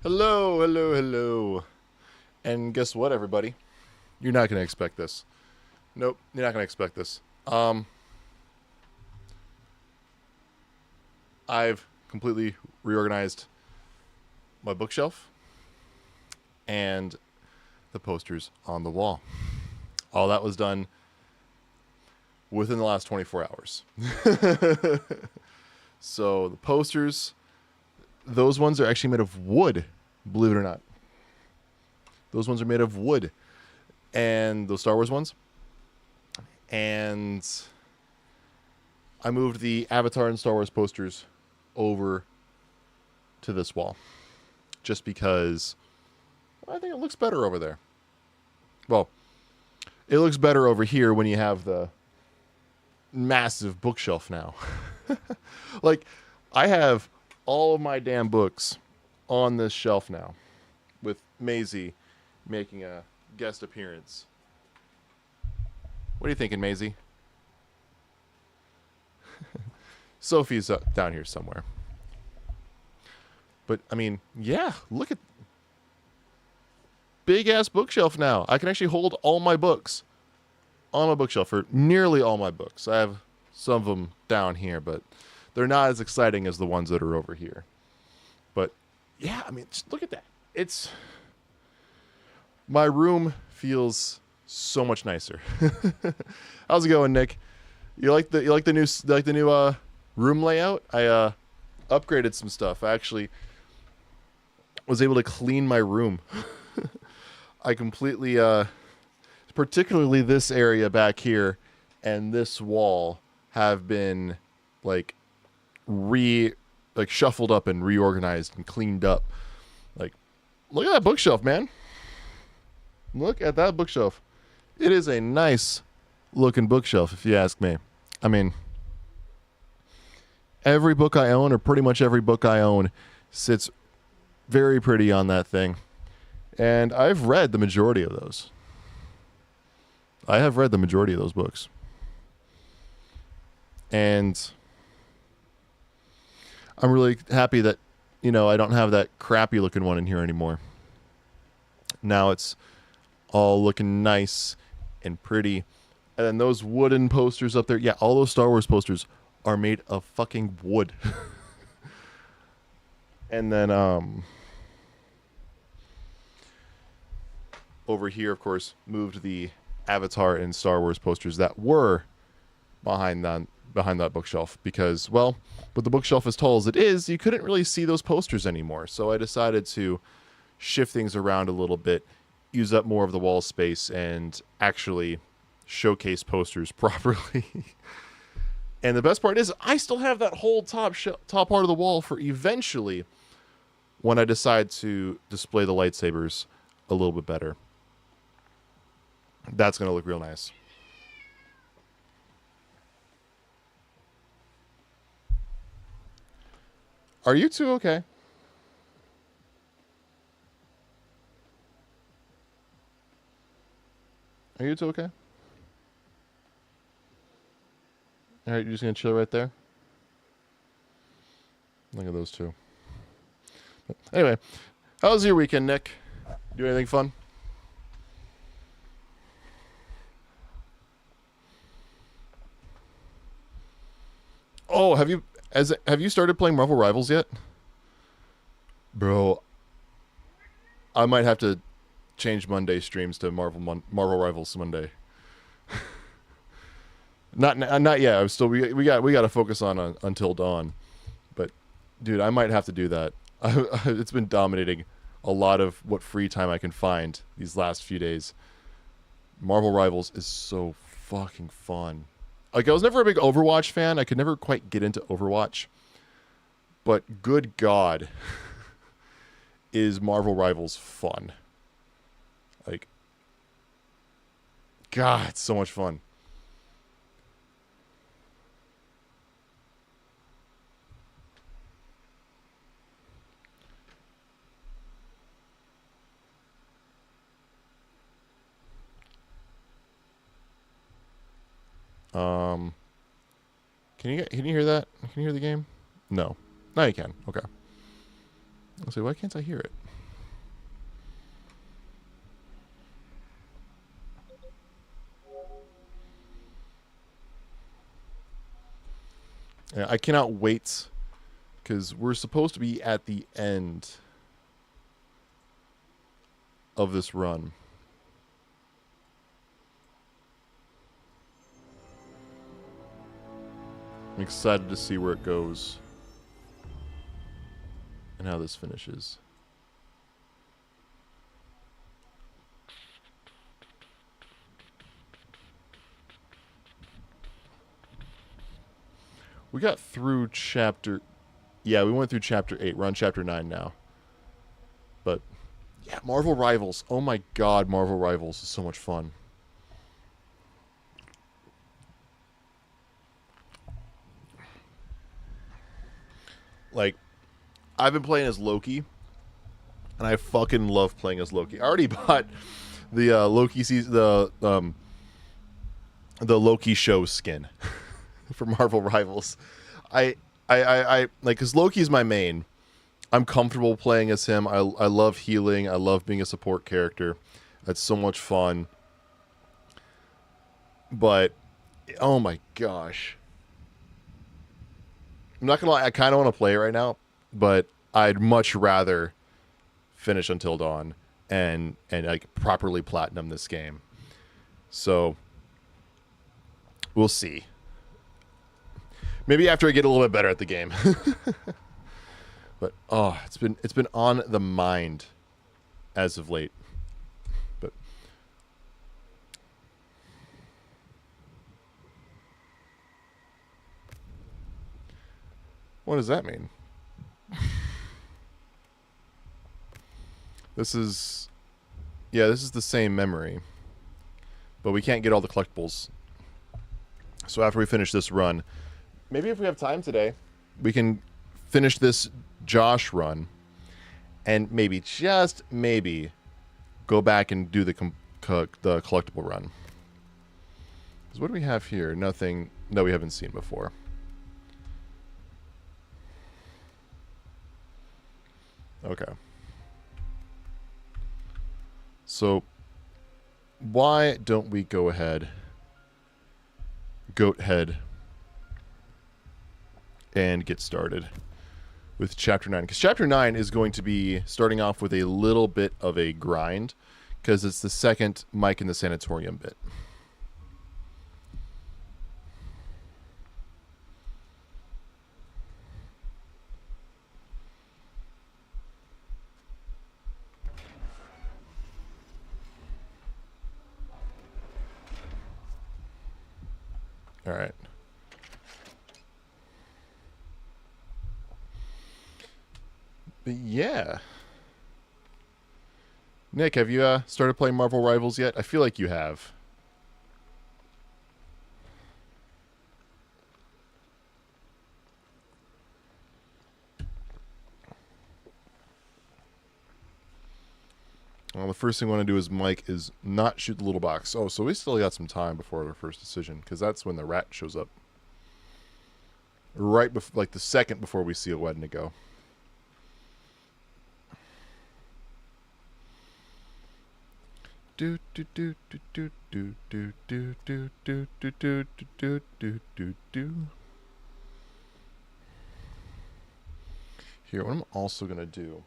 Hello, hello, hello. And guess what, everybody? You're not going to expect this. Nope, you're not going to expect this. I've completely reorganized my bookshelf and the posters on the wall. All that was done within the last 24 hours. So the posters, those ones are actually made of wood, believe it or not. Those ones are made of wood. And those Star Wars ones. And I moved the Avatar and Star Wars posters over to this wall. Just because I think it looks better over there. Well, it looks better over here when you have the massive bookshelf now. Like, I have all of my damn books on this shelf now, with Maisie making a guest appearance. What are you thinking, Maisie? Sophie's down here somewhere. But, I mean, yeah, look at big ass bookshelf now. I can actually hold all my books on my bookshelf, or nearly all my books. I have some of them down here, but they're not as exciting as the ones that are over here. But yeah, I mean, just look at that. It's my room feels so much nicer. How's it going, Nick? You like the new room layout? I upgraded some stuff. I actually was able to clean my room. I completely particularly this area back here and this wall have been shuffled up and reorganized and cleaned up. Like, look at that bookshelf, man. Look at that bookshelf. It is a nice looking bookshelf, if you ask me. I mean, every book I own, or pretty much every book I own, sits very pretty on that thing. And I've read the majority of those. I have read the majority of those books. And I'm really happy that, I don't have that crappy looking one in here anymore. Now it's all looking nice and pretty. And then those wooden posters up there. Yeah, all those Star Wars posters are made of fucking wood. And then over here, of course, moved the Avatar and Star Wars posters that were behind that bookshelf, because, well, with the bookshelf as tall as it is, you couldn't really see those posters anymore. So I decided to shift things around a little bit, use up more of the wall space, and actually showcase posters properly. And the best part is, I still have that whole top part of the wall for eventually when I decide to display the lightsabers a little bit better. That's going to look real nice. Are you two okay? Are you two okay? All right, you're just going to chill right there? Look at those two. But anyway, how was your weekend, Nick? Do anything fun? Oh, have you started playing Marvel Rivals yet? Bro, I might have to change Monday streams to Marvel Rivals Monday. Not yet. I'm still we got to focus on Until Dawn. But dude, I might have to do that. It's been dominating a lot of what free time I can find these last few days. Marvel Rivals is so fucking fun. Like, I was never a big Overwatch fan. I could never quite get into Overwatch. But good God, is Marvel Rivals fun. Like, God, it's so much fun. Can you hear that? Can you hear the game? No. Now you can. Okay. I'll say, why can't I hear it? I cannot wait because we're supposed to be at the end of this run. I'm excited to see where it goes and how this finishes. We got through chapter... Yeah, we went through chapter 8. We're on chapter 9 now. But, yeah, Marvel Rivals. Oh my god, Marvel Rivals is so much fun. Like, I've been playing as Loki, and I fucking love playing as Loki. I already bought the Loki season, the Loki show skin for Marvel Rivals. I like, because Loki's my main. I'm comfortable playing as him. I love healing. I love being a support character. That's so much fun. But, oh my gosh. I'm not gonna lie, I kind of want to play it right now, but I'd much rather finish Until Dawn and like properly platinum this game. So we'll see. Maybe after I get a little bit better at the game. But oh, it's been on the mind as of late. But what does that mean? This is the same memory. But we can't get all the collectibles. So after we finish this run, maybe if we have time today, we can finish this Josh run and maybe, just maybe, go back and do the collectible run. Because what do we have here? Nothing that we haven't seen before. Okay. So, why don't we go ahead, goat head, and get started with Chapter 9. Because Chapter 9 is going to be starting off with a little bit of a grind, because it's the second Mike in the Sanatorium bit. All right. But yeah. Nick, have you started playing Marvel Rivals yet? I feel like you have. Well, the first thing I want to do as Mike is not shoot the little box. Oh, so we still got some time before our first decision, because that's when the rat shows up. Right before, like the second before we see a Wendigo. Do do do do do do do do do do do do do do do do. Here, what I'm also gonna do.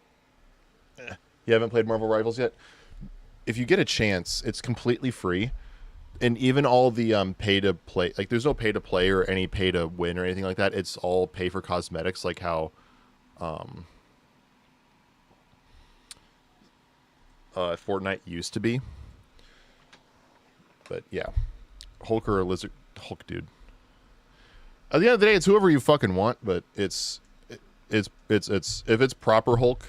You haven't played Marvel Rivals yet? If you get a chance, it's completely free. And even all the pay to play, like there's no pay to play or any pay to win or anything like that. It's all pay for cosmetics, like how Fortnite used to be. But yeah, Hulk or a lizard, Hulk dude. At the end of the day, it's whoever you fucking want. But it's if it's proper Hulk,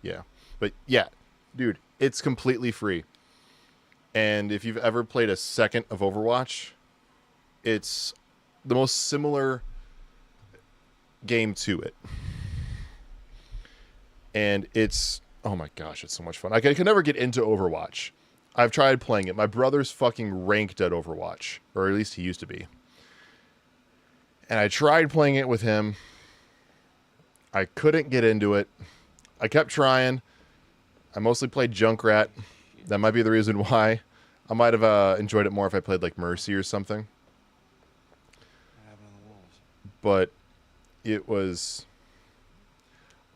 yeah. But yeah, dude, it's completely free. And if you've ever played a second of Overwatch, it's the most similar game to it. And it's, oh my gosh, it's so much fun. I can never get into Overwatch. I've tried playing it. My brother's fucking ranked at Overwatch, or at least he used to be. And I tried playing it with him. I couldn't get into it. I kept trying. I mostly played Junkrat. That might be the reason why. I might have enjoyed it more if I played like Mercy or something. But it was.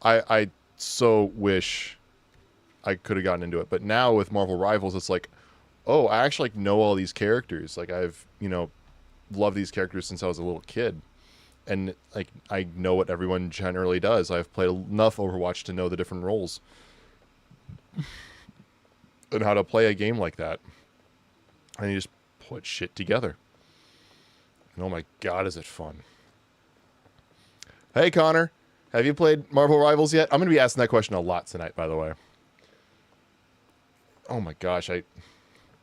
I so wish I could have gotten into it, but now with Marvel Rivals, it's like, oh, I actually like know all these characters. Like I've loved these characters since I was a little kid, and like I know what everyone generally does. I've played enough Overwatch to know the different roles and how to play a game like that. And you just put shit together. And oh my god, is it fun. Hey Connor, have you played Marvel Rivals yet? I'm going to be asking that question a lot tonight, by the way. Oh my gosh,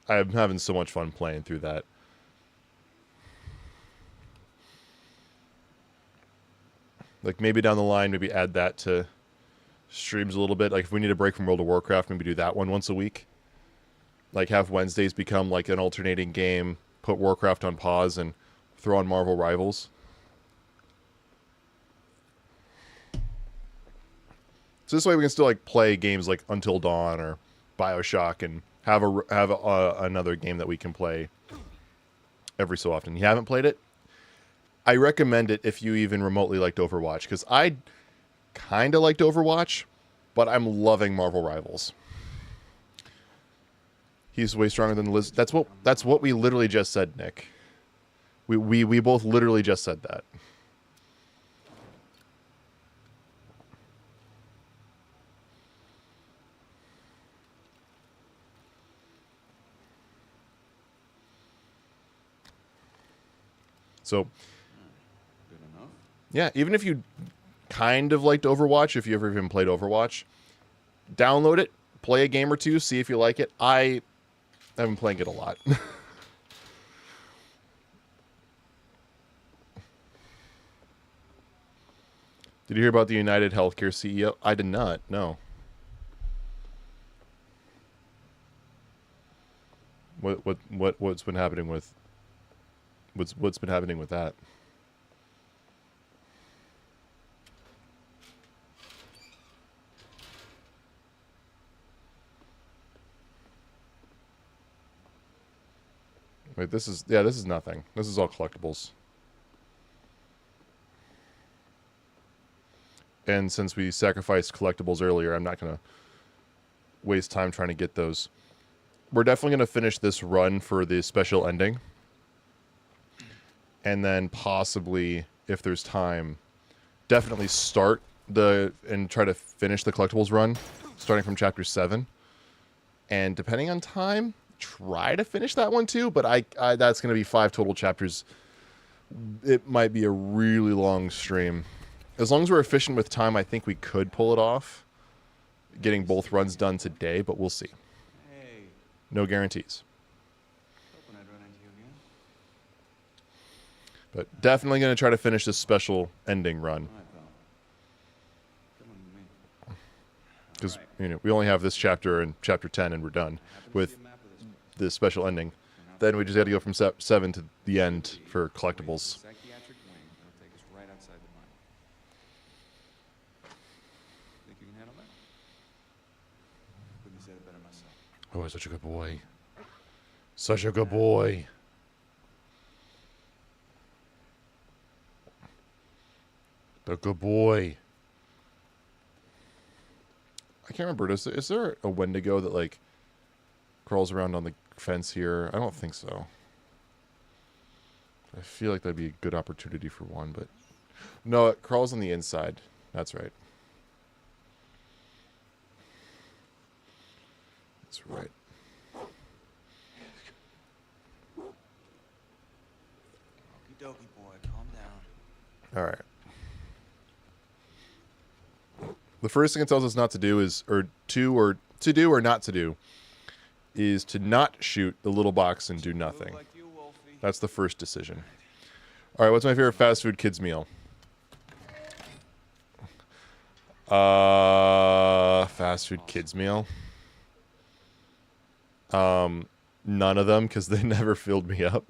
I'm having so much fun playing through that. Like maybe down the line, maybe add that to streams a little bit. Like if we need a break from World of Warcraft, maybe do that one once a week. Like have Wednesdays become like an alternating game, put Warcraft on pause and throw on Marvel Rivals. So this way we can still like play games like Until Dawn or BioShock and have another game that we can play every so often. You haven't played it? I recommend it if you even remotely liked Overwatch, because I kind of liked Overwatch, but I'm loving Marvel Rivals. He's way stronger than Liz. That's what we literally just said, Nick. We both literally just said that. So, good enough. Yeah, even if you kind of liked Overwatch, if you ever even played Overwatch, download it, play a game or two, see if you like it. I've been playing it a lot. Did you hear about the United Healthcare CEO? I did not. No. What's been happening with what's been happening with that? Wait, this is nothing. This is all collectibles. And since we sacrificed collectibles earlier, I'm not going to waste time trying to get those. We're definitely going to finish this run for the special ending. And then possibly, if there's time, definitely start and try to finish the collectibles run, starting from chapter 7. And depending on time, try to finish that one too, but I that's going to be 5 total chapters. It might be a really long stream. As long as we're efficient with time, I think we could pull it off, getting both runs done today, but we'll see. Hey. No guarantees. Hoping I'd run into you again. But definitely going to try to finish this special ending run. All right, pal. Come on with me. Because Right. we only have this chapter and chapter 10 and we're done with the special ending. Then we just got to go from 7 to the end for collectibles. Psychiatric wing. That'll take us right outside the mine. Think you can handle that? Couldn't have said it better myself. Oh, such a good boy. Such a good boy. The good boy. I can't remember. Is there a Wendigo that like crawls around on the fence here? I don't think so. I feel like that'd be a good opportunity for one, but no, it crawls on the inside. That's right. That's right. Okie dokie, boy. Calm down. All right. The first thing it tells us not to do is, or to do or not to do, is to not shoot the little box and do nothing. Like you, Wolfie. That's the first decision. All right, what's my favorite fast food kids meal? Fast food kids meal. None of them, because they never filled me up.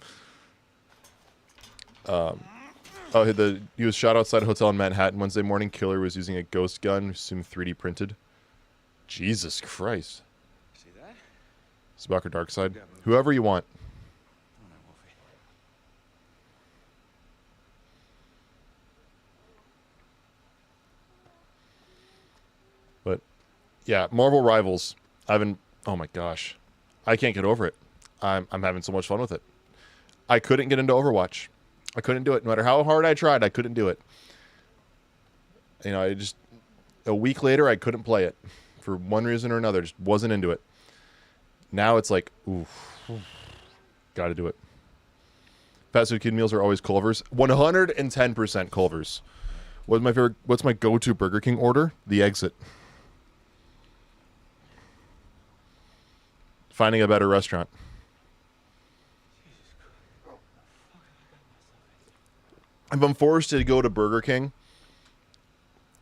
He was shot outside a hotel in Manhattan Wednesday morning. Killer was using a ghost gun, assumed 3D printed. Jesus Christ. See that? Spock or Darkseid? Whoever you want. All right, Wolfie. Yeah, Marvel Rivals. I've been. Oh my gosh, I can't get over it. I'm having so much fun with it. I couldn't get into Overwatch. I couldn't do it. No matter how hard I tried, I couldn't do it. You know, I just a week later I couldn't play it for one reason or another. Just wasn't into it. Now it's like, ooh, got to do it. Fast food kid meals are always Culver's. 110% Culver's. What's my go-to Burger King order? The exit. Finding a better restaurant. If I'm forced to go to Burger King,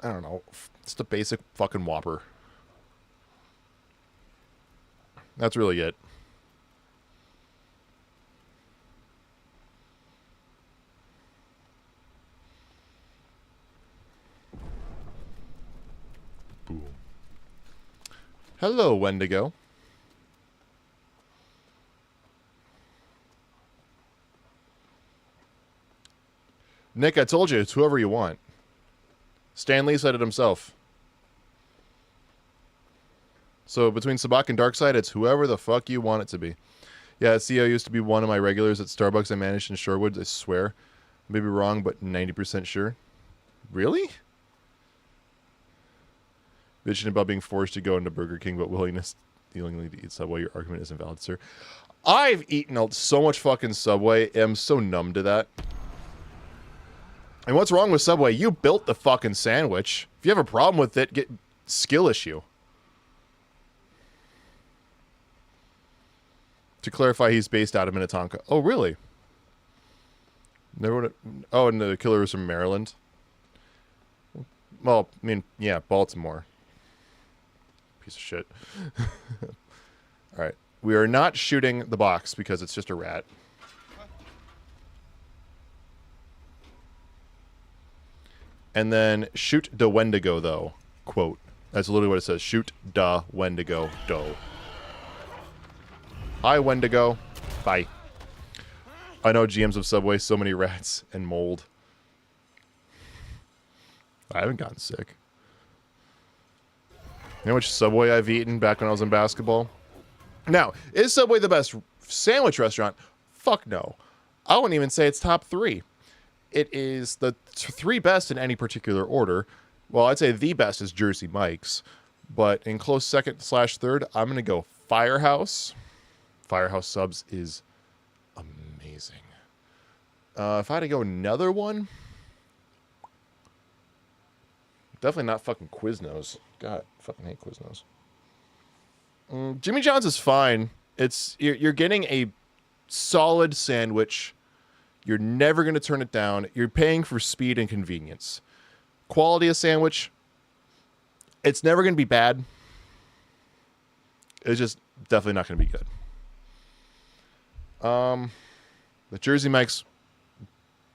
I don't know. It's the basic fucking Whopper. That's really it. Boom. Hello, Wendigo. Nick, I told you, it's whoever you want. Stan Lee said it himself. So between Sabak and Darkseid, it's whoever the fuck you want it to be. Yeah, CEO used to be one of my regulars at Starbucks I managed in Shorewood, I swear. I may be wrong, but 90% sure. Really? Bitching about being forced to go into Burger King, but willingly to eat Subway. Your argument isn't valid, sir. I've eaten so much fucking Subway. I'm so numb to that. And what's wrong with Subway? You built the fucking sandwich. If you have a problem with it, get skill issue. To clarify, he's based out of Minnetonka. Oh, really? Never would. Oh, and the killer is from Maryland. Well, I mean, yeah, Baltimore. Piece of shit. All right, we are not shooting the box because it's just a rat. And then shoot the Wendigo, though. Quote. That's literally what it says. Shoot the Wendigo, doe. Hi, Wendigo. Bye. I know GMs of Subway, so many rats and mold. I haven't gotten sick. You know how much Subway I've eaten back when I was in basketball? Now, is Subway the best sandwich restaurant? Fuck no. I wouldn't even say it's top 3. It is the 3 best in any particular order. Well, I'd say the best is Jersey Mike's. But in close second/third, I'm going to go Firehouse. Firehouse Subs is amazing. If I had to go another one, definitely not fucking Quiznos. God, fucking hate Quiznos. Jimmy John's is fine. You're getting a solid sandwich. You're never going to turn it down. You're paying for speed and convenience. Quality of sandwich, it's never going to be bad. It's just definitely not going to be good. The Jersey Mike's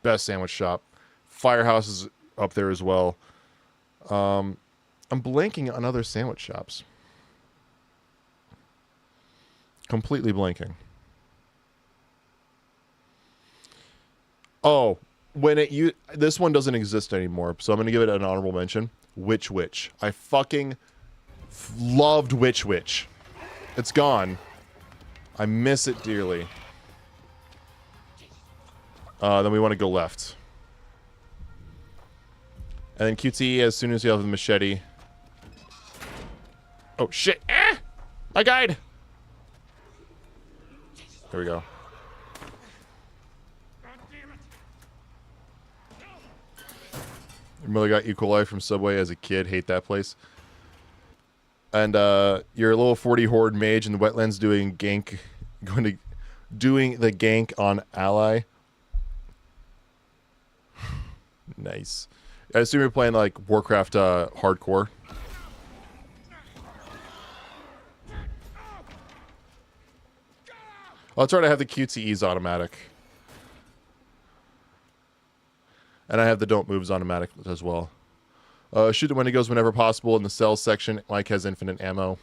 best sandwich shop. Firehouse is up there as well. I'm blanking on other sandwich shops. Completely blanking. Oh, this one doesn't exist anymore, so I'm going to give it an honorable mention. Witch Witch. I fucking loved Witch Witch. It's gone. I miss it dearly. Then we want to go left. And then QTE as soon as you have the machete. Oh, shit. Ah! My guide! There we go. Your mother got E. coli from Subway as a kid. Hate that place. And you're a level 40 horde mage in the wetlands doing the gank on ally. Nice. I assume you're playing like Warcraft hardcore. Oh, that's right. I have the QTEs automatic. And I have the don't moves automatic as well. Shoot the Wendigos whenever possible in the cells section. Mike has infinite ammo.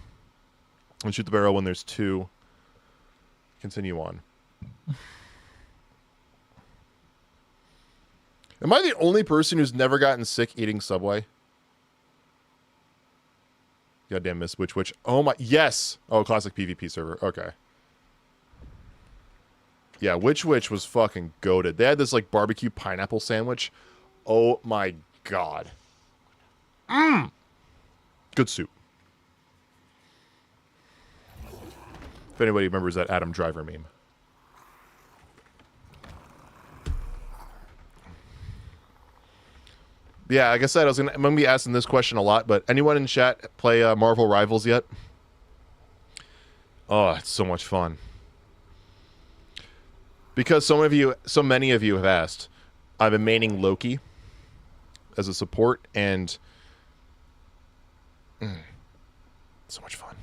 And shoot the barrel when there's 2. Continue on. Am I the only person who's never gotten sick eating Subway? Goddamn Miss Witch. Oh my, yes. Oh, classic PvP server. Okay. Yeah, Witch was fucking goated. They had this like barbecue pineapple sandwich. Oh my god. Good soup. If anybody remembers that Adam Driver meme. Yeah, like I said, I'm gonna be asking this question a lot, but anyone in chat play Marvel Rivals yet? Oh, it's so much fun. Because so many of you have asked, I've been maining Loki as a support, and so much fun.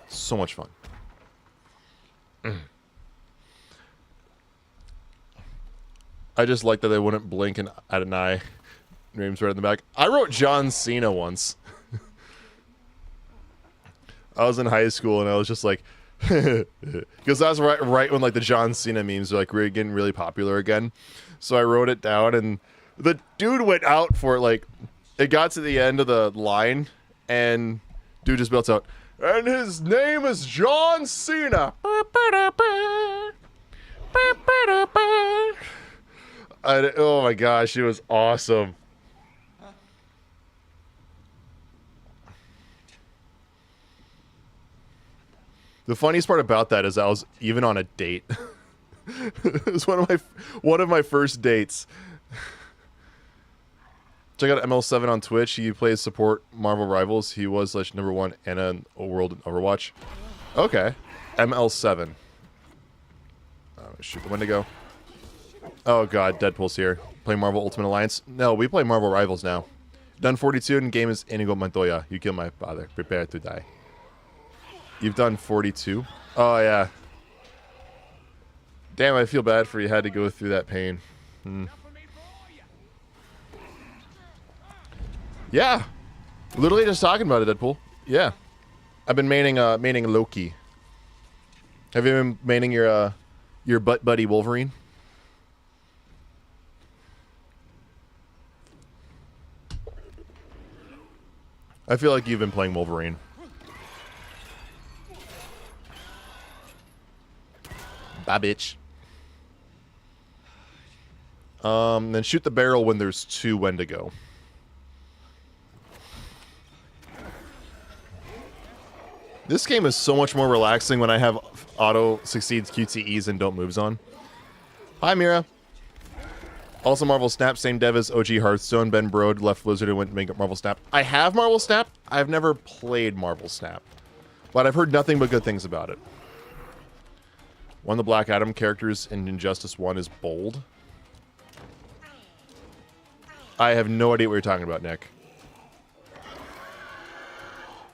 So much fun. I just like that they wouldn't blink and at an eye. Name's right in the back. I wrote John Cena once. I was in high school and I was just like, because that was right when like the John Cena memes were like getting really popular again. So I wrote it down and the dude went out for it. Like, it got to the end of the line and dude just belts out, and his name is John Cena. Oh my gosh, it was awesome. The funniest part about that is I was even on a date. It was one of my first dates. Check out ML7 on Twitch. He plays support Marvel Rivals. He was /1 Anna World in Overwatch. Okay. ML7. Shoot the Wendigo. Oh god, Deadpool's here. Play Marvel Ultimate Alliance? No, we play Marvel Rivals now. Done 42 and game is Inigo Montoya. You kill my father. Prepare to die. You've done 42? Oh yeah. Damn, I feel bad for you had to go through that pain. Yeah. Literally just talking about it, Deadpool. Yeah. I've been maining Loki. Have you been maining your butt buddy Wolverine? I feel like you've been playing Wolverine. Bye, bitch. Then shoot the barrel when there's 2 Wendigo. This game is so much more relaxing when I have auto succeeds QTEs and don't moves on. Hi, Mira. Also, Marvel Snap, same dev as OG Hearthstone. Ben Brode left Blizzard and went to make Marvel Snap. I have Marvel Snap. I've never played Marvel Snap, but I've heard nothing but good things about it. One of the Black Adam characters in Injustice 1 is Bold. I have no idea what you're talking about, Nick.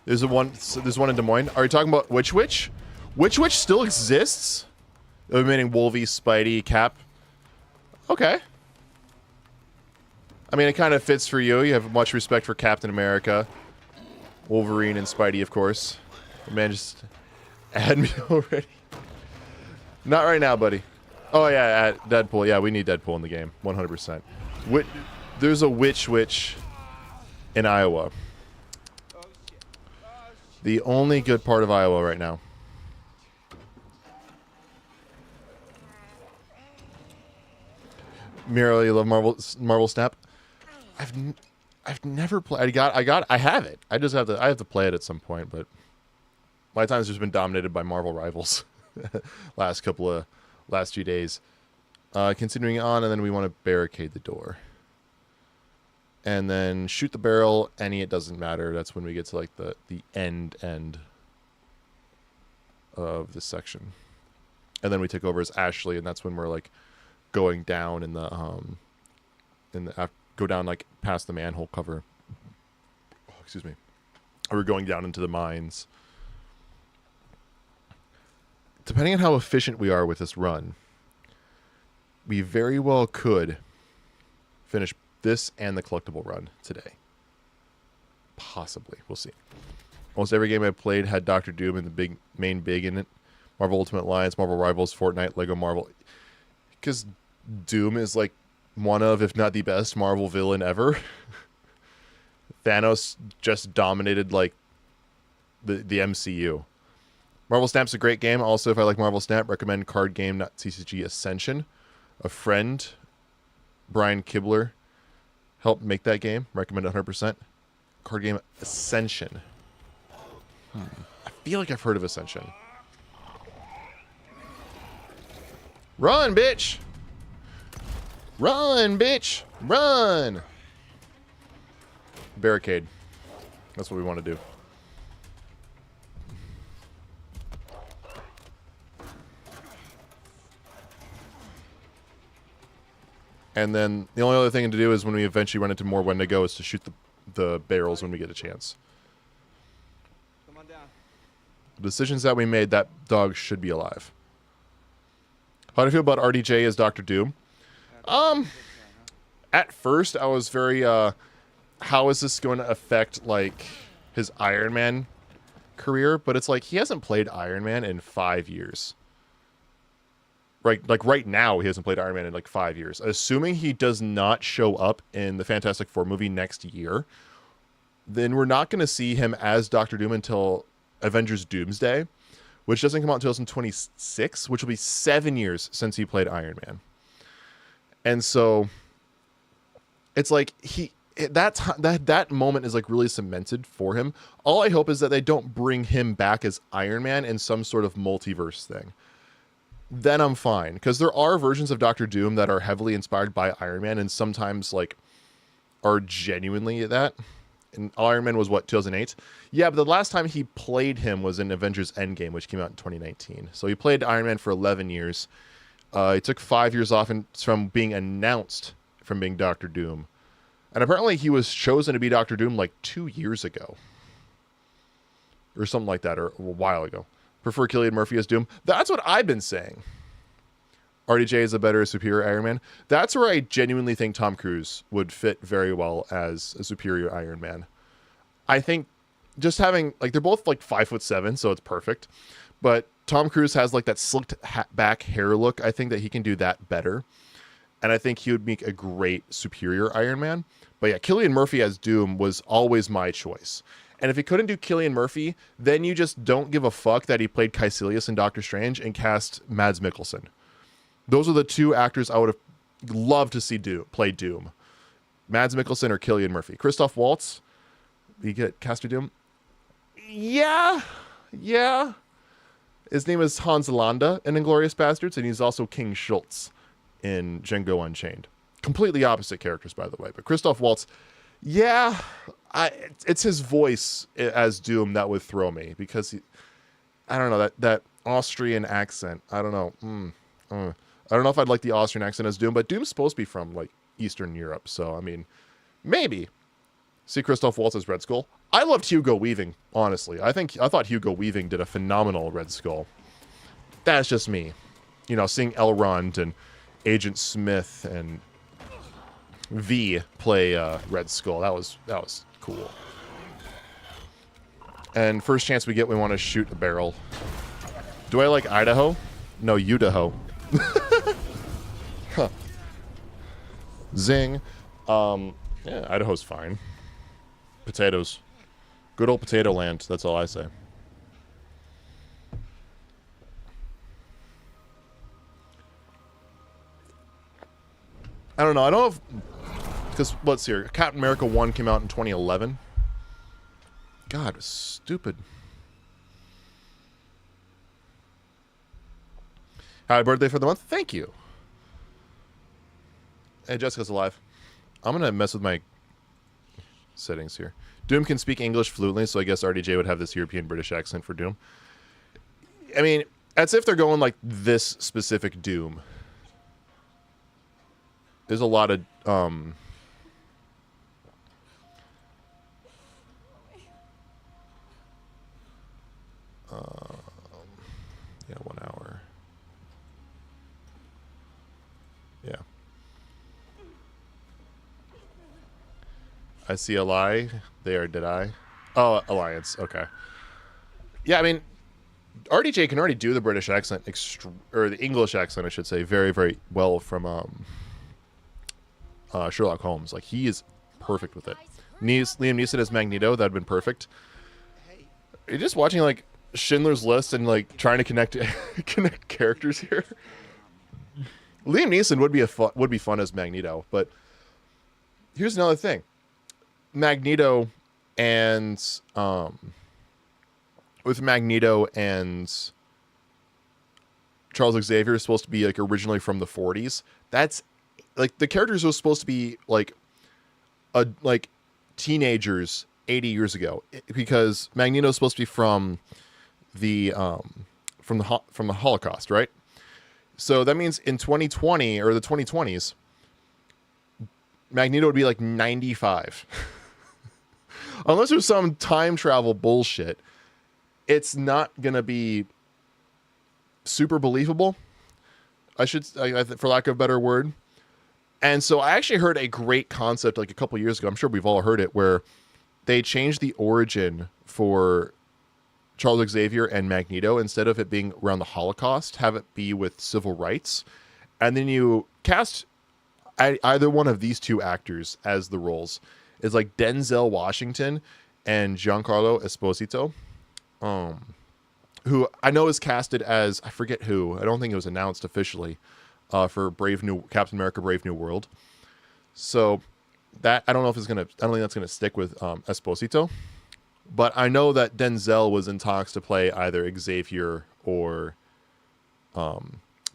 There's one in Des Moines. Are you talking about Witch? Witch still exists? Meaning Wolvie, Spidey, Cap. Okay. I mean, it kind of fits for you. You have much respect for Captain America, Wolverine, and Spidey, of course. Man, just add me already. Not right now, buddy. Oh, yeah, Deadpool. Yeah, we need Deadpool in the game. 100%. There's a Witch in Iowa. The only good part of Iowa right now. Mira, you love Marvel Snap? I've never played. I have it. I just have to play it at some point, but my time's just been dominated by Marvel Rivals. last few days. Continuing on, and then we want to barricade the door. And then shoot the barrel, it doesn't matter. That's when we get to like the end of this section. And then we take over as Ashley, and that's when we're like going down go down like past the manhole cover. Oh, excuse me. Or we're going down into the mines. Depending on how efficient we are with this run, we very well could finish this and the collectible run today. Possibly. We'll see. Almost every game I played had Doctor Doom and the main big in it. Marvel Ultimate Alliance, Marvel Rivals, Fortnite, Lego Marvel. Because Doom is like one of, if not the best, Marvel villain ever. Thanos just dominated like the MCU. Marvel Snap's a great game. Also, if I like Marvel Snap, recommend card game CCG Ascension. A friend, Brian Kibler, helped make that game. Recommend it 100%. Card game Ascension. I feel like I've heard of Ascension. Run, bitch! Run, bitch! Run! Barricade. That's what we want to do. And then the only other thing to do is when we eventually run into more Wendigo is to shoot the barrels when we get a chance. Come on down. The decisions that we made, that dog should be alive. How do you feel about RDJ as Doctor Doom? At first I was very, how is this going to affect, like, his Iron Man career? But it's like, he hasn't played Iron Man in 5 years. Right, like right now, he hasn't played Iron Man in like 5 years. Assuming he does not show up in the Fantastic Four movie next year, then we're not going to see him as Doctor Doom until Avengers Doomsday, which doesn't come out until 2026, which will be 7 years since he played Iron Man. And so it's like that moment is like really cemented for him. All I hope is that they don't bring him back as Iron Man in some sort of multiverse thing. Then I'm fine, because there are versions of Doctor Doom that are heavily inspired by Iron Man and sometimes like are genuinely that. And Iron Man was what, 2008? Yeah, but the last time he played him was in Avengers Endgame, which came out in 2019. So he played Iron Man for 11 years. He took 5 years off from being announced from being Doctor Doom. And apparently he was chosen to be Doctor Doom like 2 years ago. Or something like that, or a while ago. Prefer Cillian Murphy as Doom. That's what I've been saying. RDJ is a better, superior Iron Man. That's where I genuinely think Tom Cruise would fit very well as a superior Iron Man. I think just having, like, they're both like 5'7", so it's perfect. But Tom Cruise has like that slicked back hair look. I think that he can do that better. And I think he would make a great superior Iron Man. But yeah, Cillian Murphy as Doom was always my choice. And if he couldn't do Cillian Murphy, then you just don't give a fuck that he played Caecilius in Doctor Strange and cast Mads Mikkelsen. Those are the two actors I would have loved to see play Doom. Mads Mikkelsen or Cillian Murphy. Christoph Waltz, you get cast Doom? Yeah. His name is Hans Landa in Inglourious Bastards, and he's also King Schultz in Django Unchained. Completely opposite characters, by the way. But Christoph Waltz, yeah, it's his voice as Doom that would throw me, because I don't know, that Austrian accent. I don't know. I don't know if I'd like the Austrian accent as Doom, but Doom's supposed to be from like Eastern Europe, so I mean, maybe. See Christoph Waltz as Red Skull. I loved Hugo Weaving, honestly. I thought Hugo Weaving did a phenomenal Red Skull. That's just me. You know, seeing Elrond and Agent Smith and V play Red Skull. That was cool. And first chance we get, we want to shoot a barrel. Do I like Idaho? No, Idaho. Huh. Zing. Yeah, Idaho's fine. Potatoes. Good old potato land. That's all I say. I don't know. I don't know if... Because, let's see here. Captain America 1 came out in 2011. God, it was stupid. Happy birthday for the month. Thank you. Hey, Jessica's alive. I'm going to mess with my settings here. Doom can speak English fluently, so I guess RDJ would have this European-British accent for Doom. I mean, that's if they're going like this specific Doom. There's a lot of... yeah, 1 hour. Yeah. I see a lie. There, did I? Oh, Alliance. Okay. Yeah, I mean, RDJ can already do the British accent, or the English accent, I should say, very, very well from Sherlock Holmes. Like, he is perfect with it. Liam Neeson as Magneto. That'd been perfect. You're just watching like Schindler's List and like trying to connect connect characters here. Liam Neeson would be fun as Magneto, but here's another thing: Magneto and with Magneto and Charles Xavier is supposed to be like originally from the 40s. That's like the characters were supposed to be like like teenagers 80 years ago, because Magneto is supposed to be from the Holocaust, right? So that means in 2020 or the 2020s, Magneto would be like 95. Unless there's some time travel bullshit, it's not gonna be super believable. For lack of a better word. And so I actually heard a great concept like a couple years ago. I'm sure we've all heard it, where they changed the origin for Charles Xavier and Magneto. Instead of it being around the Holocaust, have it be with civil rights. And then you cast either one of these two actors as the roles. It's like Denzel Washington and Giancarlo Esposito, who I know is casted as, I forget who. I don't think it was announced officially for Captain America: Brave New World. So that I don't know if I don't think that's gonna stick with Esposito. But I know that Denzel was in talks to play either Xavier or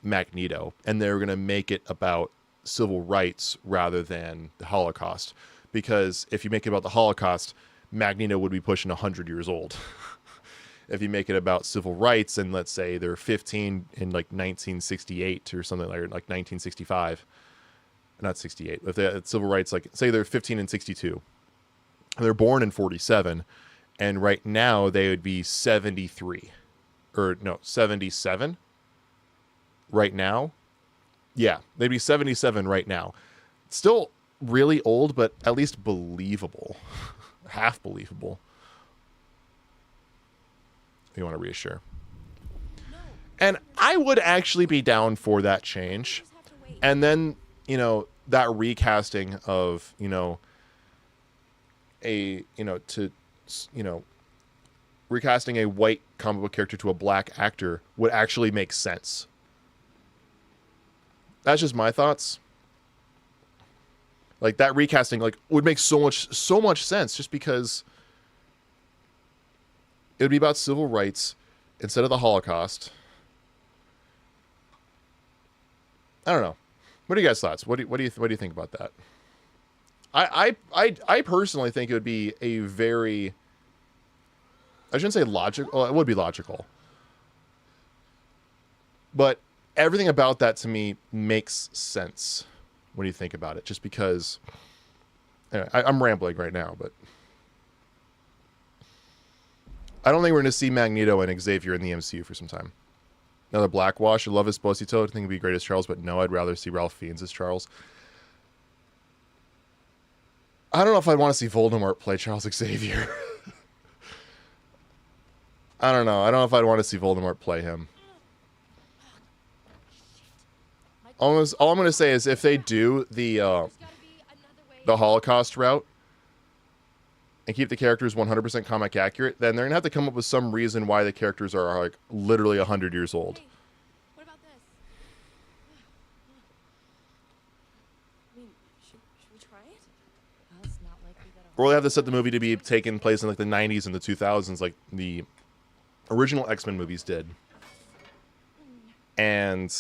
Magneto, and they were going to make it about civil rights rather than the Holocaust. Because if you make it about the Holocaust, Magneto would be pushing 100 years old. If you make it about civil rights, and let's say they're 15 in like 1968 or something like 1965, not 68. If they had civil rights, like say they're 15 in 62, they're born in 47. And right now they would be 73 or no, 77 right now. Yeah, they'd be 77 right now. Still really old, but at least believable. Half believable. You want to reassure. And I would actually be down for that change. And then, that recasting of, recasting a white comic book character to a black actor would actually make sense. That's just my thoughts. Like that recasting would make so much sense, just because it would be about civil rights instead of the Holocaust. I don't know. What are you guys' thoughts? What do you think about that? I personally think it would be a very, I shouldn't say logical. Well, it would be logical, but everything about that to me makes sense when you think about it. Just because, anyway, I'm rambling right now, but I don't think we're going to see Magneto and Xavier in the MCU for some time. Another Blackwash. I love Esposito. I think he'd be great as Charles, but no, I'd rather see Ralph Fiennes as Charles. I don't know if I'd want to see Voldemort play Charles Xavier. I don't know. I don't know if I'd want to see Voldemort play him. All I'm going to say is if they do the Holocaust route and keep the characters 100% comic accurate, then they're going to have to come up with some reason why the characters are like literally 100 years old. Hey, what about this? I mean, should we try it? Well, it's not likely that Or they have to set the movie to be taking place in like the 90s and the 2000s, like the original X-Men movies did. And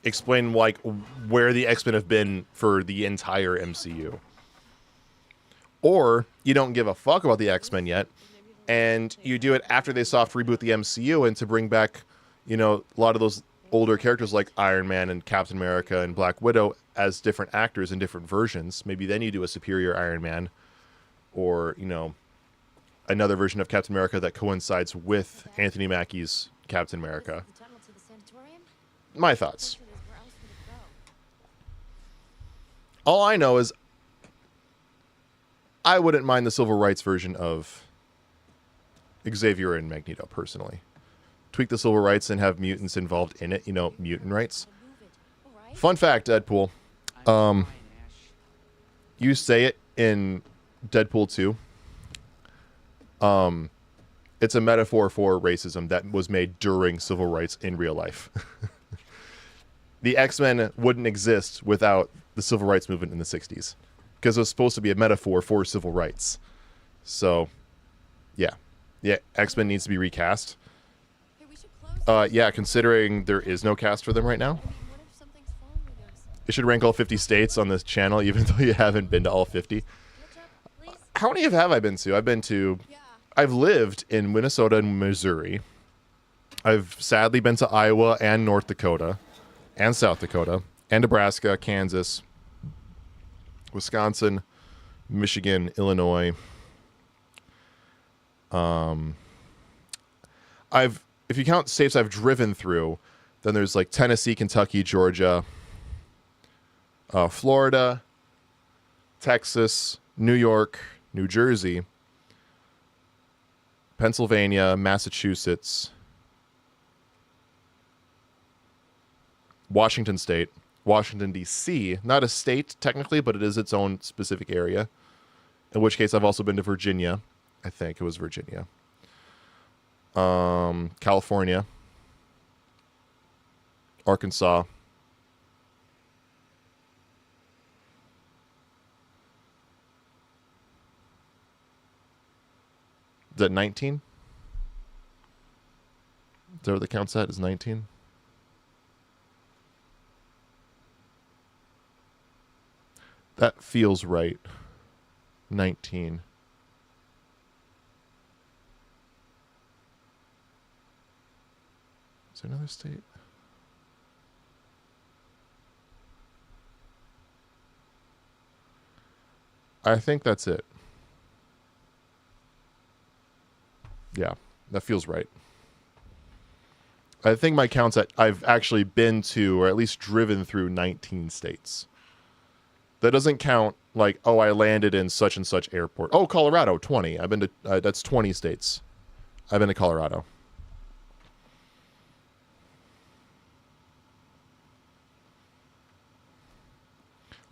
explain like where the X-Men have been for the entire MCU. Or you don't give a fuck about the X-Men yet, and you do it after they soft reboot the MCU, and to bring back, a lot of those older characters like Iron Man and Captain America and Black Widow as different actors in different versions. Maybe then you do a superior Iron Man, or, another version of Captain America that coincides with Anthony Mackie's Captain America. My thoughts. All I know is I wouldn't mind the civil rights version of Xavier and Magneto, personally. Tweak the civil rights and have mutants involved in it, mutant rights. Fun fact, Deadpool. you say it in Deadpool 2. It's a metaphor for racism that was made during civil rights in real life. The X-Men wouldn't exist without the civil rights movement in the 60s because it was supposed to be a metaphor for civil rights. So, yeah. Yeah, X-Men needs to be recast. Hey, we should close. Yeah, considering there is no cast for them right now. I mean, what if something's following us? It should rank all 50 states on this channel, even though you haven't been to all 50. Catch up, please. How many have I been to? Yeah. I've lived in Minnesota and Missouri. I've sadly been to Iowa and North Dakota and South Dakota and Nebraska, Kansas, Wisconsin, Michigan, Illinois. If you count states I've driven through, then there's like Tennessee, Kentucky, Georgia, Florida, Texas, New York, New Jersey, Pennsylvania, Massachusetts, Washington State, Washington, D.C., not a state technically, but it is its own specific area, in which case I've also been to Virginia. I think it was Virginia. California, Arkansas, is that 19? Is that what the count's at? Is 19? That feels right. 19. Is there another state? I think that's it. Yeah, that feels right. I think my count's at I've actually been to, or at least driven through 19 states. That doesn't count like, oh, I landed in such and such airport. Oh, Colorado, 20. I've been to, that's 20 states. I've been to Colorado.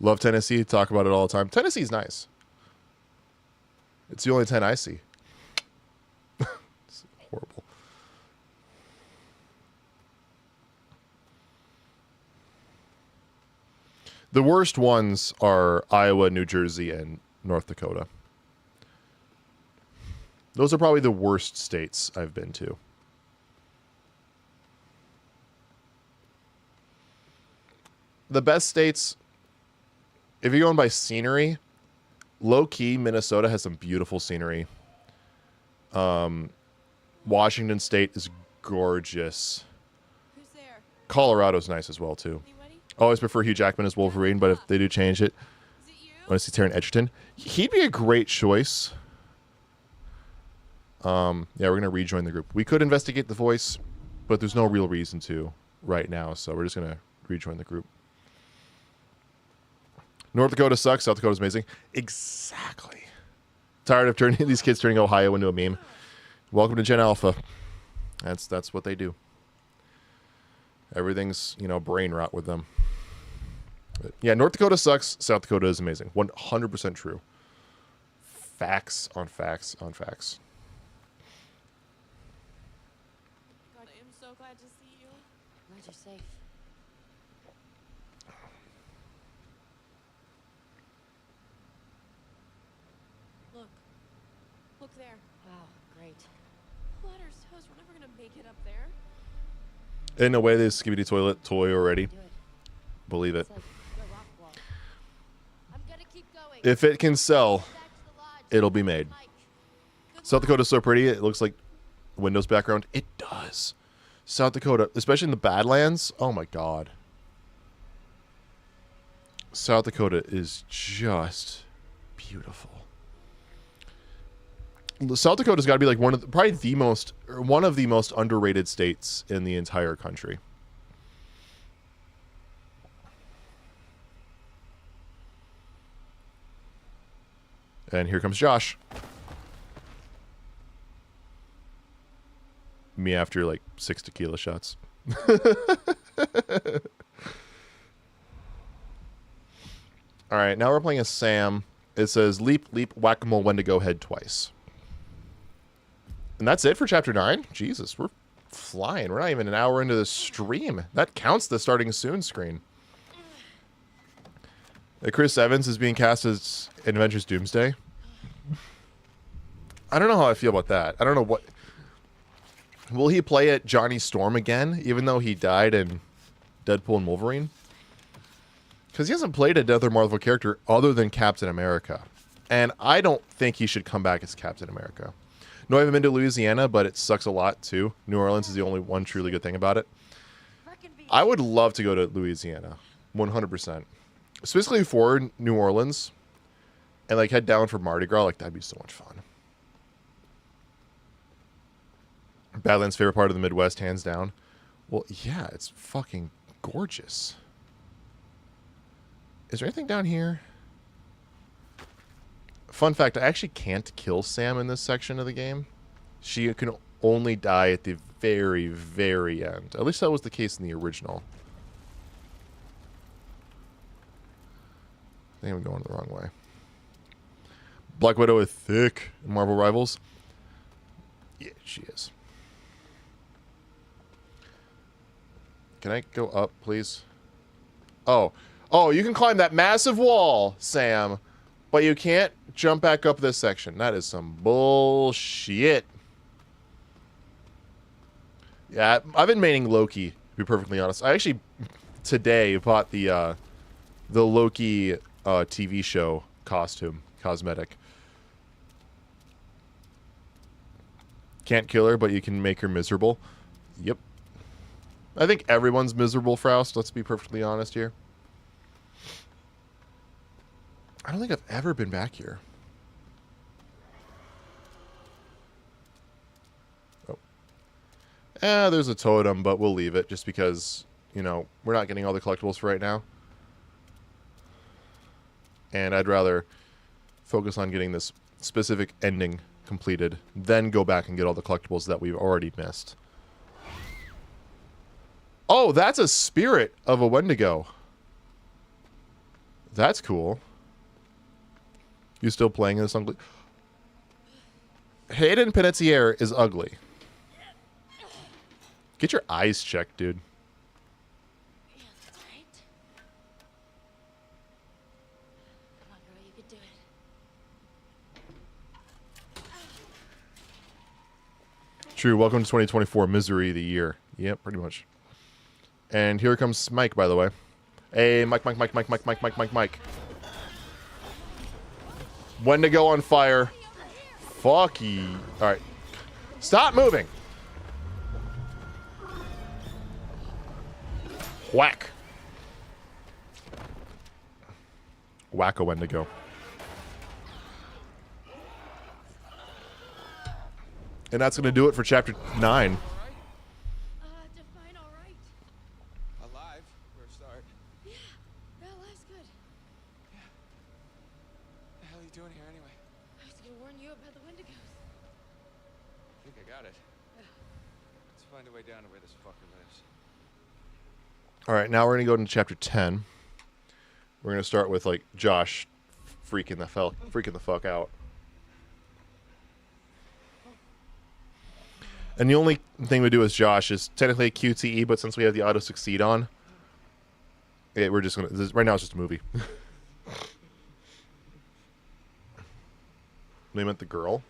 Love Tennessee. Talk about it all the time. Tennessee's nice. It's the only 10 I see. It's horrible. The worst ones are Iowa, New Jersey, and North Dakota. Those are probably the worst states I've been to. The best states, if you're going by scenery, low-key, Minnesota has some beautiful scenery. Washington State is gorgeous. Who's there? Colorado's nice as well, too. Anybody? Always prefer Hugh Jackman as Wolverine, but if they do change it, Is it you? I want to see Taron Egerton. He'd be a great choice. Yeah, we're going to rejoin the group. We could investigate the voice, but there's no real reason to right now, so we're just going to rejoin the group. North Dakota sucks. South Dakota's amazing. Exactly. Tired of turning these kids turning Ohio into a meme. Welcome to Gen Alpha. That's what they do. Everything's, brain rot with them. But yeah, North Dakota sucks. South Dakota is amazing. 100% true. Facts on facts on facts. God, I am so glad to see you. Glad you're safe. Look. Look there. Wow, great. Ladder's toast. We're never gonna make it up there. In a way, this Skibidi Toilet toy already. Do it. Believe it. It's like a rock wall. I'm gonna keep going. If it can sell, Back to the lodge. it'll be made. Mike. Good South luck. Dakota's so pretty, it looks like Windows background. It does. South Dakota, especially in the Badlands. Oh my god. South Dakota is just beautiful. South Dakota's got to be like one of the most underrated states in the entire country. And here comes Josh. Me after like 6 tequila shots. All right, now we're playing as Sam. It says leap, leap, whack-a-mole, Wendigo, head twice. And that's it for chapter 9? Jesus, we're flying. We're not even an hour into the stream. That counts the starting soon screen. Chris Evans is being cast as Adventures Doomsday. I don't know how I feel about that. I don't know what... Will he play at Johnny Storm again, even though he died in Deadpool and Wolverine? Because he hasn't played another Marvel character other than Captain America. And I don't think he should come back as Captain America. No, I haven't been to Louisiana, but it sucks a lot, too. New Orleans is the only one truly good thing about it. I would love to go to Louisiana. 100%. Specifically for New Orleans. And, like, head down for Mardi Gras. Like, that'd be so much fun. Badlands' favorite part of the Midwest, hands down. Well, yeah, it's fucking gorgeous. Is there anything down here? Fun fact, I actually can't kill Sam in this section of the game. She can only die at the very, very end. At least that was the case in the original. I think I'm going the wrong way. Black Widow is thick in Marvel Rivals. Yeah, she is. Can I go up, please? Oh. Oh, you can climb that massive wall, Sam. But you can't jump back up this section. That is some bullshit. Yeah, I've been maining Loki, to be perfectly honest. I actually, today, bought the Loki TV show cosmetic. Can't kill her, but you can make her miserable. Yep. I think everyone's miserable, Froust. Let's be perfectly honest here. I don't think I've ever been back here. Oh. There's a totem, but we'll leave it just because, you know, we're not getting all the collectibles for right now. And I'd rather focus on getting this specific ending completed, then go back and get all the collectibles that we've already missed. Oh, that's a spirit of a Wendigo. That's cool. You still playing this ugly? Hayden Panettiere is ugly. Get your eyes checked, dude. Yeah, that's right. Come on, girl, you could do it. True. Welcome to 2024. Misery of the year. Yep, pretty much. And here comes Mike, by the way. Hey, Mike. Wendigo on fire. Fuck you. Alright. Stop moving. Whack. Whack a Wendigo. And that's going to do it for chapter 9. Define all right. Alive, for a start. Yeah, that life's good. What the hell are you doing here anyway? I was gonna warn you about the Wendigos. I think I got it. Let's find a way down to where this fucker lives. Alright, now we're going to go into chapter 10. We're going to start with, like, Josh freaking the fuck out. And the only thing we do with Josh is technically a QTE, but since we have the auto succeed on, we're just gonna. Right now, it's just a movie. They meant the girl,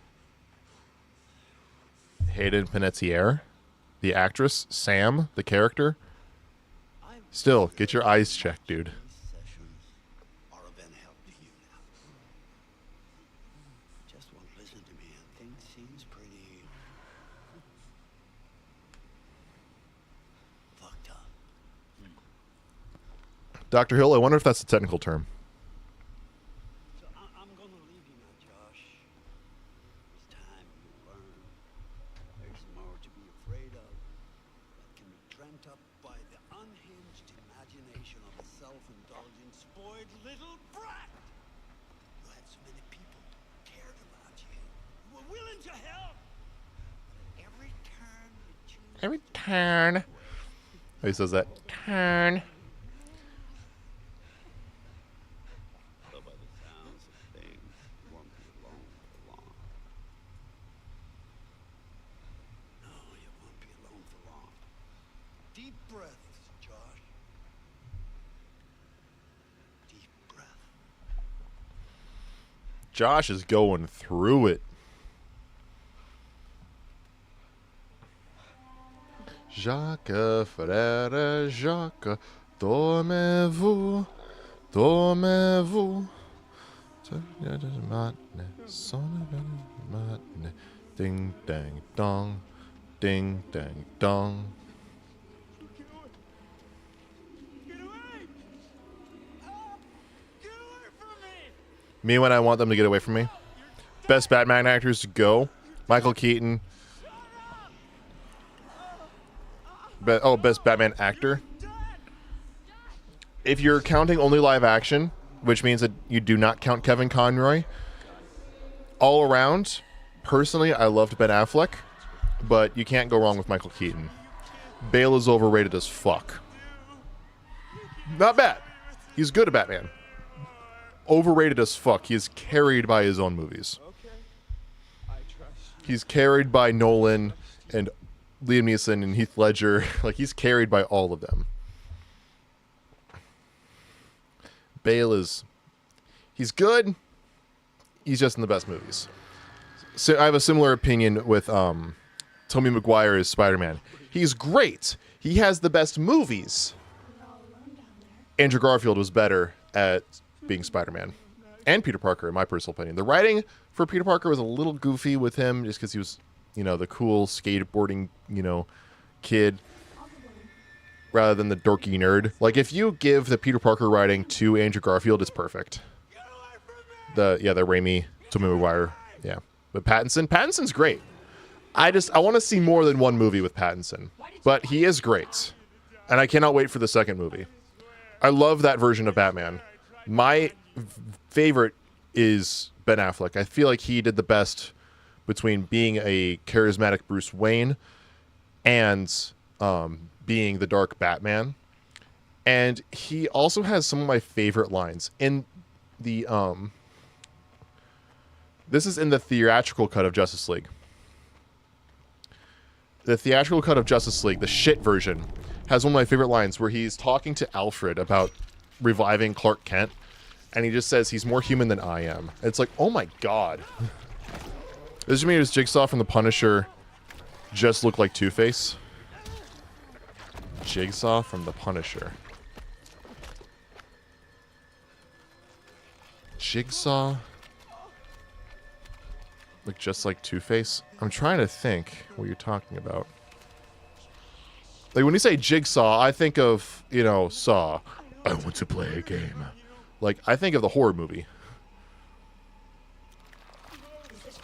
Hayden Panettiere, the actress, Sam, the character. Still, get your eyes checked, dude. Sessions are of any help to you now. Just won't listen to me and things seems pretty fucked up. Dr. Hill, I wonder if that's a technical term. So I'm gonna leave you now, Josh. It's time you learn. There's more to be afraid of that can be dreamt up by the unhinged imagination of a self-indulgent, spoiled little brat. You had so many people who cared about you, who were willing to help. But at every turn you choose. Every turn. Oh, he says that. Turn. Josh is going through it. Jacques, frère Jacques, dormez-vous, dormez-vous. Ding dang dong, ding dang dong. Get away! Get away from me! Me when I want them to get away from me. Best Batman actors to go: Michael Keaton. Best Batman actor. If you're counting only live action, which means that you do not count Kevin Conroy, all around, personally, I loved Ben Affleck, but you can't go wrong with Michael Keaton. Bale is overrated as fuck. Not bad. He's good at Batman. Overrated as fuck. He is carried by his own movies. Okay. I trust you. He's carried by Nolan and Liam Neeson and Heath Ledger. Like, he's carried by all of them. Bale is... he's good. He's just in the best movies. So I have a similar opinion with Tobey Maguire as Spider-Man. He's great. He has the best movies. Andrew Garfield was better at being Spider-Man. And Peter Parker, in my personal opinion. The writing for Peter Parker was a little goofy with him just because he was, you know, the cool skateboarding, you know, kid rather than the dorky nerd. Like, if you give the Peter Parker writing to Andrew Garfield, it's perfect. The Raimi, Tobey Maguire. Yeah. But Pattinson's great. I want to see more than one movie with Pattinson. But he is great. And I cannot wait for the second movie. I love that version of Batman. My favorite is Ben Affleck. I feel like he did the best between being a charismatic Bruce Wayne and being the dark Batman. And he also has some of my favorite lines in the this is in the theatrical cut of Justice League. The theatrical cut of Justice League, the shit version, has one of my favorite lines where he's talking to Alfred about reviving Clark Kent, and he just says he's more human than I am. It's like, oh my god. This just made Jigsaw from The Punisher just look like Two-Face. Jigsaw from The Punisher. Jigsaw look just like Two-Face? I'm trying to think what you're talking about. Like, when you say Jigsaw, I think of, you know, Saw. I want to play a game. Like, I think of the horror movie.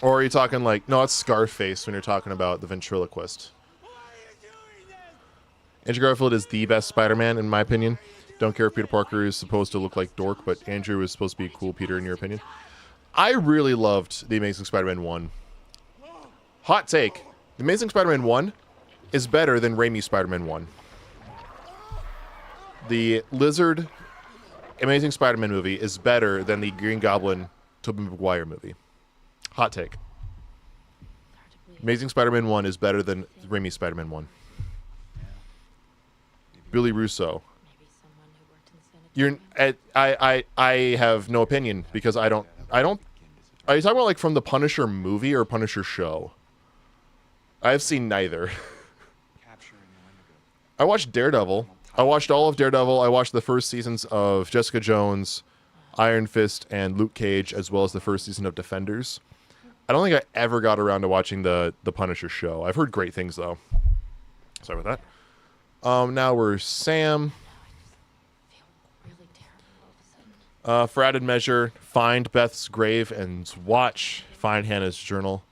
Or are you talking like... no, it's Scarface when you're talking about the ventriloquist. Andrew Garfield is the best Spider-Man, in my opinion. Don't care if Peter Parker is supposed to look like dork, but Andrew is supposed to be a cool Peter, in your opinion. I really loved The Amazing Spider-Man 1. Hot take. The Amazing Spider-Man 1 is better than Raimi's Spider-Man 1. The Lizard Amazing Spider-Man movie is better than the Green Goblin Tobey Maguire movie. Hot take. Amazing Spider-Man 1 is better than Raimi's Spider-Man 1. Billy Russo. Maybe someone who worked in the You're I have no opinion because I don't. Are you talking about like from the Punisher movie or Punisher show? I've seen neither. I watched Daredevil. I watched all of Daredevil. I watched the first seasons of Jessica Jones, Iron Fist, and Luke Cage, as well as the first season of Defenders. I don't think I ever got around to watching the Punisher show. I've heard great things though. Sorry about that. Now we're Sam. feel really terrible all of a sudden. For added measure, find Beth's grave and watch Find Hannah's journal.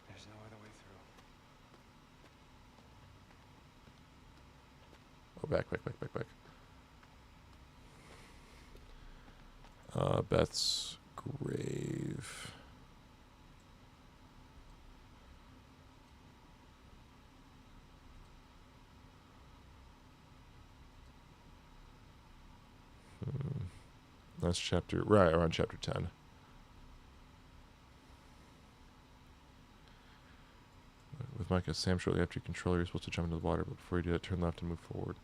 There's no other way through. Oh, back. Beth's grave. That's chapter, right, around chapter 10. With Micah, Sam, shortly after you control, you're supposed to jump into the water, but before you do that, turn left and move forward.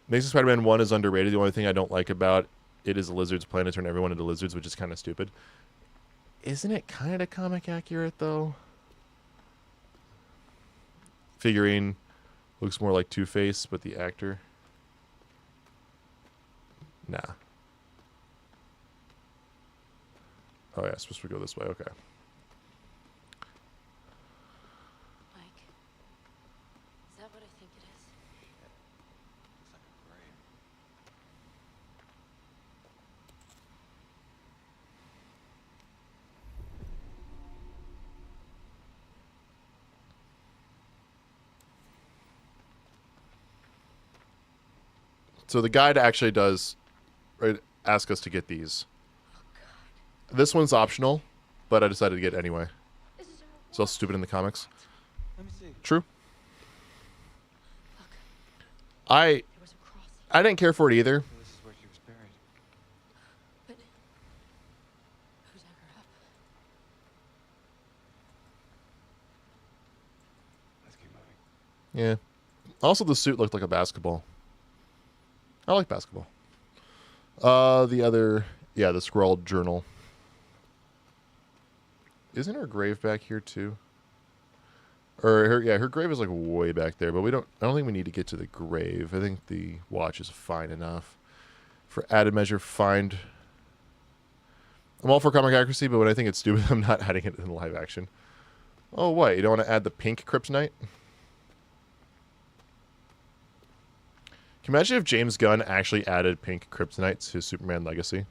Amazing Spider-Man 1 is underrated. The only thing I don't like about it is a lizard's plan to turn everyone into lizards, which is kind of stupid. Isn't it kind of comic accurate, though? Figurine looks more like Two-Face, but the actor... Nah. Oh, yeah, supposed to go this way. Okay. Mike. Is that what I think it is? Looks like a grave. So the guide actually does ask us to get these. This one's optional, but I decided to get it anyway. Is there a It's all stupid in the comics. Let me see. True. Look, I there was a crossing. didn't care for it either. So this is where she was buried. But who dug her up? Let's keep moving. Yeah. Also, the suit looked like a basketball. I like basketball. The other... Yeah, the scrawled journal. Isn't her grave back here, too? Or, her grave is, like, way back there. But I don't think we need to get to the grave. I think the watch is fine enough. For added measure, find... I'm all for comic accuracy, but when I think it's stupid, I'm not adding it in live action. Oh, what? You don't want to add the pink kryptonite? Can you imagine if James Gunn actually added pink kryptonite to Superman Legacy?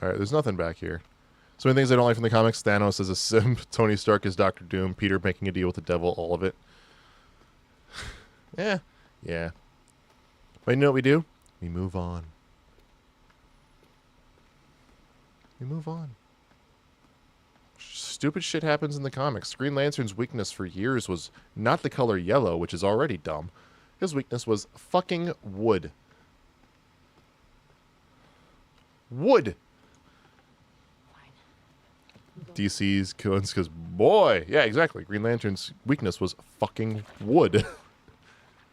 Alright, there's nothing back here. So many things I don't like from the comics. Thanos as a simp, Tony Stark as Doctor Doom, Peter making a deal with the devil, all of it. Yeah. But you know what we do? We move on. Stupid shit happens in the comics. Green Lantern's weakness for years was not the color yellow, which is already dumb. His weakness was fucking wood. Wood! Fine. DC's coins, because boy, yeah, exactly. Green Lantern's weakness was fucking wood.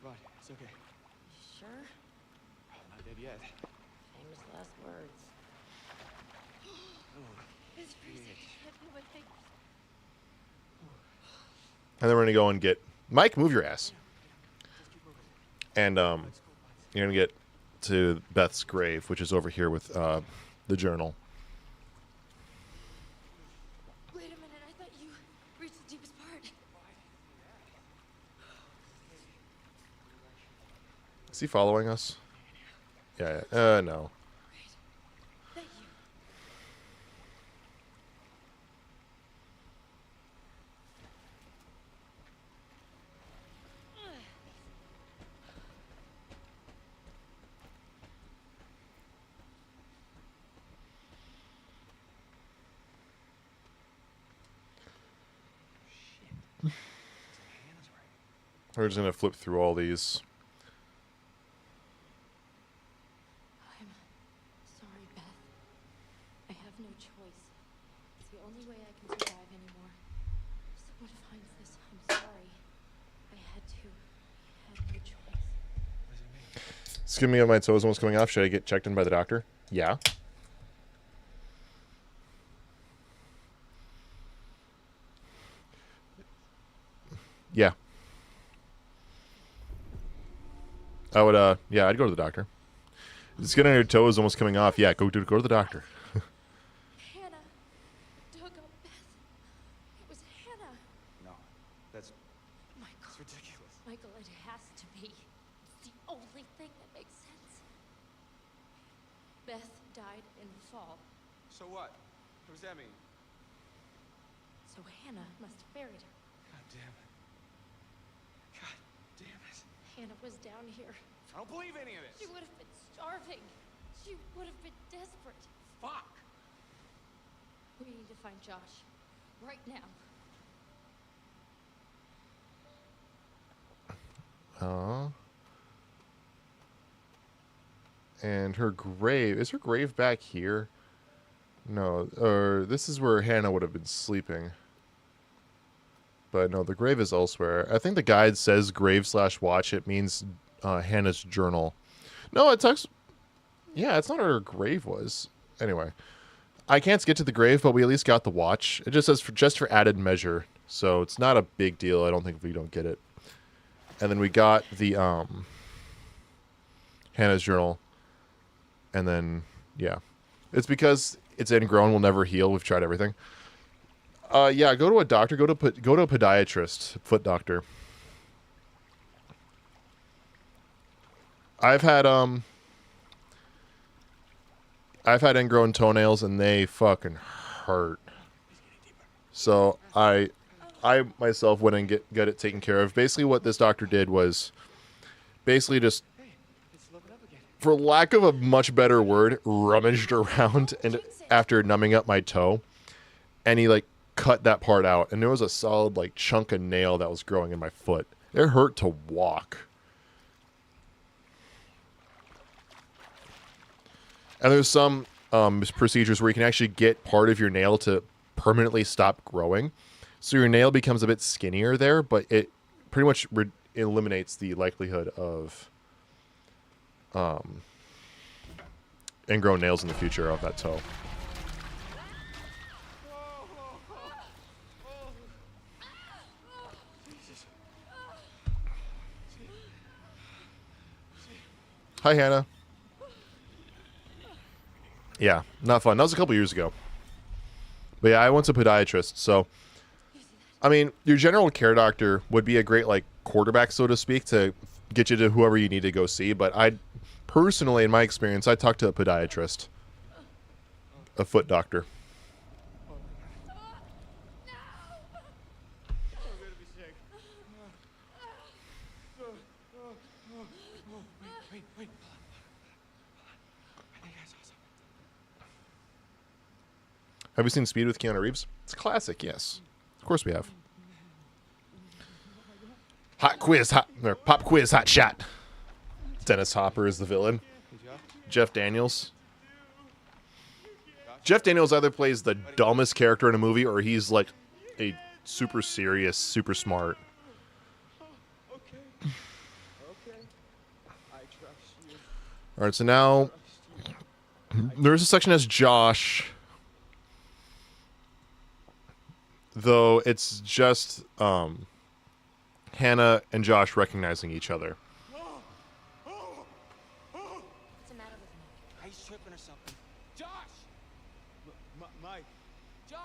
Rod, it's okay. Sure? I'm not dead yet. Famous last words. It's freezing. I can't feel my fingers. And then we're gonna go and get Mike. Move your ass. And you're gonna get to Beth's grave, which is over here with the journal. Wait a minute, I thought you reached the deepest part. Is he following us? Yeah. No. Thank you. We're just gonna flip through all these. I'm sorry, Beth. I have no choice. It's the only way I can survive anymore. If someone finds this, I'm sorry. I had to. I had no choice. Skin me on my toes almost coming off. Should I get checked in by the doctor? Yeah. Yeah. I would, yeah, I'd go to the doctor. The skin on your toe is almost coming off. Yeah, go to the doctor. Hannah dug up Beth. It was Hannah. No, that's Michael. ridiculous. Michael, it has to be. It's the only thing that makes sense. Beth died in the fall, So what? What does that mean? so Hannah must have buried her. God damn it. God damn it. Hannah was down here I don't believe any of She this. would have been starving. She would have been desperate. Fuck. We need to find Josh. Right now. And her grave, is her grave back here? No, or this is where Hannah would have been sleeping. But no, the grave is elsewhere. I think the guide says grave/watch. It means Hannah's journal. No, it talks. Yeah, it's not where her grave was. Anyway, I can't get to the grave, but we at least got the watch. It just says just for added measure, so it's not a big deal. I don't think if we don't get it. And then we got the Hannah's journal. And then, yeah. It's because it's ingrown, will never heal. We've tried everything. Yeah, go to a doctor. Go to a podiatrist, foot doctor. I've had ingrown toenails, and they fucking hurt. So I myself went and get it taken care of. Basically, what this doctor did was basically just, for lack of a much better word, rummaged around and after numbing up my toe, and he like cut that part out, and there was a solid like chunk of nail that was growing in my foot. It hurt to walk. And there's some procedures where you can actually get part of your nail to permanently stop growing, so your nail becomes a bit skinnier there, but it pretty much eliminates the likelihood of ingrown nails in the future of that toe. Hi, Hannah. Yeah, not fun. That was a couple years ago. But yeah, I went to a podiatrist, so I mean, your general care doctor would be a great like quarterback, so to speak, to get you to whoever you need to go see, but I personally, in my experience, I talked to a podiatrist, a foot doctor. Wait. I think I saw something. Have you seen Speed with Keanu Reeves? It's a classic, yes. Of course we have. Pop quiz, hot shot. Dennis Hopper is the villain. Jeff Daniels. Jeff Daniels either plays the dumbest character in a movie, or he's like a super serious, super smart. Okay. I trust you. All right, so now there's a section as Josh, though it's just Hannah and Josh recognizing each other. What's the matter with me? He's tripping or something. Josh! Mike. Josh!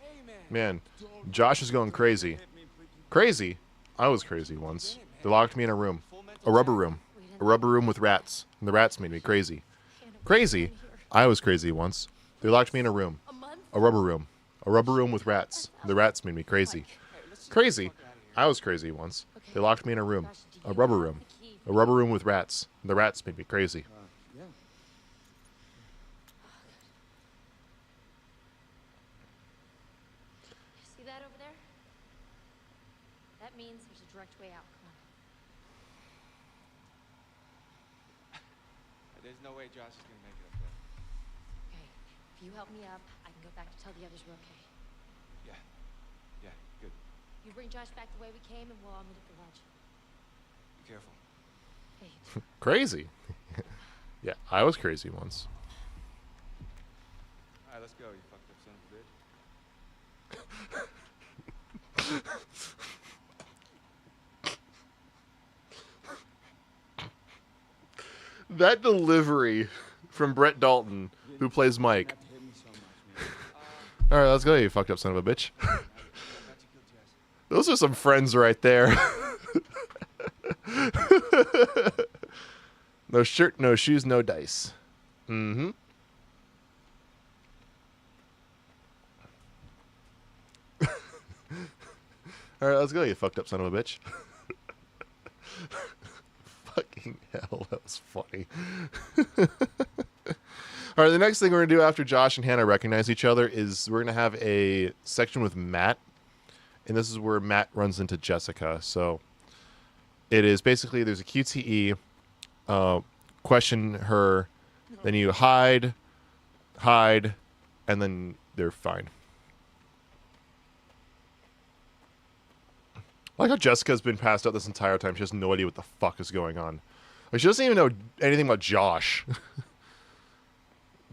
Hey, man. Man, Josh is going crazy. Crazy? I was crazy once. They locked me in a room. A rubber room. A rubber room with rats. And the rats made me crazy. Crazy? I was crazy once. They locked me in a room. A month? A rubber room. A rubber room with rats. The rats made me crazy. Crazy? I was crazy once. They locked me in a room. A rubber room. A rubber room with rats. The rats made me crazy. Yeah. See that over there? That means there's a direct way out. Come on. There's no way Josh is gonna make it up there. Okay. If you help me up, I can go back to tell the others we're okay. Yeah, good. You bring Josh back the way we came, and we'll all meet at the lodge. Be careful. Hey, Crazy? Yeah, I was crazy once. Alright, let's go, you fucked up son of a bitch. That delivery from Brett Dalton, who plays Mike. That hit me so much, man. All right, let's go, you fucked up son of a bitch. How'd you kill Jess? Those are some friends right there. No shirt, no shoes, no dice. Mm-hmm. All right, let's go, you fucked up son of a bitch. Fuck. Fucking hell, that was funny. All right, the next thing we're going to do after Josh and Hannah recognize each other is we're going to have a section with Matt. And this is where Matt runs into Jessica. So it is basically there's a QTE, question her, then you hide, and then they're fine. I like how Jessica's been passed out this entire time. She has no idea what the fuck is going on. Like, she doesn't even know anything about Josh.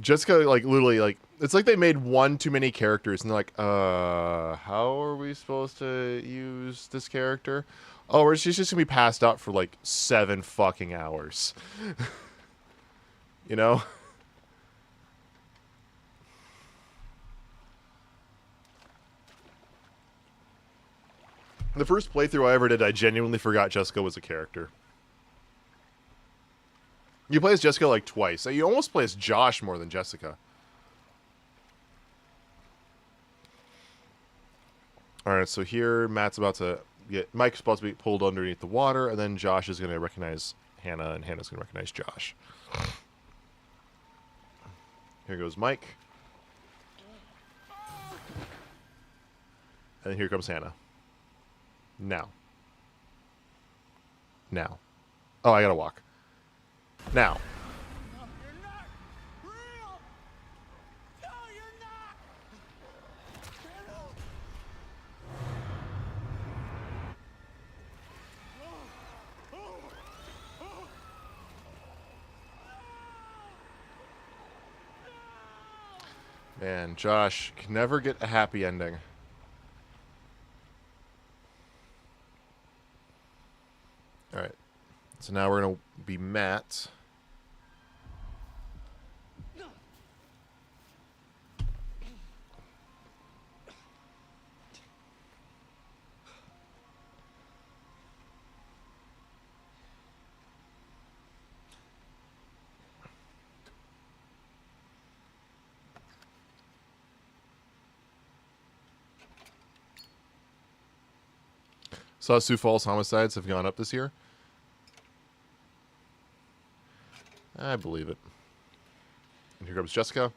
Jessica, like, literally, like, it's like they made one too many characters, and they're like, how are we supposed to use this character? Oh, or she's just gonna be passed out for, like, 7 fucking hours. You know? The first playthrough I ever did, I genuinely forgot Jessica was a character. You play as Jessica like twice. You almost play as Josh more than Jessica. Alright, so here Matt's about to get... Mike's about to be pulled underneath the water, and then Josh is going to recognize Hannah, and Hannah's going to recognize Josh. Here goes Mike. And then here comes Hannah. Now. Now. Oh, I gotta walk. Now. No, you're not real. No, you're not. Man, Josh can never get a happy ending. Alright. So now we're going to be Matt. Saw Sioux Falls homicides have gone up this year. I believe it. And here comes Jessica.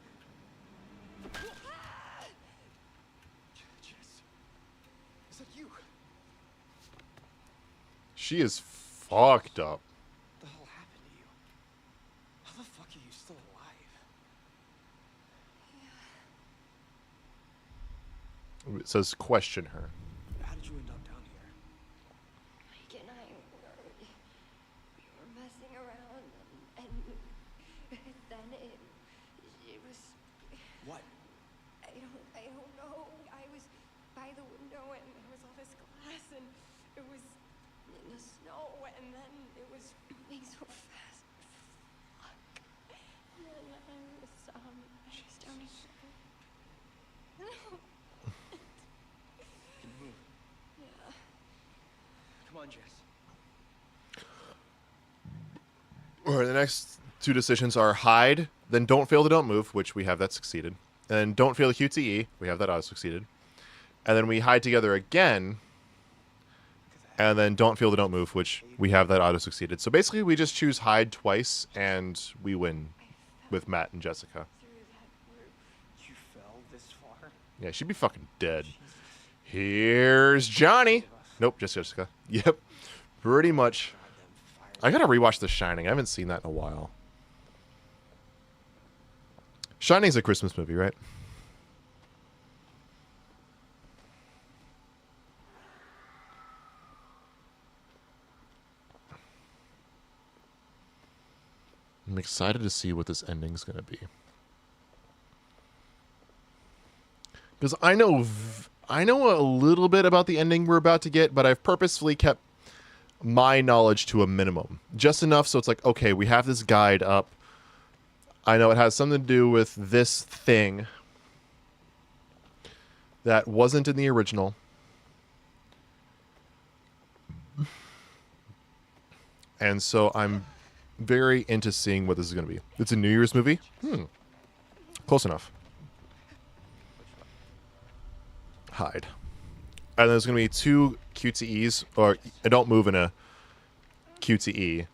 Jess. Is that you? She is fucked up. What the hell happened to you? How the fuck are you still alive? It says question her. How did you end up down here? Mike and I were messing around, and then it was. What? I don't know. I was by the window, and there was all this glass, and it was in the snow, and then it was moving so fast. Fuck. And then I was down here. No. Can you move? Yeah. Come on, Jess. Alright, the next two decisions are hide, then don't fail the don't move, which we have that succeeded. And then don't fail the QTE, we have that auto succeeded. And then we hide together again, and then don't fail the don't move, which we have that auto succeeded. So basically we just choose hide twice, and we win with Matt and Jessica. Through that roof. You fell this far? Yeah, she'd be fucking dead. Here's Johnny. Nope, just Jessica. Yep, pretty much. I gotta rewatch The Shining. I haven't seen that in a while. Shining's a Christmas movie, right? I'm excited to see what this ending's gonna be. Because I know a little bit about the ending we're about to get, but I've purposefully kept my knowledge to a minimum. Just enough so it's like, okay, we have this guide up. I know it has something to do with this thing that wasn't in the original. And so I'm very into seeing what this is going to be. It's a New Year's movie? Close enough. Hide. And there's going to be 2 QTEs, or don't move in a QTE.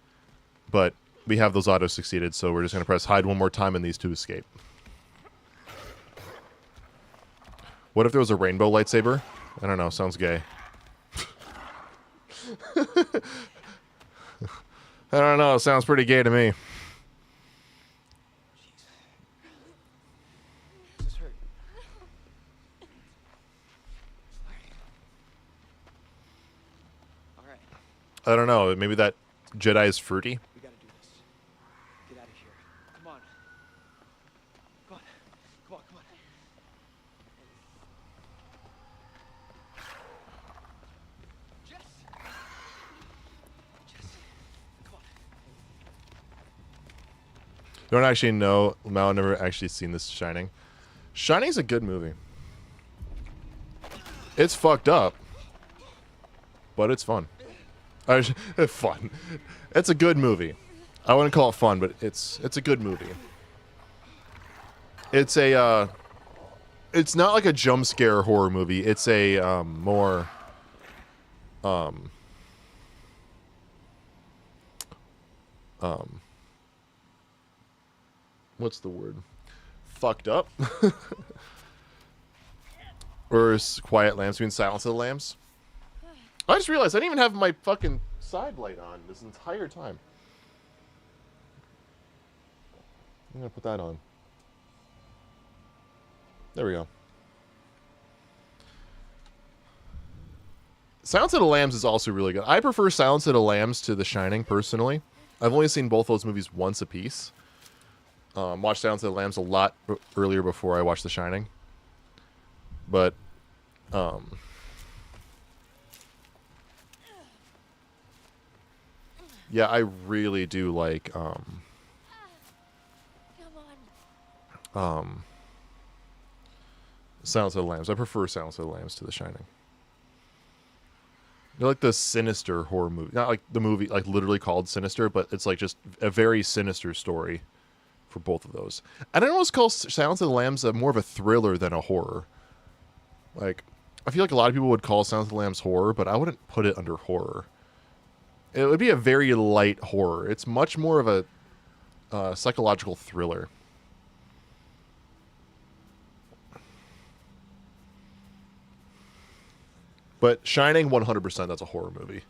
but we have those autos succeeded, so we're just going to press hide one more time and these two escape. What if there was a rainbow lightsaber? I don't know. Sounds gay. I don't know. It sounds pretty gay to me. Does this hurt? All right. I don't know. Maybe that Jedi is fruity. We gotta do this. Get out of here. Come on. Come on. Come on, come on. Jess! Jess! Come on. You don't actually know. Mal, I've never actually seen this Shining. Shining's a good movie. It's fucked up, but it's fun. Fun. It's a good movie. I wouldn't call it fun, but it's a good movie. It's a it's not like a jump scare horror movie. It's a more what's the word? Fucked up. Or is Quiet Lambs mean Silence of the Lambs? I just realized I didn't even have my fucking side light on this entire time. I'm gonna put that on. There we go. Silence of the Lambs is also really good. I prefer Silence of the Lambs to The Shining, personally. I've only seen both those movies once apiece. Watched Silence of the Lambs a lot earlier before I watched The Shining. But, yeah, I really do like, Come on. Silence of the Lambs. I prefer Silence of the Lambs to The Shining. They're like the sinister horror movie. Not like the movie, like literally called Sinister, but it's like just a very sinister story for both of those. And I almost call Silence of the Lambs more of a thriller than a horror. Like, I feel like a lot of people would call Silence of the Lambs horror, but I wouldn't put it under horror. It would be a very light horror. It's much more of a psychological thriller. But Shining, 100%, that's a horror movie.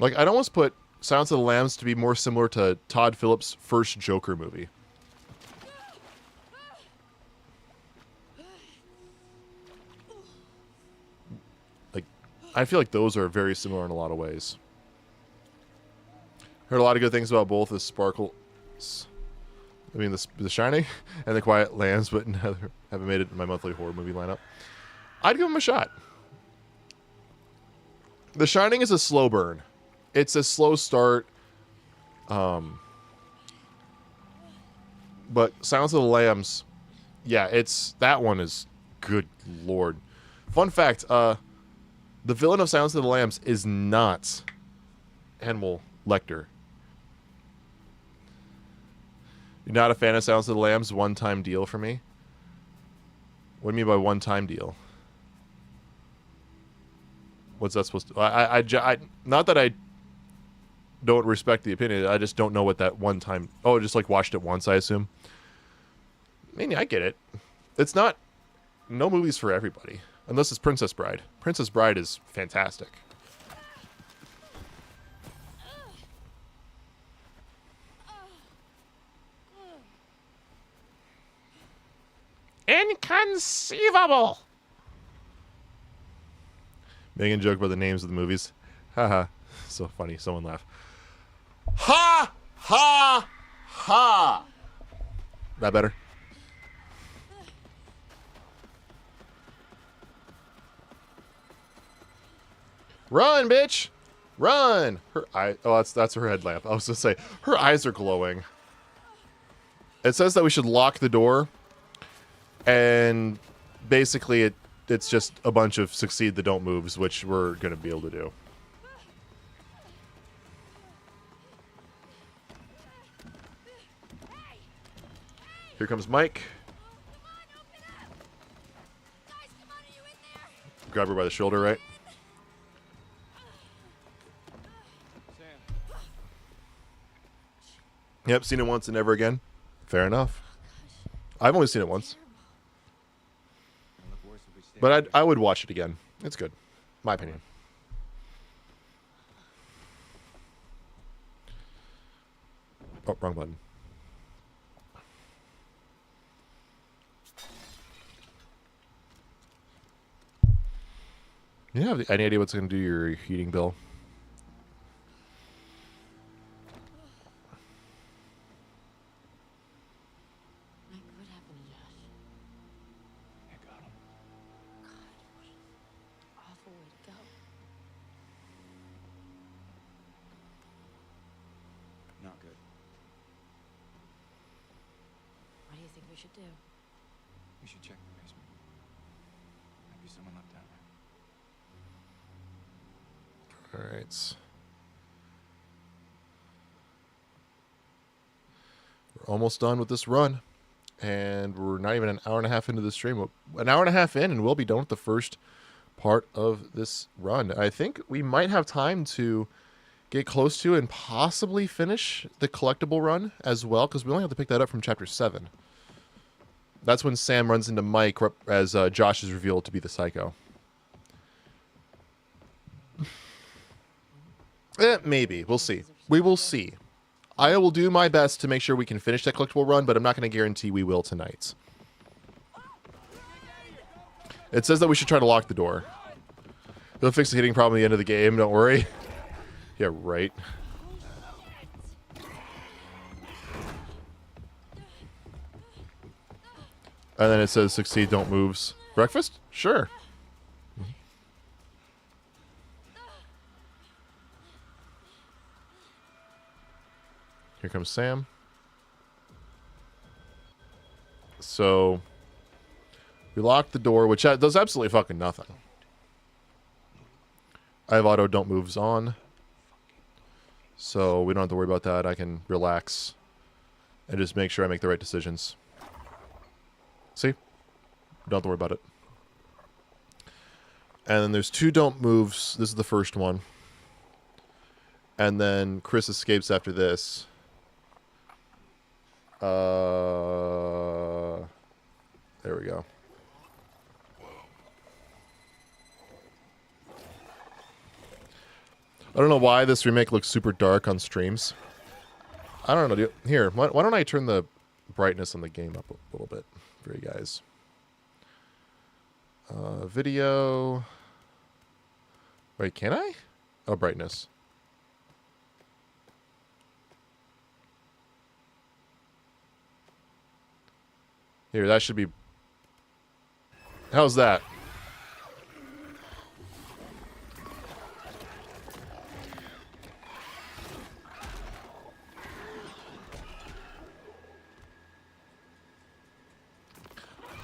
Like, I'd almost put Silence of the Lambs to be more similar to Todd Phillips' first Joker movie. Like, I feel like those are very similar in a lot of ways. Heard a lot of good things about both the Sparkle... I mean, the Shining and the Quiet Lambs, but never haven't made it in my monthly horror movie lineup. I'd give them a shot. The Shining is a slow burn. It's a slow start. But Silence of the Lambs, yeah, that one is good lord. Fun fact, the villain of Silence of the Lambs is not Hannibal Lecter. You're not a fan of Silence of the Lambs? One-time deal for me? What do you mean by one-time deal? What's that supposed to... I not that I don't respect the opinion. I just don't know what that one-time... Oh, just like watched it once, I assume. I mean, I get it. It's not... No movie's for everybody. Unless it's Princess Bride. Princess Bride is fantastic. Inconceivable! Making a joke about the names of the movies. Haha. So funny. Someone laugh. Ha! Ha! Ha! That better? Run, bitch! Run! Her eye. Oh, that's her headlamp. I was gonna say her eyes are glowing. It says that we should lock the door, and basically it's just a bunch of succeed the don't moves, which we're gonna be able to do. Here comes Mike. grab her by the shoulder, right? Sam. Yep, seen it once and never again. Fair enough. I've only seen it once. It'll look worse if we stay But here. I would watch it again. It's good. My opinion. Oh, wrong button. You have any idea what's going to do your heating bill? Mike, what happened to Josh? I got him. God, what an awful way to go. Not good. What do you think we should do? We should check the basement. Might be someone left down there. All right. We're almost done with this run. And we're not even an hour and a half into the stream. An hour and a half in, and we'll be done with the first part of this run. I think we might have time to get close to and possibly finish the collectible run as well, because we only have to pick that up from chapter 7. That's when Sam runs into Mike as Josh is revealed to be the psycho. Maybe. We'll see. We will see. I will do my best to make sure we can finish that collectible run, but I'm not going to guarantee we will tonight. It says that we should try to lock the door. They'll fix the heating problem at the end of the game, don't worry. Yeah, right. And then it says succeed, don't moves. Breakfast? Sure. Here comes Sam. So we locked the door, which does absolutely fucking nothing. I have auto don't moves on. So we don't have to worry about that. I can relax and just make sure I make the right decisions. See? Don't have to worry about it. And then there's 2 don't moves. This is the first one. And then Chris escapes after this. There we go. I don't know why this remake looks super dark on streams. I don't know. Here, why don't I turn the brightness on the game up a little bit for you guys? Video. Wait, can I? Oh, brightness. Here, that should be... How's that?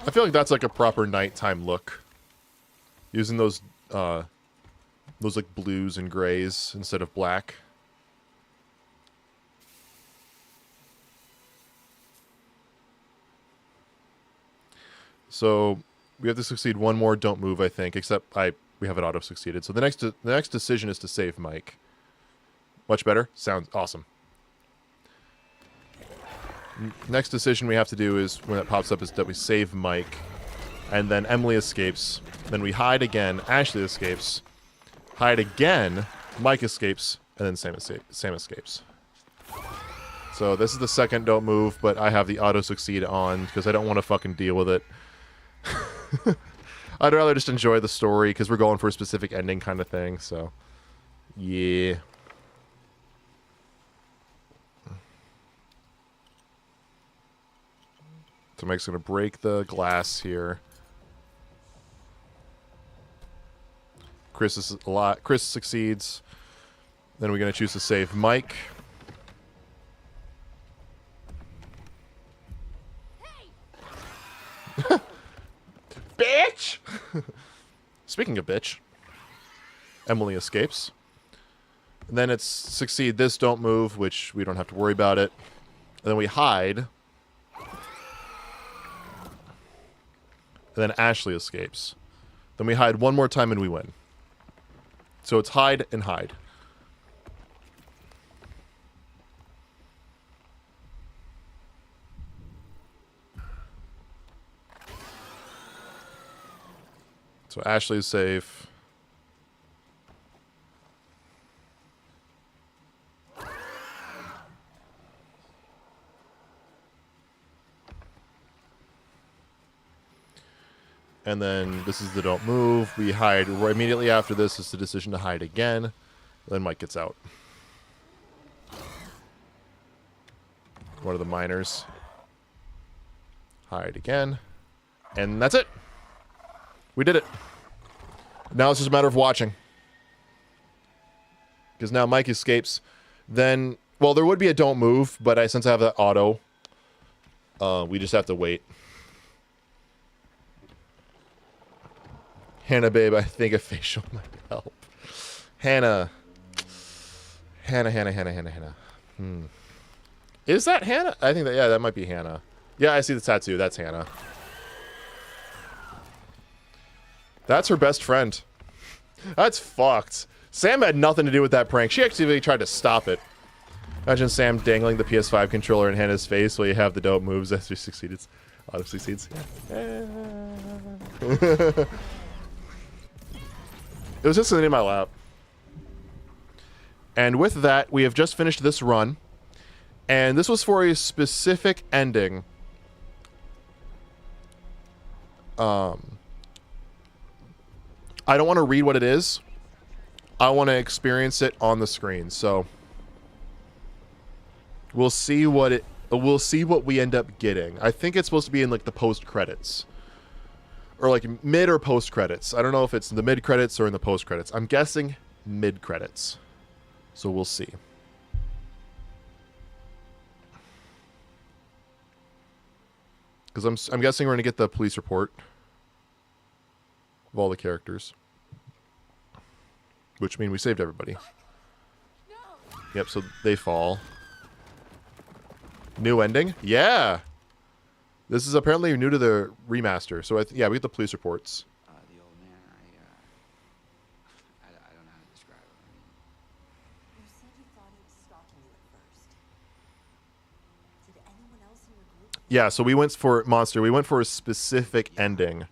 I feel like that's like a proper nighttime look. Using those like blues and grays instead of black. So we have to succeed one more don't move, I think, except we have it auto succeeded. So the next decision is to save Mike. Much better? Sounds awesome. Next decision we have to do is, when it pops up, is that we save Mike. And then Emily escapes. Then we hide again. Ashley escapes. Hide again. Mike escapes. And then Sam escapes. So this is the second don't move, but I have the auto succeed on because I don't want to fucking deal with it. I'd rather just enjoy the story because we're going for a specific ending kind of thing. So, yeah. So Mike's going to break the glass here. Chris succeeds. Then we're going to choose to save Mike. Bitch! Speaking of bitch, Emily escapes. And then it's succeed this don't move, which we don't have to worry about it. And then we hide. And then Ashley escapes. Then we hide one more time and we win. So it's hide and hide. So Ashley's safe. And then this is the don't move. We hide right immediately after this is the decision to hide again. Then Mike gets out. One of the miners. Hide again. And that's it. We did it. Now it's just a matter of watching. Because now Mike escapes. Then, well, there would be a don't move, but since I have that auto, we just have to wait. Hannah, babe, I think a facial might help. Hannah. Hannah. Is that Hannah? I think that, yeah, that might be Hannah. Yeah, I see the tattoo. That's Hannah. That's her best friend. That's fucked. Sam had nothing to do with that prank. She actually tried to stop it. Imagine Sam dangling the PS5 controller in Hannah's face while you have the dope moves as she succeeds. Auto succeeds. It was just sitting in my lap. And with that, we have just finished this run. And this was for a specific ending. I don't want to read what it is. I want to experience it on the screen. So we'll see what we end up getting. I think it's supposed to be in like the post credits. Or like mid or post credits. I don't know if it's in the mid credits or in the post credits. I'm guessing mid credits. So we'll see. Because I'm guessing we're going to get the police report of all the characters. Which means we saved everybody. No. Yep, so they fall. New ending? Yeah! This is apparently new to the remaster. So, yeah, we get the police reports. The old man, I don't know how to describe him. You said you thought he was stalking you at first. Did anyone else in your group? Yeah, so we went for Monster. We went for a specific ending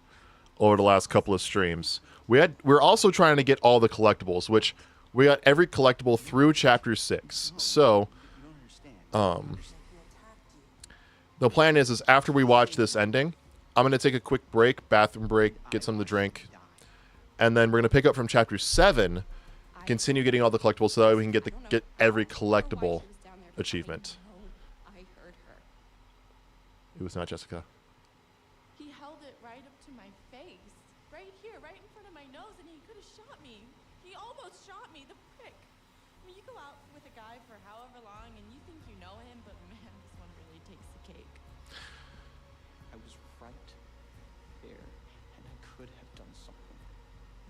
over the last couple of streams. We're also trying to get all the collectibles, which we got every collectible through chapter 6. So, the plan is after we watch this ending, I'm going to take a quick break, bathroom break, get something to drink, and then we're going to pick up from chapter 7, continue getting all the collectibles so that way we can get every collectible achievement. I heard her. It was not Jessica. He held it right up to my face. Right here, right in front of my nose, and he could have shot me. He almost shot me, the prick. I mean, you go out with a guy for however long, and you think you know him, but man, this one really takes the cake. I was right there, and I could have done something.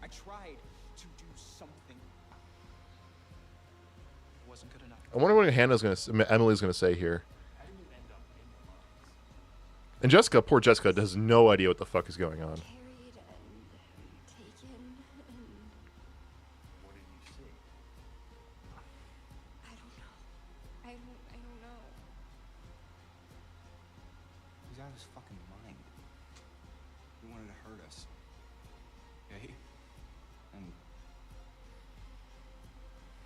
I tried to do something. It wasn't good enough. I wonder what Emily's gonna say here. And Jessica, poor Jessica, has no idea what the fuck is going on. Carried and taken and... What did you see? I don't know. I don't know. He's out of his fucking mind. He wanted to hurt us. Okay? And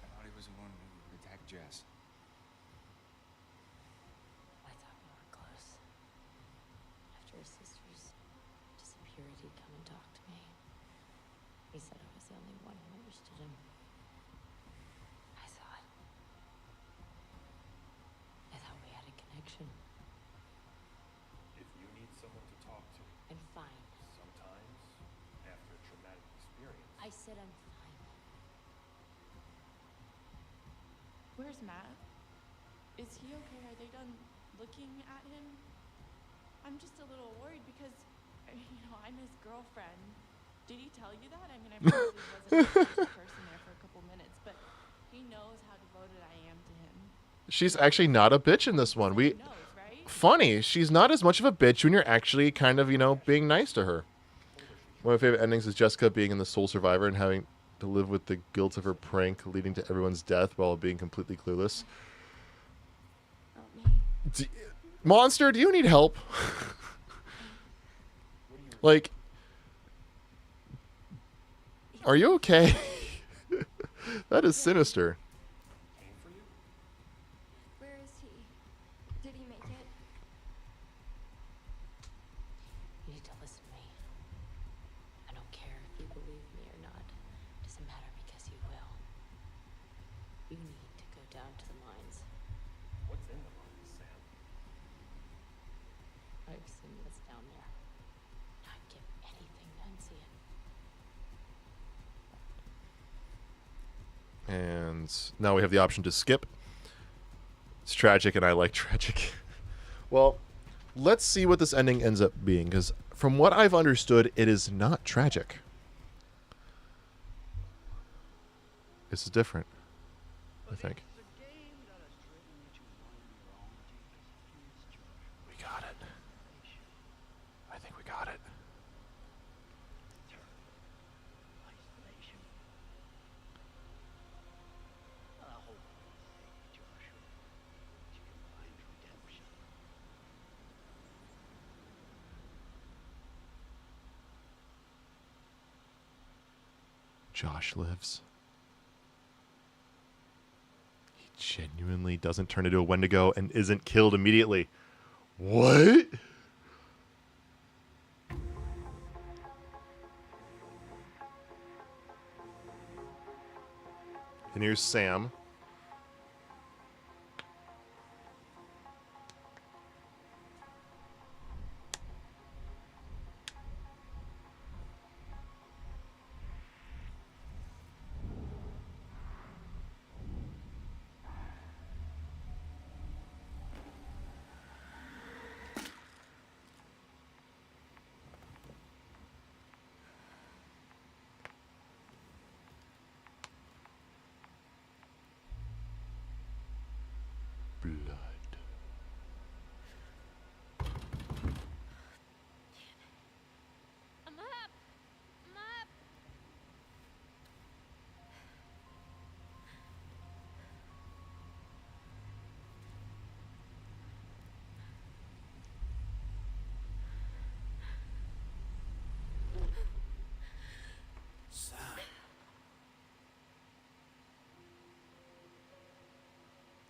I thought he was the one who attacked Jess. I thought we were close. After his sister's disappeared, he'd come and talk to me. He said I was the only one who understood him. I thought we had a connection. If you need someone to talk to, I'm fine. sometimes after a traumatic experience, I said I'm fine. Where's Matt? Is he okay? Are they done looking at him? I'm just a little worried because, I'm his girlfriend. Did he tell you that? I mean, I probably wasn't the first person there for a couple minutes, but he knows how devoted I am to him. She's actually not a bitch in this one. He knows, right? Funny, she's not as much of a bitch when you're actually kind of, being nice to her. One of my favorite endings is Jessica being in the sole survivor and having to live with the guilt of her prank leading to everyone's death while being completely clueless. Help me. Monster, do you need help? Like, are you okay? That is sinister. Came for you? Where is he? Did he make it? You need to listen to me. I don't care if you believe me or not. It doesn't matter because you will. You need to go down to the mines. What's in the mines, Sam? I've seen what's down there. I'd give anything to unsee it. And now we have the option to skip. It's tragic, and I like tragic. Well, let's see what this ending ends up being, because from what I've understood, it is not tragic. This is different, I think. We got it. I think we got it. Josh lives. He genuinely doesn't turn into a Wendigo and isn't killed immediately. What? And here's Sam. Blood. I'm up! I'm up!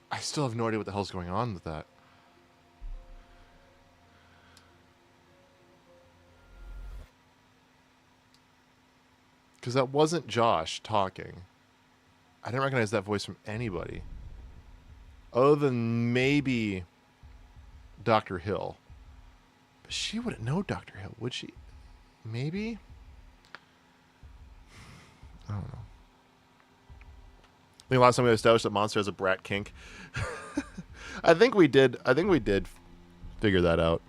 I still have no idea what the hell's going on with that. Because that wasn't Josh talking. I didn't recognize that voice from anybody. Other than maybe Dr. Hill. But she wouldn't know Dr. Hill, would she? Maybe? I don't know. I think last time we established that Monster has a brat kink. I think we did figure that out.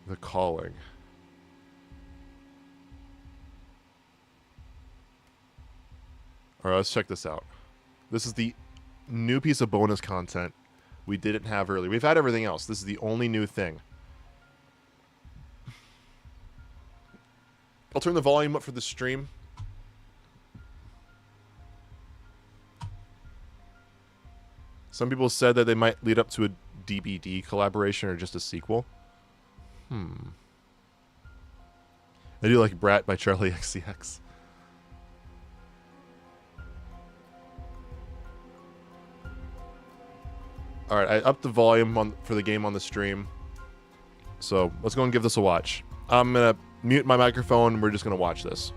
The Calling. All right, let's check this out. This is the new piece of bonus content we didn't have earlier. We've had everything else. This is the only new thing. I'll turn the volume up for the stream. Some people said that they might lead up to a DBD collaboration or just a sequel. I do like Brat by Charlie XCX. Alright, I upped the volume for the game on the stream. So let's go and give this a watch. I'm going to mute my microphone and we're just going to watch this.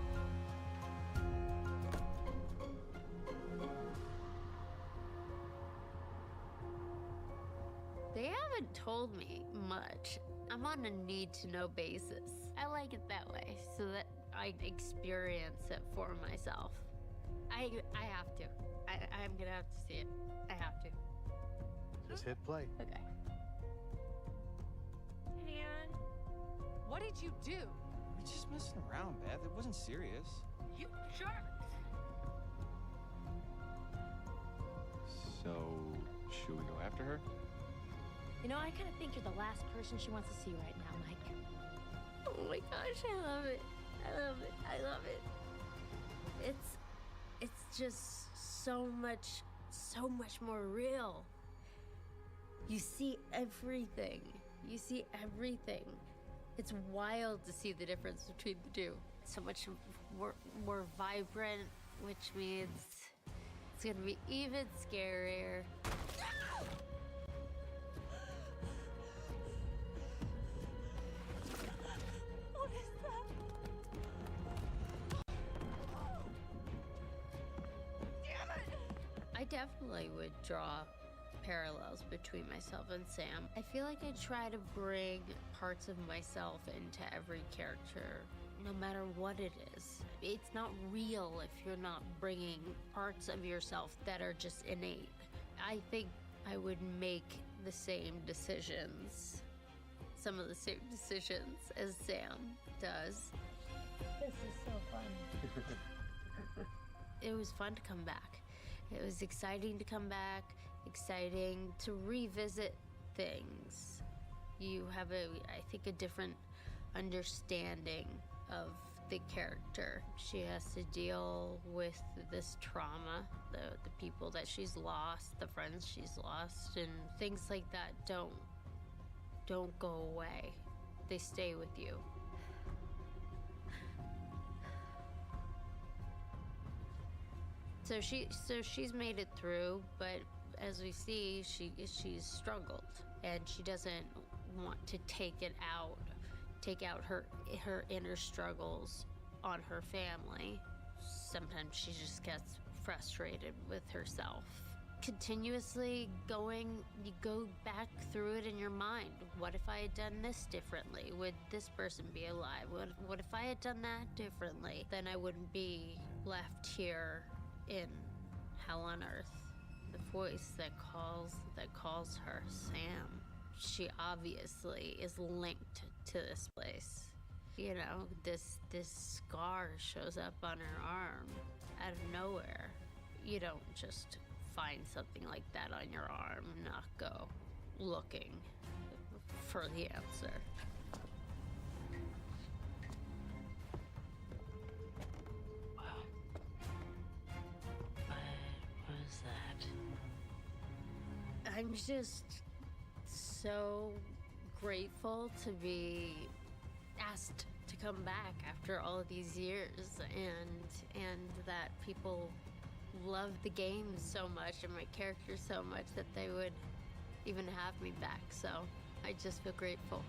They haven't told me much. I'm on a need-to-know basis. I like it that way, so that I experience it for myself. I have to. I'm gonna have to see it. I have to. Just hit play. Okay. And what did you do? We're just messing around, Beth. It wasn't serious. You jerk! So, should we go after her? You know, I kind of think you're the last person she wants to see right now, Mike. Oh my gosh, I love it. I love it. I love it. It's just so much more real. You see everything. You see everything. It's wild to see the difference between the two. So much more vibrant, which means it's gonna be even scarier. What is that? Damn it! I definitely would draw parallels between myself and Sam. I feel like I try to bring parts of myself into every character, no matter what it is. It's not real if you're not bringing parts of yourself that are just innate. I think I would make the same decisions, some of the same decisions as Sam does. This is so fun. It was fun to come back. It was exciting to come back, exciting to revisit things. You have I think a different understanding of the character. She has to deal with this trauma, the people that she's lost, the friends she's lost, and things like that don't go away. They stay with you. So she's made it through, but as we see, she's struggled, and she doesn't want to take out her inner struggles on her family. Sometimes she just gets frustrated with herself. Continuously you go back through it in your mind. What if I had done this differently? Would this person be alive? What if I had done that differently? Then I wouldn't be left here in hell on earth. The voice that calls her Sam. She obviously is linked to this place. You know, this scar shows up on her arm out of nowhere. You don't just find something like that on your arm and not go looking for the answer. What is that? I'm just so grateful to be asked to come back after all of these years, and that people love the game so much and my character so much that they would even have me back. So I just feel grateful.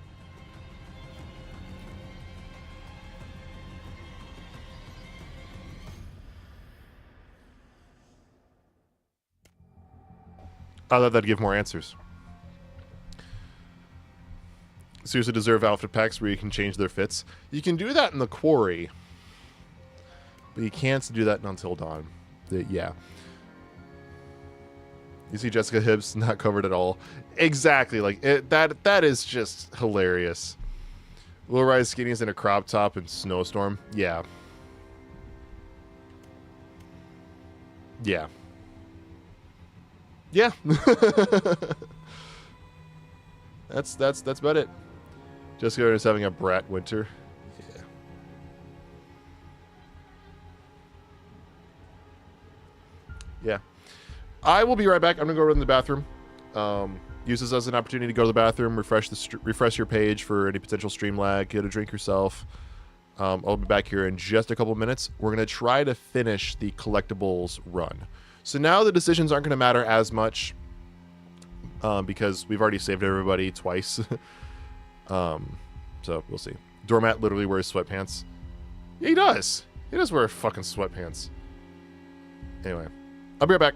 I thought that'd give more answers. Seriously deserve outfit packs where you can change their fits. You can do that in the quarry, but you can't do that in Until Dawn. Yeah. You see Jessica Hibbs not covered at all. Exactly. Like that is just hilarious. Low rise skinnies in a crop top and snowstorm. Yeah. Yeah. Yeah. That's about it. Jessica is having a brat winter. Yeah. Yeah. I will be right back. I'm gonna go run to the bathroom. Use this as an opportunity to go to the bathroom, refresh your page for any potential stream lag, get a drink yourself. I'll be back here in just a couple minutes. We're gonna try to finish the collectibles run. So now the decisions aren't gonna matter as much because we've already saved everybody twice. So we'll see. Doormat literally wears sweatpants. Yeah, he does. He does wear fucking sweatpants. Anyway, I'll be right back.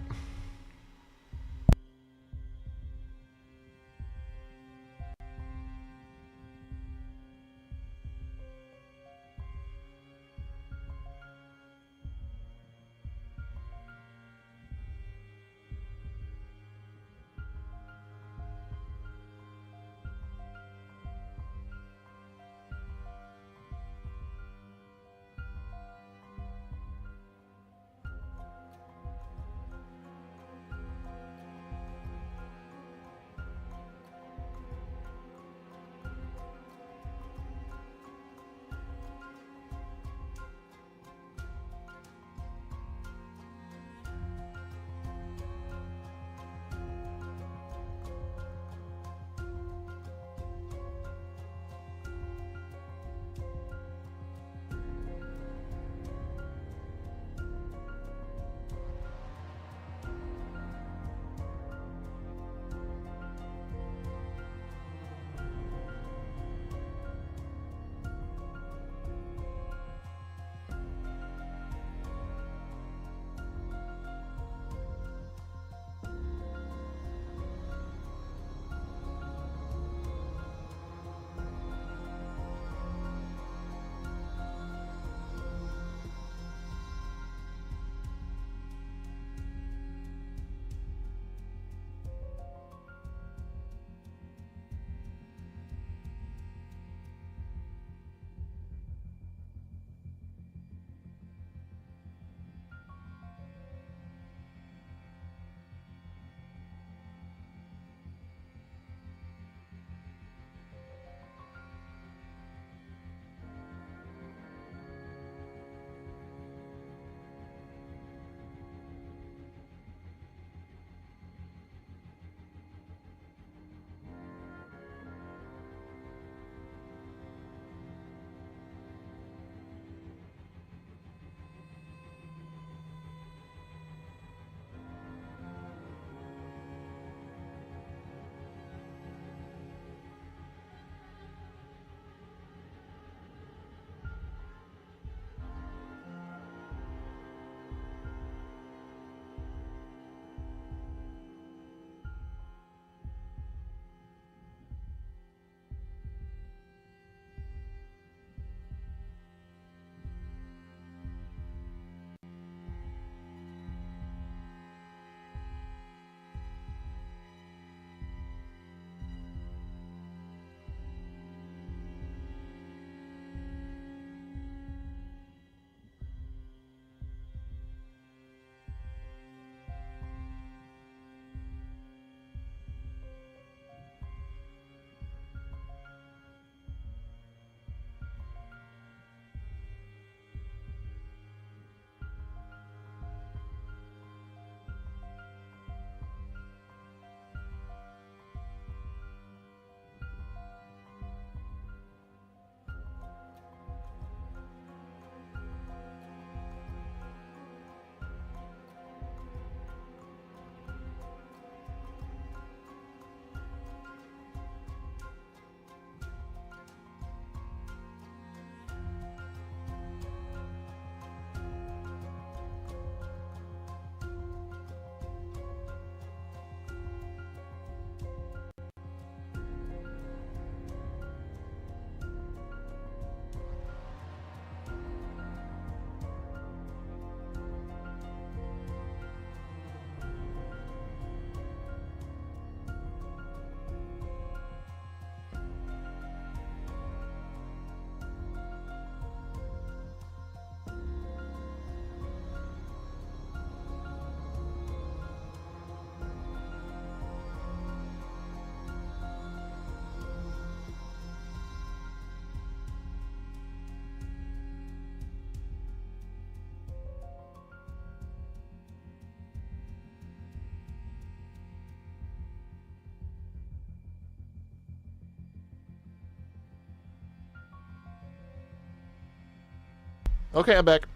Okay, I'm back.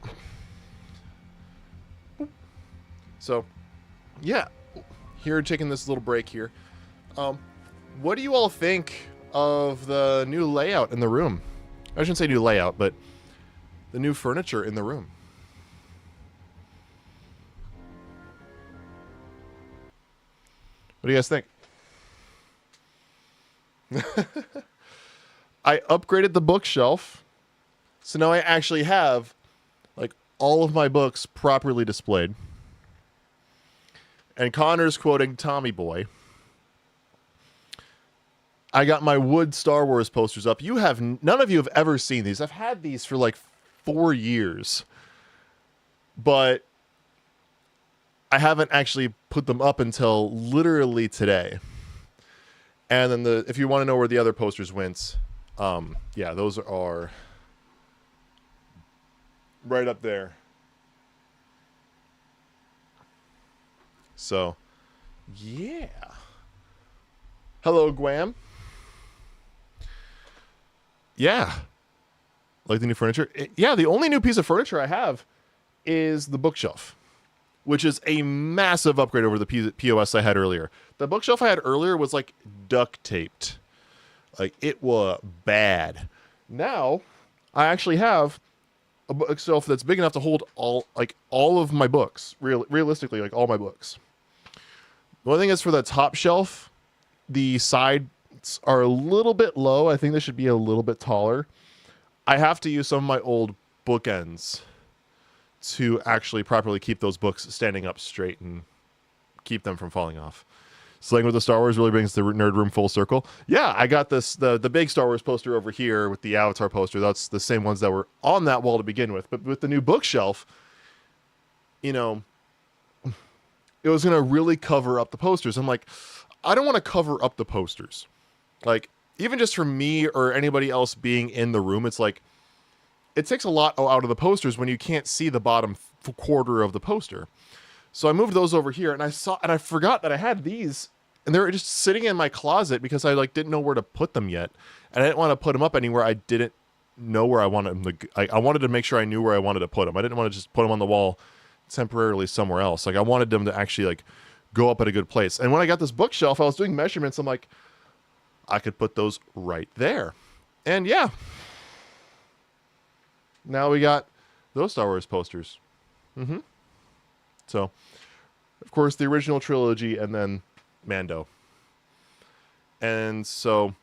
So, yeah, here taking this little break here. What do you all think of the new layout in the room? I shouldn't say new layout, but the new furniture in the room. What do you guys think? I upgraded the bookshelf, so now I actually have like all of my books properly displayed. And Connor's quoting Tommy Boy. I got my wood Star Wars posters up. None of you have ever seen these. I've had these for like 4 years, but I haven't actually put them up until literally today. And then if you want to know where the other posters went, yeah, those are right up there. So, yeah. Hello, Guam. Yeah. Like the new furniture? Yeah, the only new piece of furniture I have is the bookshelf, which is a massive upgrade over the POS I had earlier. The bookshelf I had earlier was like duct taped. Like it was bad. Now, I actually have a bookshelf that's big enough to hold all of my books. Realistically, like all my books. The only thing is for the top shelf, the sides are a little bit low. I think they should be a little bit taller. I have to use some of my old bookends to actually properly keep those books standing up straight and keep them from falling off. Slaying with the Star Wars really brings the nerd room full circle. Yeah, I got the big Star Wars poster over here with the Avatar poster. That's the same ones that were on that wall to begin with. But with the new bookshelf, you know, it was going to really cover up the posters. I'm like, I don't want to cover up the posters. Like, even just for me or anybody else being in the room, it's like, it takes a lot out of the posters when you can't see the bottom quarter of the poster. So I moved those over here, and I forgot that I had these, and they were just sitting in my closet because I like didn't know where to put them yet, and I didn't want to put them up anywhere I didn't know where I wanted them to. I wanted to make sure I knew where I wanted to put them. I didn't want to just put them on the wall temporarily somewhere else. Like I wanted them to actually like go up at a good place. And when I got this bookshelf, I was doing measurements. I'm like, I could put those right there, and yeah. Now we got those Star Wars posters. So, of course, the original trilogy and then Mando. And so,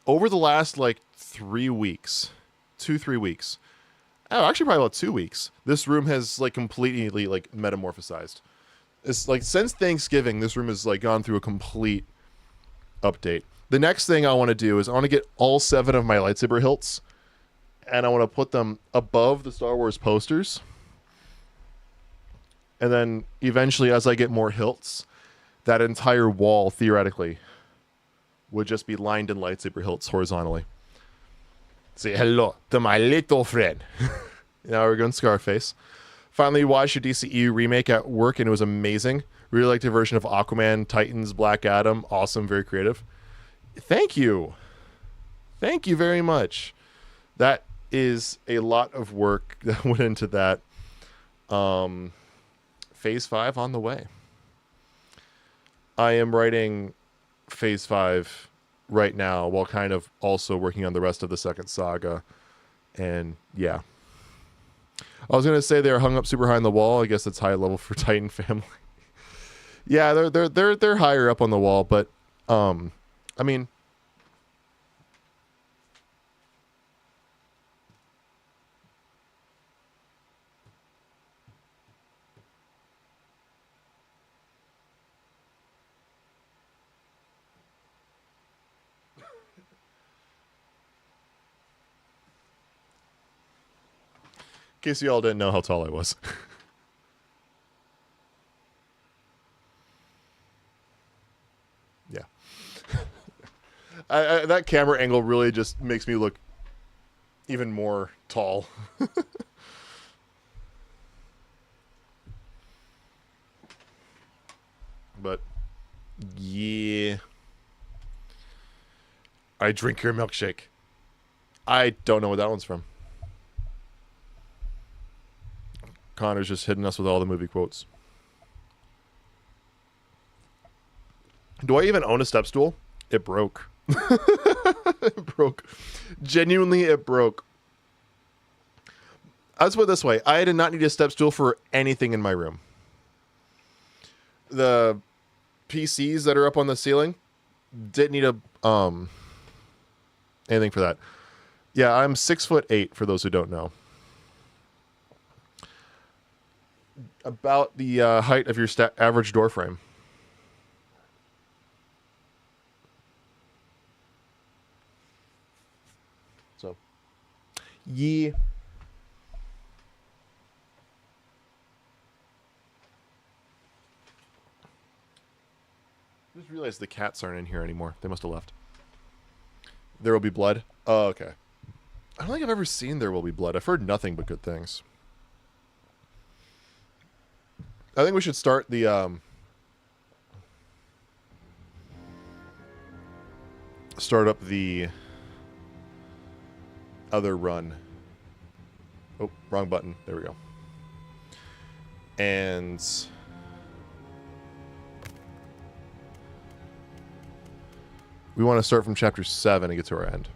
over the last, like, 3 weeks, 2-3 weeks, oh, actually probably about 2 weeks, this room has, like, completely, like, metamorphosized. It's, like, since Thanksgiving, this room has, like, gone through a complete update. The next thing I want to do is I want to get all 7 of my lightsaber hilts, and I want to put them above the Star Wars posters. And then eventually, as I get more hilts, that entire wall, theoretically, would just be lined in lightsaber hilts horizontally. Say hello to my little friend. Now we're going Scarface. Finally watched your DCEU remake at work, and it was amazing. Really liked the version of Aquaman, Titans, Black Adam. Awesome, very creative. Thank you. Thank you very much. That is a lot of work that went into that. Phase 5 on the way. I am writing Phase 5 right now while kind of also working on the rest of the second saga. And yeah. I was going to say they're hung up super high on the wall. I guess that's high level for Titan family. Yeah, they're higher up on the wall, but I mean, in case you all didn't know how tall I was. Yeah. That camera angle really just makes me look even more tall. But, yeah. I drink your milkshake. I don't know what that one's from. Connor's just hitting us with all the movie quotes. Do I even own a step stool? It broke. It broke. Genuinely, it broke. Let's put it this way. I did not need a step stool for anything in my room. The PCs that are up on the ceiling didn't need a anything for that. Yeah, I'm 6'8" for those who don't know. About the height of your average door frame. So, yeah. I just realized the cats aren't in here anymore. They must have left. There Will Be Blood. Oh, okay. I don't think I've ever seen There Will Be Blood. I've heard nothing but good things. I think we should start the start up the other run. Oh, wrong button. There we go. And we want to start from chapter 7 and get to our end.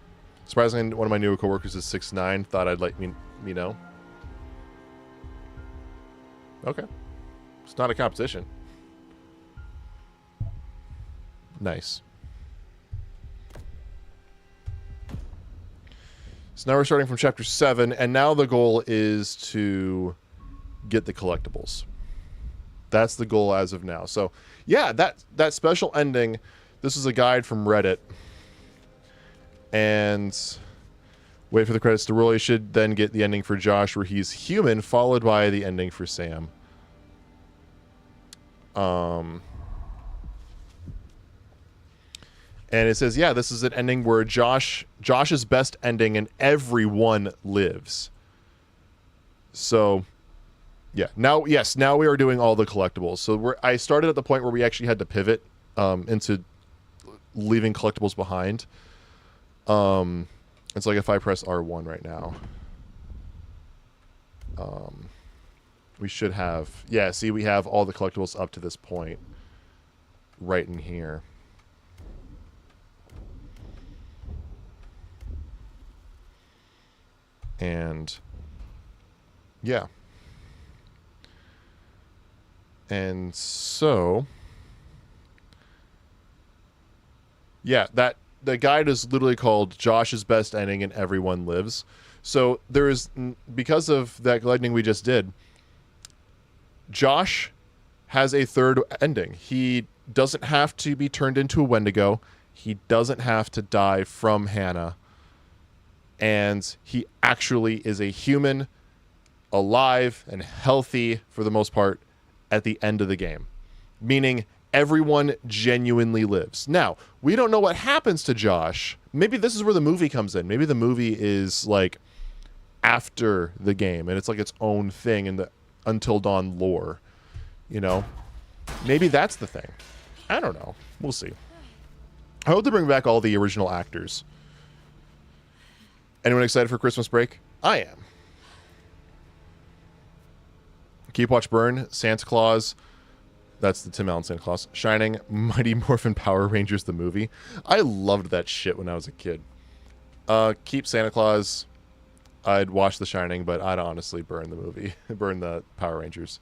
Surprisingly, one of my newer coworkers is 6'9". Thought I'd let me know. Okay. It's not a competition. Nice. So now we're starting from chapter 7, and now the goal is to get the collectibles. That's the goal as of now. So, yeah, that special ending, this is a guide from Reddit. And wait for the credits to roll. You should then get the ending for Josh where he's human, followed by the ending for Sam. And it says, yeah, this is an ending where Josh's best ending and everyone lives. So, yeah. Now we are doing all the collectibles. So I started at the point where we actually had to pivot into leaving collectibles behind. It's like if I press R1 right now. We should have... Yeah, see, we have all the collectibles up to this point. Right in here. And... yeah. And so... yeah, the guide is literally called Josh's Best Ending and Everyone Lives. So there is... because of that lightning we just did... Josh has a third ending. He doesn't have to be turned into a Wendigo. He doesn't have to die from Hannah. And he actually is a human, alive and healthy for the most part at the end of the game. Meaning everyone genuinely lives. Now, we don't know what happens to Josh. Maybe this is where the movie comes in. Maybe the movie is like after the game and it's like its own thing in the Until Dawn lore, you know? Maybe that's the thing. I don't know. We'll see. I hope to bring back all the original actors. Anyone excited for Christmas break? I am. Keep Watch Burn, Santa Claus. That's the Tim Allen Santa Claus. Shining, Mighty Morphin Power Rangers, the movie. I loved that shit when I was a kid. Keep Santa Claus. I'd watch The Shining, but I'd honestly burn the movie. Burn the Power Rangers.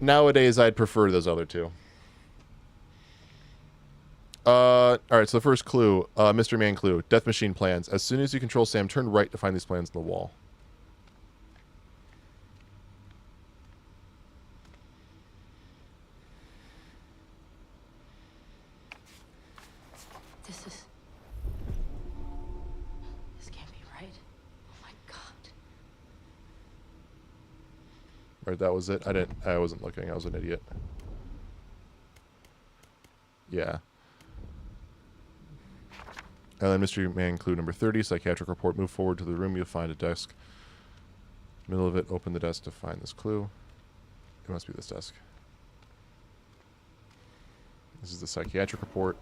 Nowadays, I'd prefer those other two. Alright, so the first clue. Mystery Man clue. Death Machine plans. As soon as you control Sam, turn right to find these plans on the wall. Right, that was it. I wasn't looking. I was an idiot. Yeah. And then Mystery Man clue number 30, psychiatric report. Move forward to the room. You'll find a desk. Middle of it, open the desk to find this clue. It must be this desk. This is the psychiatric report.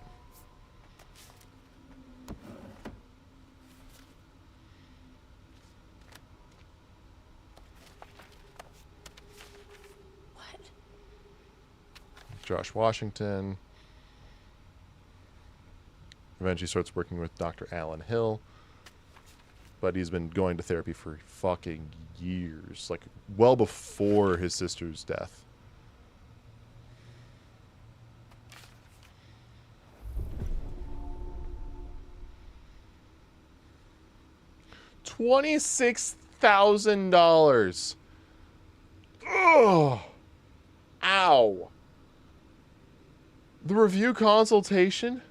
Josh Washington. Eventually starts working with Dr. Alan Hill. But he's been going to therapy for fucking years. Like, well before his sister's death. $26,000. Oh, ow. The review consultation,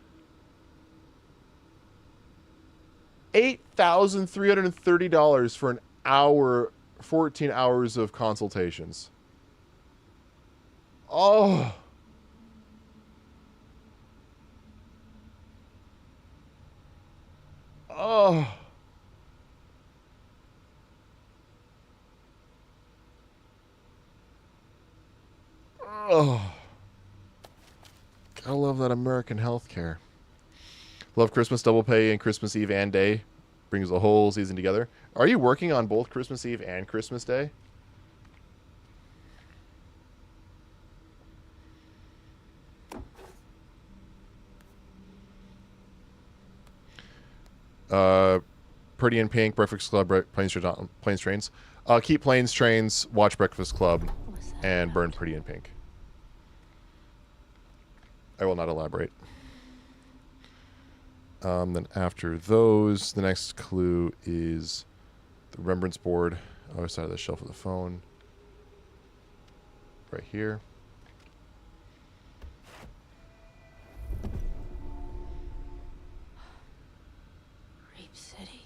$8,330 for an hour, 14 hours of consultations. Oh. Oh. Oh. Gotta love that American healthcare. Love Christmas double pay and Christmas Eve and Day. Brings the whole season together. Are you working on both Christmas Eve and Christmas Day? Pretty in Pink, Breakfast Club, Planes, Trains. Keep Planes, Trains, watch Breakfast Club, and burn Pretty in Pink. I will not elaborate. Then after those, the next clue is the Remembrance Board. Other side of the shelf of the phone. Right here. Rape City.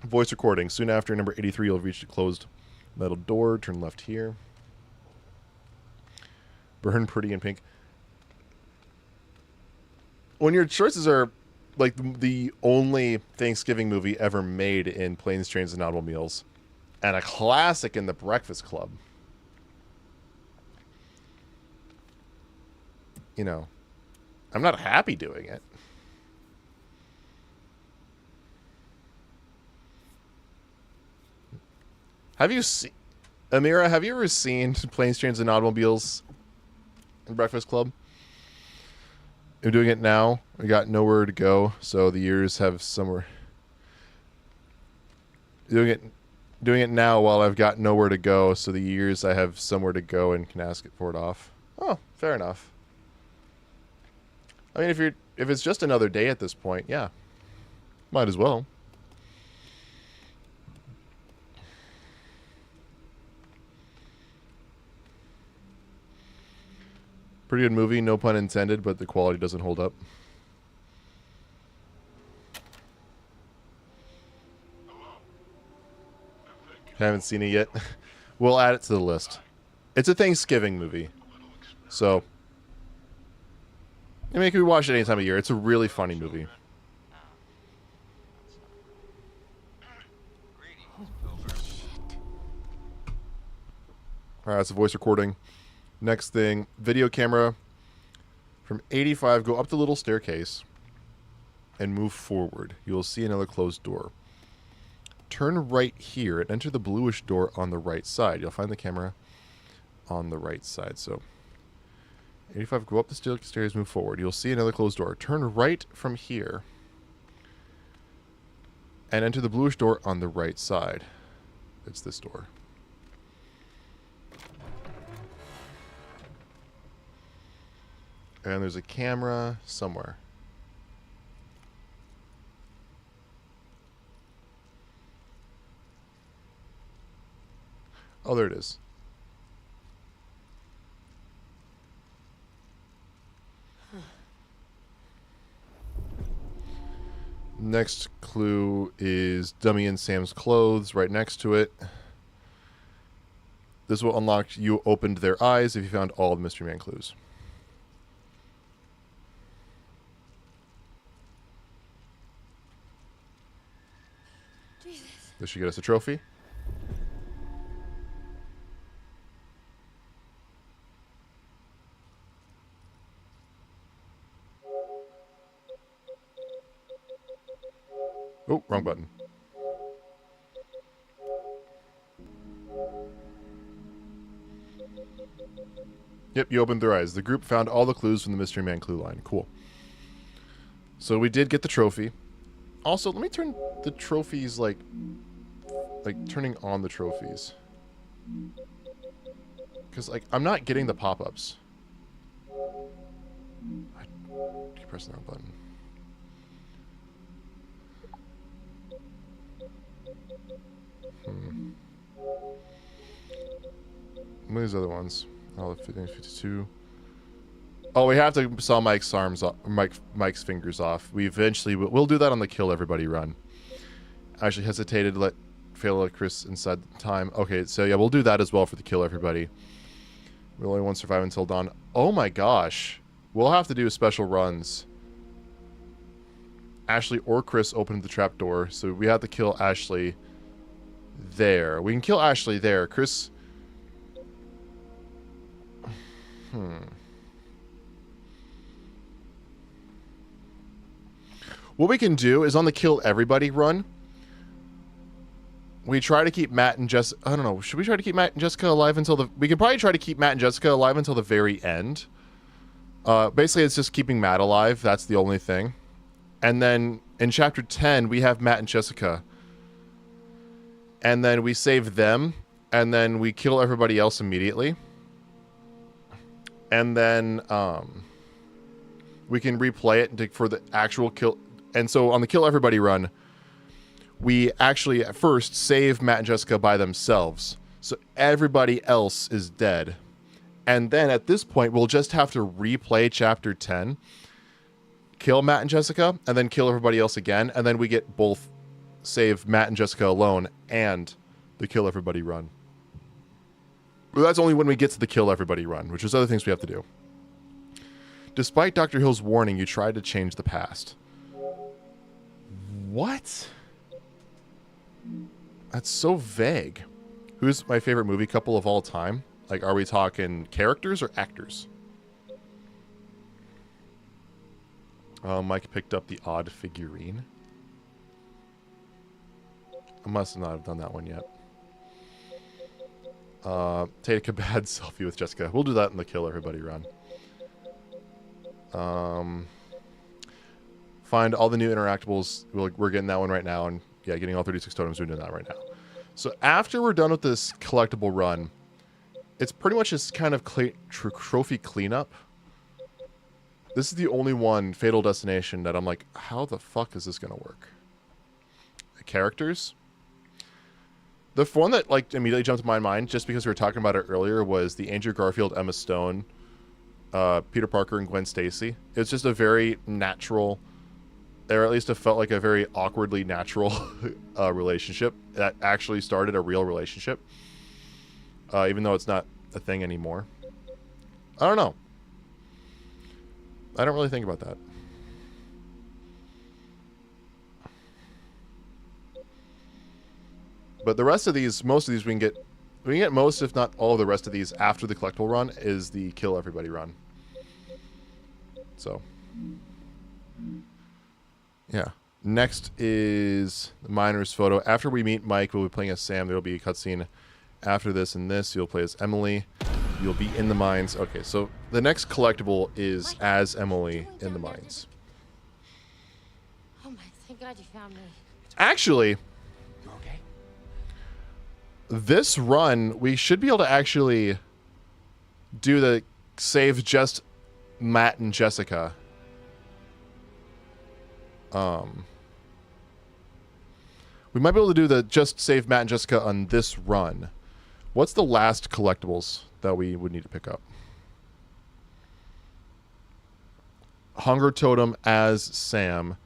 Voice recording. Soon after number 83, you'll reach the closed metal door. Turn left here. Burn Pretty in Pink. When your choices are like the only Thanksgiving movie ever made in Planes, Trains, and Automobiles, and a classic in The Breakfast Club, you know, I'm not happy doing it. Have you seen, Amira, have you ever seen Planes, Trains, and Automobiles and Breakfast Club? I'm doing it now. I got nowhere to go, so the years have somewhere. Doing it now while I've got nowhere to go, so the years I have somewhere to go and can ask it for it off. Oh, fair enough. I mean, if it's just another day at this point, yeah, might as well. Pretty good movie, no pun intended, but the quality doesn't hold up. Haven't seen it yet. We'll add it to the list. It's a Thanksgiving movie. So, I mean, it can be watched at any time of year. It's a really funny movie. Alright, that's a voice recording. Next thing, video camera. From 85, go up the little staircase and move forward. You'll see another closed door. Turn right here and enter the bluish door on the right side. You'll find the camera on the right side. So, 85, go up the stairs, move forward. You'll see another closed door. Turn right from here and enter the bluish door on the right side. It's this door. And there's a camera somewhere. Oh, there it is. Next clue is Dummy and Sam's clothes right next to it. This will unlock you opened their eyes if you found all the Mystery Man clues. Jesus. This should get us a trophy. Oh, wrong button. Yep, you opened their eyes. The group found all the clues from the Mystery Man clue line. Cool. So we did get the trophy. Also, let me turn the trophies, like turning on the trophies. Because, like, I'm not getting the pop-ups. I keep pressing the wrong button. What are these other ones? Oh, 52. Oh, we have to saw Mike's arms off, Mike's fingers off. We eventually we'll do that on the Kill Everybody run. I actually hesitated to let Chris inside the time. Okay, so yeah, we'll do that as well for the Kill Everybody. We only won't survive until dawn. Oh my gosh, we'll have to do special runs. Ashley or Chris opened the trap door, so we have to kill Ashley there. We can kill Ashley there. Chris. What we can do is on the Kill Everybody run, we try to keep Matt and Jessica... I don't know. Should we try to keep Matt and Jessica alive until the... We can probably try to keep Matt and Jessica alive until the very end. Basically, it's just keeping Matt alive. That's the only thing. And then in Chapter 10, we have Matt and Jessica. And then we save them. And then we kill everybody else immediately. And then we can replay it for the actual kill... And so on the Kill Everybody run, we actually at first save Matt and Jessica by themselves. So everybody else is dead. And then at this point, we'll just have to replay Chapter 10, kill Matt and Jessica, and then kill everybody else again. And then we get both save Matt and Jessica alone and the Kill Everybody run. But that's only when we get to the Kill Everybody run, which is other things we have to do. Despite Dr. Hill's warning, you tried to change the past. What? That's so vague. Who's my favorite movie couple of all time? Like, are we talking characters or actors? Mike picked up the odd figurine. I must not have done that one yet. Take a bad selfie with Jessica. We'll do that in the Kill Everybody run. Find all the new interactables. We're getting that one right now. And yeah, getting all 36 totems. We're doing that right now. So after we're done with this collectible run, it's pretty much just kind of trophy cleanup. This is the only one, Fatal Destination, that I'm like, how the fuck is this going to work? The characters? The one that like immediately jumped to my mind, just because we were talking about it earlier, was the Andrew Garfield, Emma Stone, Peter Parker, and Gwen Stacy. It's just a very natural, or at least it felt like a very awkwardly natural relationship that actually started a real relationship, even though it's not a thing anymore. I don't know. I don't really think about that. But the rest of these, most of these we can get most, if not all of the rest of these after the collectible run is the Kill Everybody run. So, yeah. Next is the miner's photo. After we meet Mike, we'll be playing as Sam. There will be a cutscene after this and this. You'll play as Emily. You'll be in the mines. Okay, so the next collectible is as Emily in the mines. Oh my, thank God you found me. Actually, this run, we should be able to actually do the save just Matt and Jessica. We might be able to do the just save Matt and Jessica on this run. What's the last collectibles that we would need to pick up? Hunger Totem as Sam.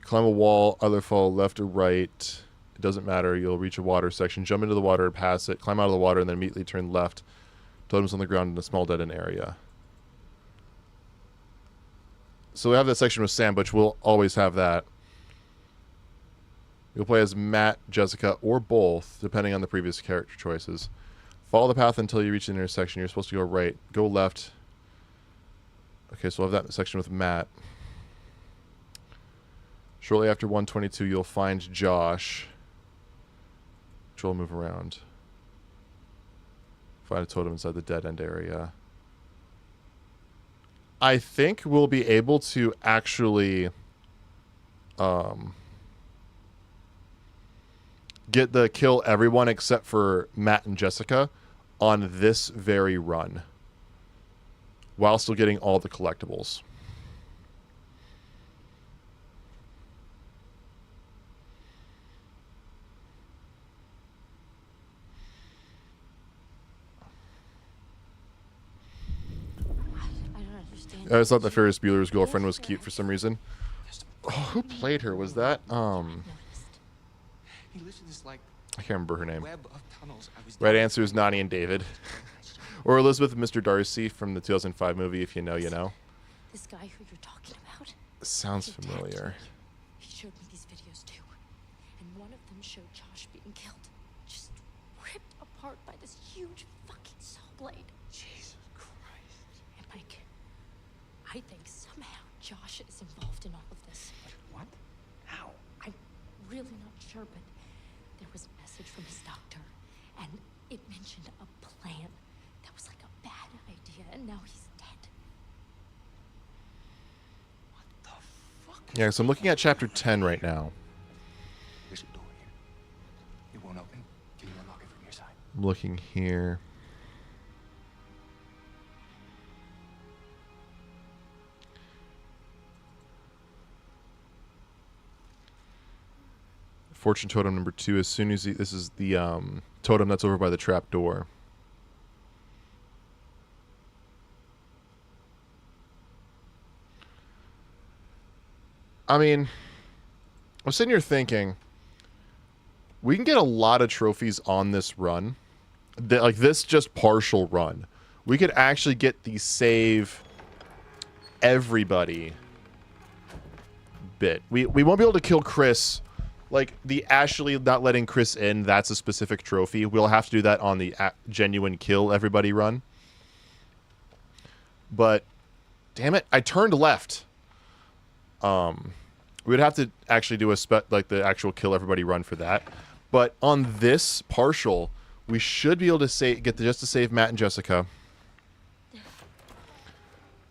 Climb a wall, either fall left or right. It doesn't matter. You'll reach a water section. Jump into the water and pass it. Climb out of the water and then immediately turn left. Totems on the ground in a small dead-end area. So we have that section with Sam, but we'll always have that. You'll play as Matt, Jessica, or both, depending on the previous character choices. Follow the path until you reach the intersection. You're supposed to go right. Go left. Okay, so we'll have that section with Matt. Shortly after 122, you'll find Josh. Which will move around. Find a totem inside the dead end area. I think we'll be able to actually get the kill everyone except for Matt and Jessica on this very run, while still getting all the collectibles. I don't understand. I just thought that Ferris Bueller's girlfriend was cute for some reason. Oh, who played her? Was that He lives in this like I can't remember her name. web of tunnels. I was Right answer is Nani and David. Or Elizabeth and Mr. Darcy from the 2005 movie, If You Know, You Know. This guy who you're talking about? Sounds familiar. He showed me these videos too. And one of them showed Josh being killed. Just ripped apart by this huge fucking saw blade. Jesus Christ. And Mike, I think somehow Josh is involved in all of this. What? How? I'm really not sure, but there was a message from his doctor, and it mentioned a plan that was like a bad idea, and now he's dead. What the fuck? Yeah, so I'm looking at chapter 10 right now. There's a door here. It won't open. Can you unlock it from your side? I'm looking here. Fortune totem number 2. As soon as this is the totem that's over by the trap door. I mean, I'm sitting here thinking, we can get a lot of trophies on this run. Like this just partial run. We could actually get the save everybody bit. We won't be able to kill Chris. Like the Ashley not letting Chris in, that's a specific trophy. We'll have to do that on the genuine kill everybody run. But damn it, I turned left. We'd have to actually do like the actual kill everybody run for that. But on this partial, we should be able to get just to save Matt and Jessica.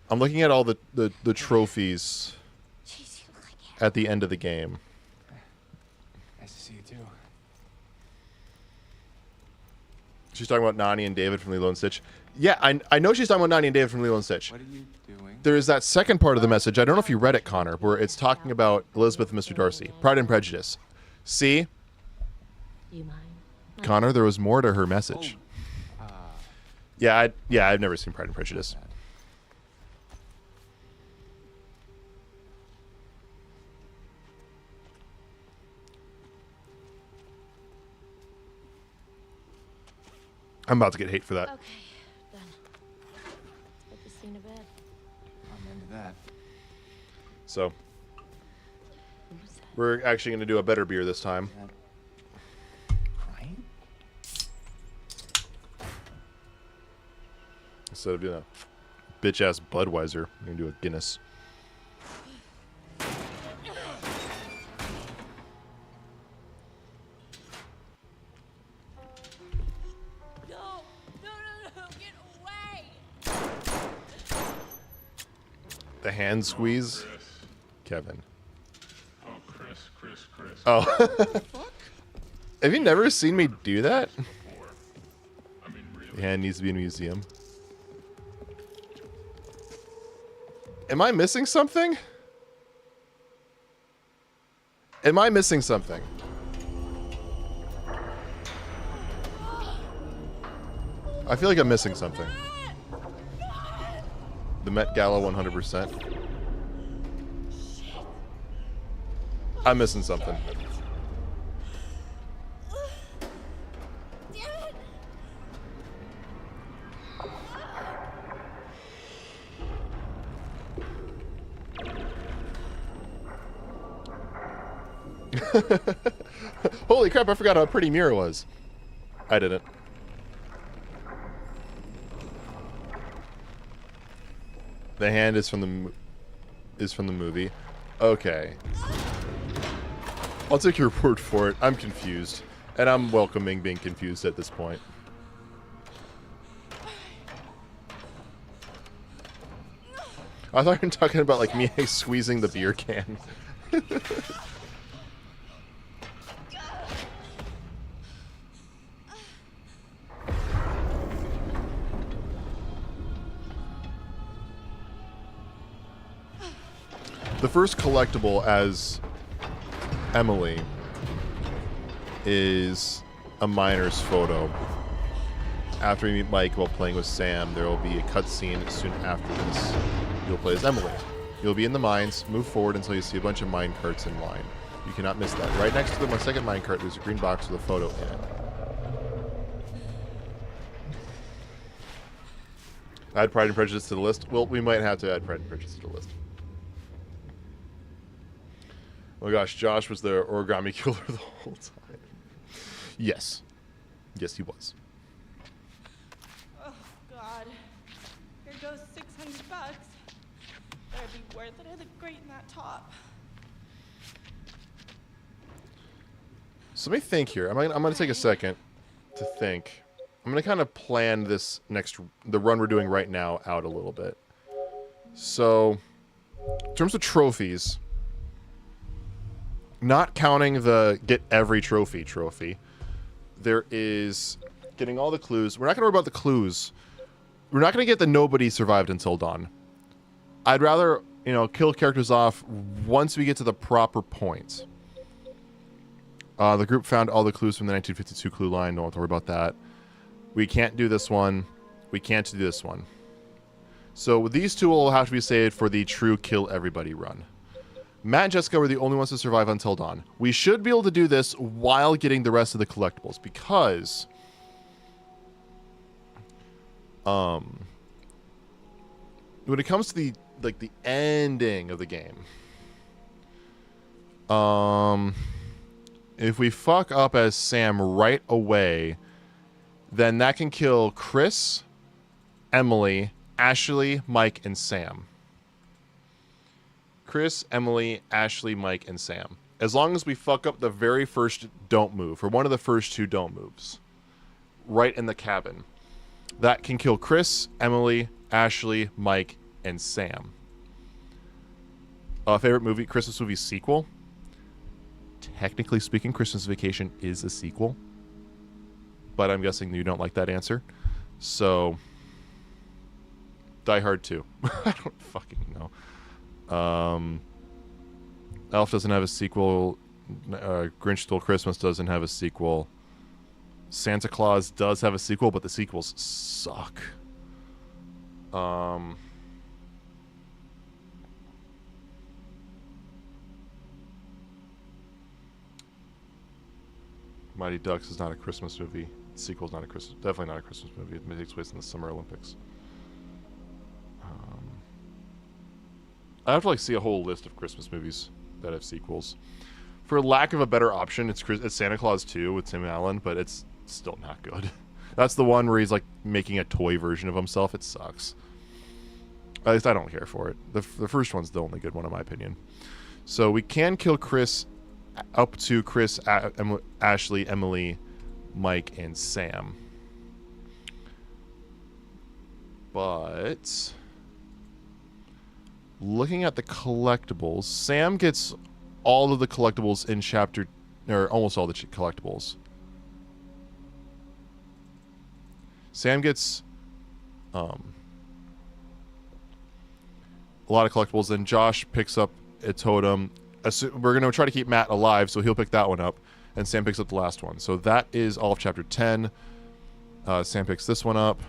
I'm looking at all the trophies at the end of the game. Nice to see you too. She's talking about Nani and David from Lilo and Stitch. Yeah, I know she's talking about Nani and David from Lilo and Stitch. What are you doing? There is that second part of the message. I don't know if you read it, Connor, where it's talking about Elizabeth and Mr. Darcy. Pride and Prejudice. See? Do you mind? Connor, there was more to her message. Oh. Yeah, I've never seen Pride and Prejudice. I'm about to get hate for that. Okay, done. Let's put this scene to bed. I'm into that. So, we're actually going to do a better beer this time. Right? Instead of doing a bitch-ass Budweiser, we're going to do a Guinness. The hand squeeze, Kevin. Oh, Chris. Oh, have you never seen me do that? I mean, really. The hand needs to be in a museum. Am I missing something? Am I missing something? I feel like I'm missing something. The Met Gala 100%. I'm missing something. Holy crap, I forgot how pretty Mira was. I didn't. The hand is from the movie. Okay. I'll take your word for it. I'm confused. And I'm welcoming being confused at this point. I thought you were talking about like me squeezing the beer can. The first collectible as Emily is a miner's photo. After you meet Mike while playing with Sam, there will be a cutscene soon after this. You'll play as Emily. You'll be in the mines, move forward until you see a bunch of mine carts in line. You cannot miss that. Right next to the second mine cart, there's a green box with a photo in it. Add Pride and Prejudice to the list. Well, we might have to add Pride and Prejudice to the list. Oh my gosh, Josh was the origami killer the whole time. Yes. Yes, he was. Oh, God. Here goes $600. Better be worth it. I look great in that top. So let me think here. I'm going to take a second to think. I'm going to kind of plan this the run we're doing right now out a little bit. So, in terms of trophies, not counting the get every trophy, there is getting all the clues. We're not going to worry about the clues. We're not going to get the nobody survived until dawn. I'd rather, kill characters off once we get to the proper point. The group found all the clues from the 1952 clue line. Don't have to worry about that. We can't do this one. We can't do this one. So these two will have to be saved for the true kill everybody run. Matt and Jessica were the only ones to survive until dawn. We should be able to do this while getting the rest of the collectibles because when it comes to the ending of the game, if we fuck up as Sam right away, then that can kill Chris, Emily, Ashley, Mike, and Sam. Chris, Emily, Ashley, Mike, and Sam. As long as we fuck up the very first don't move, or one of the first two don't moves, right in the cabin, that can kill Chris, Emily, Ashley, Mike, and Sam. Favorite movie, Christmas movie sequel? Technically speaking, Christmas Vacation is a sequel. But I'm guessing you don't like that answer. So, Die Hard 2. I don't fucking know. Elf doesn't have a sequel. Grinch Stole Christmas doesn't have a sequel. Santa Claus does have a sequel, but the sequels suck. Mighty Ducks is not a Christmas movie. The sequel's not a Christmas, definitely not a Christmas movie. It takes place in the Summer Olympics. I have to see a whole list of Christmas movies that have sequels. For lack of a better option, it's Santa Claus 2 with Tim Allen, but it's still not good. That's the one where he's making a toy version of himself. It sucks. At least I don't care for it. The first one's the only good one in my opinion. So we can kill Chris up to Chris, Ashley, Emily, Mike, and Sam. But looking at the collectibles, Sam gets all of the collectibles in chapter, or almost all the collectibles. Sam gets a lot of collectibles, and Josh picks up a totem. We're going to try to keep Matt alive, so he'll pick that one up, and Sam picks up the last one. So that is all of chapter 10. Sam picks this one up.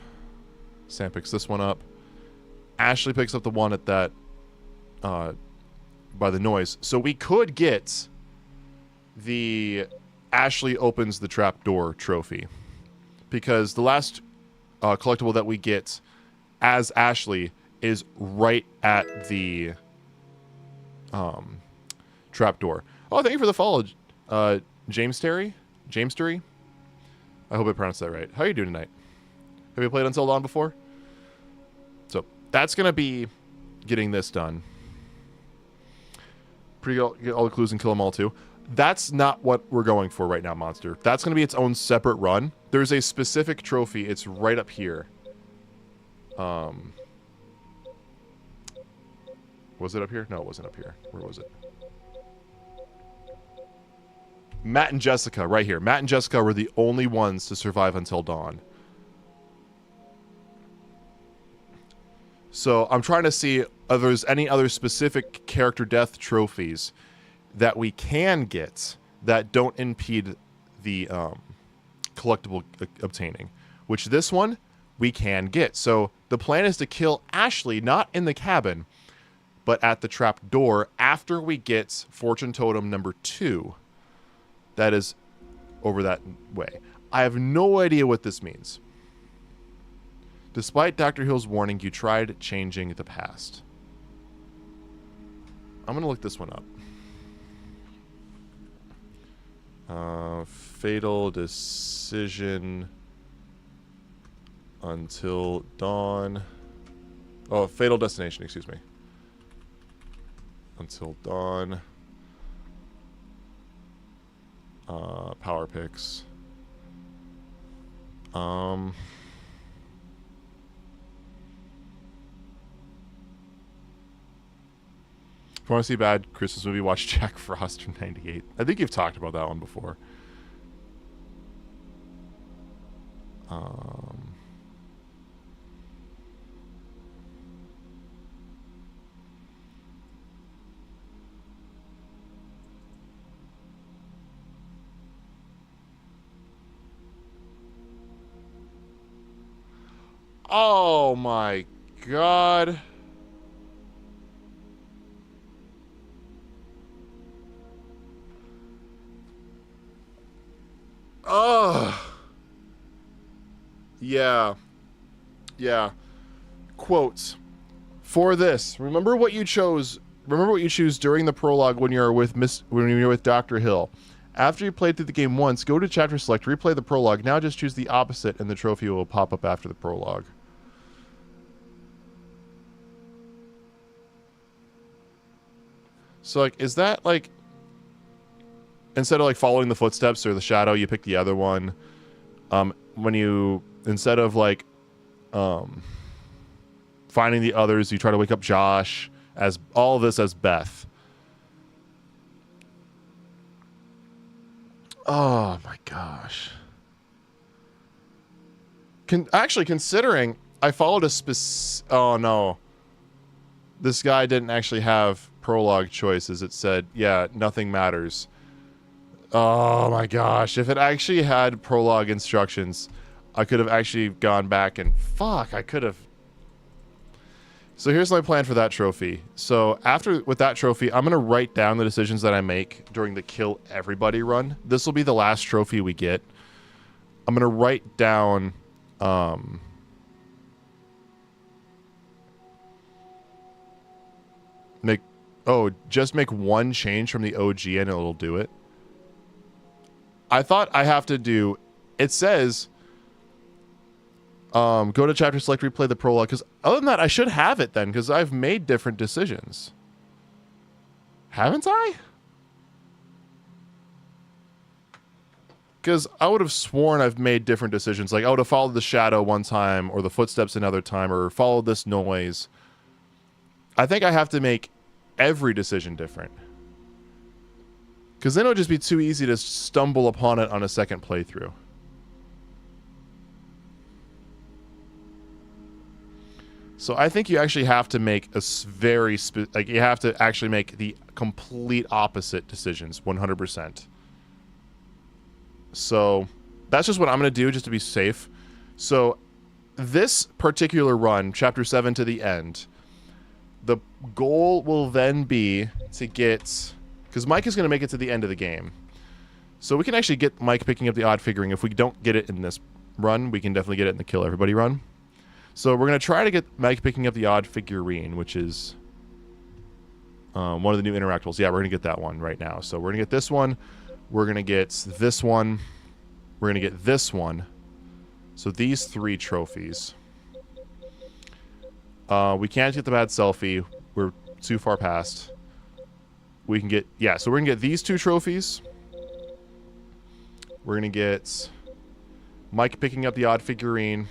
Sam picks this one up. Ashley picks up the one at that by the noise. So we could get the Ashley opens the trapdoor trophy, because the last collectible that we get as Ashley is right at the trapdoor. Oh, thank you for the follow, James Terry. I hope I pronounced that right. How are you doing tonight? Have you played Until Dawn before? So that's gonna be getting this done. Get all the clues and kill them all too. That's not what we're going for right now, Monster. That's going to be its own separate run. There's a specific trophy. It's right up here. Was it up here? No, it wasn't up here. Where was it? Matt and Jessica, right here. Matt and Jessica were the only ones to survive until dawn. So I'm trying to see if there's any other specific character death trophies that we can get that don't impede the collectible obtaining, which this one we can get. So the plan is to kill Ashley, not in the cabin, but at the trap door after we get fortune totem number 2. That is over that way. I have no idea what this means. Despite Dr. Hill's warning, you tried changing the past. I'm going to look this one up. Fatal decision until dawn. Oh, fatal destination, excuse me. Until dawn. Power picks. If you want to see a bad Christmas movie, watch Jack Frost from '98. I think you've talked about that one before. Oh my God. Ugh. Yeah. Yeah. Quotes. For this, remember what you chose. Remember what you choose during the prologue when you're with Dr. Hill. After you played through the game once, go to chapter select, replay the prologue. Now just choose the opposite and the trophy will pop up after the prologue. So like, is that like, instead of like following the footsteps or the shadow, you pick the other one? When you, instead of like finding the others, you try to wake up Josh, as all of this as Beth. Oh my gosh. Actually, considering I followed a oh no. This guy didn't actually have prologue choices. It said, yeah, nothing matters. Oh my gosh. If it actually had prologue instructions, I could have actually gone back and I could have. So here's my plan for that trophy. So with that trophy, I'm going to write down the decisions that I make during the kill everybody run. This will be the last trophy we get. I'm going to write down just make one change from the OG and it'll do it. I thought I have to do, it says go to chapter select, replay the prologue, because other than that I should have it then, because I've made different decisions. Haven't I? Because I would have sworn I've made different decisions. Like I would have followed the shadow one time or the footsteps another time or followed this noise. I think I have to make every decision different. Because then it would just be too easy to stumble upon it on a second playthrough. So I think you actually have to make a you have to actually make the complete opposite decisions 100%. So that's just what I'm going to do just to be safe. So this particular run, chapter 7 to the end, the goal will then be to get, because Mike is going to make it to the end of the game. So we can actually get Mike picking up the odd figuring. If we don't get it in this run, we can definitely get it in the kill everybody run. So we're going to try to get Mike picking up the odd figurine, which is one of the new interactables. Yeah, we're going to get that one right now. So we're going to get this one. We're going to get this one. We're going to get this one. So these 3 trophies. We can't get the bad selfie. We're too far past. We can get, yeah, so we're going to get these 2 trophies. We're going to get Mike picking up the odd figurine.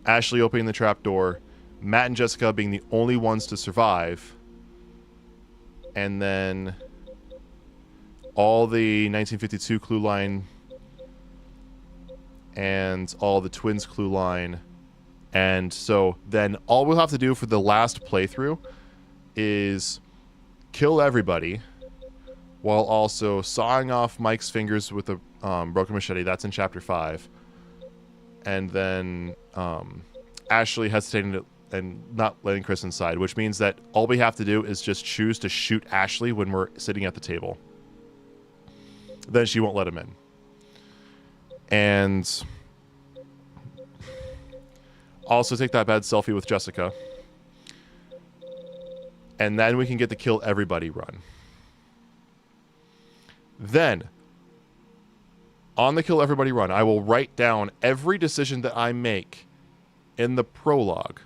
Ashley opening the trap door, Matt and Jessica being the only ones to survive, and then all the 1952 clue line and all the Twins clue line. And so then all we'll have to do for the last playthrough is kill everybody while also sawing off Mike's fingers with a broken machete. That's in Chapter 5. And then Ashley hesitating to, and not letting Chris inside, which means that all we have to do is just choose to shoot Ashley when we're sitting at the table. Then she won't let him in. And also take that bad selfie with Jessica. And then we can get the kill everybody run. Then, on the kill everybody run, I will write down every decision that I make in the prologue.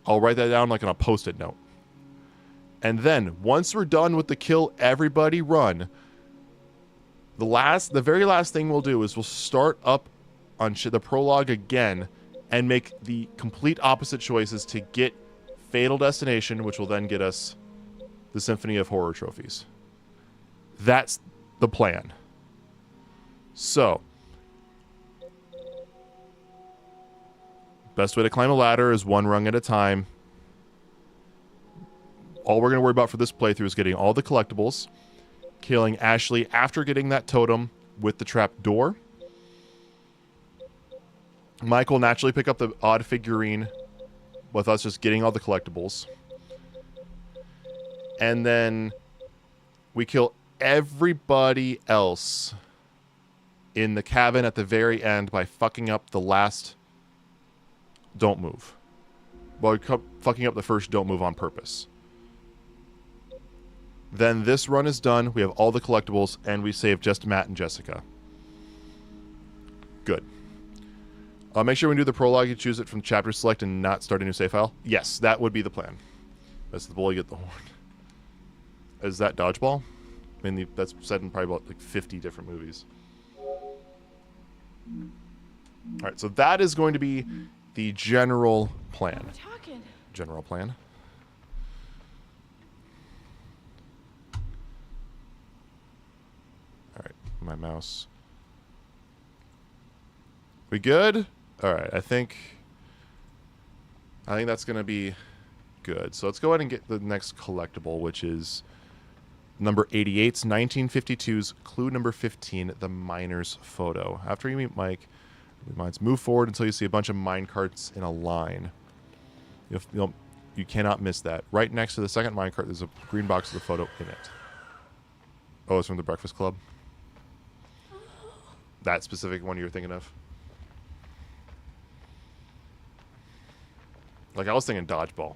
I'll write that down like on a post-it note. And then, once we're done with the kill everybody run, the very last thing we'll do is we'll start up on the prologue again and make the complete opposite choices to get Fatal Destination, which will then get us the Symphony of Horror trophies. That's the plan. So, best way to climb a ladder is one rung at a time. All we're going to worry about for this playthrough is getting all the collectibles, killing Ashley after getting that totem with the trap door. Mike will naturally pick up the odd figurine with us just getting all the collectibles. And then we kill everybody else in the cabin at the very end by fucking up the last don't move. Well, fucking up the first don't move on purpose. Then this run is done. We have all the collectibles, and we save just Matt and Jessica. Good. Make sure when you do the prologue, you choose it from chapter select and not start a new save file. Yes, that would be the plan. That's the bull, you get the horn. Is that Dodgeball? I mean, that's said in probably about like 50 different movies. Alright, so that is going to be the general plan. General plan. Alright, my mouse. We good? Alright, I think that's going to be good. So let's go ahead and get the next collectible, which is number 88's 1952's clue number 15, the miner's photo. After you meet Mike, move forward until you see a bunch of mine carts in a line. You cannot miss that. Right next to the second mine cart, there's a green box with a photo in it. Oh, it's from the Breakfast Club? That specific one you were thinking of? Like, I was thinking Dodgeball.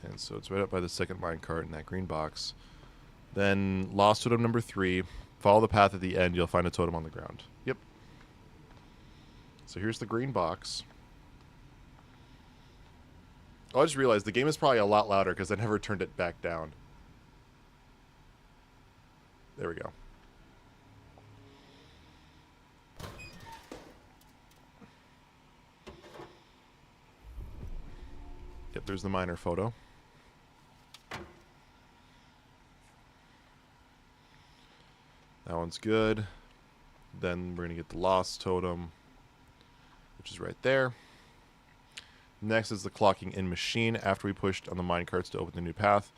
And so it's right up by the second mine cart in that green box. Then lost totem number 3. Follow the path at the end. You'll find a totem on the ground. Yep. So here's the green box. Oh, I just realized the game is probably a lot louder because I never turned it back down. There we go. Yep, there's the miner photo. That one's good. Then we're going to get the lost totem, which is right there. Next is the clocking in machine. After we pushed on the mine carts to open the new path,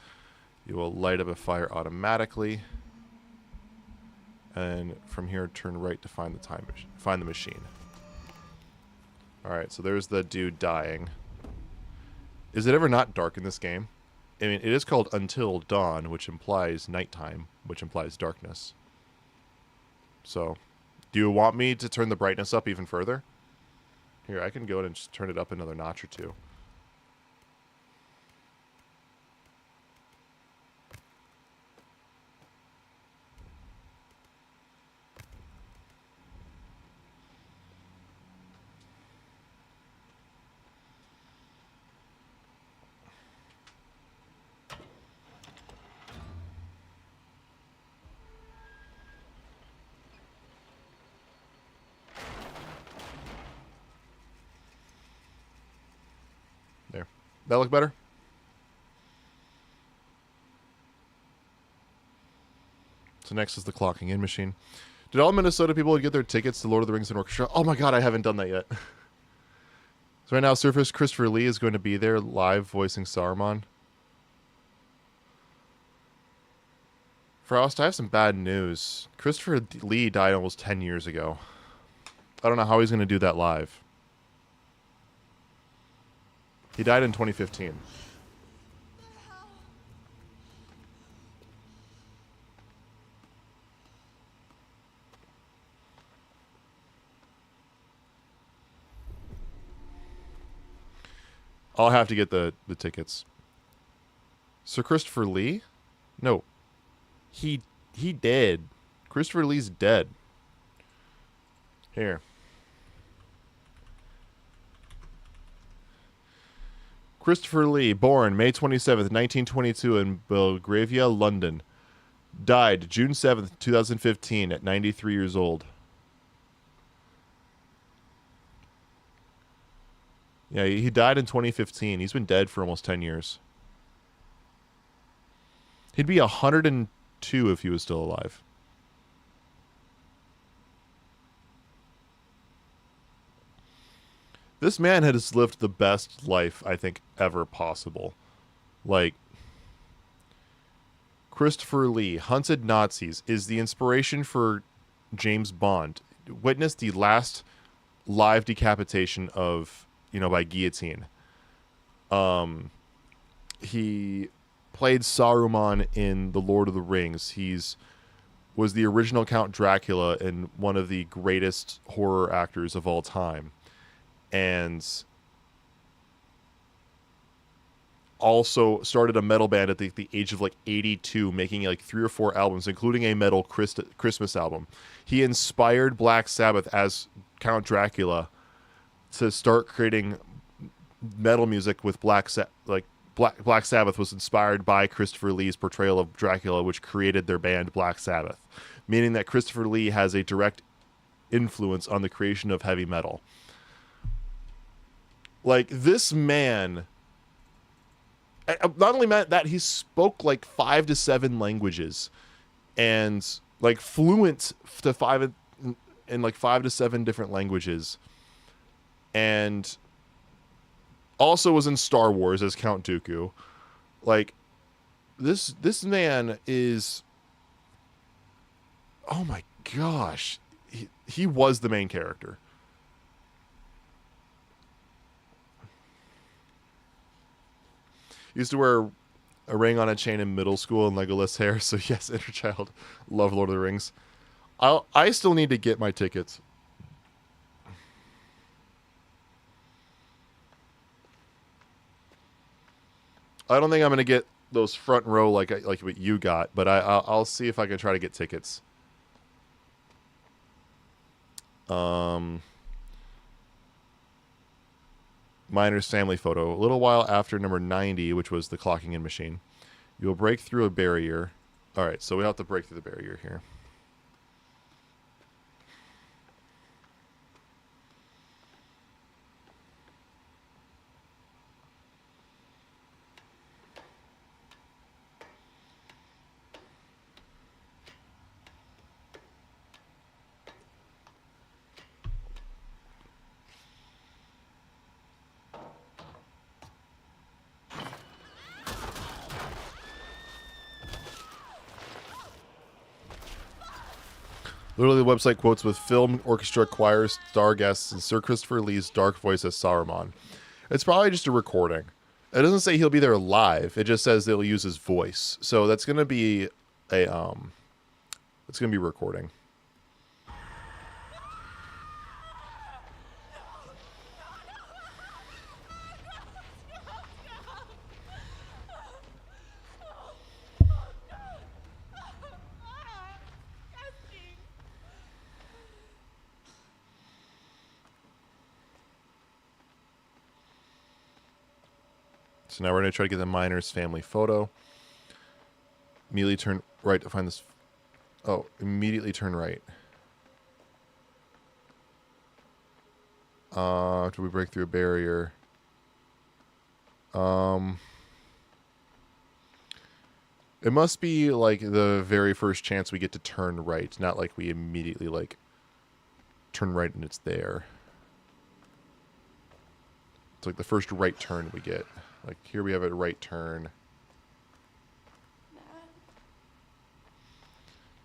you will light up a fire automatically. And from here, turn right to find the machine. All right, so there's the dude dying. Is it ever not dark in this game? I mean, it is called Until Dawn, which implies nighttime, which implies darkness. So, do you want me to turn the brightness up even further? Here, I can go and just turn it up another notch or two. There. That look better? So next is the clocking in machine. Did all Minnesota people get their tickets to Lord of the Rings and Orchestra? Oh my god, I haven't done that yet. So right now, Surface Christopher Lee is going to be there live voicing Saruman. Frost, I have some bad news. Christopher Lee died almost 10 years ago. I don't know how he's going to do that live. He died in 2015. I'll have to get the tickets. Sir Christopher Lee? No. He dead. Christopher Lee's dead. Here. Christopher Lee, born May 27th, 1922 in Belgravia, London. Died June 7th, 2015 at 93 years old. Yeah, he died in 2015. He's been dead for almost 10 years. He'd be 102 if he was still alive. This man has lived the best life, I think, ever possible. Like, Christopher Lee, hunted Nazis, is the inspiration for James Bond. Witnessed the last live decapitation of, by guillotine. He played Saruman in The Lord of the Rings. Was the original Count Dracula and one of the greatest horror actors of all time. And also started a metal band at the age of 82, making 3 or 4 albums, including a metal Christmas album. He inspired Black Sabbath as Count Dracula to start creating metal music with Black Sabbath was inspired by Christopher Lee's portrayal of Dracula, which created their band Black Sabbath, meaning that Christopher Lee has a direct influence on the creation of heavy metal. This man, not only that, he spoke 5 to 7 languages, and fluent to 5 to 7 different languages, and also was in Star Wars as Count Dooku. This man is, oh my gosh, he was the main character. Used to wear a ring on a chain in middle school and Legolas hair, so yes, inner child, love Lord of the Rings. I still need to get my tickets. I don't think I'm gonna get those front row like what you got, but I'll see if I can try to get tickets. Miner's family photo. A little while after number 90, which was the clocking in machine, you'll break through a barrier. All right, so we have to break through the barrier here. Literally, the website quotes with film, orchestra, choirs, star guests, and Sir Christopher Lee's dark voice as Saruman. It's probably just a recording. It doesn't say he'll be there live. It just says they'll use his voice. So that's gonna be a it's gonna be recording. So now we're going to try to get the miner's family photo. Immediately turn right to find this. Oh, immediately turn right. Do we break through a barrier? It must be like the very first chance we get to turn right, not like we immediately like turn right and it's there. It's like the first right turn we get. Like, here we have a right turn.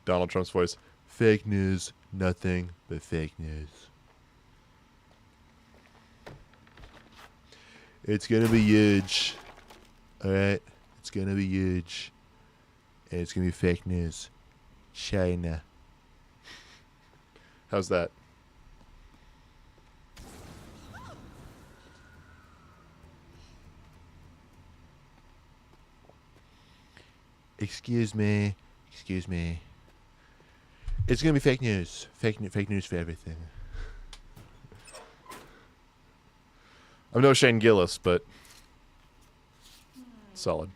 Donald Trump's voice. Fake news. Nothing but fake news. It's gonna be huge. Alright? It's gonna be huge. And it's gonna be fake news. China. How's that? Excuse me. Excuse me. It's gonna be fake news. Fake news for everything. I'm no Shane Gillis, but solid.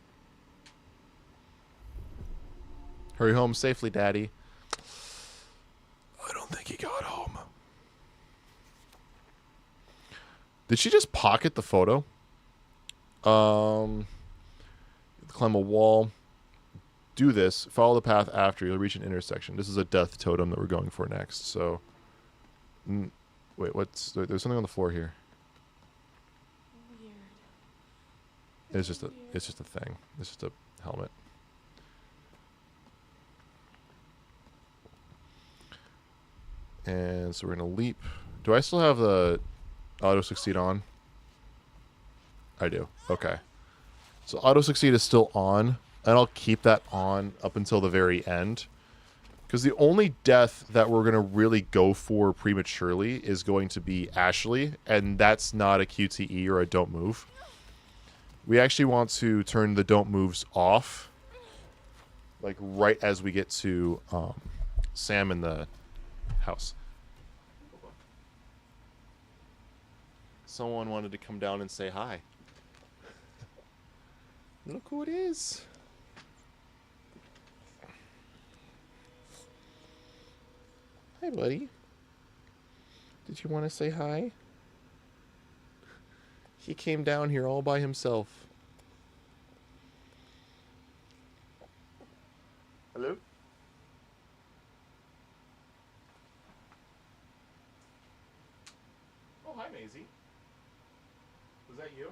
Hurry home safely, Daddy. I don't think he got home. Did she just pocket the photo? Climb a wall. Do this. Follow the path after. You'll reach an intersection. This is a death totem that we're going for next. So, wait, there's something on the floor here. Weird. It's just a thing. It's just a helmet. And so we're gonna leap. Do I still have the auto succeed on? I do. Okay. So auto succeed is still on. And I'll keep that on up until the very end. Because the only death that we're going to really go for prematurely is going to be Ashley. And that's not a QTE or a don't move. We actually want to turn the don't moves off. Like right as we get to Sam in the house. Someone wanted to come down and say hi. Look who it is. Hi, buddy. Did you want to say hi? He came down here all by himself. Hello? Oh, hi, Maisie. Was that you?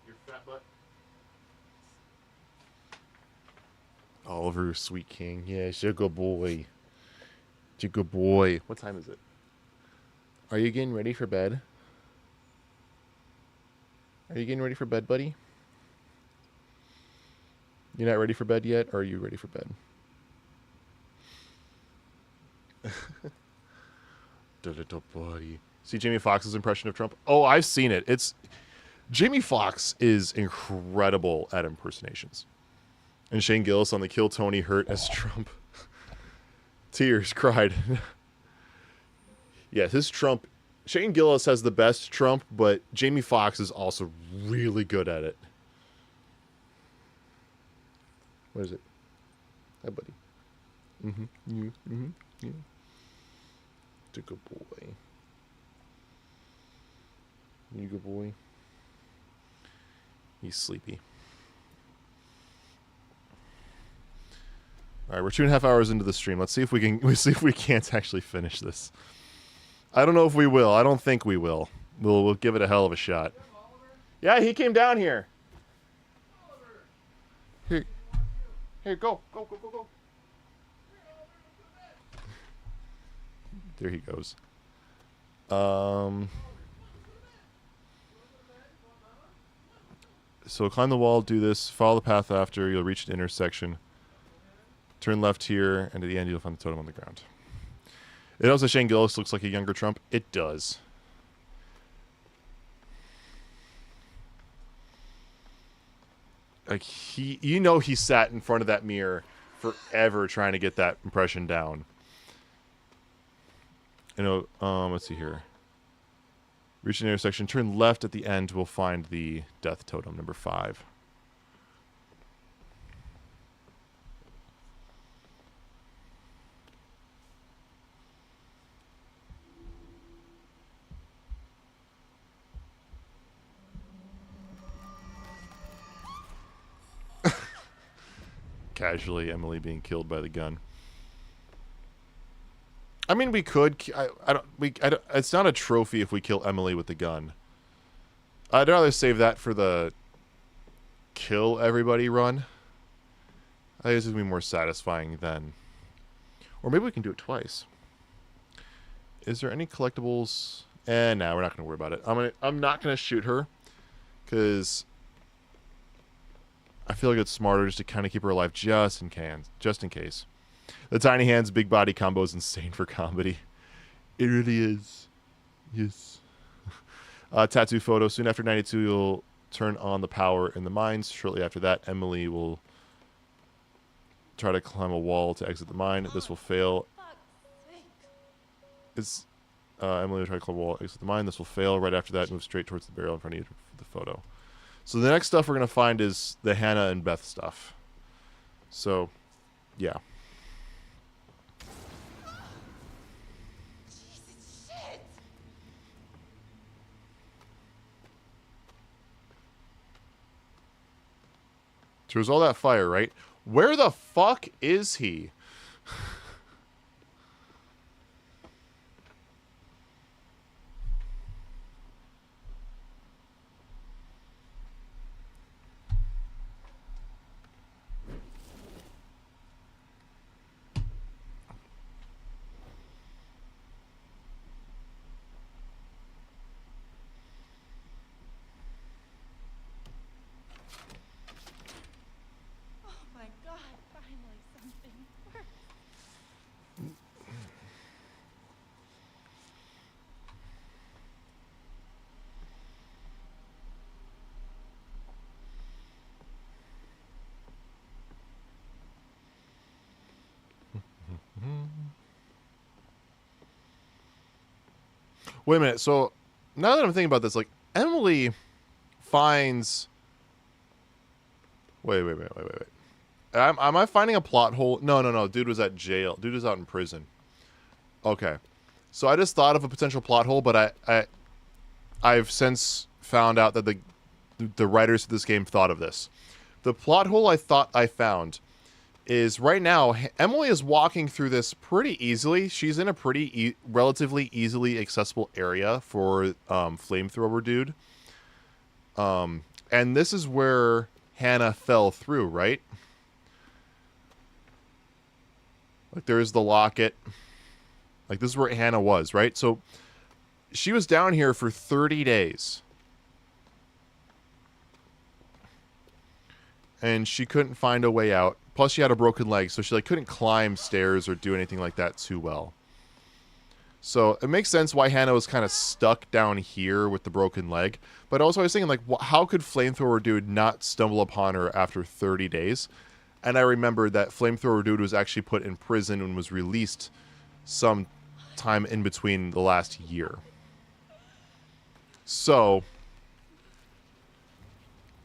Your fat butt? Oliver, sweet king. Yeah, sugar boy. Good boy. What time is it? Are you getting ready for bed? Are you getting ready for bed, buddy? You're not ready for bed yet, or are you ready for bed? The little boy. See Jamie Foxx's impression of Trump? Oh, I've seen it. Jamie Foxx is incredible at impersonations. And Shane Gillis on the Kill Tony Hurt as Trump. Tears cried. Yes, his Trump. Shane Gillis has the best Trump, but Jamie Foxx is also really good at it. What is it? Hi, buddy. Yeah. It's a good boy. You good boy? He's sleepy. All right, we're 2.5 hours into the stream. Let's see if we can. Let's see if we can't actually finish this. I don't know if we will. I don't think we will. We'll give it a hell of a shot. Yeah, he came down here. Here, go. There he goes. So climb the wall, do this, follow the path after, you'll reach an intersection. Turn left here, and at the end you'll find the totem on the ground. It also Shane Gillis looks like a younger Trump. It does. Like he sat in front of that mirror forever trying to get that impression down. You know, let's see here. Reach an intersection, turn left at the end, we'll find the death totem, number 5. Casually, Emily being killed by the gun. I mean, we could. I don't. It's not a trophy if we kill Emily with the gun. I'd rather save that for the kill everybody run. I think this would be more satisfying than. Or maybe we can do it twice. Is there any collectibles? No, we're not gonna worry about it. I'm not gonna shoot her, because I feel like it's smarter just to kind of keep her alive just in case. The tiny hands, big body combo is insane for comedy. It really is. Yes. Tattoo photo. Soon after 92, you'll turn on the power in the mines. Shortly after that, Emily will try to climb a wall to exit the mine. This will fail. Emily will try to climb a wall, exit the mine. This will fail. Right after that, move straight towards the barrel in front of you for the photo. So the next stuff we're going to find is the Hannah and Beth stuff. So, yeah. So there's all that fire, right? Where the fuck is he? Wait a minute. So now that I'm thinking about this, like Emily finds. Wait. Am I finding a plot hole? No. Dude was at jail. Dude was out in prison. Okay. So I just thought of a potential plot hole, but I've since found out that the writers of this game thought of this. The plot hole I thought I found is right now Emily is walking through this pretty easily. She's in a pretty relatively easily accessible area for flamethrower dude. And this is where Hannah fell through, right? Like there's the locket. Like this is where Hannah was, right? So she was down here for 30 days. And she couldn't find a way out. Plus she had a broken leg, so she like couldn't climb stairs or do anything like that too well. So it makes sense why Hannah was kind of stuck down here with the broken leg. But also I was thinking, like, how could Flamethrower Dude not stumble upon her after 30 days? And I remembered that Flamethrower Dude was actually put in prison and was released some time in between the last year. So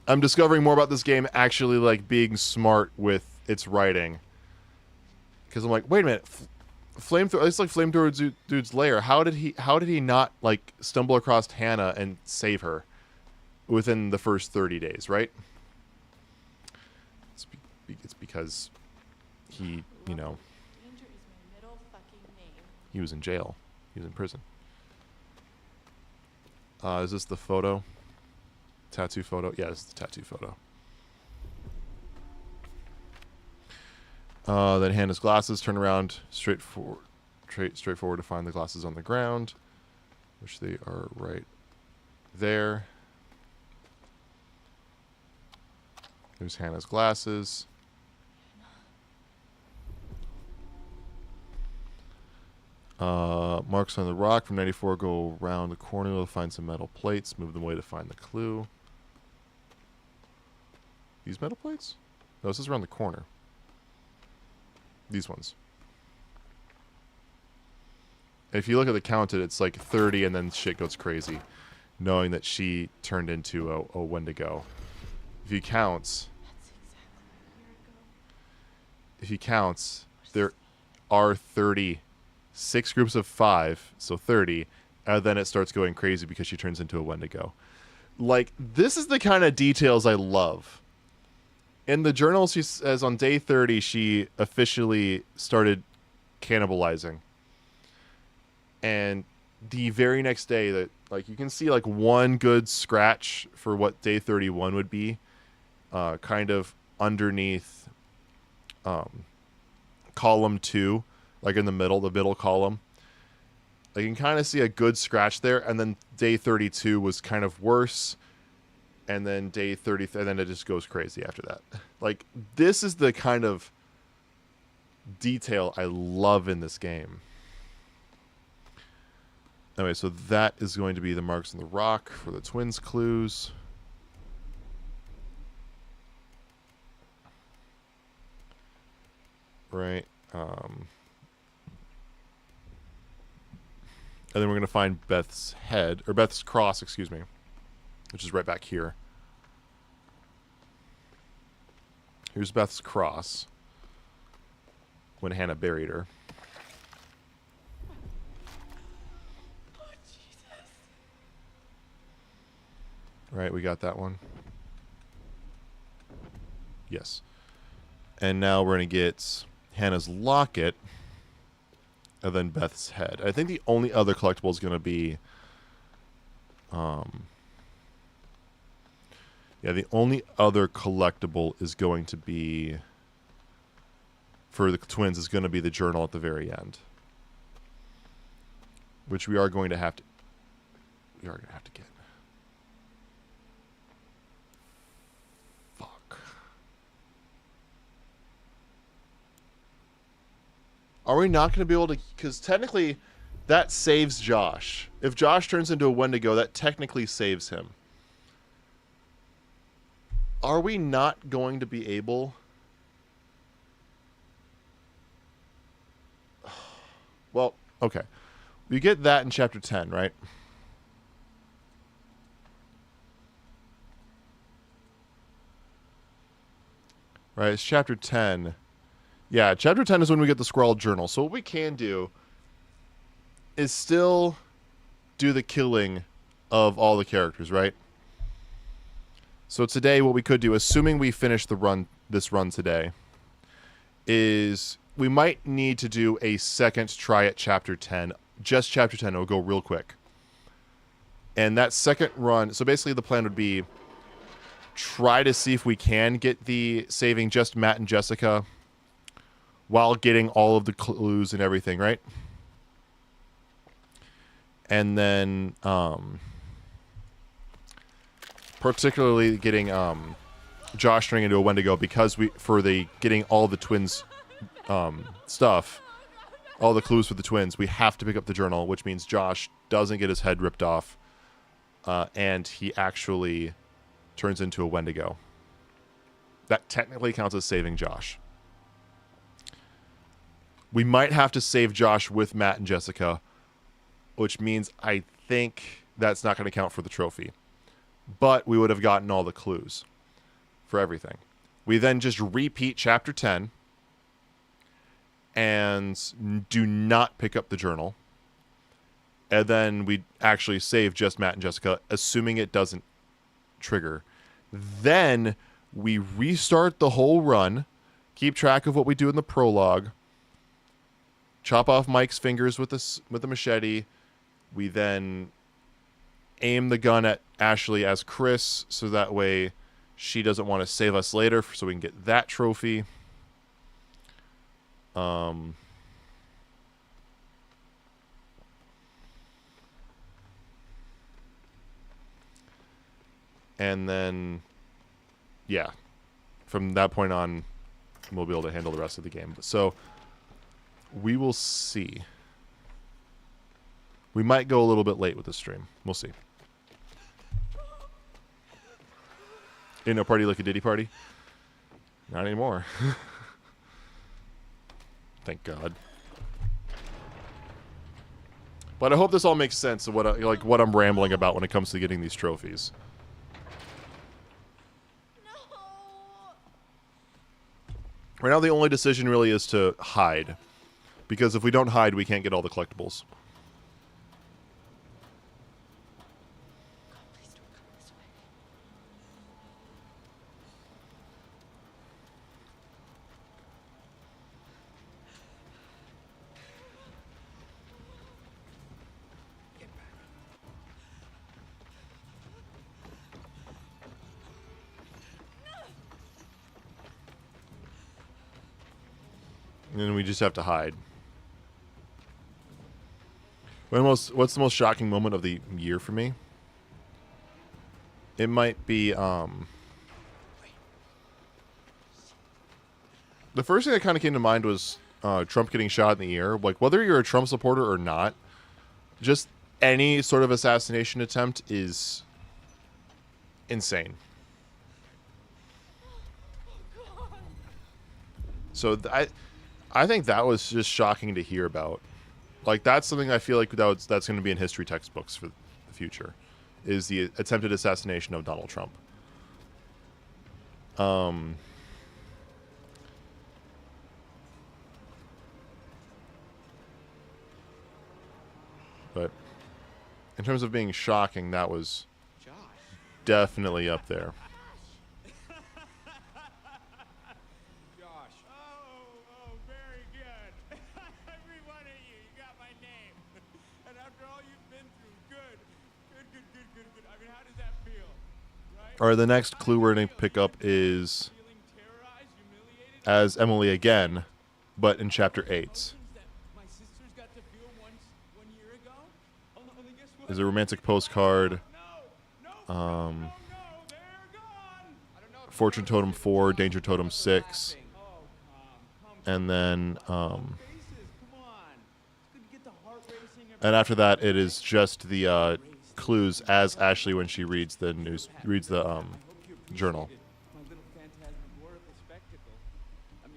I'm discovering more about this game actually like being smart with its writing. Because I'm like, wait a minute, Flamethrower. It's like Flamethrower Dude's lair. How did he not like stumble across Hannah and save her within the first 30 days, right? It's because he, you know, Danger is my middle fucking name. he was in jail. He was in prison. Is this the photo? Tattoo photo? Yeah, this is the tattoo photo. Then Hannah's glasses. Turn around straightforward to find the glasses on the ground, which they are right there. There's Hannah's glasses. Marks on the rock from 94 go around the corner to find some metal plates. Move them away to find the clue. These metal plates? No, this is around the corner. These ones. If you look at the counted, it's like 30 and then shit goes crazy. Knowing that she turned into a Wendigo. If you counts... If he counts, there are 36 groups of 5, so 30, and then it starts going crazy because she turns into a Wendigo. Like, this is the kind of details I love. In the journal, she says on day 30, she officially started cannibalizing. And the very next day, that like you can see like one good scratch for what day 31 would be, kind of underneath column 2, like in the middle column. Like you can kind of see a good scratch there, and then day 32 was kind of worse, and then day 30, and then it just goes crazy after that. Like, this is the kind of detail I love in this game. Anyway, so that is going to be the marks on the rock for the twins clues. Right. And then we're going to find Beth's head, or Beth's cross, excuse me, which is right back here. Here's Beth's cross when Hannah buried her. Oh, Jesus. Right, we got that one. Yes. And now we're going to get Hannah's locket, and then Beth's head. I think the only other collectible is going to be... yeah, the only other collectible is going to be... for the twins is going to be the journal at the very end. Which we are going to have to... we are going to have to get. Fuck. Are we not going to be able to... because technically, that saves Josh. If Josh turns into a Wendigo, that technically saves him. Are we not going to be able... well, okay. We get that in Chapter 10, right? Right, it's Chapter 10. Yeah, Chapter 10 is when we get the Scrawled Journal. So what we can do is still do the killing of all the characters, right? So today what we could do, assuming we finish this run today, is we might need to do a second try at Chapter 10. Just Chapter 10. It'll go real quick. And that second run... so basically the plan would be try to see if we can get the saving just Matt and Jessica while getting all of the clues and everything, right? And then... particularly getting Josh turning into a Wendigo, because for the getting all the twins stuff, all the clues for the twins, we have to pick up the journal, which means Josh doesn't get his head ripped off, and he actually turns into a Wendigo. That technically counts as saving Josh. We might have to save Josh with Matt and Jessica, which means I think that's not going to count for the trophy. But we would have gotten all the clues for everything. We then just repeat Chapter 10 and do not pick up the journal. And then we actually save just Matt and Jessica, assuming it doesn't trigger. Then we restart the whole run, keep track of what we do in the prologue, chop off Mike's fingers with the machete. We then aim the gun at Ashley as Chris, so that way she doesn't want to save us later, so we can get that trophy. And then, yeah. from that point on, we'll be able to handle the rest of the game. So we will see. We might go a little bit late with this stream. We'll see. Ain't no party like a Diddy party. Not anymore. Thank God. But I hope this all makes sense of what I'm rambling about when it comes to getting these trophies. Right now, the only decision really is to hide. Because if we don't hide, we can't get all the collectibles. And then we just have to hide. What's the most shocking moment of the year for me? It might be, the first thing that kind of came to mind was Trump getting shot in the ear. Like, whether you're a Trump supporter or not, just any sort of assassination attempt is insane. So I think that was just shocking to hear about. Like, that's something I feel like that's going to be in history textbooks for the future, is the attempted assassination of Donald Trump. But in terms of being shocking, that was definitely up there. Alright, the next clue we're going to pick up is as Emily again, but in Chapter 8. Is a romantic postcard. Fortune Totem 4, Danger Totem 6. And then, and after that, it is just the clues as Ashley when she reads the journal.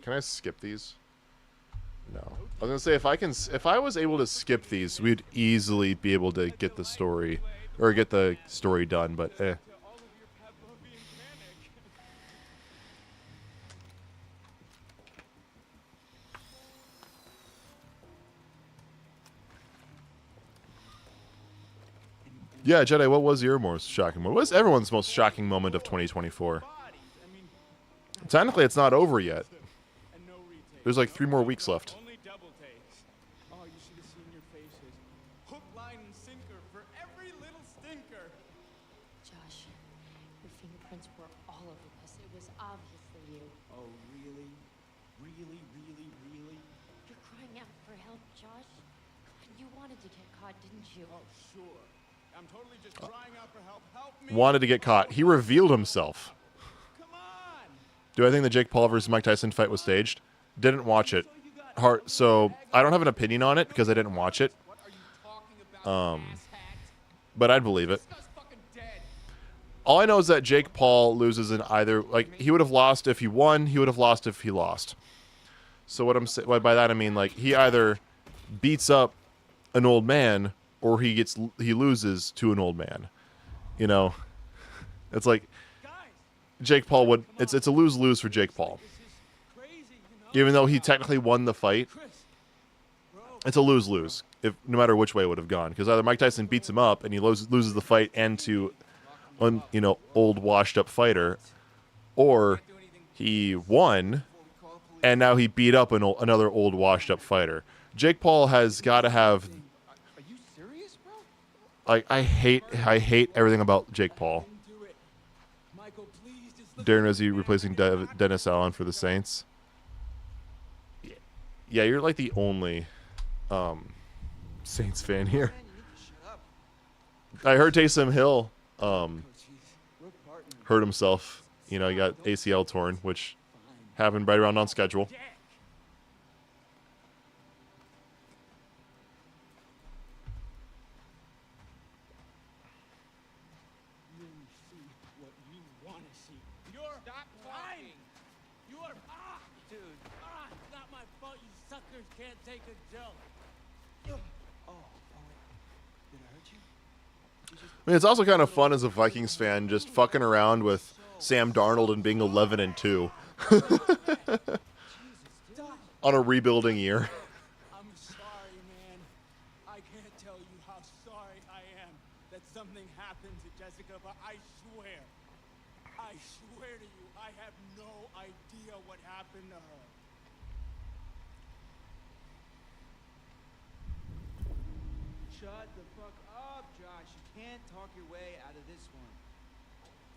Can I skip these? No. I was gonna say if I was able to skip these, we'd easily be able to get the story done, but eh. Yeah, Jedi, what was your most shocking moment? What was everyone's most shocking moment of 2024? Technically, it's not over yet. There's like 3 more weeks left. Oh, you should have seen your faces. Hook, line, and sinker for every little stinker. Josh, your fingerprints were all over this. It was obviously you. Oh, really? Really, really, really? You're crying out for help, Josh. You wanted to get caught, didn't you? Oh, sure. I'm totally just crying out for help. Help me. Wanted to get caught. He revealed himself. Come on. Do I think the Jake Paul versus Mike Tyson fight was staged? Didn't watch it. So I don't have an opinion on it because I didn't watch it. But I'd believe it. All I know is that Jake Paul loses in either, like, he would have lost if he won, he would have lost if he lost. So what I'm saying by that I mean, like, he either beats up an old man or he loses to an old man. You know, it's like Jake Paul would. It's a lose-lose for Jake Paul. Even though he technically won the fight, it's a lose-lose. If no matter which way it would have gone, because either Mike Tyson beats him up and he loses the fight and to, old washed-up fighter, or he won and now he beat up another old washed-up fighter. Jake Paul has got to have. I hate everything about Jake Paul. Darren Rizzi replacing Dennis Allen for the Saints. Yeah, you're like the only Saints fan here. I heard Taysom Hill hurt himself You know, he got ACL torn, which happened right around on schedule. You only see what you want to see. You're lying. You are dude. It's not my fault. You suckers can't take a joke. Oh, wait. Did I hurt you? I mean, it's also kind of fun as a Vikings fan just fucking around with Sam Darnold and being 11-2 on a rebuilding year. I'm sorry, man. I can't tell you how sorry I am that something happened to Jessica, but I swear to you, I have no idea what happened to her. Shut the fuck up, Josh. You can't talk your way out of this one.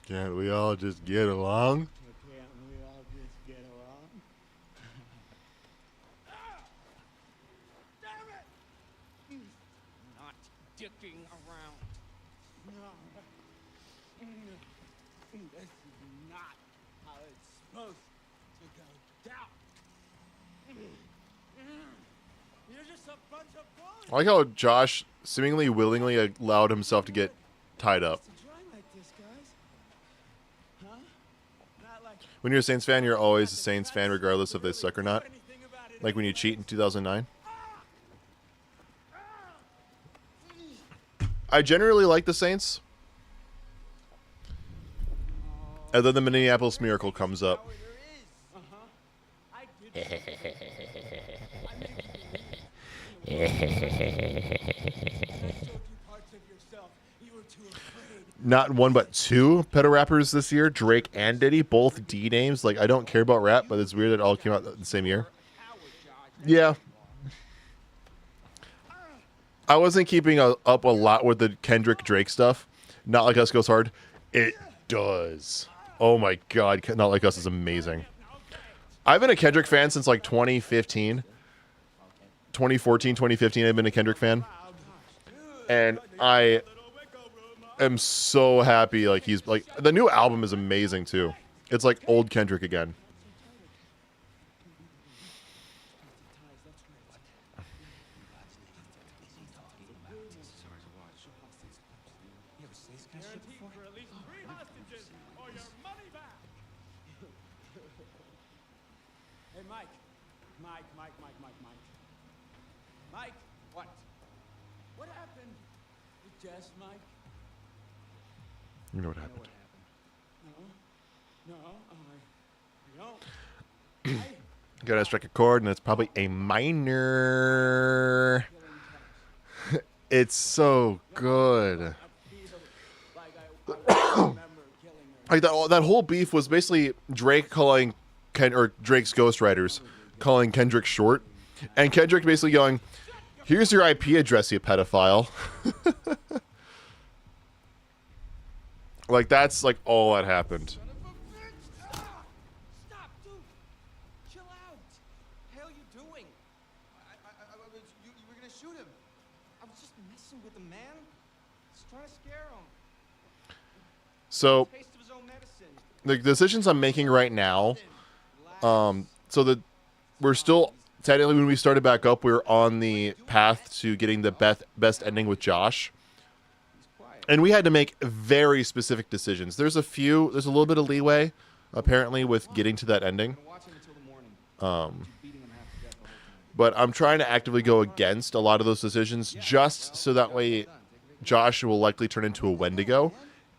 Can't we all just get along? Can't we all just get along? Damn it! Not dicking around. No. This is not how it's supposed to go down. You're just a bunch of bullies. I like how Josh seemingly willingly allowed himself to get tied up. When you're a Saints fan, you're always a Saints fan regardless if they suck or not. Like when you cheat in 2009. I generally like the Saints. And then the Minneapolis Miracle comes up. Not one but two pedo rappers this year, Drake and Diddy, both D names. Like, I don't care about rap, but it's weird that it all came out the same year. Yeah. I wasn't keeping up a lot with the Kendrick Drake stuff. Not Like Us goes hard. It does. Oh my god, Not Like Us is amazing. I've been a Kendrick fan since like 2015. 2014, 2015, I've been a Kendrick fan. And I am so happy. Like, he's like, the new album is amazing too. It's like old Kendrick again. Hey, Mike. Mike, what? What happened with Jess, Mike? You know what happened. No, I don't. Gotta strike a chord, and it's probably a minor. It's so good. Like that whole beef was basically Drake calling Drake's ghostwriters calling Kendrick short, and Kendrick basically going, "Here's your IP address, you pedophile." Like, that's like all that happened. Stop, dude. Chill out. What the hell are you doing? You were gonna shoot him. I was just messing with him, man. Just trying to scare him. So Taste of his own medicine. the decisions I'm making right now, so that we're still technically, when we started back up, we were on the path to getting the best ending with Josh. And we had to make very specific decisions. There's a little bit of leeway, apparently, with getting to that ending. But I'm trying to actively go against a lot of those decisions, just so that way Josh will likely turn into a Wendigo,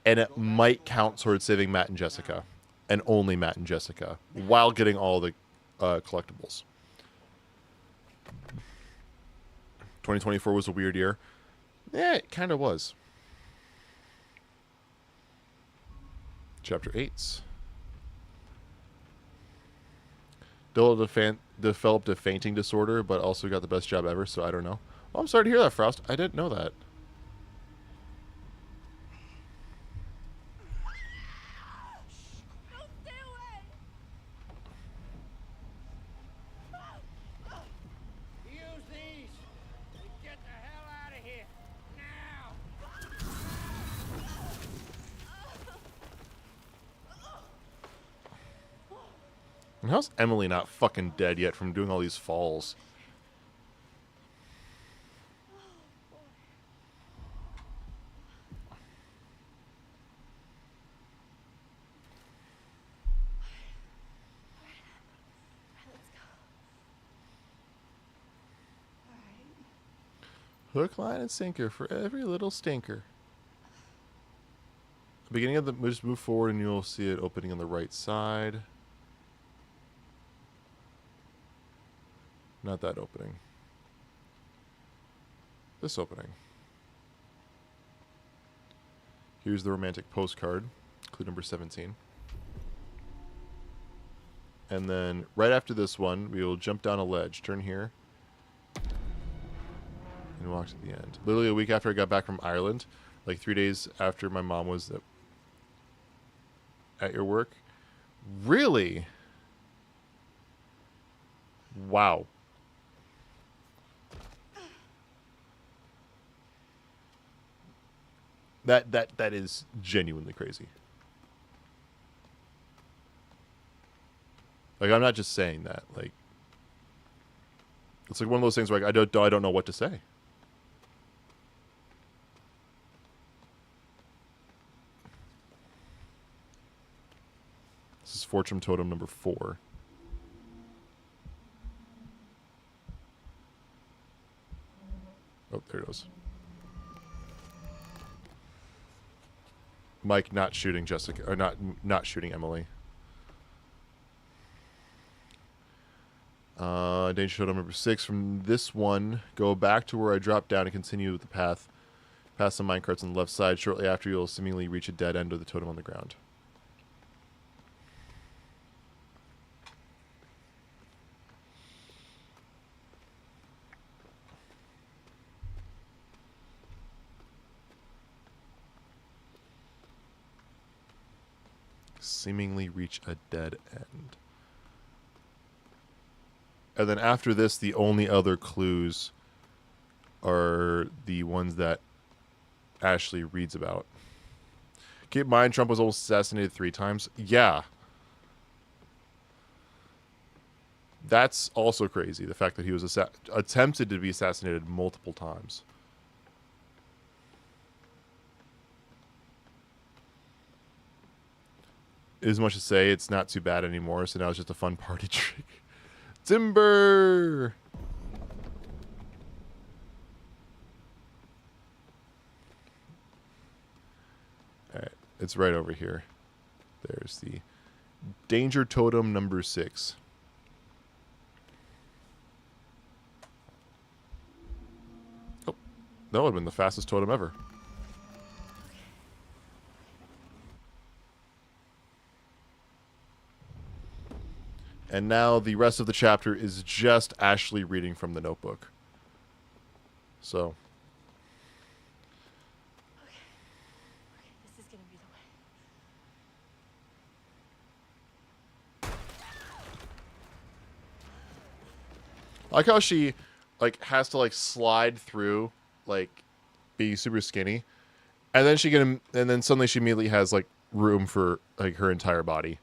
and it might count towards saving Matt and Jessica, and only Matt and Jessica, while getting all the collectibles. 2024 was a weird year. Yeah, it kind of was. Chapter 8. Developed a fainting disorder, but also got the best job ever, so I don't know. Well, I'm sorry to hear that, Frost. I didn't know that. Use these to get the hell out of here. Now. How's Emily not fucking dead yet from doing all these falls? Hook, line, and sinker for every little stinker. Beginning of the, just move forward and you'll see it opening on the right side. Not that opening. This opening. Here's the romantic postcard, clue number 17. And then right after this one, we will jump down a ledge. Turn here. And walk to the end. Literally a week after I got back from Ireland, like 3 days after my mom was at your work. Really? Wow. That is genuinely crazy. Like, I'm not just saying that. Like, it's like one of those things where I don't know what to say. This is Fortune Totem number 4. Oh, there it goes. Mike not shooting Jessica, or not shooting Emily. Danger Totem number 6. From this one, go back to where I dropped down and continue with the path. Past some minecarts on the left side. Shortly after, you'll seemingly reach a dead end of the totem on the ground. Seemingly reach a dead end. And then after this, the only other clues are the ones that Ashley reads about. Keep in mind, Trump was almost assassinated 3 times. Yeah. That's also crazy, the fact that he was attempted to be assassinated multiple times. As much as say it's not too bad anymore, so now it's just a fun party trick. Timber! Alright, it's right over here. There's the Danger Totem number 6. Oh, that would have been the fastest totem ever. And now the rest of the chapter is just Ashley reading from the notebook. So. Okay, this is gonna be the way. I like how she, like, has to, like, slide through, like, being super skinny. And then and then suddenly she immediately has, like, room for, like, her entire body.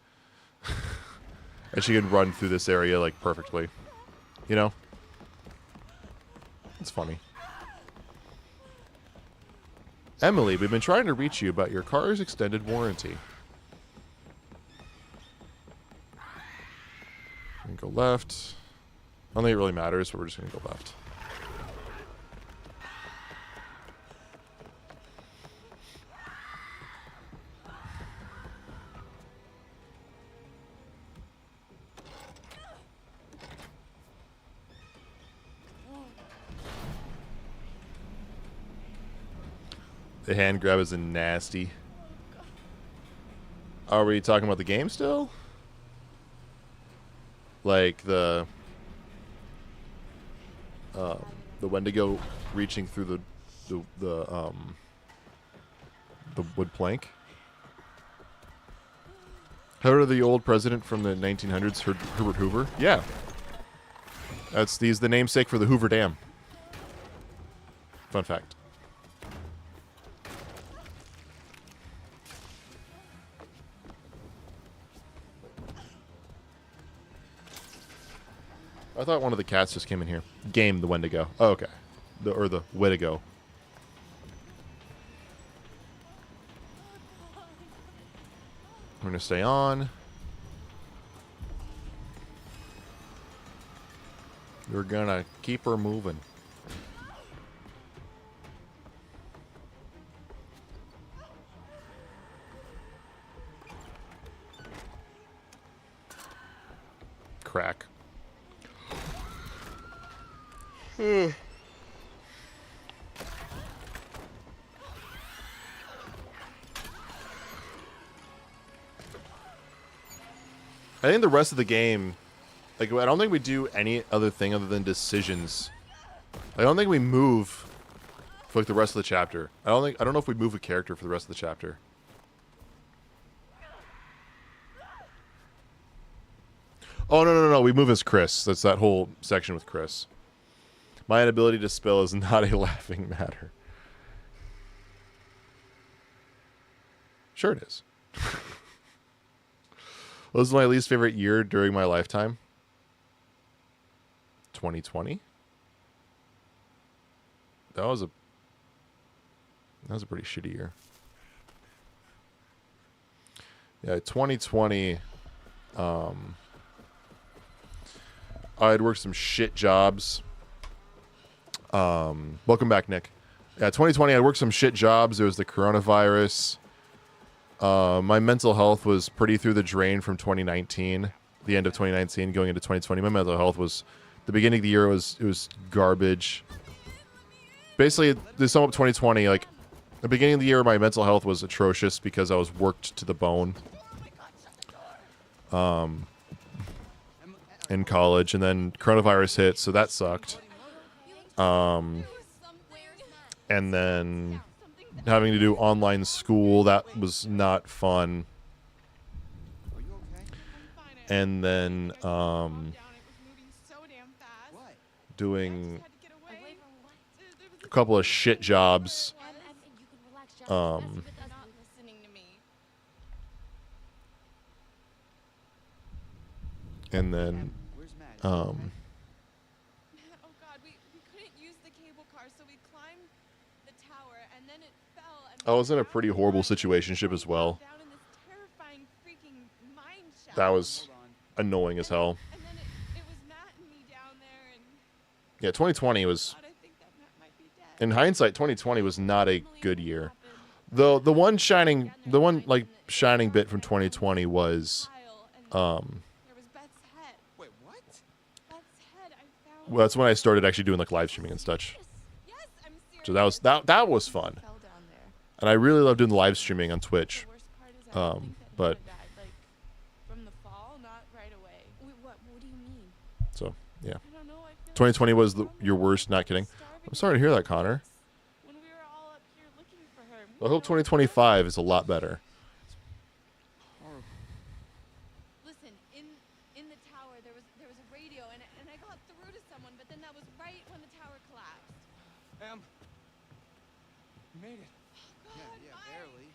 And she can run through this area, like, perfectly. You know? It's funny. Emily, we've been trying to reach you about your car's extended warranty. And go left. I don't think it really matters, but we're just going to go left. The hand grab is a nasty. Are we talking about the game still? Like the Wendigo reaching through the wood plank. Heard of the old president from the 1900s, Herbert Hoover? Yeah. He's the namesake for the Hoover Dam. Fun fact. I thought one of the cats just came in here. Game the Wendigo. Oh, okay. Or the Wendigo. We're gonna stay on. We're gonna keep her moving. Crack. I think the rest of the game, like, I don't think we do any other thing other than decisions. I don't think we move for like the rest of the chapter. I don't know if we move a character for the rest of the chapter. Oh no, we move as Chris. That's that whole section with Chris. My inability to spell is not a laughing matter. Sure it is. What was my least favorite year during my lifetime? 2020. That was a pretty shitty year. Yeah, 2020. I had worked some shit jobs. Welcome back, Nick. Yeah, 2020. I worked some shit jobs. There was the coronavirus. My mental health was pretty through the drain from 2019, the end of 2019, going into 2020. My mental health was, the beginning of the year it was garbage. Basically, to sum up 2020, like, the beginning of the year, my mental health was atrocious because I was worked to the bone. In college, and then coronavirus hit, so that sucked. And then having to do online school, that was not fun. And then doing a couple of shit jobs. And then Oh God, we couldn't use the cable car, so we climbed the tower, and then it fell. And I was in a pretty horrible situationship as well. down in this terrifying freaking mine shaft. That was annoying as hell. And then it was Matt and me down there, and Yeah, 2020 was, God, I think that Matt might be dead. in hindsight, 2020 was not a good year. Though the one shining bit from 2020 was, There was Beth's head. Wait, what? Beth's head. I found. well, that's when I started actually doing like live streaming and such. Yes, I'm serious. So that was fun, Fell down there. and I really love doing the live streaming on Twitch. The worst part is I don't think that But he had died, like, from the fall, not right away. Wait, what do you mean? so yeah, I don't know. I feel 2020 was your worst. Not kidding. I'm sorry to hear that, Connor. when we were all up here looking for her. I hope 2025 is a lot better. Listen, in the tower there was a radio, and I got through to someone, but then that was right when the tower collapsed. You made it. God, Mike. Barely.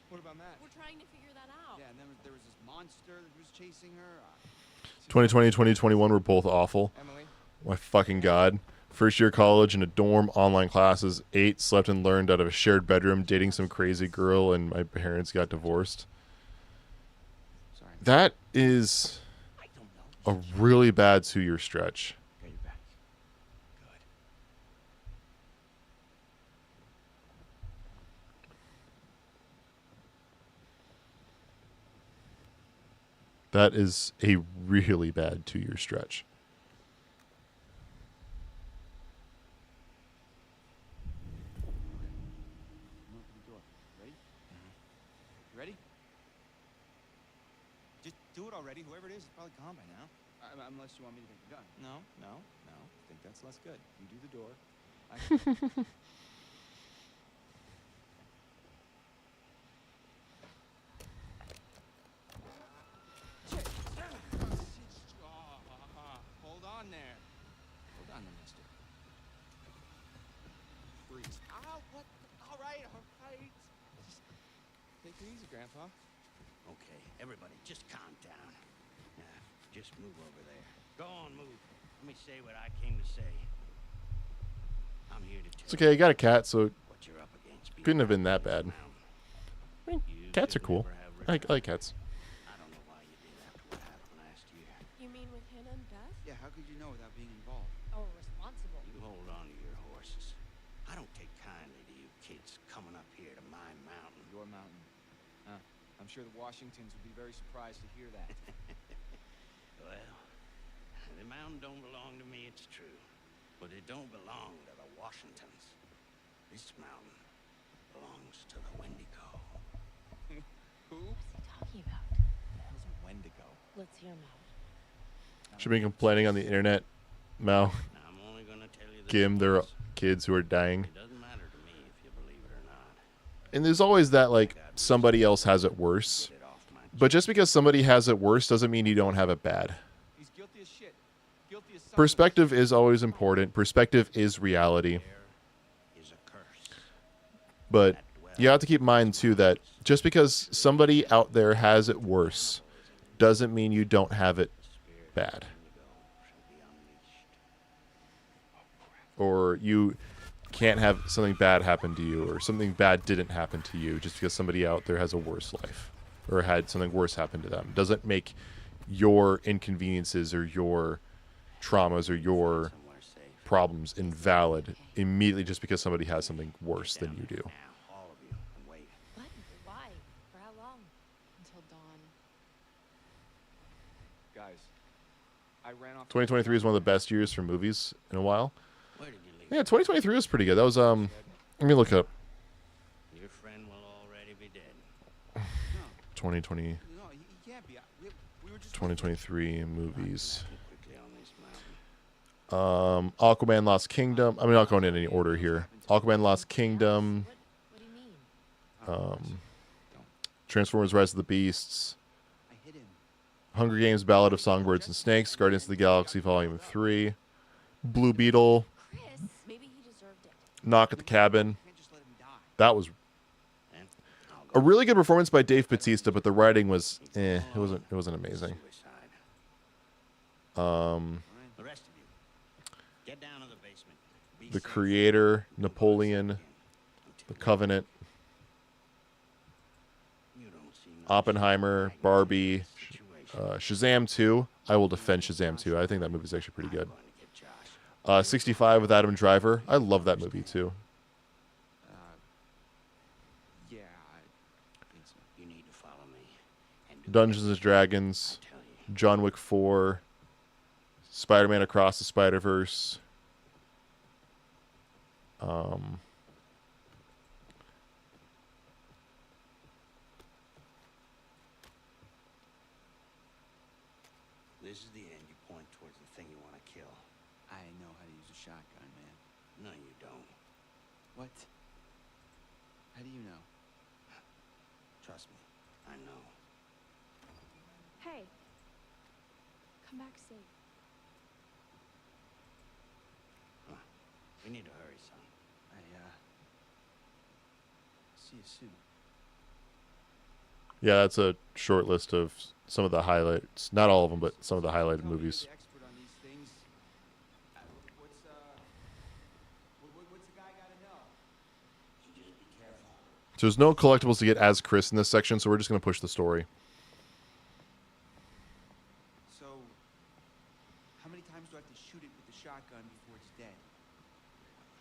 What about Matt? We're trying to figure that out. Yeah, and then there was this monster that was chasing her. 2020 and 2021 were both awful. Emily? My fucking god. First year college in a dorm, online classes, ate, slept, and learned out of a shared bedroom, dating some crazy girl, and my parents got divorced. Sorry. That is I don't know. a really bad 2-year stretch. Okay, you're back. Good. That is a really bad 2-year stretch. Open the door. Ready? Ready? Just do it already. Whoever it is probably gone by now. Unless you want me to take the gun. No. I think that's less good. You do the door. Hold on there. Hold on, mister. Freeze. Ah, what? All right. Just take it easy, Grandpa. Okay, everybody, just calm down. Yeah, just move over there. Go on, move. Let me say what I came to say. I'm here to tell It's okay. I got a cat, so it what you're up against. couldn't have been that bad. I mean, cats are cool. I like cats. I don't know why you did after what happened last year. You mean with Hannah and Beth? Yeah, how could you know without being involved? Oh, responsible. You hold on to your horses. I don't take kindly to you kids coming up here to my mountain. Your mountain. Huh. I'm sure the Washingtons would be very surprised to hear that. Well, the mountain don't belong to me, it's true. But it don't belong to the Washingtons. This mountain belongs to the Wendigo. Who? What's he talking about? How's a Wendigo? Let's hear him out. Should be complaining on the internet, Mal. Now, I'm only gonna tell you the Kim, there are truth. kids who are dying. It doesn't matter to me if you believe it or not. And there's always that, like, somebody else has it worse. Get it off my But just because somebody has it worse doesn't mean you don't have it bad. He's guilty as shit. Guilty as something. Perspective is always important. Perspective is reality. There is a curse. But you have to keep in mind, too, that just because somebody out there has it worse doesn't mean you don't have it bad. Or you can't have something bad happen to you, or something bad didn't happen to you just because somebody out there has a worse life or had something worse happen to them. Doesn't make your inconveniences or your traumas or your Somewhere safe. problems invalid immediately just because somebody has something worse than you do. Now, all of you, and wait. What? Why? For how long? Until dawn. Guys, I ran off. 2023 is one of the best years for movies in a while. Where did you leave? Yeah, 2023 was pretty good. That was let me look up Your friend will already be dead. 2020 No, he can't be. We were just. 2023 movies. Quickly on this mountain. Aquaman Lost Kingdom. I'm not going in any order here. Aquaman Lost Kingdom, What do you mean? Transformers Rise of the Beasts, I hit him. Hunger Games Ballad of Songbirds and Snakes, Guardians of the Galaxy Volume 3, Blue Beetle, Chris, maybe he deserved it. Knock at the Cabin. Can't just let him die. That was And I'll a go really good performance by Dave Bautista, but the writing was it wasn't amazing. suicide. The rest of you, get down to the basement. Be The safe. Creator, Napoleon, The Covenant, You don't see no Oppenheimer, Barbie, situation. Shazam 2. I will defend Shazam 2. I think that movie's actually pretty good. I'm going to get Josh. 65 with Adam Driver. I love that movie too. Yeah, I think so. You need to follow me. And do Dungeons and everything Dragons, I tell you. John Wick 4, Spider-Man Across the Spider-Verse. This is the end. You point towards the thing you want to kill. I know how to use a shotgun, man. No, you don't. What? How do you know? Trust me. I know. Hey. Come back safe. We need to hurry, son. See you soon. Yeah, that's a short list of some of the highlights. Not all of them, but some of the highlighted Tell me you're movies. the expert on these things. What's the guy gotta know? You just be careful. So there's no collectibles to get as Chris in this section, so we're just going to push the story. So, how many times do I have to shoot it with the shotgun before it's dead?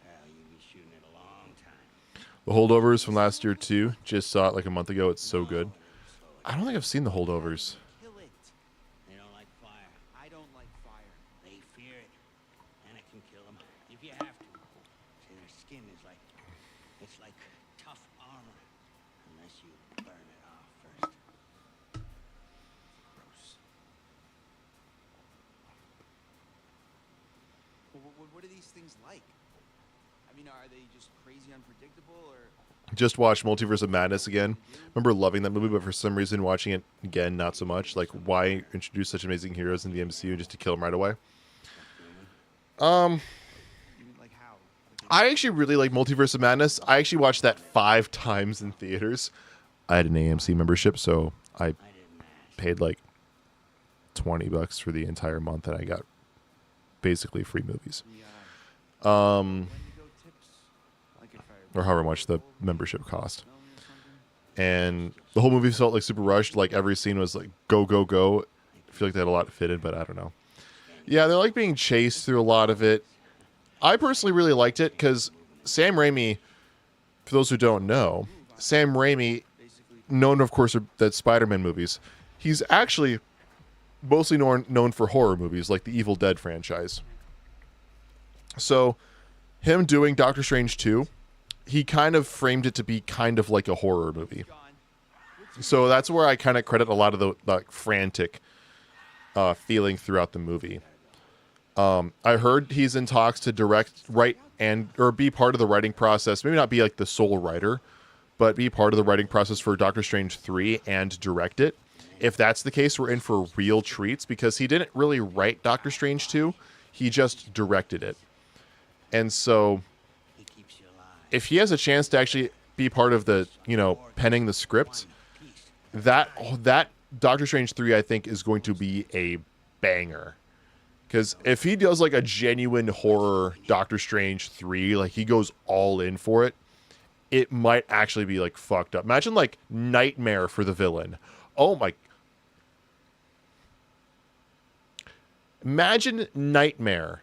Well, you'll be shooting it a long time. The Holdovers from last year too. Just saw it like a month ago. It's so good. I don't think I've seen The Holdovers. Kill it. They don't like fire. I don't like fire. They fear it. And it can kill them if you have to. See, their skin is like, it's like tough armor. Unless you burn it off first. Gross. What are these things like? I mean, are they just crazy unpredictable, or? Just watched Multiverse of Madness again. Remember loving that movie, but for some reason watching it again, not so much. Like, why introduce such amazing heroes in the MCU just to kill them right away? You mean like how? I actually really like Multiverse of Madness. I actually watched that 5 times in theaters. I had an AMC membership, so I I didn't ask. paid like $20 for the entire month, and I got basically free movies. Or however much the membership cost. And the whole movie felt like super rushed. Like every scene was like go, go, go. I feel like they had a lot to fit in, but I don't know. Yeah, they're like being chased through a lot of it. I personally really liked it because Sam Raimi, for those who don't know, Sam Raimi, known of course for that Spider-Man movies, he's actually mostly known for horror movies like the Evil Dead franchise. So him doing Doctor Strange 2, he kind of framed it to be kind of like a horror movie. So that's where I kind of credit a lot of the like frantic feeling throughout the movie. I heard he's in talks to write or be part of the writing process. Maybe not be like the sole writer, but be part of the writing process for Doctor Strange 3 and direct it. If that's the case, we're in for real treats because he didn't really write Doctor Strange 2. He just directed it. And so if he has a chance to actually be part of the, penning the script, that Doctor Strange 3, I think, is going to be a banger. Because if he does like a genuine horror Doctor Strange 3, like he goes all in for it, it might actually be like fucked up. Imagine like Nightmare for the villain. Oh my. Imagine Nightmare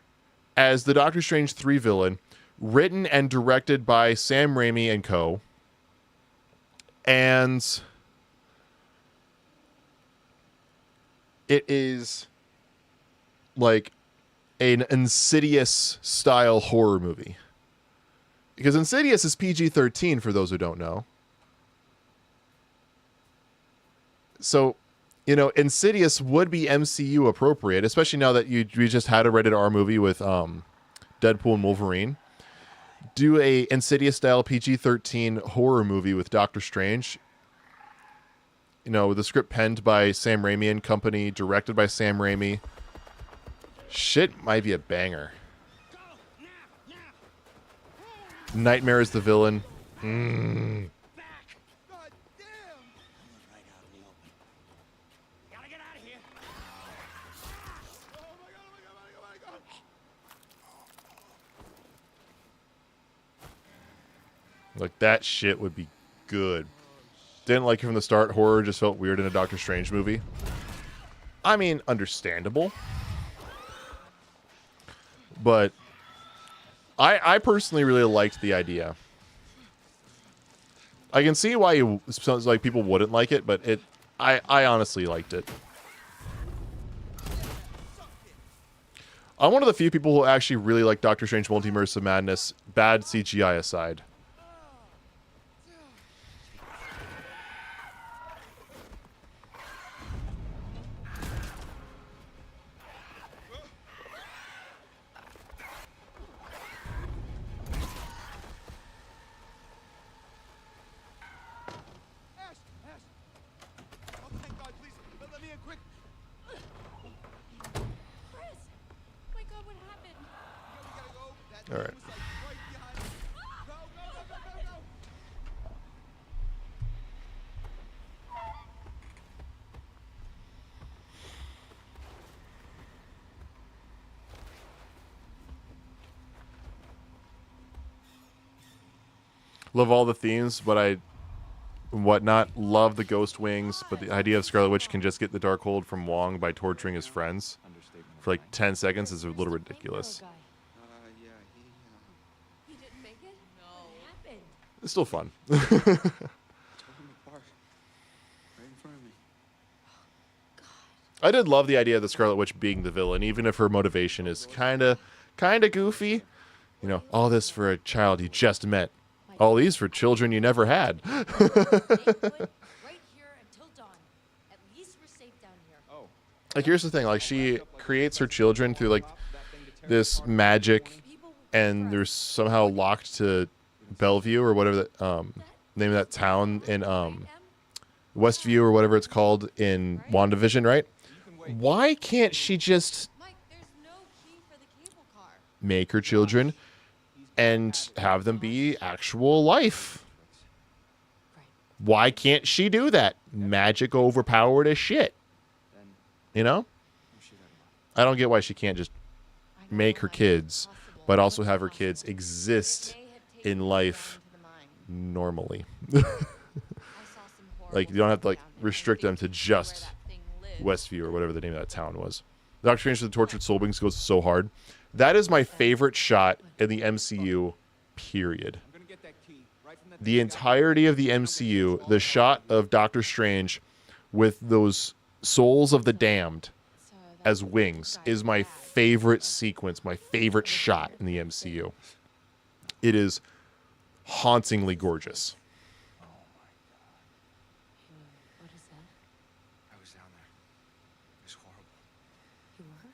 as the Doctor Strange 3 villain, written and directed by Sam Raimi and co. And it is like an Insidious style horror movie. Because Insidious is PG-13 for those who don't know. So, Insidious would be MCU appropriate, especially now that we just had a rated R movie with Deadpool and Wolverine. Do a Insidious style PG-13 horror movie with Doctor Strange. With the script penned by Sam Raimi and company, directed by Sam Raimi. Shit might be a banger. Nightmare is the villain. Like, that shit would be good. Didn't like it from the start. Horror just felt weird in a Doctor Strange movie. I mean, understandable. But I personally really liked the idea. I can see why like people wouldn't like it, but I honestly liked it. I'm one of the few people who actually really like Doctor Strange Multiverse of Madness, bad CGI aside. All right. Love all the themes, but whatnot. Love the ghost wings, but the idea of Scarlet Witch can just get the Darkhold from Wong by torturing his friends for like 10 seconds is a little ridiculous. It's still fun. I did love the idea of the Scarlet Witch being the villain, even if her motivation is kind of goofy. All this for a child you just met. All these for children you never had. Like, here's the thing. Like, she creates her children through, like, this magic, and they're somehow locked to Bellevue or whatever the name of that town in Westview or whatever it's called in WandaVision, right? Why can't she just make her children and have them be actual life? Why can't she do that? Magic overpowered as shit. I don't get why she can't just make her kids, but also have her kids exist in life normally. Like, you don't have to, like, restrict them to just Westview or whatever the name of that town was. Doctor Strange the Tortured Soul Wings goes so hard. That is my favorite shot in the MCU, period. The entirety of the MCU, the shot of Doctor Strange with those souls of the damned as wings is my favorite sequence, my favorite shot in the MCU. It is hauntingly gorgeous. What is that? I was down there. It was horrible. You were?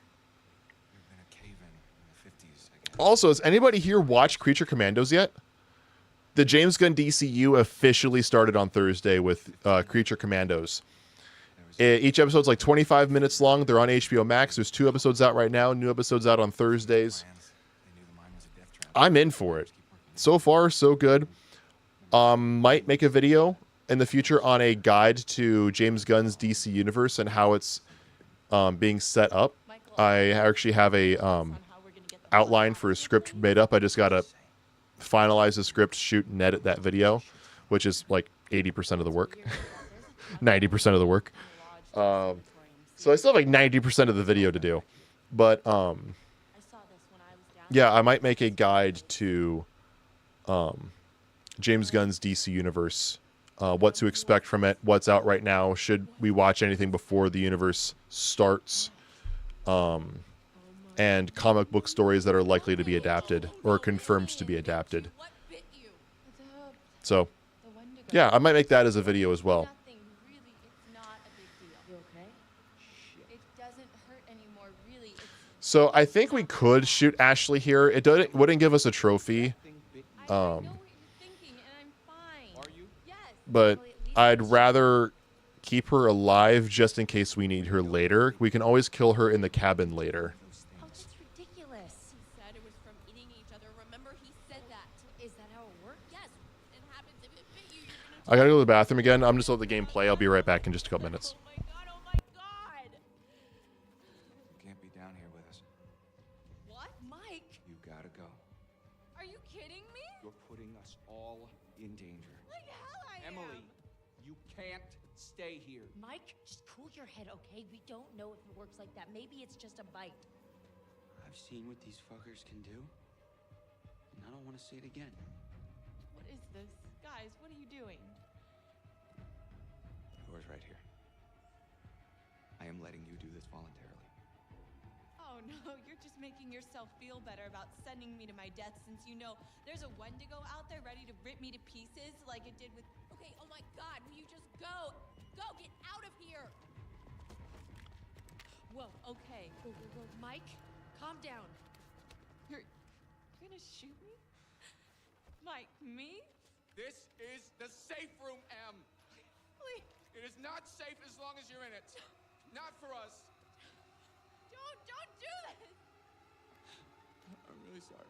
We've been a cave-in in the 50s again. Also, has anybody here watched Creature Commandos yet? The James Gunn DCU officially started on Thursday with Creature Commandos. Each episode's like 25 minutes long. They're on HBO Max. There's 2 episodes out right now. New episodes out on Thursdays. I'm in for it. So far, so good. Might make a video in the future on a guide to James Gunn's DC universe and how it's being set up. I actually have a outline for a script made up. I just gotta finalize the script, shoot and edit that video, which is like 80% of the work. 90% of the work. So I still have like 90% of the video to do. But yeah, I might make a guide to James Gunn's DC universe, what to expect from it, what's out right now, should we watch anything before the universe starts, and comic book stories that are likely to be adapted or confirmed to be adapted. So yeah, I might make that as a video as well. So I think we could shoot Ashley here. It wouldn't give us a trophy. But I'd rather keep her alive just in case we need her later. We can always kill her in the cabin later. Oh, that's ridiculous. He said it was from eating each other. Remember, he said that. Is that how it works? Yes, it happens if it bit you. You're gonna I gotta go to the bathroom again. I'm just gonna let the game play. I'll be right back in just a couple minutes. Oh my god, oh my god! You can't be down here with us. What? Mike? You gotta go. Are you kidding me? You're putting us all in danger. Like hell I Emily, am. you can't stay here. Mike, just cool your head, okay? We don't know if it works like that. Maybe it's just a bite. I've seen what these fuckers can do, and I don't want to see it again. What is this? Guys, what are you doing? Door's right here. I am letting you do this voluntarily. Oh no, you're just making yourself feel better about sending me to my death since you know there's a Wendigo out there ready to rip me to pieces like it did with... Okay, oh my god, will you just go? Go, get out of here! Whoa, okay. Go, go, go. Mike, calm down. You're gonna shoot me? Mike, me? This is the safe room, Em. Please, It is not safe as long as you're in it. Not for us. don't do this! I'm really sorry.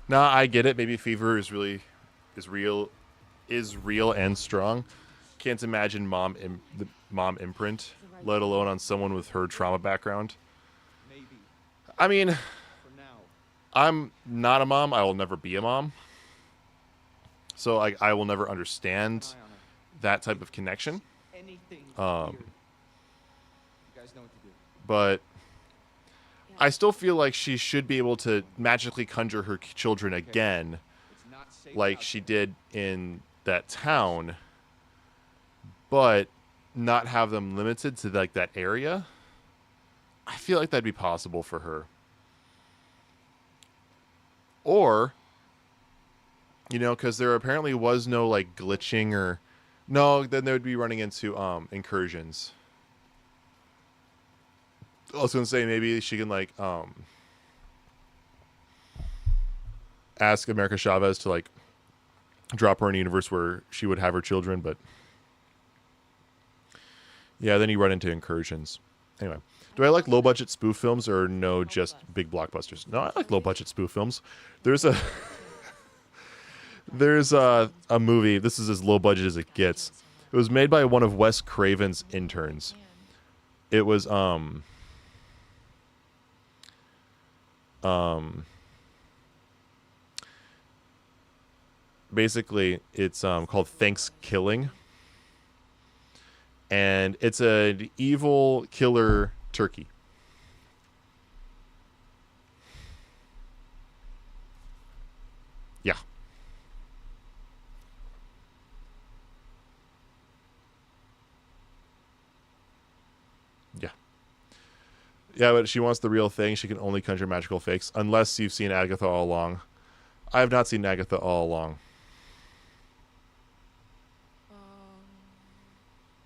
Nah, I get it. Maybe fever is real and strong. Can't imagine the mom imprint, let alone on someone with her trauma background. Maybe. I mean, For now. I'm not a mom. I will never be a mom. So I will never understand that type of connection. Anything Um, here. You guys know what to do. But I still feel like she should be able to magically conjure her children again, It's not safe like out she there. did in that town, but not have them limited to like that area. I feel like that'd be possible for her. Or, you know, because there apparently was no like glitching or no, then they would be running into incursions. I was gonna say maybe she can like ask America Chavez to like drop her in a universe where she would have her children, but yeah, then you run into incursions. Anyway, do I like low budget spoof films or no, just big blockbusters? No, I like low budget spoof films. There's a movie. This is as low budget as it gets. It It was made by one of Wes Craven's interns. It was basically it's called Thanksgiving, and it's an evil killer turkey. Yeah. Yeah. Yeah, but she wants the real thing. She can only conjure magical fakes unless you've seen Agatha All Along. I have not seen Agatha All Along.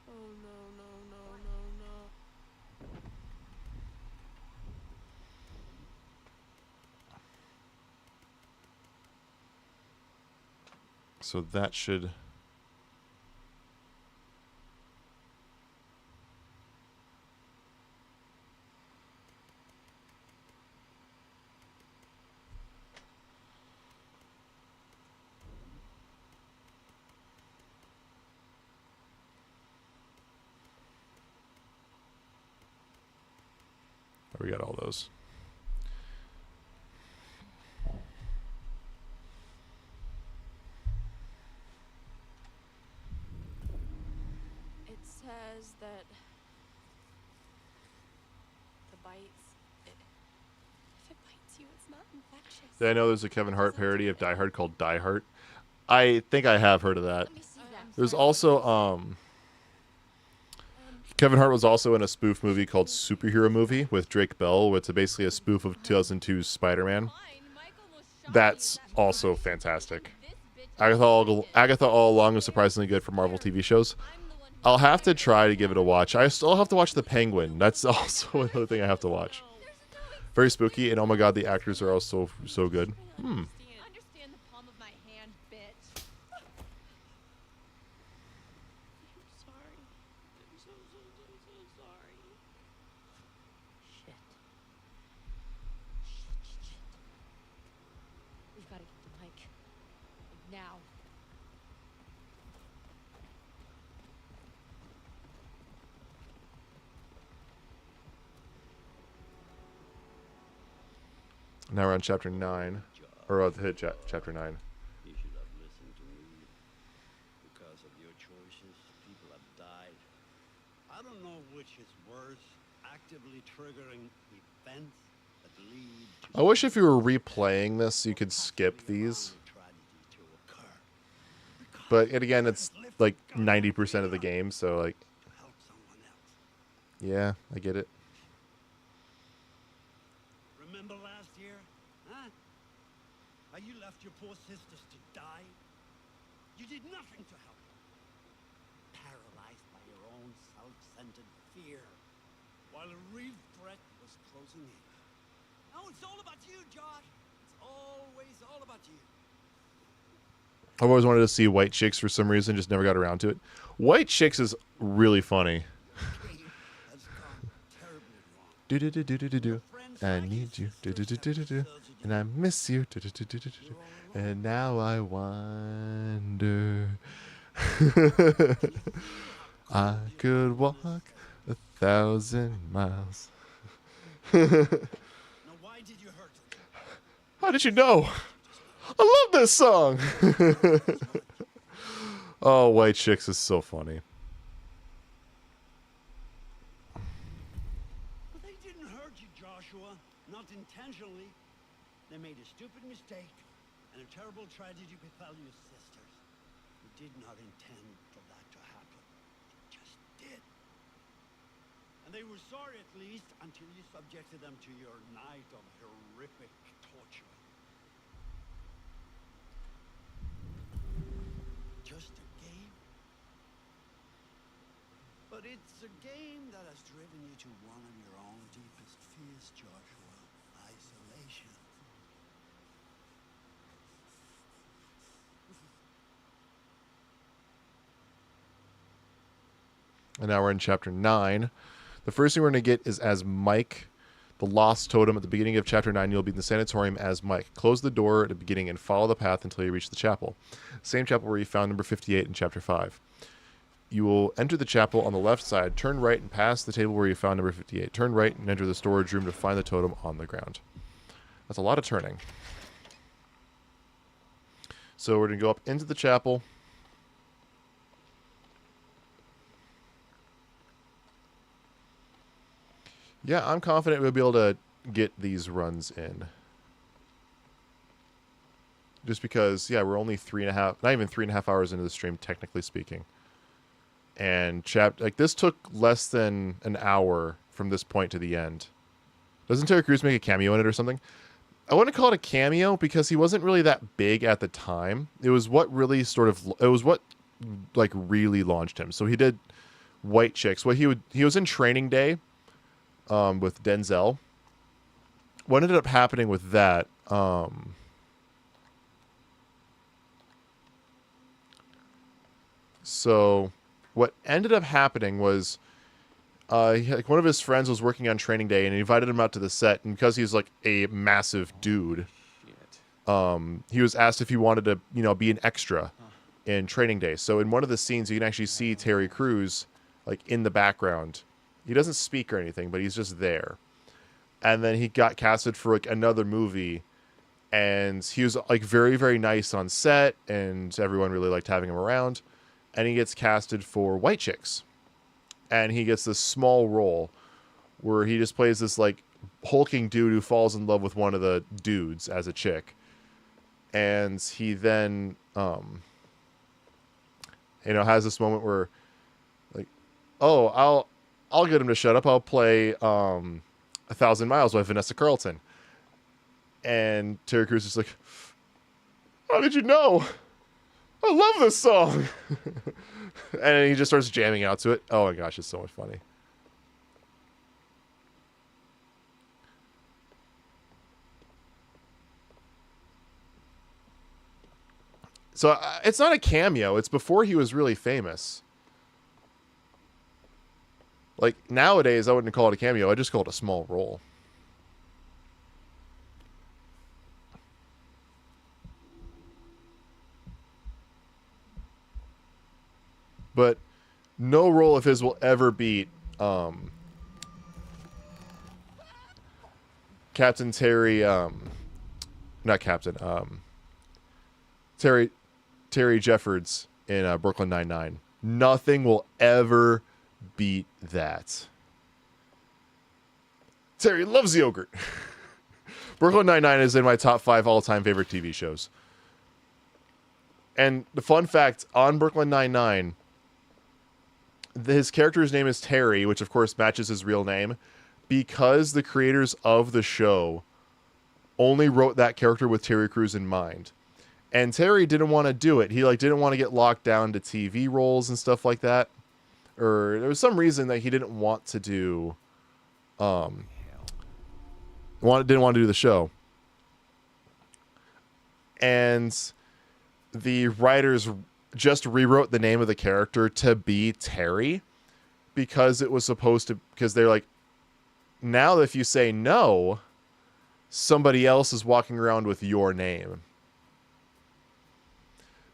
Oh no. So that should... We got all those. It says that the bites, if it bites you, it's not infectious. Did I know there's a Kevin Hart parody of Die Hard called Die Hard? I think I have heard of that. There's also Kevin Hart was also in a spoof movie called Superhero Movie with Drake Bell, which is basically a spoof of 2002's Spider-Man. That's also fantastic. Agatha All Along is surprisingly good for Marvel TV shows. I'll have to try to give it a watch. I still have to watch The Penguin. That's also another thing I have to watch. Very spooky, and oh my god, the actors are also so good. Understand the palm of my hand, bitch. I'm sorry. I'm so sorry. Shit. We've got to get to Mike. Like now. Now we're on chapter 9. Or hit chapter 9. You should have listened to me. Because of your choices, people have died. I don't know which is worse, actively triggering events that lead to I wish if you were replaying this, you could skip these. But again, it's like 90% of the game, so like... Yeah, I get it. Remember last year? Huh? How you left your poor sisters to die? You did nothing to help them. Paralyzed by your own self-centered fear. While a real threat was closing in. Now it's all about you, Josh. It's always all about you. I've always wanted to see White Chicks for some reason, just never got around to it. White Chicks is really funny. Do-do-do-do-do-do. I need you. Do-do-do-do-do-do. And I miss you. Do-do-do-do-do-do. And now I wonder. I could walk 1,000 miles. How did you know? I love this song. Oh, White Chicks is so funny. But they didn't hurt you, Joshua. Not intentionally. They made a stupid mistake, and a terrible tragedy befell your sisters. You did not intend for that to happen. It just did. And they were sorry, at least, until you subjected them to your night of horrific torture. Just a game? But it's a game that has driven you to one of your own deepest fears, Joshua. Isolation. And now we're in chapter 9. The first thing we're going to get is as Mike, the lost totem. At the beginning of chapter 9, you'll be in the sanatorium as Mike. Close the door at the beginning and follow the path until you reach the chapel. Same chapel where you found number 58 in chapter 5. You will enter the chapel on the left side, turn right and pass the table where you found number 58. Turn right and enter the storage room to find the totem on the ground. That's a lot of turning. So we're going to go up into the chapel. Yeah, I'm confident we'll be able to get these runs in. Just because, yeah, we're only not even 3.5 hours into the stream, technically speaking. And this took less than an hour from this point to the end. Doesn't Terry Crews make a cameo in it or something? I wouldn't call it a cameo because he wasn't really that big at the time. It was what really really launched him. So he did White Chicks. He was in Training Day with Denzel. What ended up happening with that? So what ended up happening was one of his friends was working on Training Day and he invited him out to the set, and because he's like a massive dude, he was asked if he wanted to, be an extra in Training Day. So in one of the scenes, you can actually see Terry Crews like in the background. He doesn't speak or anything, but he's just there. And then he got casted for like another movie, and he was like very, very nice on set, and everyone really liked having him around. And he gets casted for White Chicks. And he gets this small role where he just plays this like hulking dude who falls in love with one of the dudes as a chick. And he then, has this moment where like, oh, I'll get him to shut up. I'll play 1,000 Miles by Vanessa Carlton. And Terry Crews is like, how did you know? I love this song. And he just starts jamming out to it. Oh my gosh, it's so much funny. So it's not a cameo. It's before he was really famous. Like nowadays, I wouldn't call it a cameo. I just call it a small role. But no role of his will ever beat Captain Terry, not Captain, Terry Jeffords in Brooklyn Nine-Nine. Nothing will ever beat that. Terry loves yogurt. Brooklyn Nine-Nine is in my top 5 all-time favorite TV shows. And the fun fact on Brooklyn Nine-Nine, his character's name is Terry, which of course matches his real name, because the creators of the show only wrote that character with Terry Crews in mind. And Terry didn't want to do it. He didn't want to get locked down to TV roles and stuff like that. Or there was some reason that he didn't want to do didn't want to do the show. And the writers just rewrote the name of the character to be Terry because it was supposed to, because they're like, now if you say no, somebody else is walking around with your name.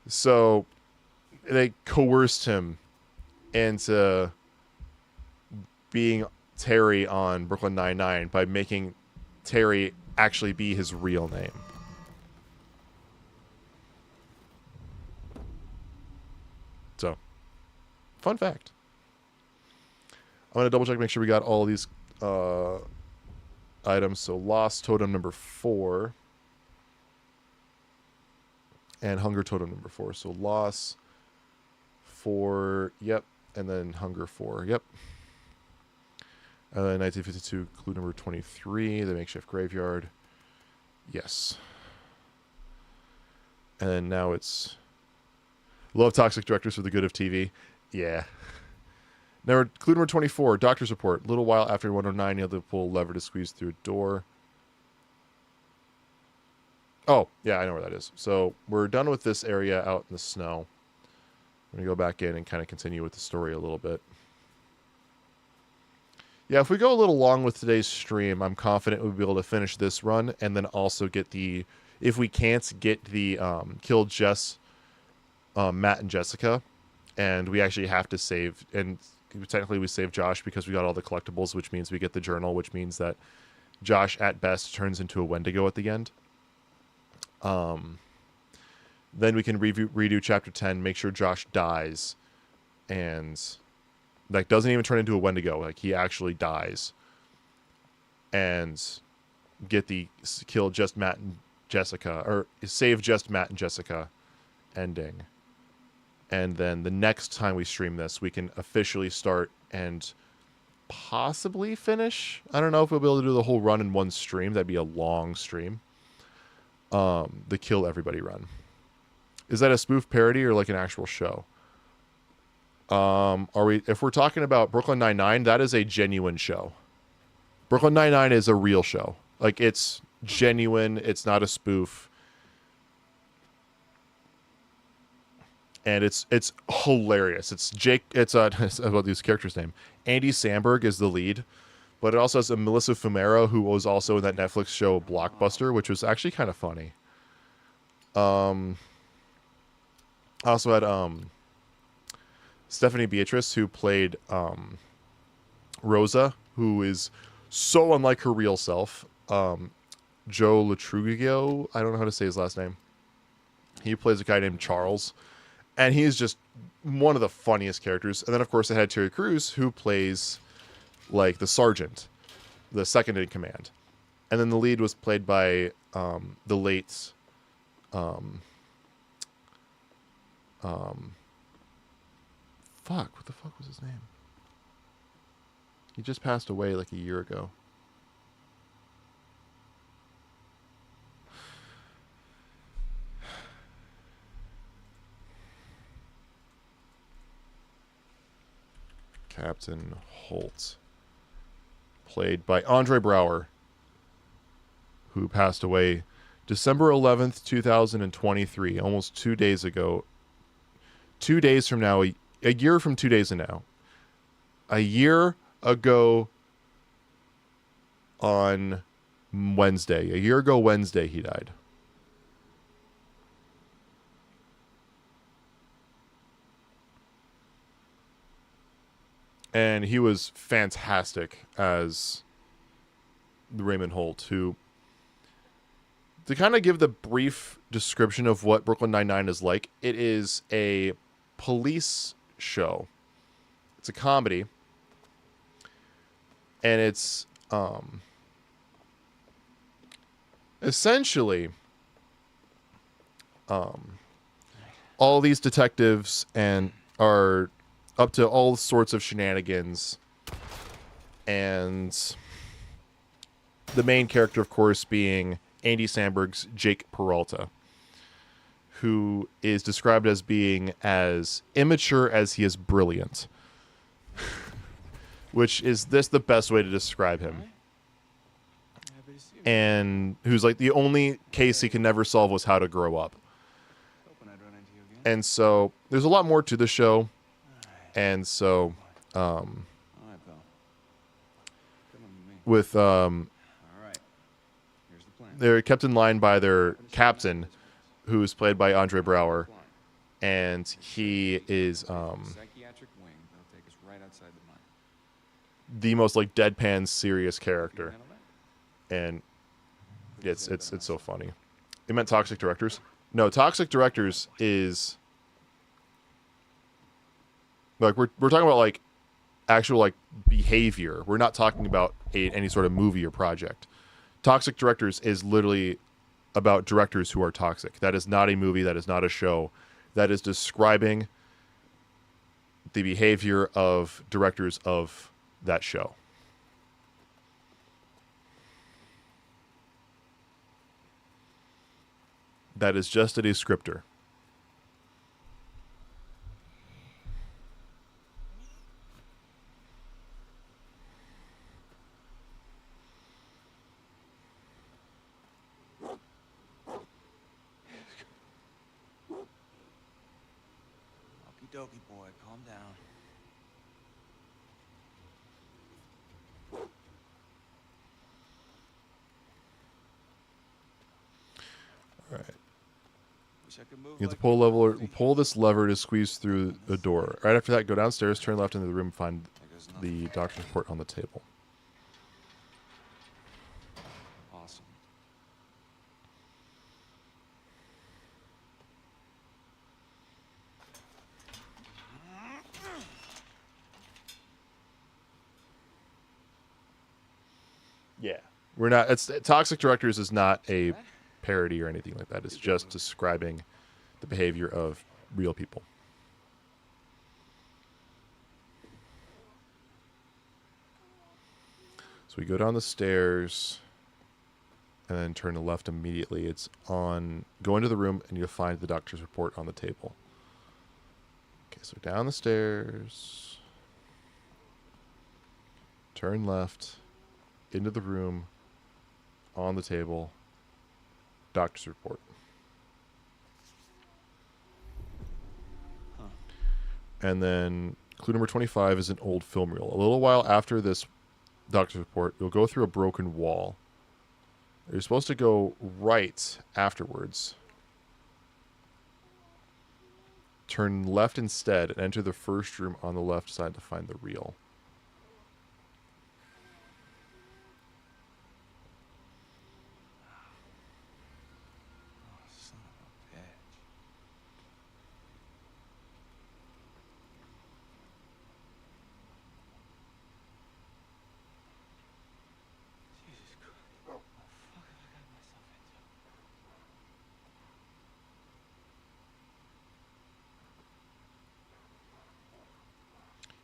So they coerced him into being Terry on Brooklyn Nine-Nine by making Terry actually be his real name. So, fun fact. I'm going to double check, make sure we got all these items. So, Lost Totem number 4. And Hunger Totem number 4. So, Loss 4, yep. And then Hunger 4, yep. 1952, clue number 23, the makeshift graveyard. Yes. And then now it's love toxic directors for the good of TV. Yeah. Now, clue number 24, doctor's report. A little while after 109, you have to pull a lever to squeeze through a door. Oh, yeah, I know where that is. So we're done with this area out in the snow. I'm going to go back in and kind of continue with the story a little bit. Yeah, if we go a little long with today's stream, I'm confident we'll be able to finish this run and then also get the, if we can't get the Kill Jess, Matt and Jessica, and we actually have to save, and technically we save Josh because we got all the collectibles, which means we get the journal, which means that Josh at best turns into a Wendigo at the end. Then we can redo chapter 10, make sure Josh dies, and like doesn't even turn into a Wendigo, like he actually dies, and get the kill just Matt and Jessica, or save just Matt and Jessica ending. And then the next time we stream this, we can officially start and possibly finish. I don't know if we'll be able to do the whole run in one stream. That'd be a long stream. The Kill Everybody run. Is that a spoof parody or like an actual show? If we're talking about Brooklyn Nine-Nine, that is a genuine show. Brooklyn Nine-Nine is a real show. Like, it's genuine. It's not a spoof. And it's hilarious. It's Jake. It's about these characters' name. Andy Samberg is the lead, but it also has a Melissa Fumero, who was also in that Netflix show Blockbuster, which was actually kind of funny. Also had Stephanie Beatrice, who played Rosa, who is so unlike her real self. Joe Latrugio, I don't know how to say his last name. He plays a guy named Charles, and he is just one of the funniest characters. And then, of course, it had Terry Crews, who plays like the sergeant, the second in command. And then the lead was played by the late what the fuck was his name? He just passed away like a year ago. Captain Holt, played by Andre Braugher, who passed away December 11th, 2023, almost 2 days ago. 2 days from now, a year from 2 days now. A year ago on Wednesday. A year ago Wednesday, he died. And he was fantastic as Raymond Holt, who, to kind of give the brief description of what Brooklyn Nine-Nine is like, it is a police show. It's a comedy. And it's essentially all these detectives and are up to all sorts of shenanigans, and the main character, of course, being Andy Samberg's Jake Peralta, who is described as being as immature as he is brilliant, which is the best way to describe him. And who's like the only case he can never solve was how to grow up. And so there's a lot more to the show. And so, with they're kept in line by their captain, who is played by Andre Braugher, and he is the most like deadpan serious character, and it's so funny. They meant Toxic Directors. No, Toxic Directors is like we're talking about like actual like behavior. We're not talking about any sort of movie or project. Toxic Directors is literally about directors who are toxic. That is not a movie. That is not a show. That is describing the behavior of directors of that show. That is just a descriptor. Okey-dokey, boy. Calm down. All right. Wish I could move You have to like pull this lever to squeeze through the door. Right after that, go downstairs, turn left into the room, find the doctor's report on the table. Awesome. Yeah. We're not, it's Toxic Directors is not a parody or anything like that. It's just describing the behavior of real people. So we go down the stairs and then turn to left immediately. It's on, go into the room and you'll find the doctor's report on the table. Okay, so down the stairs, turn left, into the room, on the table, doctor's report. And then clue number 25 is an old film reel. A little while after this doctor's report, you'll go through a broken wall. You're supposed to go right afterwards. Turn left instead and enter the first room on the left side to find the reel. Son of a bitch. Jesus Christ. What the fuck have I got myself into?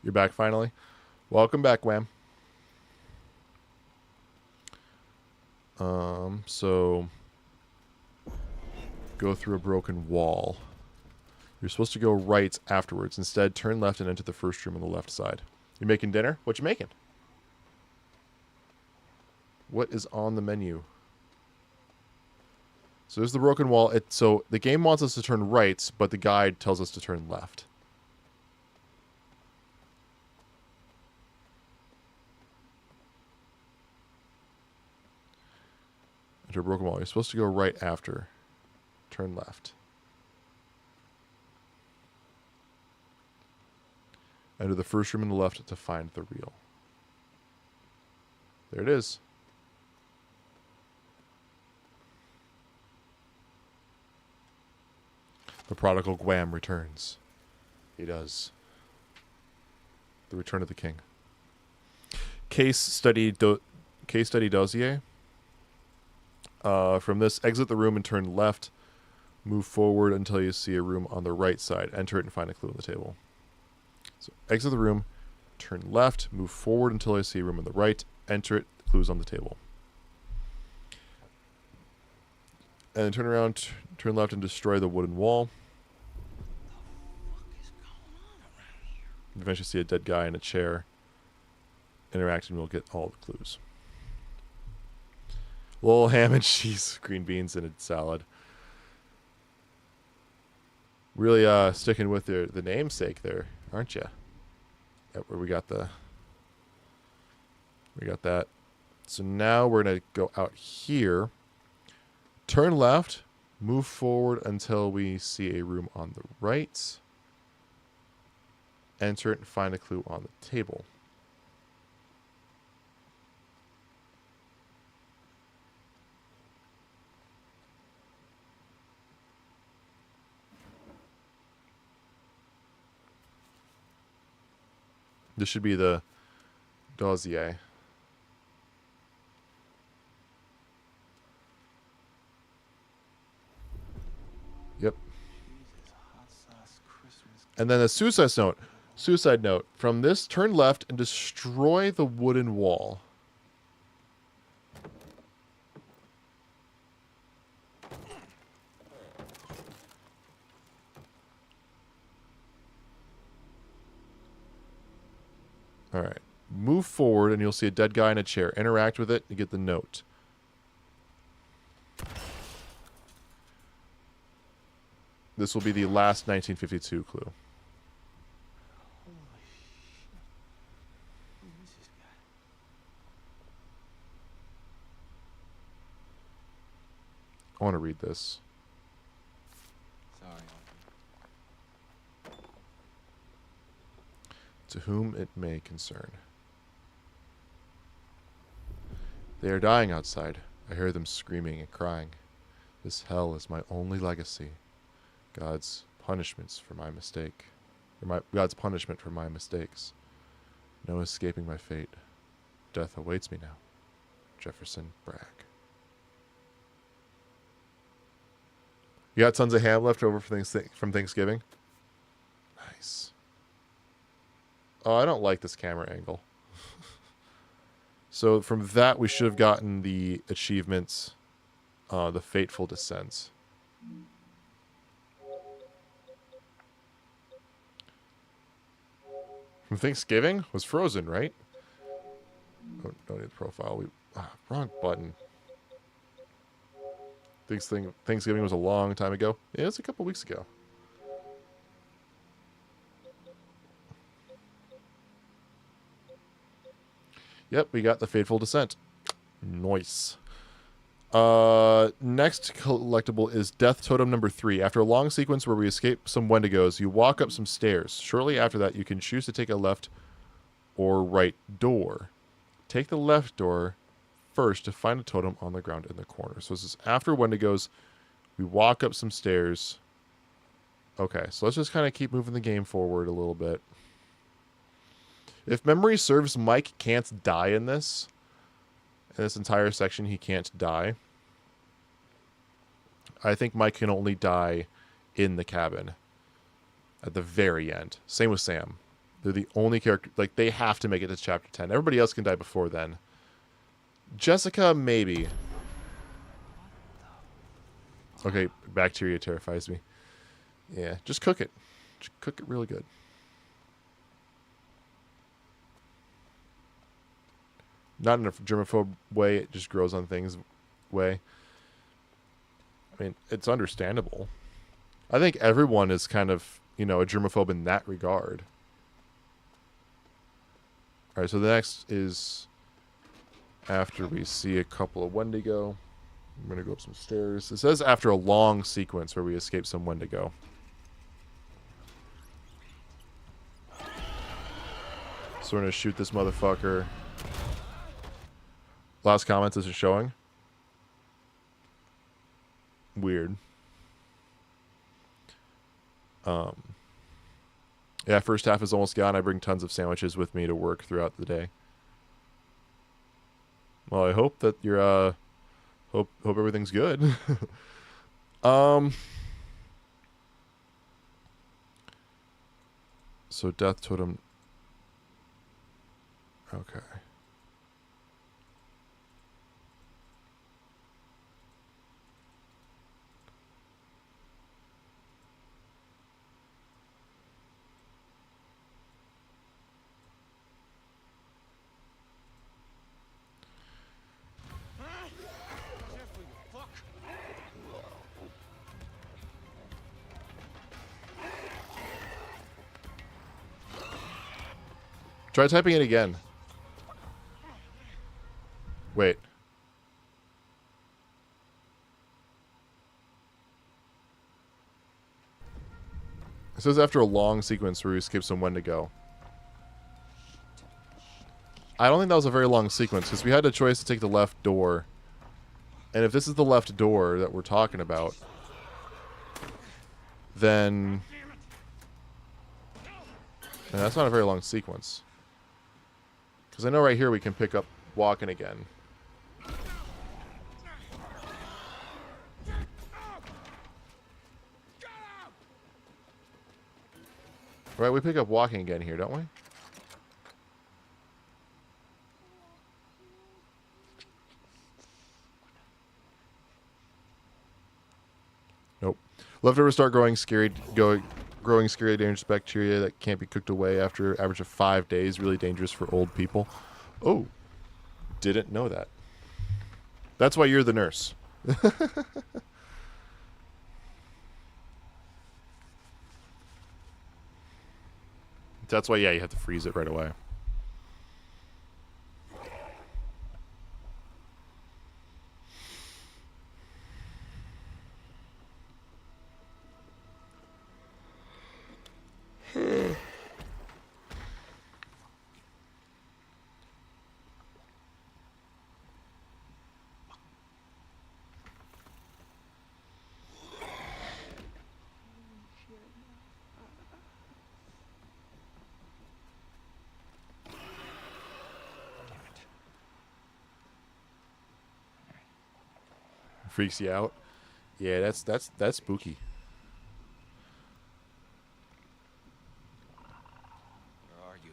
You're back finally. Welcome back, Wham. So go through a broken wall. You're supposed to go right afterwards. Instead, turn left and enter the first room on the left side. You making dinner? What you making? What is on the menu? So there's the broken wall. So the game wants us to turn right, but the guide tells us to turn left. Enter a broken wall. You're supposed to go right after. Turn left. Enter the first room on the left to find the reel. There it is. The prodigal Guam returns. He does. The Return of the King. Case study dossier. From this, exit the room and turn left. Move forward until you see a room on the right side. Enter it and find a clue on the table. So exit the room, turn left, move forward until you see a room on the right. Enter it, the clue's on the table. And then turn around, turn left and destroy the wooden wall. You eventually see a dead guy in a chair. Interact and we'll get all the clues. Little ham and cheese, green beans, and a salad. Really sticking with the namesake there, aren't you? Yep, where we got that. So now we're gonna go out here. Turn left, move forward until we see a room on the right. Enter it and find a clue on the table. This should be the dossier. Yep. And then a suicide note. Suicide note. From this, turn left and destroy the wooden wall. All right. Move forward and you'll see a dead guy in a chair. Interact with it and get the note. This will be the last 1952 clue. Holy shit. Who is this guy? I want to read this. to whom it may concern. They are dying outside. I hear them screaming and crying. This hell is my only legacy. God's punishments for my mistake. God's punishment for my mistakes. No escaping my fate. Death awaits me now. Jefferson Bragg. You got tons of ham left over for from Thanksgiving? Nice. Oh, I don't like this camera angle. So from that, we should have gotten the achievements, the Fateful Descents. From Thanksgiving? Was Frozen, right? Oh, don't need the profile. Wrong button. Thanksgiving was a long time ago. Yeah, it's a couple weeks ago. Yep, we got the Fateful Descent. Nice. Next collectible is Death Totem number 3. After a long sequence where we escape some Wendigos, you walk up some stairs. Shortly after that, you can choose to take a left or right door. Take the left door first to find a totem on the ground in the corner. So this is after Wendigos. We walk up some stairs. Okay, so let's just kind of keep moving the game forward a little bit. If memory serves, Mike can't die in this. In this entire section, he can't die. I think Mike can only die in the cabin at the very end. Same with Sam. They're the only character, like, they have to make it to chapter 10. Everybody else can die before then. Jessica, maybe. Okay, bacteria terrifies me. Yeah, just cook it. Just cook it really good. Not in a germaphobe way, it just grows on things way. I mean, it's understandable. I think everyone is kind of, you know, a germaphobe in that regard. Alright, so the next is after we see a couple of Wendigo. I'm going to go up some stairs. It says after a long sequence where we escape some Wendigo. So we're going to shoot this motherfucker. Last comments this is showing. Weird. Yeah, first half is almost gone. I bring tons of sandwiches with me to work throughout the day. Well, I hope that you're hope everything's good. So Death Totem. Okay. Try typing it again. Wait. It says after a long sequence where we escape some Wendigo. I don't think that was a very long sequence because we had a choice to take the left door. And if this is the left door that we're talking about, then that's not a very long sequence. Because I know right here we can pick up walking again. Right, we pick up walking again here, don't we? Nope. Leftovers start growing scary dangerous bacteria that can't be cooked away after average of 5 days. Really dangerous for old people. Oh, didn't know that. That's why you're the nurse. That's why, yeah, you have to freeze it right away. Freaks you out? Yeah, that's spooky. Where are you?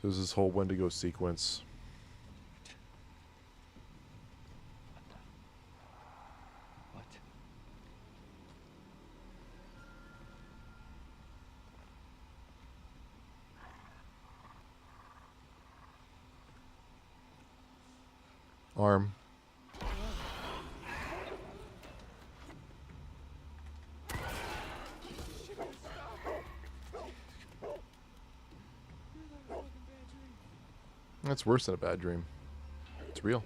There's this whole Wendigo sequence. What? Arm. That's worse than a bad dream. It's real.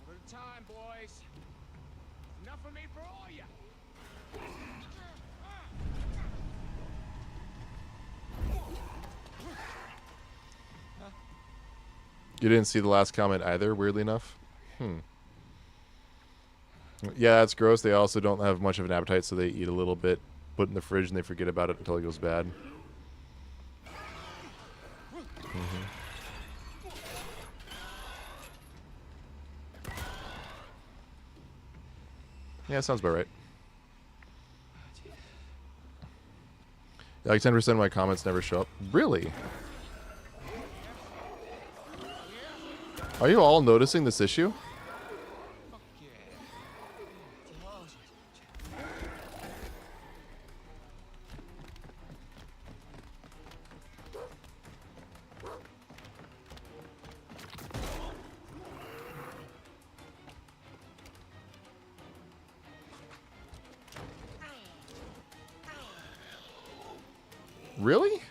Over the time, boys. Enough of me for all ya. You didn't see the last comment either, weirdly enough. Yeah, that's gross. They also don't have much of an appetite, so they eat a little bit, put it in the fridge, and they forget about it until it goes bad. Yeah, sounds about right. Yeah, like 10% of my comments never show up. Really? Are you all noticing this issue? Really?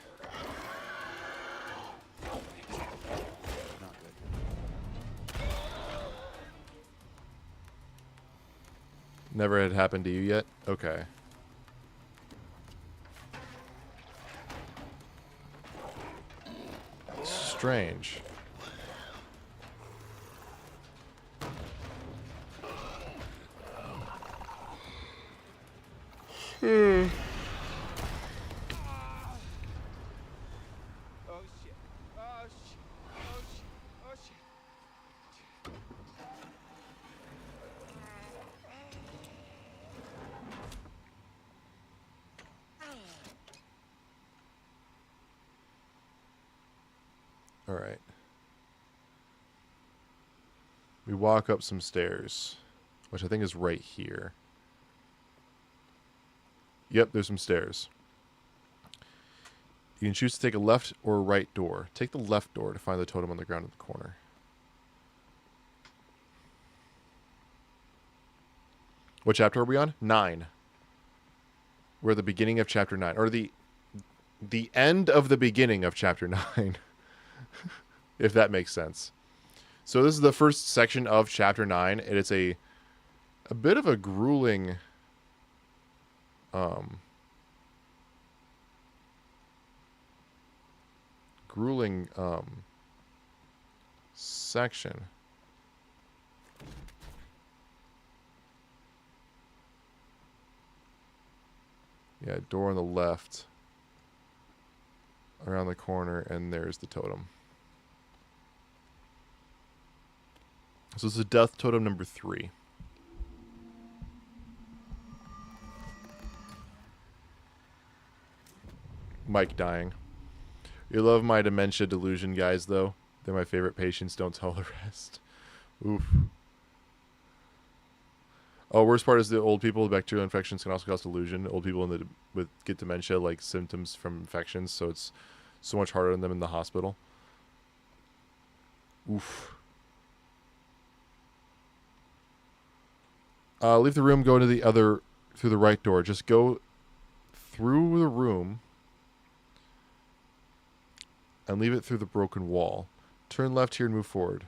Never had happened to you yet? Okay. Strange. Oh shit. Oh shit. Oh shit. Oh shit. All right. We walk up some stairs, which I think is right here. Yep, there's some stairs. You can choose to take a left or a right door. Take the left door to find the totem on the ground in the corner. What chapter are we on? 9. We're at the beginning of chapter 9. Or the end of the beginning of chapter 9. If that makes sense. So this is the first section of chapter 9. And it's a bit of a grueling... section. Yeah, door on the left. Around the corner, and there's the totem. So this is death totem number 3. Mike dying. You love my dementia delusion guys, though. They're my favorite patients. Don't tell the rest. Oof. Oh, worst part is the old people with bacterial infections can also cause delusion. Old people get dementia, like symptoms from infections, so it's so much harder on them in the hospital. Oof. Leave the room, go into through the right door. Just go through the room and leave it through the broken wall. Turn left here and move forward.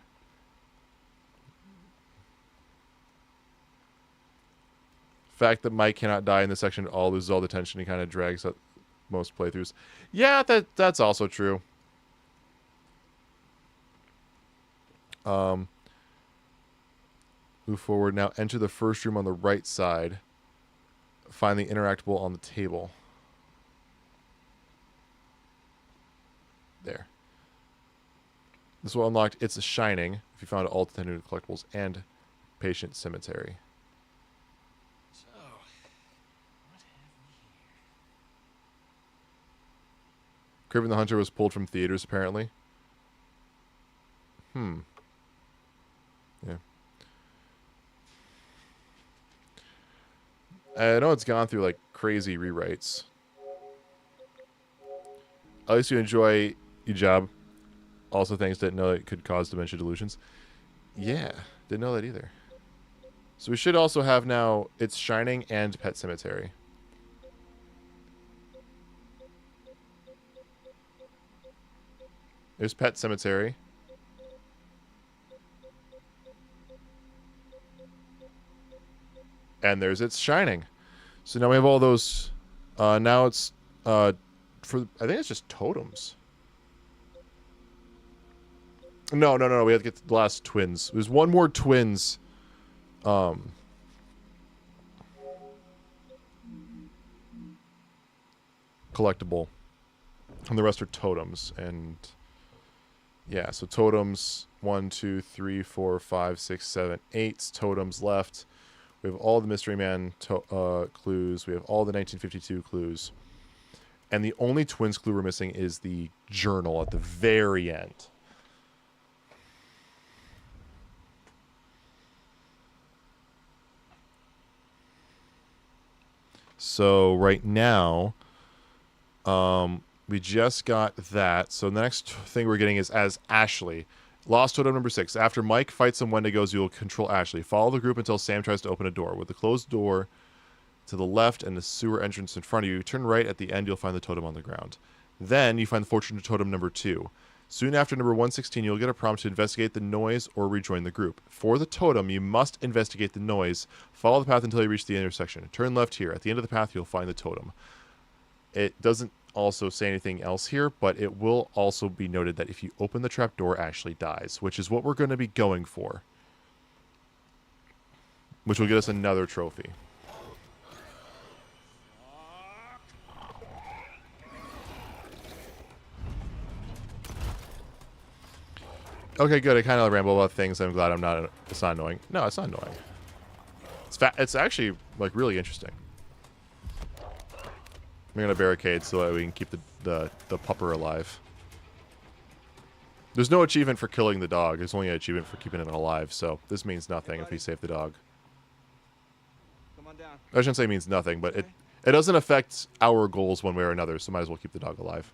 Fact that Mike cannot die in this section at all, loses all the tension. He kind of drags up most playthroughs. Yeah, that's also true. Move forward now. Enter the first room on the right side. Find the interactable on the table. There. This will unlock It's a Shining if you found all 10 new collectibles and Patient Cemetery. So, what have we here? Kraven the Hunter was pulled from theaters, apparently. Yeah. I know it's gone through, like, crazy rewrites. At least you enjoy your job. Also, things didn't know it could cause dementia delusions. Yeah, didn't know that either. So we should also have now It's Shining and Pet Cemetery. There's Pet Cemetery. And there's It's Shining. So now we have all those. Now it's for, I think it's just totems. No. We have to get the last twins. There's one more twins. Collectible. And the rest are totems. And yeah, so totems 1, 2, 3, 4, 5, 6, 7, 8 totems left. We have all the Mystery Man clues. We have all the 1952 clues. And the only twins clue we're missing is the journal at the very end. So right now, we just got that. So the next thing we're getting is as Ashley. Lost Totem number 6. After Mike fights some Wendigos, you will control Ashley. Follow the group until Sam tries to open a door. With the closed door to the left and the sewer entrance in front of you, turn right at the end, you'll find the totem on the ground. Then you find the Fortune Totem number 2. Soon after number 116, you'll get a prompt to investigate the noise or rejoin the group. For the totem, you must investigate the noise. Follow the path until you reach the intersection. Turn left here. At the end of the path, you'll find the totem. It doesn't also say anything else here, but it will also be noted that if you open the trap door, Ashley dies, which is what we're going to be going for. Which will get us another trophy. Okay, good. I kind of ramble about things. I'm glad I'm not. It's not annoying. No, it's not annoying. It's actually like really interesting. I'm gonna barricade so that we can keep the pupper alive. There's no achievement for killing the dog. There's only an achievement for keeping it alive. So this means nothing if we save the dog. Come on down. I shouldn't say it means nothing, but it doesn't affect our goals one way or another. So might as well keep the dog alive.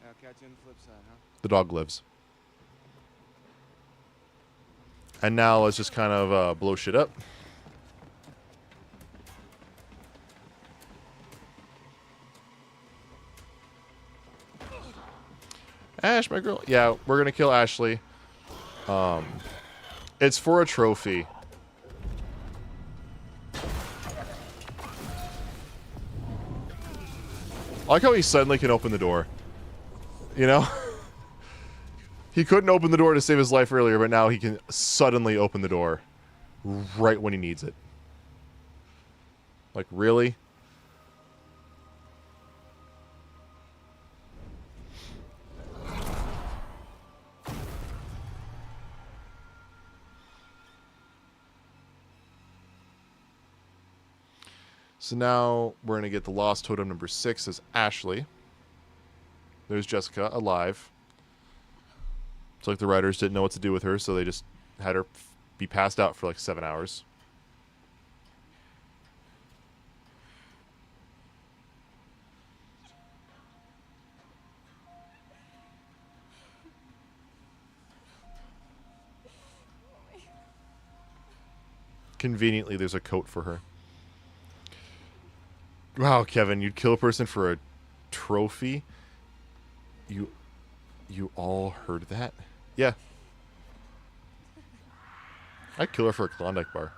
I'll catch you on the flip side, huh? The dog lives. And now let's just kind of blow shit up. Ash, my girl. Yeah, we're going to kill Ashley. It's for a trophy. I like how he suddenly can open the door. You know? He couldn't open the door to save his life earlier, but now he can suddenly open the door right when he needs it. Like, really? So now we're going to get the Lost Totem number 6 as Ashley. There's Jessica, alive. It's like the writers didn't know what to do with her, so they just had her be passed out for like 7 hours. Conveniently, there's a coat for her. Wow, Kevin, you'd kill a person for a trophy? You all heard that? Yeah. I'd kill her for a Klondike bar.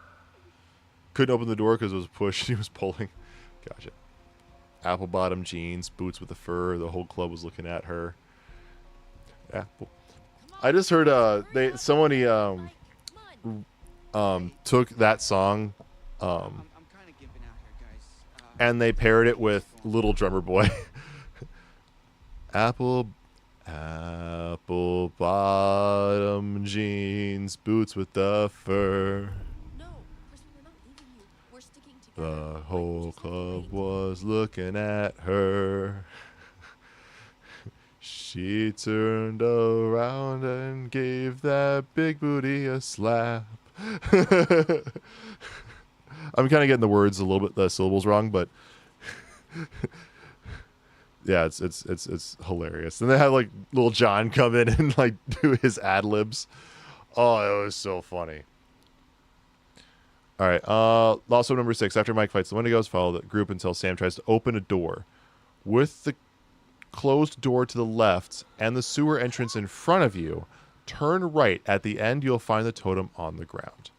Couldn't open the door because it was pushed. He was pulling. Gotcha. Apple bottom jeans, boots with the fur. The whole club was looking at her. Yeah. I just heard somebody took that song and they paired it with Little Drummer Boy. Apple bottom jeans, boots with the fur. No, Chris, we're not leaving you. We're sticking together. The whole club was looking at her. She turned around and gave that big booty a slap. I'm kind of getting the words a little bit, the syllables wrong, but yeah, it's hilarious. And they have like Little John come in and like do his ad libs. Oh, it was so funny. All right. Also number 6. After Mike fights the Wendigos, follow the group until Sam tries to open a door. With the closed door to the left and the sewer entrance in front of you, turn right. At the end, you'll find the totem on the ground.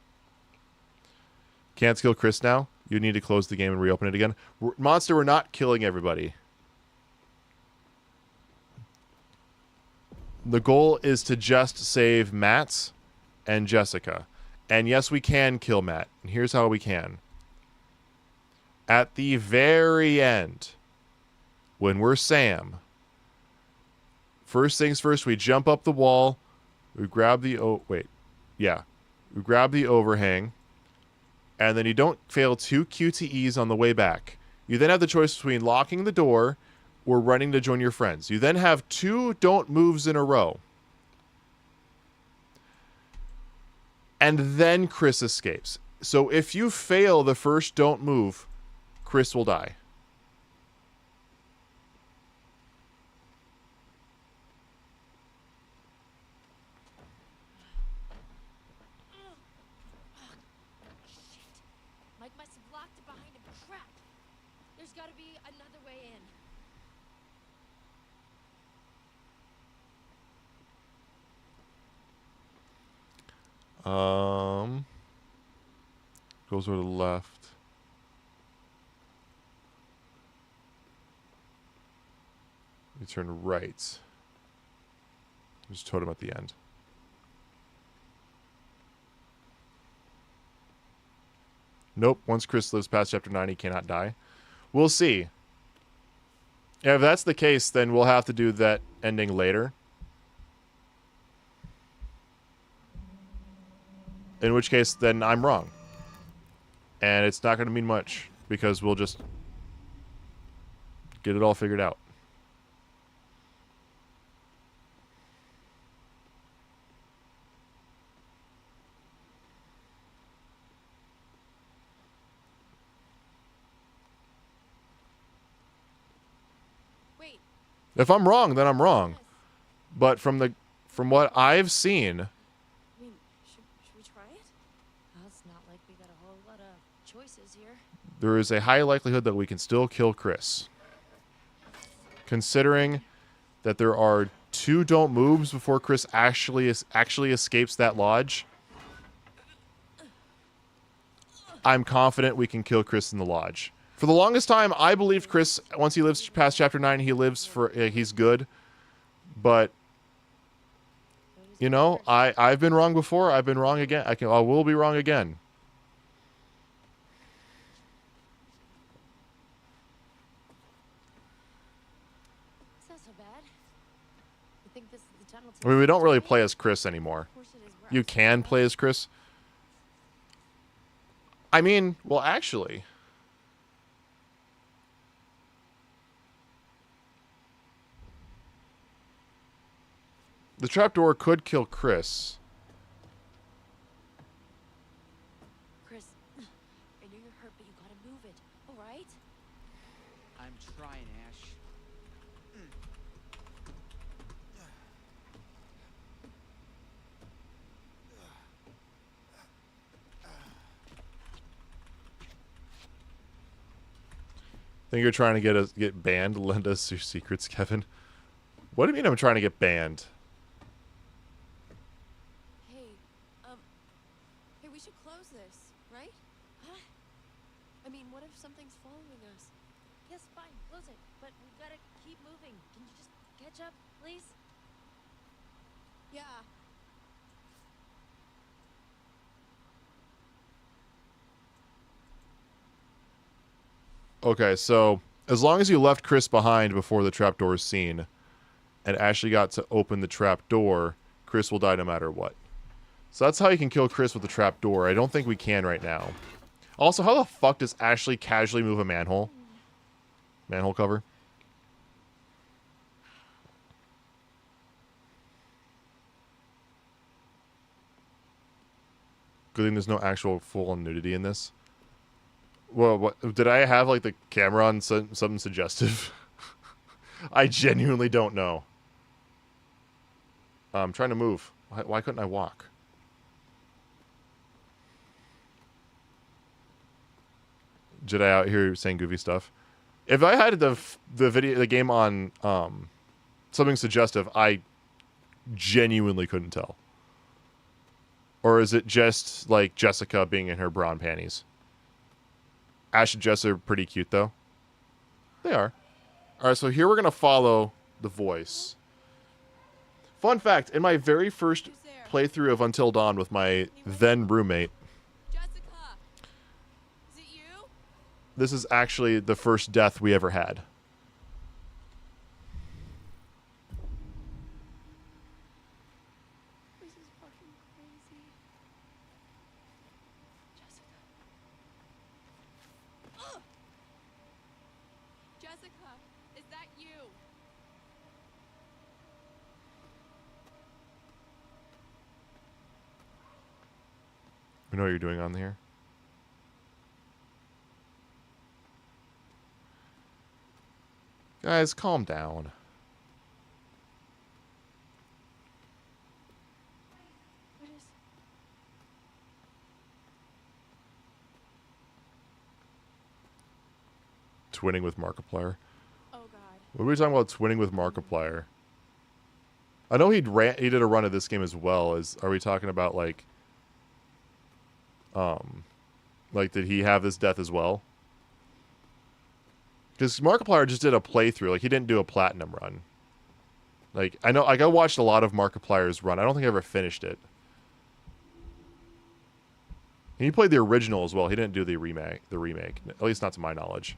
Can't kill Chris now. You need to close the game and reopen it again. Monster, we're not killing everybody. The goal is to just save Matt and Jessica. And yes, we can kill Matt. And here's how we can. At the very end, when we're Sam, first things first, we jump up the wall. We grab the... We grab the overhang. And then you don't fail 2 QTEs on the way back. You then have the choice between locking the door or running to join your friends. You then have 2 don't moves in a row. And then Chris escapes. So if you fail the first don't move, Chris will die. Mike must have locked it behind him. Crap. There's got to be another way in. Goes over to the left. You turn right. There's a totem at the end. Nope. Once Chris lives past chapter 9, he cannot die. We'll see. Yeah, if that's the case, then we'll have to do that ending later. In which case, then I'm wrong. And it's not going to mean much, because we'll just get it all figured out. Wait. If I'm wrong, then I'm wrong. But from what I've seen, I mean, should we try it? Well, it's not like we got a whole lot of choices here. there is a high likelihood that we can still kill Chris. Considering that there are 2 don't moves before Chris actually escapes that lodge, I'm confident we can kill Chris in the lodge. For the longest time, I believed Chris, once he lives past chapter 9, he lives for, he's good. But, you know, I've been wrong before. I've been wrong again. I will be wrong again. It's not so bad. You think this is the tunnel I mean, we don't really play as Chris anymore. You can play as Chris. I mean, well, actually, the trapdoor could kill Chris. Chris, I know you're hurt, but you gotta move it, all right? I'm trying, Ash. Think you're trying to get banned? Lend us your secrets, Kevin. What do you mean I'm trying to get banned? Hey, we should close this, right? Huh? I mean, what if something's following us? Yes, fine, close it, but we've gotta keep moving. Can you just catch up, please? Yeah. Okay, so as long as you left Chris behind before the trapdoor is seen, and Ashley got to open the trapdoor, Chris will die no matter what. So that's how you can kill Chris with the trapdoor. I don't think we can right now. Also, how the fuck does Ashley casually move a manhole? Manhole cover? Good thing there's no actual full-on nudity in this. Well, what did I have like the camera on something suggestive? I genuinely don't know. I'm trying to move. Why couldn't I walk? Jedi out here saying goofy stuff. If I had the game on something suggestive, I genuinely couldn't tell. Or is it just like Jessica being in her bra and panties? Ash and Jess are pretty cute though. They are. Alright, so here we're gonna follow the voice. Fun fact, in my very first playthrough of Until Dawn with my then roommate, Jessica, is it you? this is actually the first death we ever had. This is fucking crazy. Jessica. Ugh! Jessica, is that you? We know what you're doing on here. Guys, calm down. What is... Twinning with Markiplier. Oh, God. What are we talking about twinning with Markiplier? I know he did a run of this game as well. Are we talking about like did he have this death as well? Because Markiplier just did a playthrough. Like, he didn't do a platinum run. Like, I know, like, I watched a lot of Markiplier's run. I don't think I ever finished it. And he played the original as well. He didn't do the remake. At least not to my knowledge.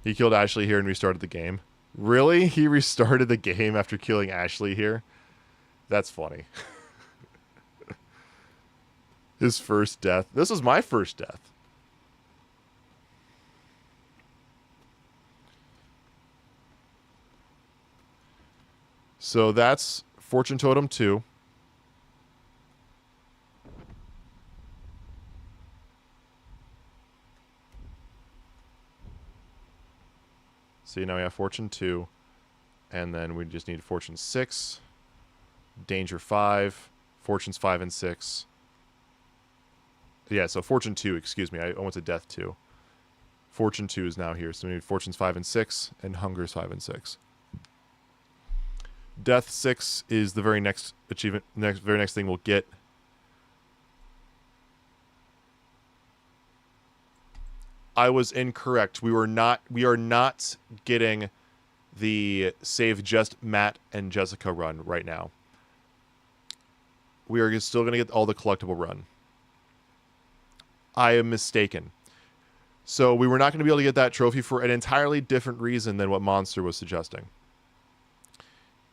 He killed Ashley here and restarted the game. Really? He restarted the game after killing Ashley here? That's funny. His first death. This was my first death. So that's Fortune Totem 2. See, now we have Fortune 2. And then we just need Fortune 6. Danger 5. Fortunes 5 and 6. Yeah, so Fortune 2, excuse me. I went to Death 2. Fortune 2 is now here. So we need Fortunes 5 and 6. And Hungers 5 and 6. Death 6 is the very next achievement. Very next thing we'll get. I was incorrect. We are not getting the save just Matt and Jessica run right now. We are still going to get all the collectible run. I am mistaken. So we were not going to be able to get that trophy for an entirely different reason than what Monster was suggesting.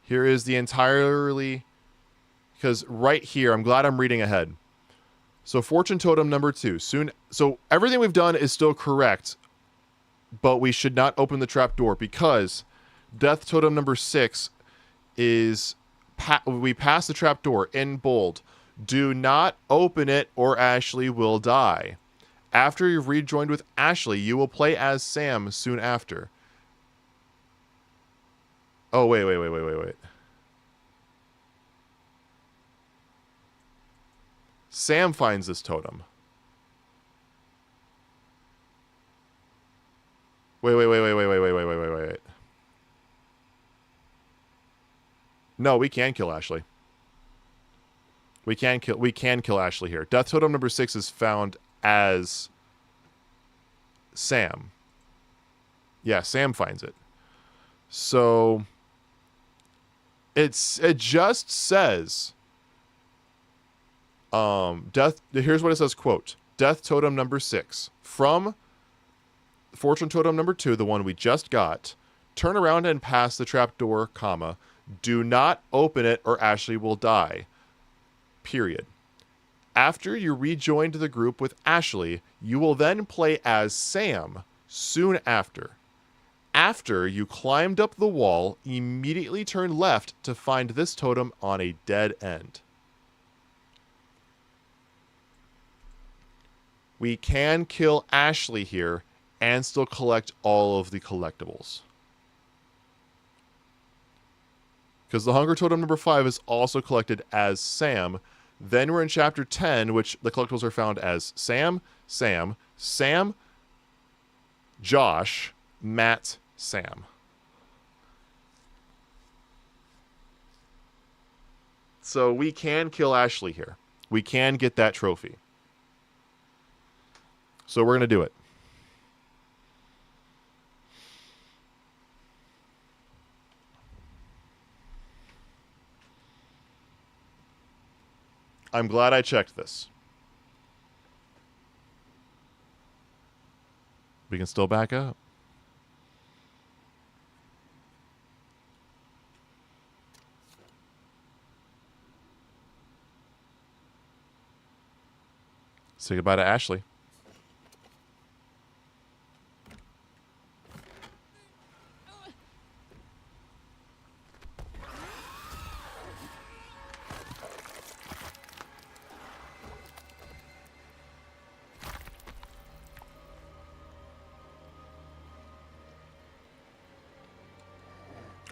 Here is the entirely... Because right here, I'm glad I'm reading ahead. So Fortune Totem number 2. So everything we've done is still correct, but we should not open the trap door because Death Totem number 6 is we pass the trap door in bold. Do not open it or Ashley will die. After you've rejoined with Ashley, you will play as Sam soon after. Oh, wait. Sam finds this totem. Wait. No, we can kill Ashley. We can kill Ashley here. Death Totem number 6 is found as Sam. Yeah, Sam finds it. So It just says death. Here's what it says, quote, death totem number 6 from fortune totem number 2, the one we just got. Turn around and pass the trapdoor, comma, do not open it or Ashley will die. Period. After you rejoined the group with Ashley, you will then play as Sam soon after. After you climbed up the wall, immediately turn left to find this totem on a dead end. We can kill Ashley here and still collect all of the collectibles. Because the hunger totem number 5 is also collected as Sam. Then we're in chapter 10, which the collectibles are found as Sam, Josh, Matt, Sam. So we can kill Ashley here. We can get that trophy. So we're going to do it. I'm glad I checked this. We can still back up. Say goodbye to Ashley.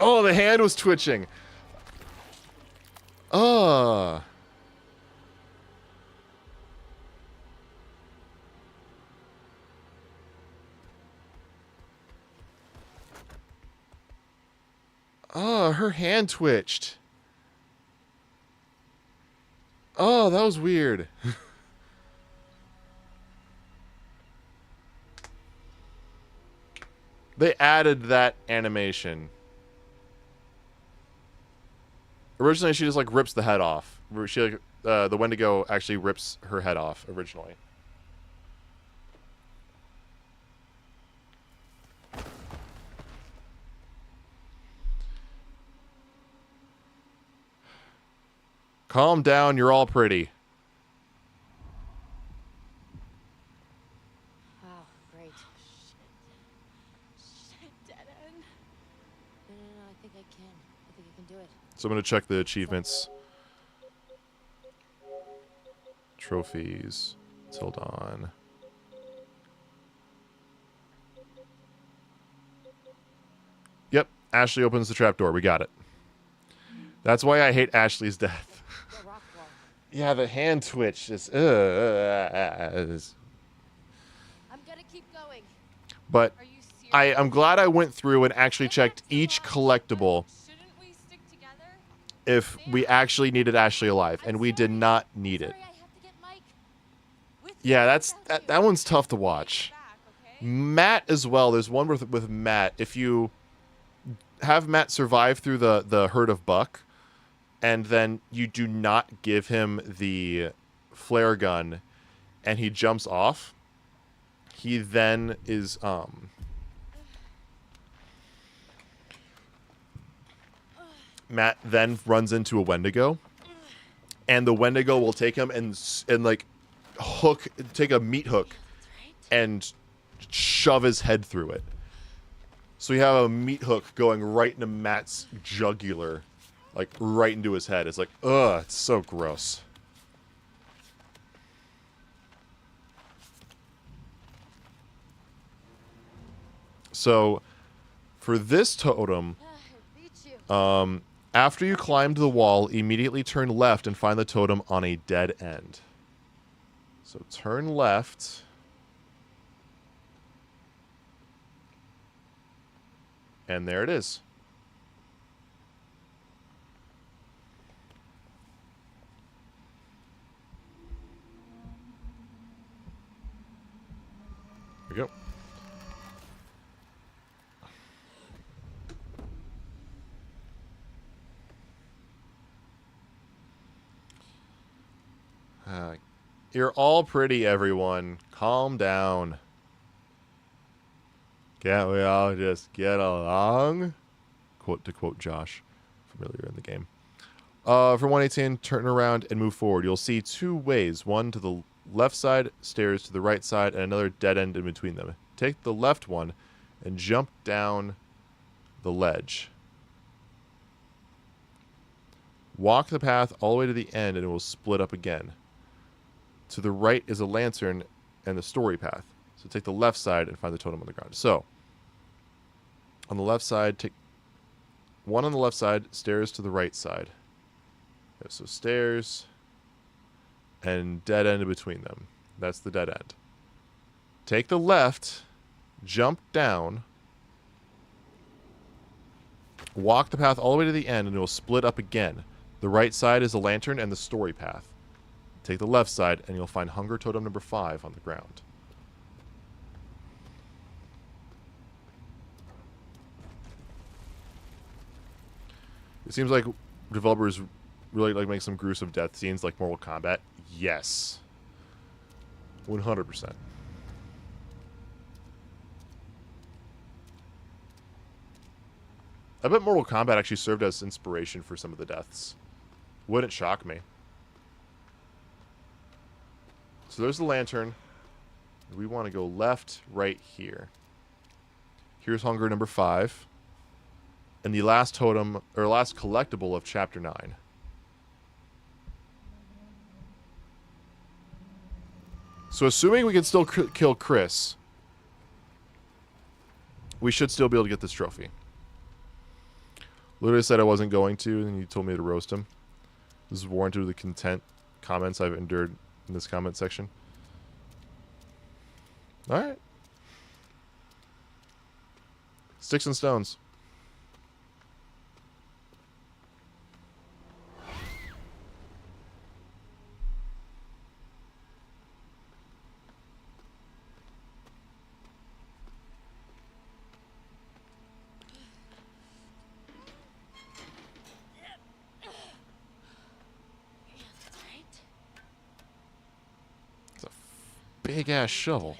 Oh, the hand was twitching. Oh. Oh, her hand twitched. Oh, that was weird. They added that animation. Originally, she just like rips the head off. She like the Wendigo actually rips her head off originally. Calm down, you're all pretty. Wow, great. Shit, dead end. No, I think I can. I think I can do it. So I'm going to check the achievements. Trophies. Hold on. Yep, Ashley opens the trapdoor. We got it. That's why I hate Ashley's death. Yeah, the hand twitch is... I'm gonna keep going. But I'm glad I went through and actually checked each collectible if we actually needed Ashley alive, and we did not need it. Yeah, that one's tough to watch. Matt as well. There's one with Matt. If you have Matt survive through the herd of buck, and then you do not give him the flare gun, and he jumps off, he then is Matt then runs into a Wendigo, and the Wendigo will take him and like take a meat hook and shove his head through it. So you have a meat hook going right into Matt's jugular, like right into his head. It's like, ugh, it's so gross. So for this totem, after you climbed the wall, immediately turn left and find the totem on a dead end. So turn left. And there it is. There we go. You're all pretty, everyone. Calm down. Can't we all just get along? To quote Josh from earlier in the game. For 118, turn around and move forward. You'll see two ways. One to the left side, stairs to the right side, and another dead end in between them. Take the left one and jump down the ledge. Walk the path all the way to the end and it will split up again. To the right is a lantern and the story path. So take the left side and find the totem on the ground. So, on the left side, take one on the left side, stairs to the right side. Okay, so stairs and dead end in between them. That's the dead end. Take the left, jump down, walk the path all the way to the end and it will split up again. The right side is a lantern and the story path. Take the left side and you'll find hunger totem number 5 on the ground. It seems like developers really like make some gruesome death scenes like Mortal Kombat. Yes. 100%. I bet Mortal Kombat actually served as inspiration for some of the deaths. Wouldn't shock me. So there's the lantern. We want to go left, right here. Here's hunger number 5. And the last totem, or last collectible of chapter 9. So assuming we can still kill Chris, we should still be able to get this trophy. Literally said I wasn't going to, and you told me to roast him. This is warranted with the content comments I've endured in this comment section. Alright. Sticks and stones. Big ass shovel.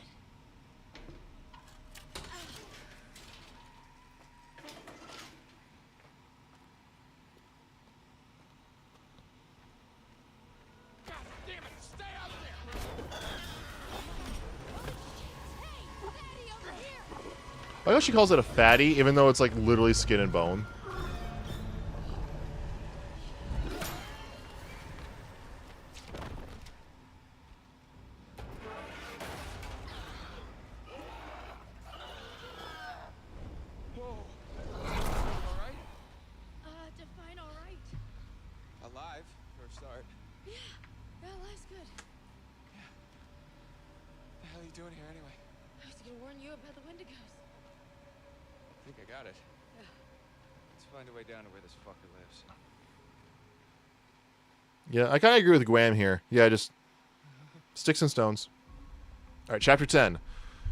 I know she calls it a fatty, even though it's like literally skin and bone. Yeah, I kind of agree with Guam here. Yeah, just sticks and stones. All right, chapter 10.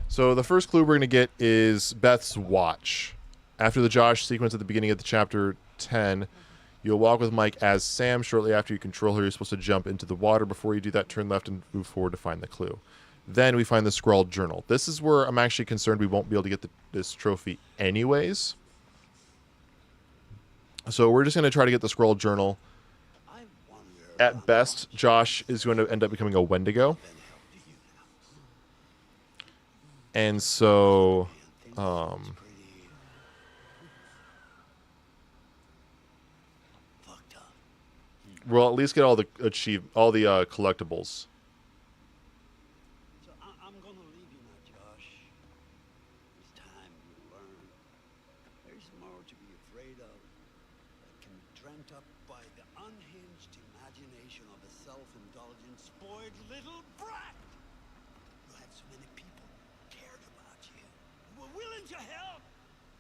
So the first clue we're going to get is Beth's watch. After the Josh sequence at the beginning of the chapter 10, you'll walk with Mike as Sam. Shortly after you control her, you're supposed to jump into the water. Before you do that, turn left and move forward to find the clue. Then we find the scrawled journal. This is where I'm actually concerned we won't be able to get this trophy anyways. So we're just going to try to get the scrawled journal. At best, Josh is going to end up becoming a Wendigo. And so, we'll at least get all the collectibles. So I'm gonna leave you now, Josh. It's time you learn. There's more to be afraid of that can be dreamt up by the unhinged imagination of a self-indulgent, spoiled little brat. You had so many people cared about you, who were willing to help.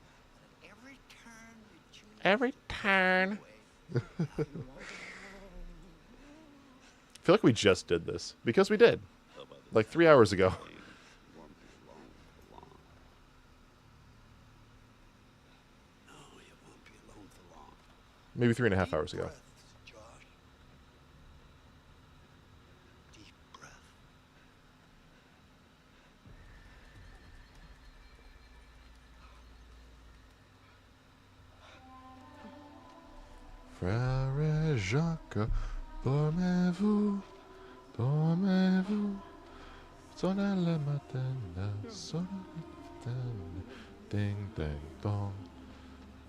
But at every turn you choose. Every turn. I feel like we just did this because we did like 3 hours ago. Maybe 3.5 hours ago. Frère Jacques, dormez-vous, dormez-vous. Sonna la mattina, sonna la mattina. Ding, ding, dong.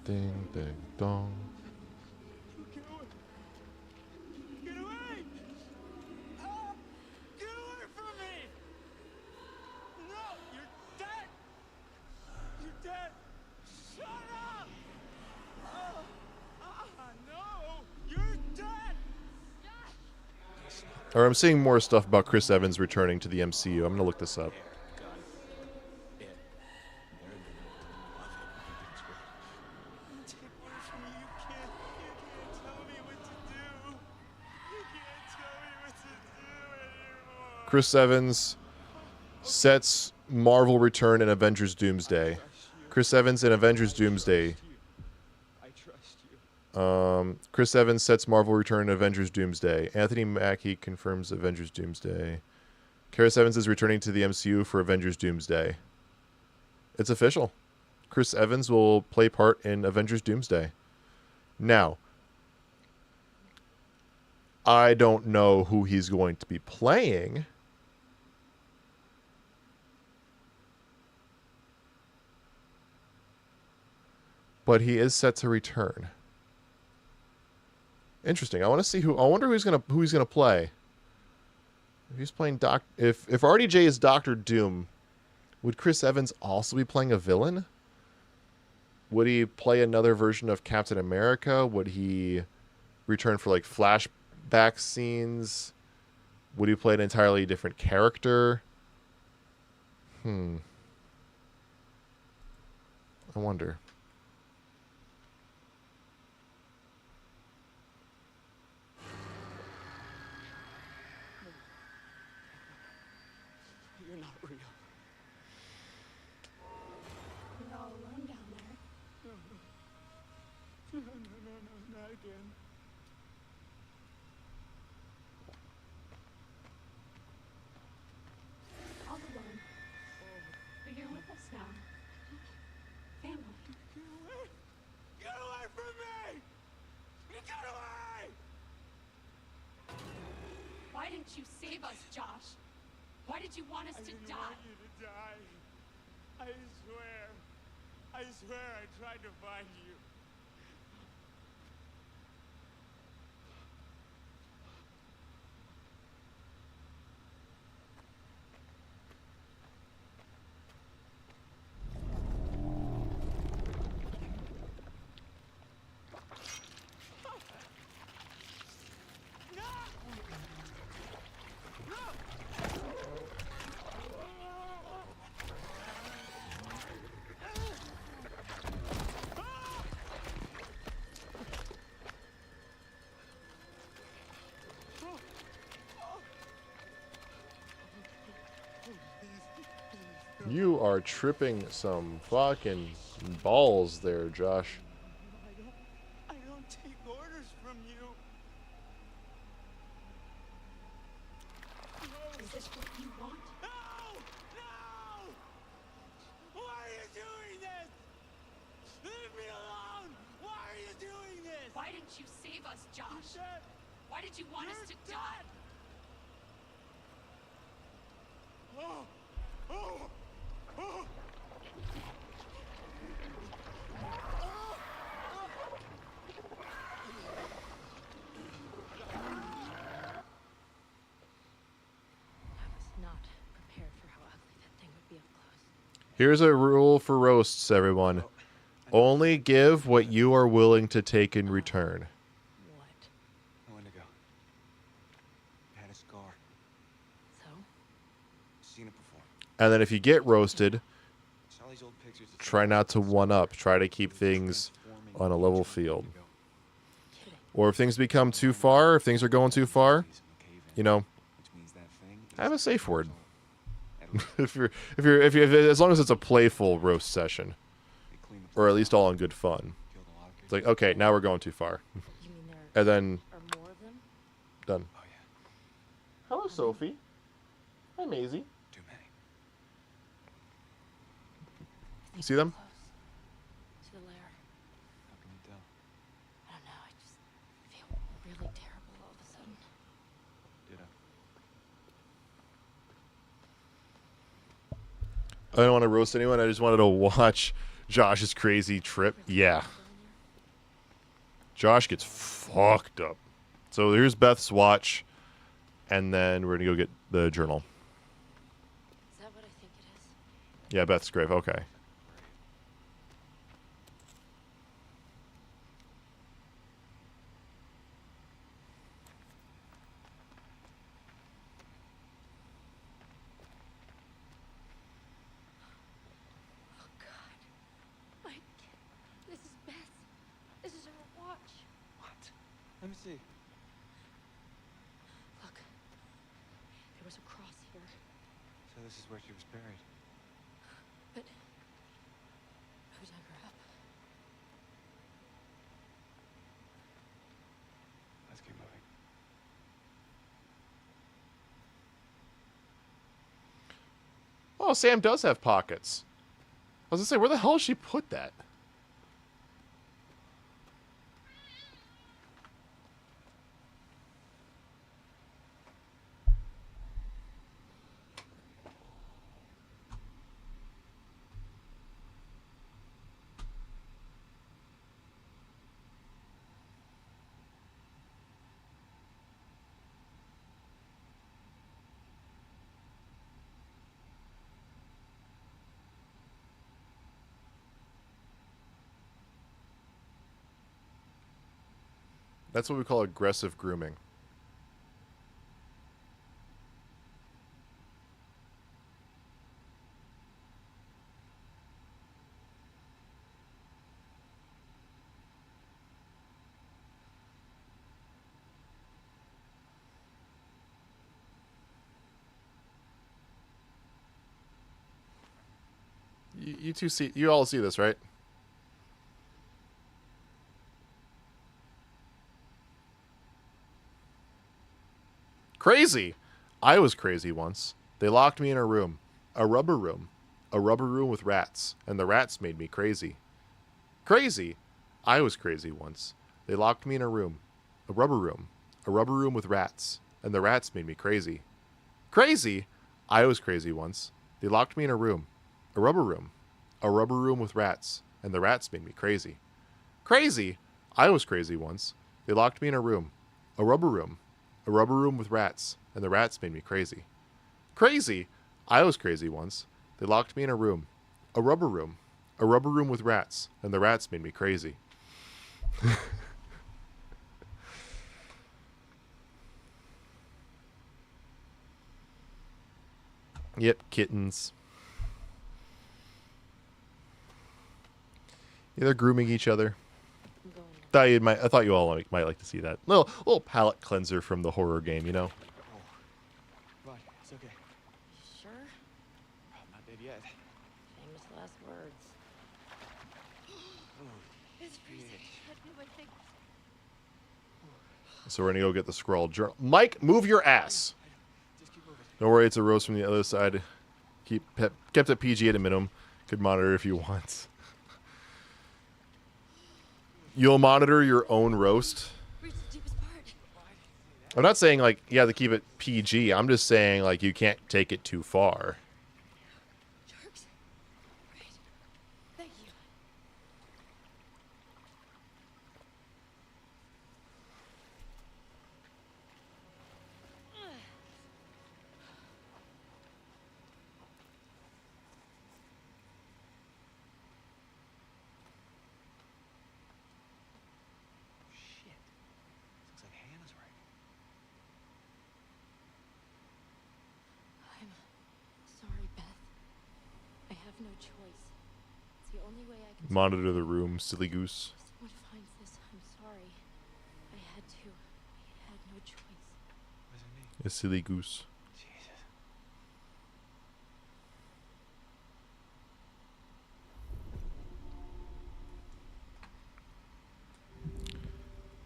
Ding, ding, dong. Get away! Get away! Ah! Get away from me! No! You're dead! You're dead! Shut up! No! You're dead! Or I'm seeing more stuff about Chris Evans returning to the MCU. I'm gonna look this up. Take away from me. You can't tell me what to do. You can't tell me what to do anymore. Chris Evans sets Marvel return in Avengers Doomsday. Chris Evans in Avengers Doomsday. I trust you. Chris Evans sets Marvel return in Avengers Doomsday. Anthony Mackie confirms Avengers Doomsday. Chris Evans is returning to the MCU for Avengers Doomsday. It's official. Chris Evans will play part in Avengers Doomsday. Now, I don't know who he's going to be playing. But he is set to return. Interesting. I want to see who. I wonder who he's gonna play. If he's playing if RDJ is Doctor Doom, would Chris Evans also be playing a villain? Would he play another version of Captain America? Would he return for like flashback scenes? Would he play an entirely different character? I wonder. You're not real. You're all alone down there. No, not again. All alone. But you're with us now. Family. Get away! Get away from me! Get away! Why didn't you save us, Josh? Why did you want us I to didn't die? want you to die. I swear. I swear I tried to find you. You are tripping some fucking balls there, Josh. I don't take orders from you. Is this what you want? No! No! Why are you doing this? Leave me alone! Why are you doing this? Why didn't you save us, Josh? You're dead. Why did you want us to die? Oh! Oh! Oh! Not prepared for how ugly that thing would be up close. Here's a rule for roasts, everyone. Only give what you are willing to take in return. What? I want to go. I had a scar. So? Seen it before. And then if you get roasted, Saw these old pictures of try not to one-up. Try to keep things on a level field. Or if things become too far, if things are going too far, you know, have a safe word. if you're, as long as it's a playful roast session, or at least all in good fun. It's like, okay, now we're going too far, You mean there and then are more of them? done. Hello, Sophie. Hi, Maisie. Too many. You see them? To the lair. How can you tell? I don't know. I just I don't want to roast anyone. I just wanted to watch Josh's crazy trip. Yeah. Josh gets fucked up. So here's Beth's watch, and then we're going to go get the journal. Is that what I think it is? Yeah, Beth's grave. Okay. Oh God. Mike, this is Beth. This is her watch. What? Let me see. Look. There was a cross here. So this is where she was buried. But who dug her up? Let's keep moving. Oh, Sam does have pockets. I was going to say, where the hell did she put that? That's what we call aggressive grooming. You two see, you all see this, right? Crazy. I was crazy once. They locked me in a room. A rubber room. A rubber room with rats. And the rats made me crazy. Crazy. I was crazy once. They locked me in a room. A rubber room. A rubber room with rats. And the rats made me crazy. Crazy. I was crazy once. They locked me in a room. A rubber room. A rubber room with rats. And the rats made me crazy. Crazy. I was crazy once. They locked me in a room. A rubber room. A rubber room with rats, and the rats made me crazy. Crazy! I was crazy once. They locked me in a room. A rubber room. A rubber room with rats, and the rats made me crazy. Yep, kittens. Yeah, they're grooming each other. I thought you all might like to see that little palate cleanser from the horror game, you know. But it's okay. Sure? Oh, not dead yet. Famous last words. It's freezing. Can't move my thing. So we're gonna go get the scroll journal. Mike, move your ass. Just keep moving. Don't worry, it's a roast from the other side. Kept it PG at a minimum. Could monitor if you want. You'll monitor your own roast. Reach the deepest part. I'm not saying like you have to keep it PG. I'm just saying like you can't take it too far. Jerks. Great. Thank you. Shit. Looks like Hannah's right. I'm sorry, Beth. I have no choice. It's the only way I can. Monitor the room, silly goose. If someone finds this, I'm sorry. I had to. I had no choice. What does it mean? A silly goose. Jesus.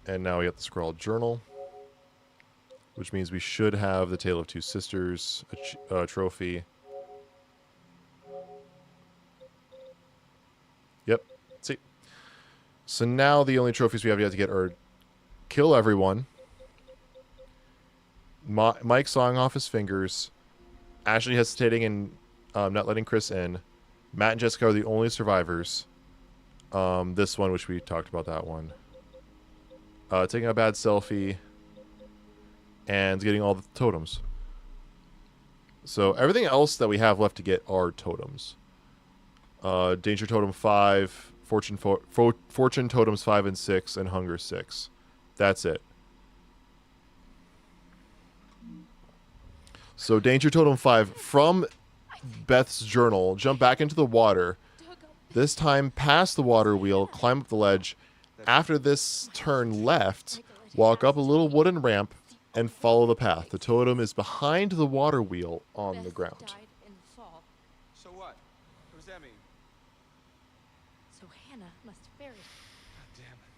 And now we got the scroll journal, which means we should have the Tale of Two Sisters trophy. Yep. See. So now the only trophies we have yet to get are kill everyone, Mike sawing off his fingers, Ashley hesitating and not letting Chris in. Matt and Jessica are the only survivors. This one, which we talked about that one. Taking a bad selfie. And getting all the totems. So everything else that we have left to get are totems. Danger Totem 5, Fortune Totems 5 and 6, and Hunger 6. That's it. So Danger Totem 5, from Beth's journal, jump back into the water. This time past the water wheel, climb up the ledge. After this, turn left, walk up a little wooden ramp, and follow the path. The totem is behind the water wheel on the ground. Died in the fall, So what? What does that mean? so Hannah must have buried her. God damn it.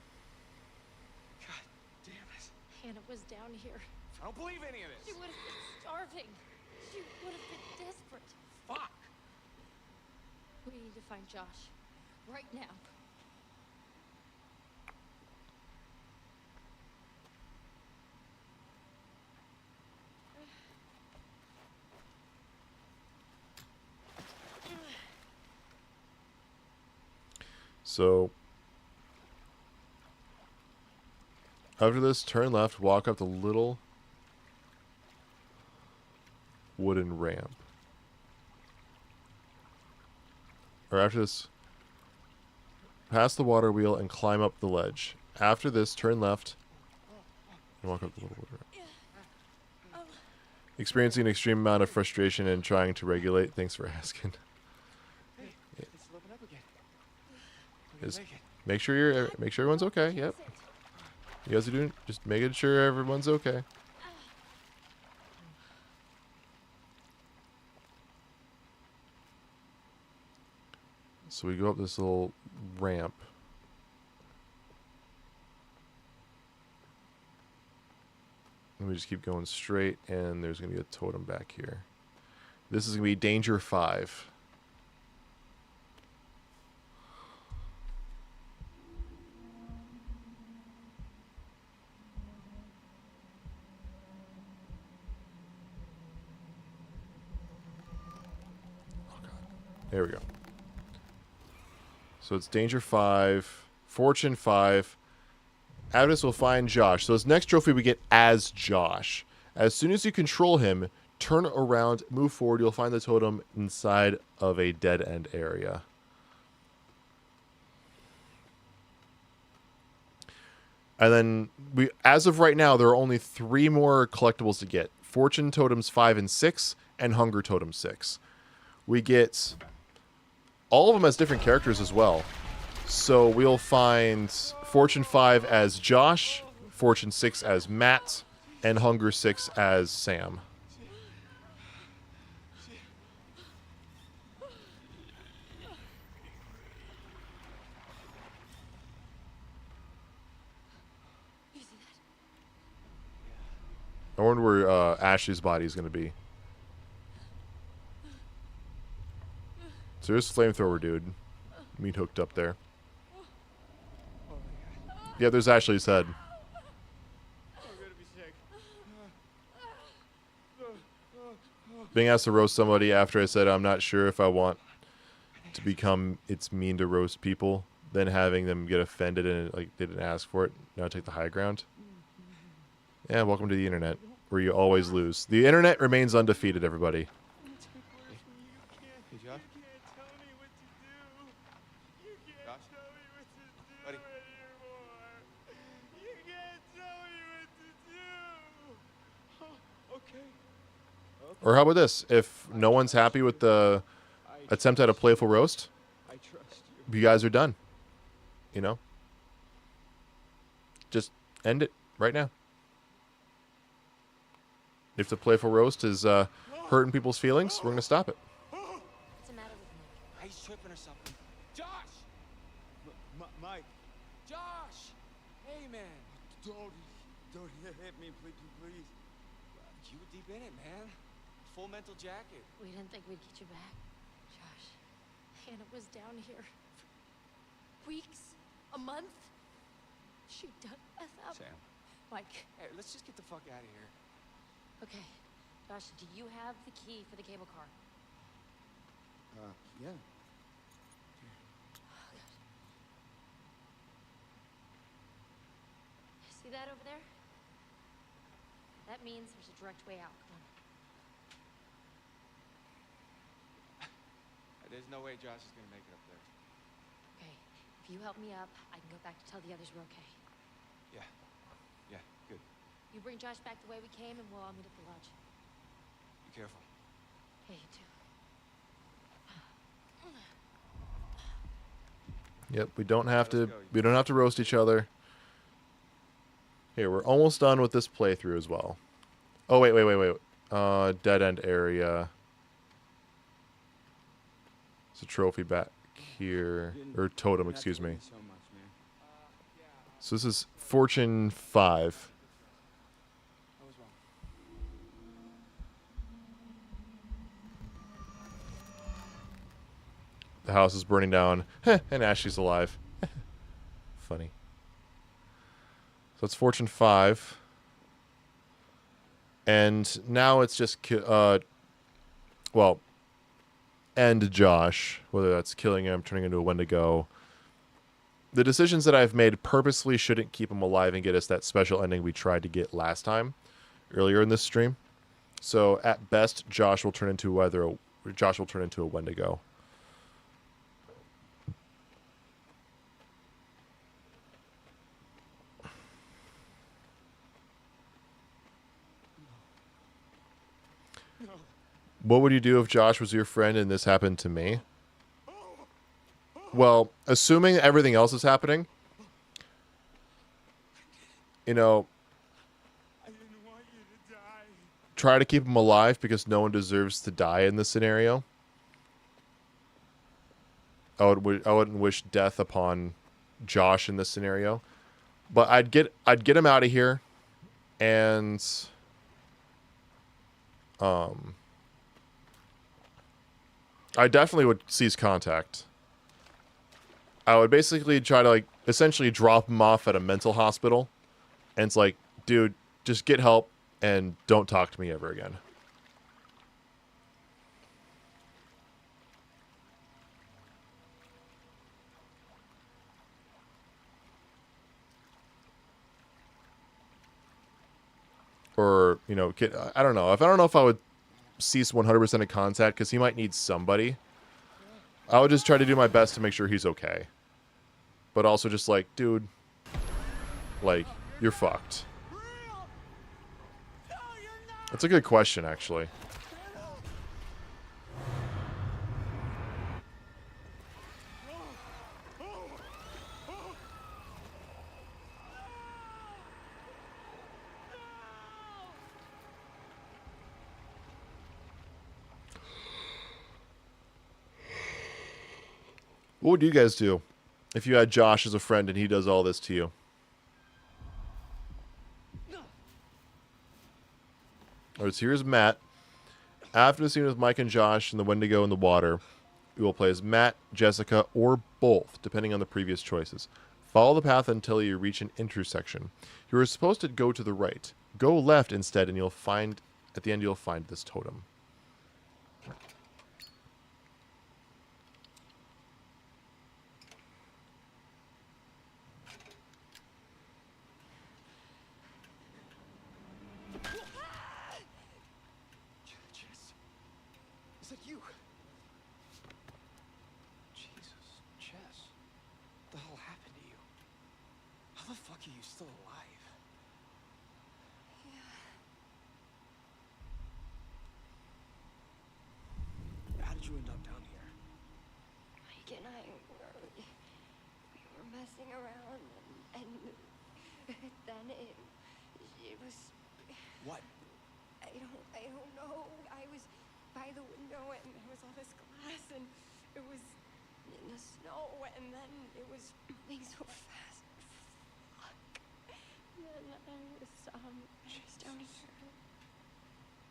God damn it. Hannah was down here. I don't believe any of She this. would have been starving. She would have been desperate. Fuck. We need to find Josh. Right now. So, after this, turn left, walk up the little wooden ramp. Or after this, pass the water wheel and climb up the ledge. After this, turn left and walk up the little wooden ramp. Experiencing an extreme amount of frustration and trying to regulate. Thanks for asking. It's open up again. Just make sure everyone's okay. Yep. You guys are doing just making sure everyone's okay. So we go up this little ramp. And we just keep going straight, and there's going to be a totem back here. This is going to be Danger 5. There we go. So it's Danger 5, Fortune 5. After this, we'll find Josh. So this next trophy we get as Josh. As soon as you control him, turn around, move forward, you'll find the totem inside of a dead-end area. And then, as of right now, there are only 3 more collectibles to get. Fortune Totems 5 and 6, and Hunger Totem 6. We get all of them as different characters as well. So we'll find Fortune 5 as Josh, Fortune 6 as Matt, and Hunger 6 as Sam. I wonder where Ashley's body is going to be. So there's flamethrower dude. Meat hooked up there. Yeah, there's Ashley's head. Being asked to roast somebody after I said I'm not sure if I want to become it's mean to roast people, then having them get offended and like they didn't ask for it. Now take the high ground. Yeah, welcome to the internet, where you always lose. The internet remains undefeated, everybody. Hey, Josh? Josh? Buddy? Or how about this? If no one's happy with the attempt at a playful roast, you guys are done. You know? Just end it right now. If the playful roast is hurting people's feelings, we're going to stop it. What's the matter with Nick? He's tripping or something. Josh! Mike, Josh! Hey, man. don't hit me, please. You were deep in it, man. Full mental jacket. We didn't think we'd get you back. Josh, Hannah was down here for weeks, a month. She dug us up. Sam. Mike. Hey, let's just get the fuck out of here. Okay. Josh, do you have the key for the cable car? Yeah. See that over there? That means there's a direct way out. Come on. There's no way Josh is gonna make it up there. Okay. If you help me up, I can go back to tell the others we're okay. Yeah. Yeah, good. You bring Josh back the way we came, and we'll all meet at the lodge. Be careful. Hey, you too. Yep, we don't have to roast each other. Here, we're almost done with this playthrough as well. Oh, wait. Dead end area. It's a trophy back here. Or totem, excuse me. So much, man. So this is Fortune 5. I was wrong. The house is burning down. And Ashley's alive. Funny. So it's Fortune 5. And now it's just, well, end Josh. Whether that's killing him, turning into a Wendigo. The decisions that I've made purposely shouldn't keep him alive and get us that special ending we tried to get last time, earlier in this stream. So at best, Josh will turn into a Wendigo. What would you do if Josh was your friend and this happened to me? Well, assuming everything else is happening, you know, I didn't want you to die. try to keep him alive because no one deserves to die in this scenario. I wouldn't wish death upon Josh in this scenario, but I'd get him out of here, and I definitely would cease contact. I would basically try to, like, essentially drop him off at a mental hospital. And it's like, dude, just get help and don't talk to me ever again. Or, you know, I don't know. I don't know if I would cease 100% of contact because he might need somebody. I would just try to do my best to make sure he's okay. But also just like, dude, like, you're fucked. That's a good question, actually. What would you guys do if you had Josh as a friend and he does all this to you? Alright, so here's Matt. After the scene with Mike and Josh and the Wendigo in the water, we will play as Matt, Jessica, or both, depending on the previous choices. Follow the path until you reach an intersection. You are supposed to go to the right. Go left instead, and you'll find, at the end, you'll find this totem. Is that you? Jesus, Jess. What the hell happened to you? How the fuck are you still alive? How did you end up down here? Mike and I were messing around, and then it was. What? I don't know. I was by the window, and there was all this glass, and it was in the snow, and then it was moving so fast. Fuck. And then I was down here.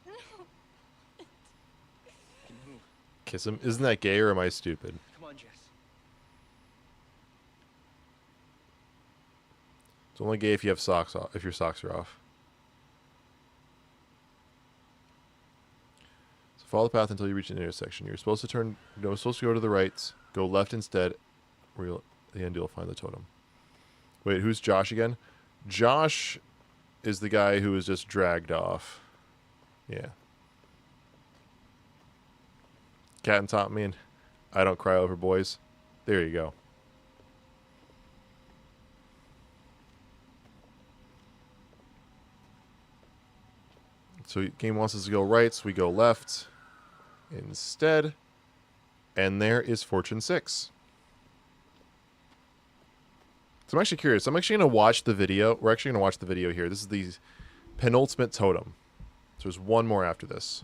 No. Can move. Kiss him. Isn't that gay or am I stupid? Come on, Jess. It's only gay if you have socks off, if your socks are off. So Follow the path until you reach an intersection. You're supposed to turn. No, supposed to go to the right. Go left instead. Where you'll, at the end you'll find the totem. Wait, who's Josh again? Josh is the guy who was just dragged off. Yeah. Cat taught me, and I don't cry over boys. There you go. So game wants us to go right, so we go left instead. And there is Fortune 6. So I'm actually curious. I'm actually going to watch the video. We're actually going to watch the video here. This is the penultimate totem. So there's one more after this.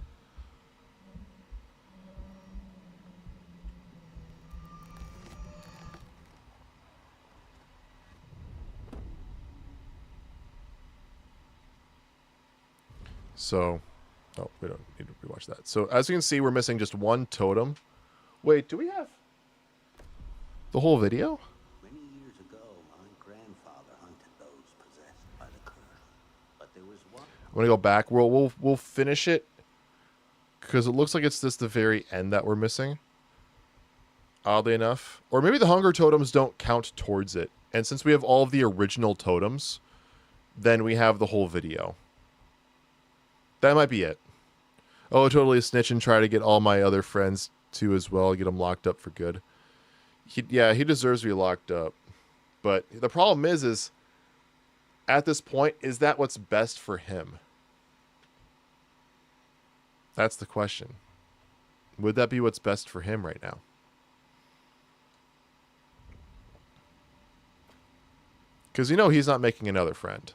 So, oh, we don't need to rewatch that. So as you can see, we're missing just one totem. Wait, do we have the whole video? Many years ago, my grandfather hunted those possessed by the curse. But there was one. I'm gonna go back. We'll finish it because it looks like it's just the very end that we're missing. Oddly enough, or maybe the hunger totems don't count towards it. And since we have all of the original totems, then we have the whole video. That might be it. Oh, totally snitch and try to get all my other friends too as well. Get them locked up for good. He deserves to be locked up. But the problem is at this point, is that what's best for him? That's the question. Would that be what's best for him right now? Because you know he's not making another friend.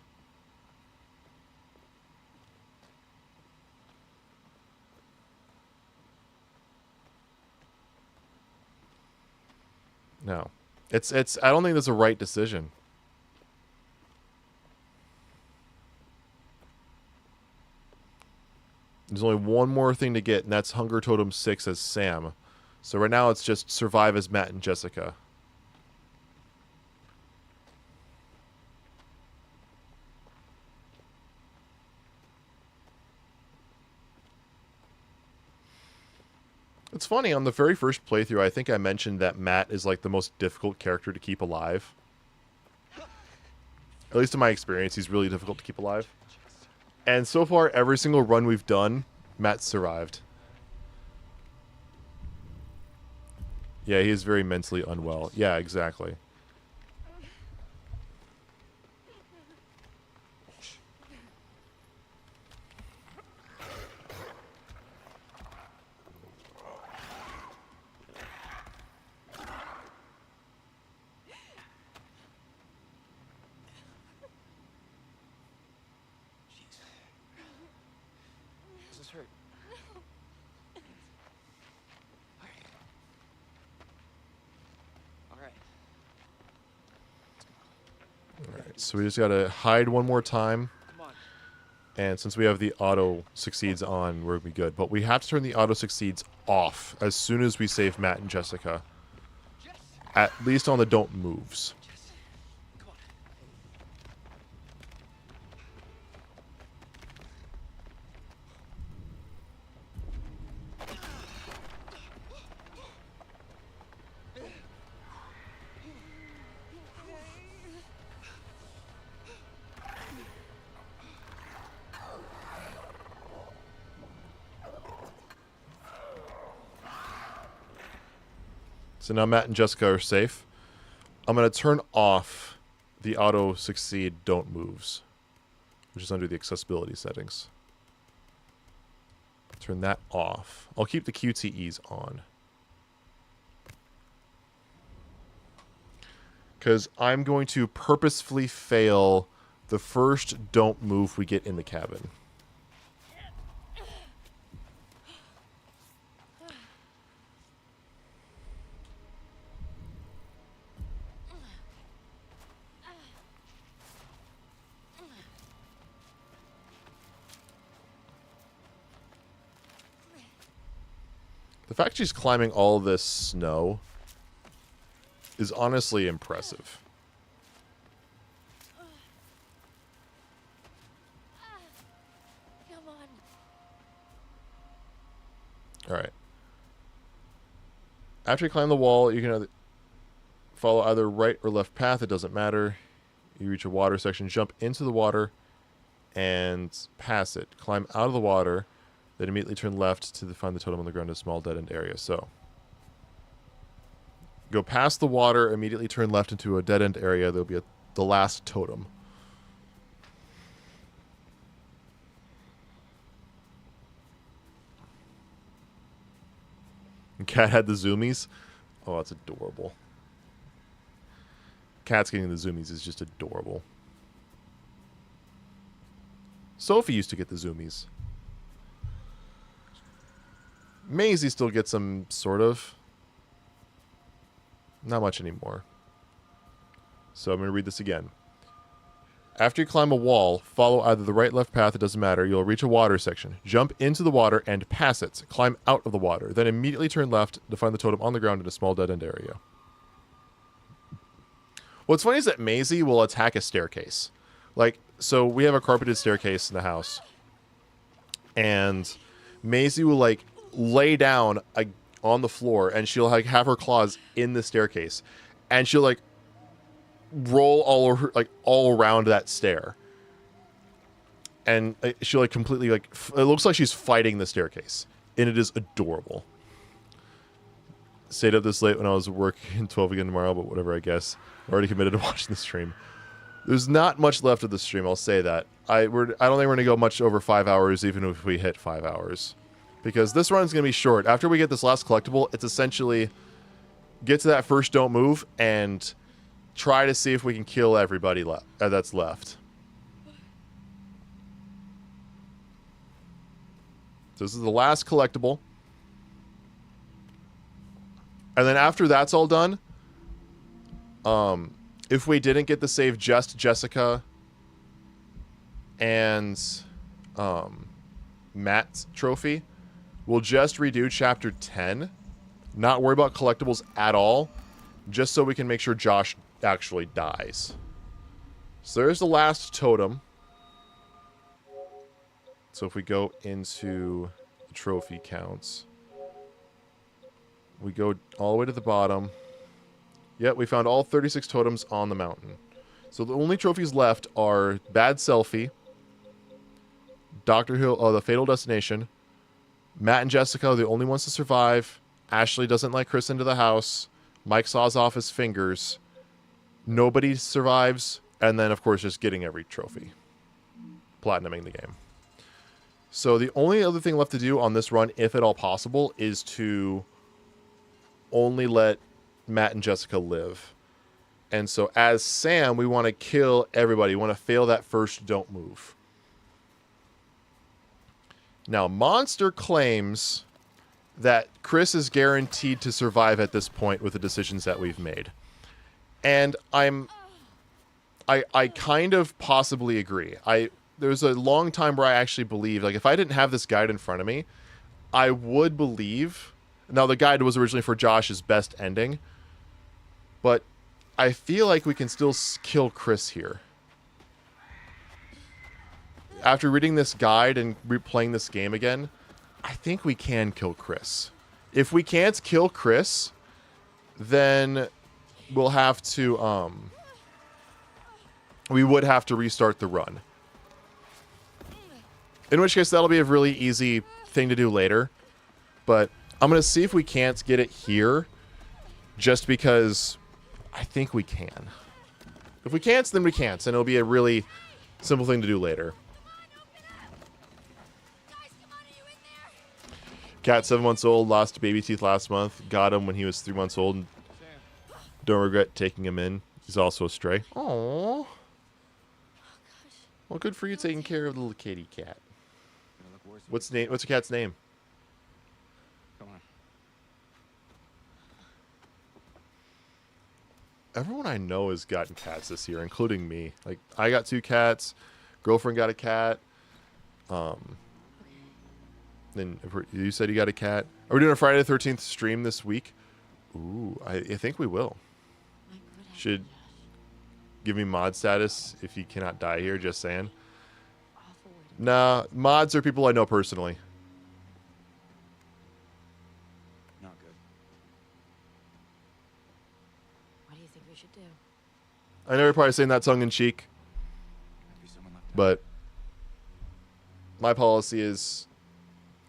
No. It's I don't think that's a right decision. There's only one more thing to get, and that's Hunger Totem 6 as Sam. So right now it's just survive as Matt and Jessica. It's funny, on the very first playthrough, I think I mentioned that Matt is like the most difficult character to keep alive. At least in my experience, he's really difficult to keep alive. And so far, every single run we've done, Matt's survived. Yeah, he is very mentally unwell. Yeah, exactly. So we just gotta hide one more time. And since we have the auto succeeds on, we'll be good. But we have to turn the auto succeeds off as soon as we save Matt and Jessica. At least on the don't moves. So now Matt and Jessica are safe. I'm going to turn off the auto succeed don't moves, which is under the accessibility settings. Turn that off. I'll keep the QTEs on. Because I'm going to purposefully fail the first don't move we get in the cabin. The fact she's climbing all this snow is honestly impressive. Come on. All right. After you climb the wall, you can follow either right or left path. It doesn't matter. You reach a water section, jump into the water, and pass it. Climb out of the water, then immediately turn left to find the totem on the ground in a small dead-end area. So, go past the water, immediately turn left into a dead-end area. There'll be the last totem. Cat had the zoomies. Oh, that's adorable. Cat's getting the zoomies is just adorable. Sophie used to get the zoomies. Maisie still gets them, sort of. Not much anymore. So I'm going to read this again. After you climb a wall, follow either the right or left path, it doesn't matter. You'll reach a water section. Jump into the water and pass it. Climb out of the water. Then immediately turn left to find the totem on the ground in a small dead-end area. What's funny is that Maisie will attack a staircase. Like, so we have a carpeted staircase in the house. And Maisie will, like, lay down on the floor, and she'll, like, have her claws in the staircase. And she'll, like, roll all around that stair, and she'll like completely like it looks like she's fighting the staircase, and it is adorable. Stayed up this late when I was working 12 again tomorrow, but whatever, I guess. Already committed to watching the stream. There's not much left of the stream, I'll say that. I don't think we're gonna go much over 5 hours, even if we hit 5 hours, because this run's gonna be short. After we get this last collectible, it's essentially get to that first don't move and try to see if we can kill everybody that's left. So this is the last collectible. And then after that's all done, if we didn't get to save just Jessica and Matt's trophy, we'll just redo chapter 10. Not worry about collectibles at all, just so we can make sure Josh actually dies. So there's the last totem. So if we go into the trophy counts, we go all the way to the bottom. Yep, we found all 36 totems on the mountain. So the only trophies left are Bad Selfie, Dr. Hill, The Fatal Destination, Matt and Jessica are the only ones to survive. Ashley doesn't let Chris into the house. Mike saws off his fingers. Nobody survives. And then, of course, just getting every trophy. Platinuming the game. So the only other thing left to do on this run, if at all possible, is to only let Matt and Jessica live. And so as Sam, we want to kill everybody. We want to fail that first don't move. Now, Monster claims that Chris is guaranteed to survive at this point with the decisions that we've made. And I kind of possibly agree. There's a long time where I actually believed, like, if I didn't have this guide in front of me, I would believe. Now, the guide was originally for Josh's best ending, but I feel like we can still kill Chris here. After reading this guide and replaying this game again, I think we can kill Chris. If we can't kill Chris, then we'll have to, we would have to restart the run. In which case, that'll be a really easy thing to do later. But I'm going to see if we can't get it here, just because I think we can. If we can't, then we can't, and it'll be a really simple thing to do later. Cat, 7 months old, lost baby teeth last month. Got him when he was 3 months old. Don't regret taking him in. He's also a stray. Aww. Well, good for you taking care of the little kitty cat. What's the cat's name? Come on. Everyone I know has gotten cats this year, including me. Like, I got 2 cats. Girlfriend got a cat. Then you said you got a cat. Are we doing a Friday the 13th stream this week? Ooh, I think we will. Should give me mod status if you cannot die here, just saying. Nah, mods are people I know personally. I know you're probably saying that tongue in cheek, but my policy is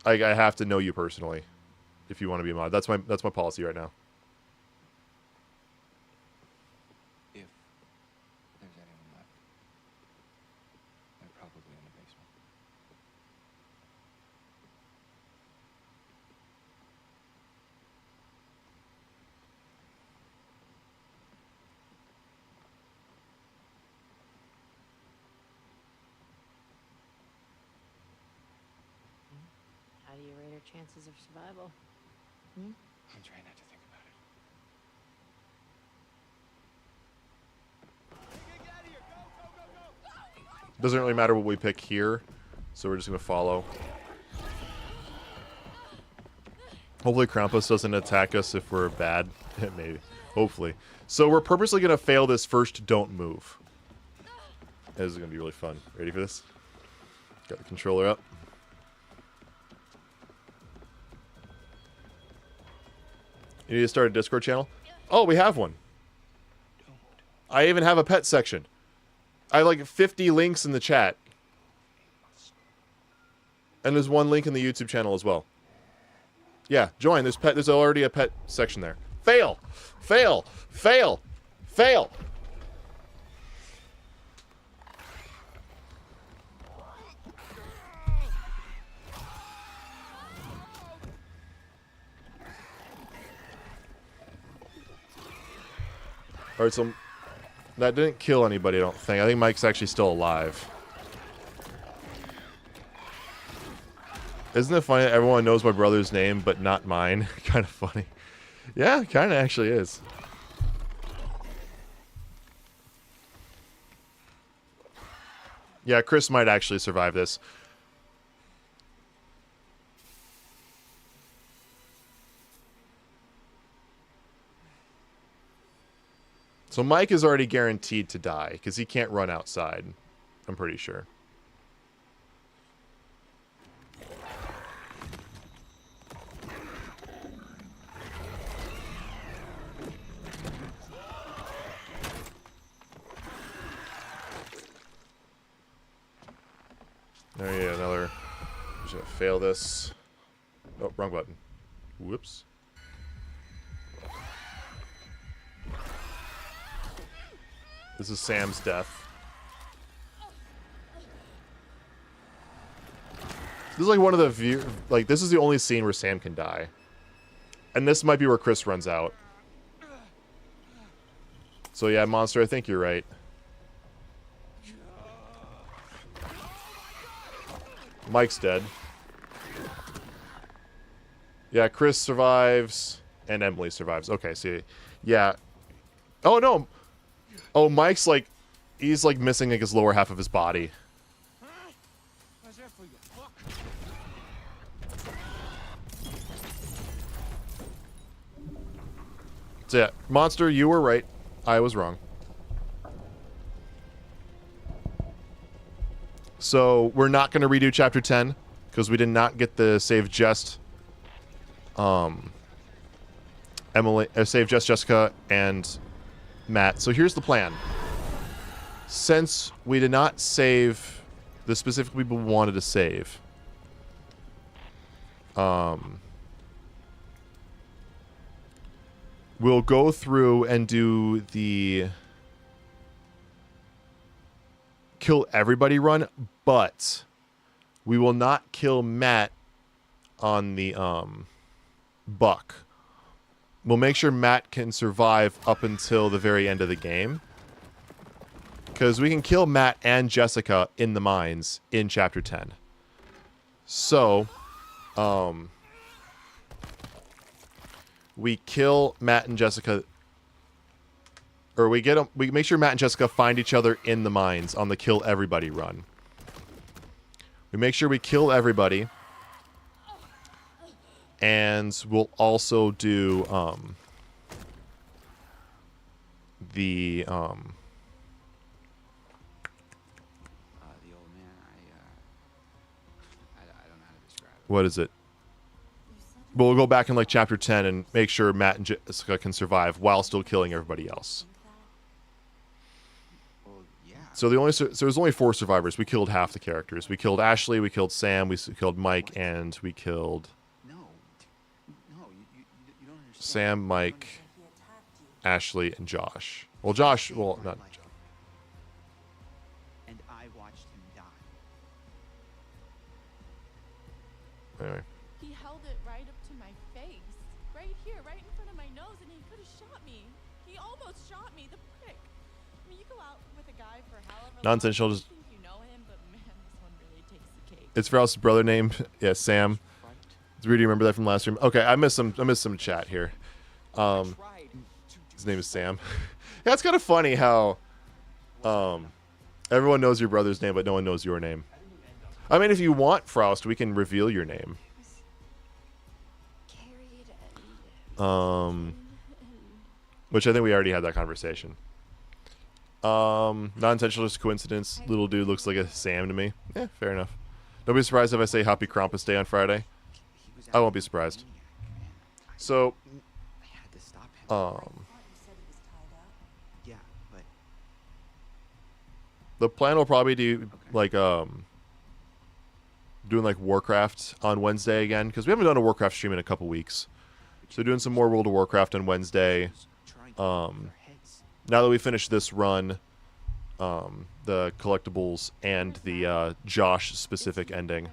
I have to know you personally if you want to be a mod. That's my policy right now. If there's anyone left, they're probably in the basement. How do you rate our chances of survival? Hmm? I'm trying not to think about it. Doesn't really matter what we pick here, so we're just gonna follow. Hopefully Krampus doesn't attack us if we're bad. Maybe. Hopefully. So we're purposely gonna fail this first don't move. This is gonna be really fun. Ready for this? Got the controller up. You need to start a Discord channel? Oh, we have one. I even have a pet section. I have like 50 links in the chat. And there's one link in the YouTube channel as well. Yeah, join. There's already a pet section there. Fail! Fail! Fail! Fail! Alright, so that didn't kill anybody, I don't think. I think Mike's actually still alive. Isn't it funny that everyone knows my brother's name, but not mine? Kind of funny. Yeah, kind of actually is. Yeah, Chris might actually survive this. So Mike is already guaranteed to die, because he can't run outside. I'm pretty sure. There you go, another. I'm just gonna fail this. Oh, wrong button. Whoops. This is Sam's death. This is like one of the this is the only scene where Sam can die. And this might be where Chris runs out. So yeah, Monster, I think you're right. Mike's dead. Yeah, Chris survives and Emily survives. Okay, see. Yeah. Oh no. Oh, Mike's like, he's like missing like his lower half of his body. What's that for you? Fuck. So yeah, Monster, you were right. I was wrong. So we're not going to redo Chapter 10 because we did not get the save just Emily, save just Jessica and Matt. So here's the plan. Since we did not save the specific people we wanted to save, we'll go through and do the kill everybody run, but we will not kill Matt on the Buck. We'll make sure Matt can survive up until the very end of the game. Because we can kill Matt and Jessica in the mines in Chapter 10. So, we kill Matt and Jessica, or we get them. We make sure Matt and Jessica find each other in the mines on the kill everybody run. We make sure we kill everybody. And we'll also do The old man, I don't know how to describe it. what is it? We'll go back in like Chapter 10 and make sure Matt and Jessica can survive while still killing everybody else. So there's only 4 survivors. We killed half the characters. We killed Ashley, we killed Sam, we killed Mike, and we killed No, you don't understand. Sam, Mike, Ashley, and Josh. Well, Josh, well, not Josh. And I watched him die. Anyway. He held it right up to my face. Right here, right in front of my nose, and he could have shot me. He almost shot me, the prick. I mean, you go out with a guy for however Nonsense, she'll long, just... you think you know him, but man, this one really takes the cake. It's Rouse's brother name. Yeah, Sam. Do you remember that from last stream? Okay, I missed some chat here. His name is Sam. Yeah, it's kind of funny how everyone knows your brother's name, but no one knows your name. I mean, if you want, Frost, we can reveal your name. Which I think we already had that conversation. Non-intentional, just coincidence. Little dude looks like a Sam to me. Yeah, fair enough. Don't be surprised if I say Happy Krampus Day on Friday. I won't be surprised. So, Yeah, but the plan will probably do like doing like Warcraft on Wednesday again, because we haven't done a Warcraft stream in a couple weeks. So doing some more World of Warcraft on Wednesday. Now that we finish this run, the collectibles and the Josh specific ending.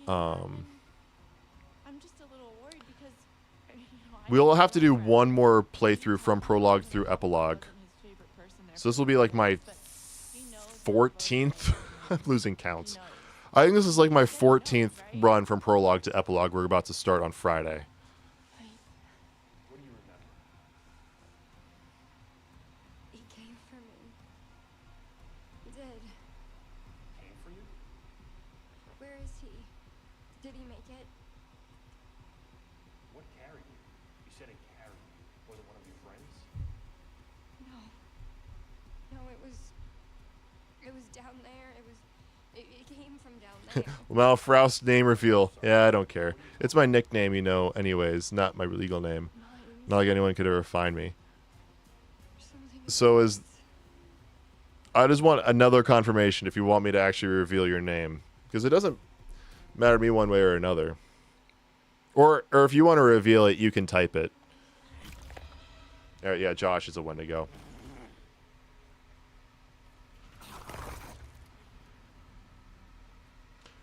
I'm just a little worried because We'll have to do one more playthrough from prologue through epilogue. So this will be like my 14th. I'm losing counts. I think this is like my 14th run from prologue to epilogue. We're about to start on Friday. He came for me. He did. Came for you? Where is he? Did he make it? What carried you? You said it carried you. Was it one of your friends? No. No, it was down there. It came from down there. Well, Frost name reveal. Yeah, I don't care. It's my nickname, you know, anyways, not my legal name. Not like anyone could ever find me. So I just want another confirmation if you want me to actually reveal your name. Because it doesn't matter to me one way or another. Or if you want to reveal it, you can type it. Yeah, Josh is a Wendigo.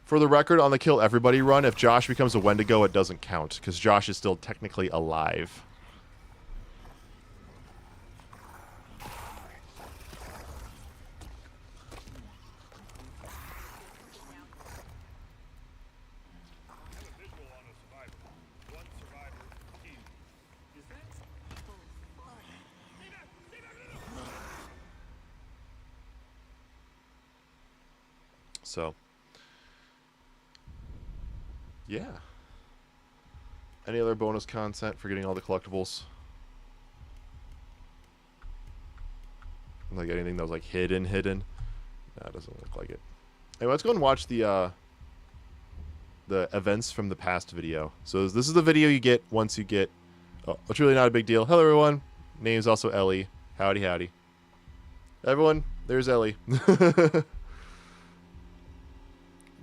For the record, on the Kill Everybody run, if Josh becomes a Wendigo, it doesn't count, because Josh is still technically alive. So, yeah. Any other bonus content for getting all the collectibles? Like anything that was like hidden? No, it doesn't look like it. Anyway, let's go and watch the events from the past video. So this is the video you get once you get... Oh, it's really not a big deal. Hello, everyone. Name's also Ellie. Howdy, howdy. Everyone, there's Ellie.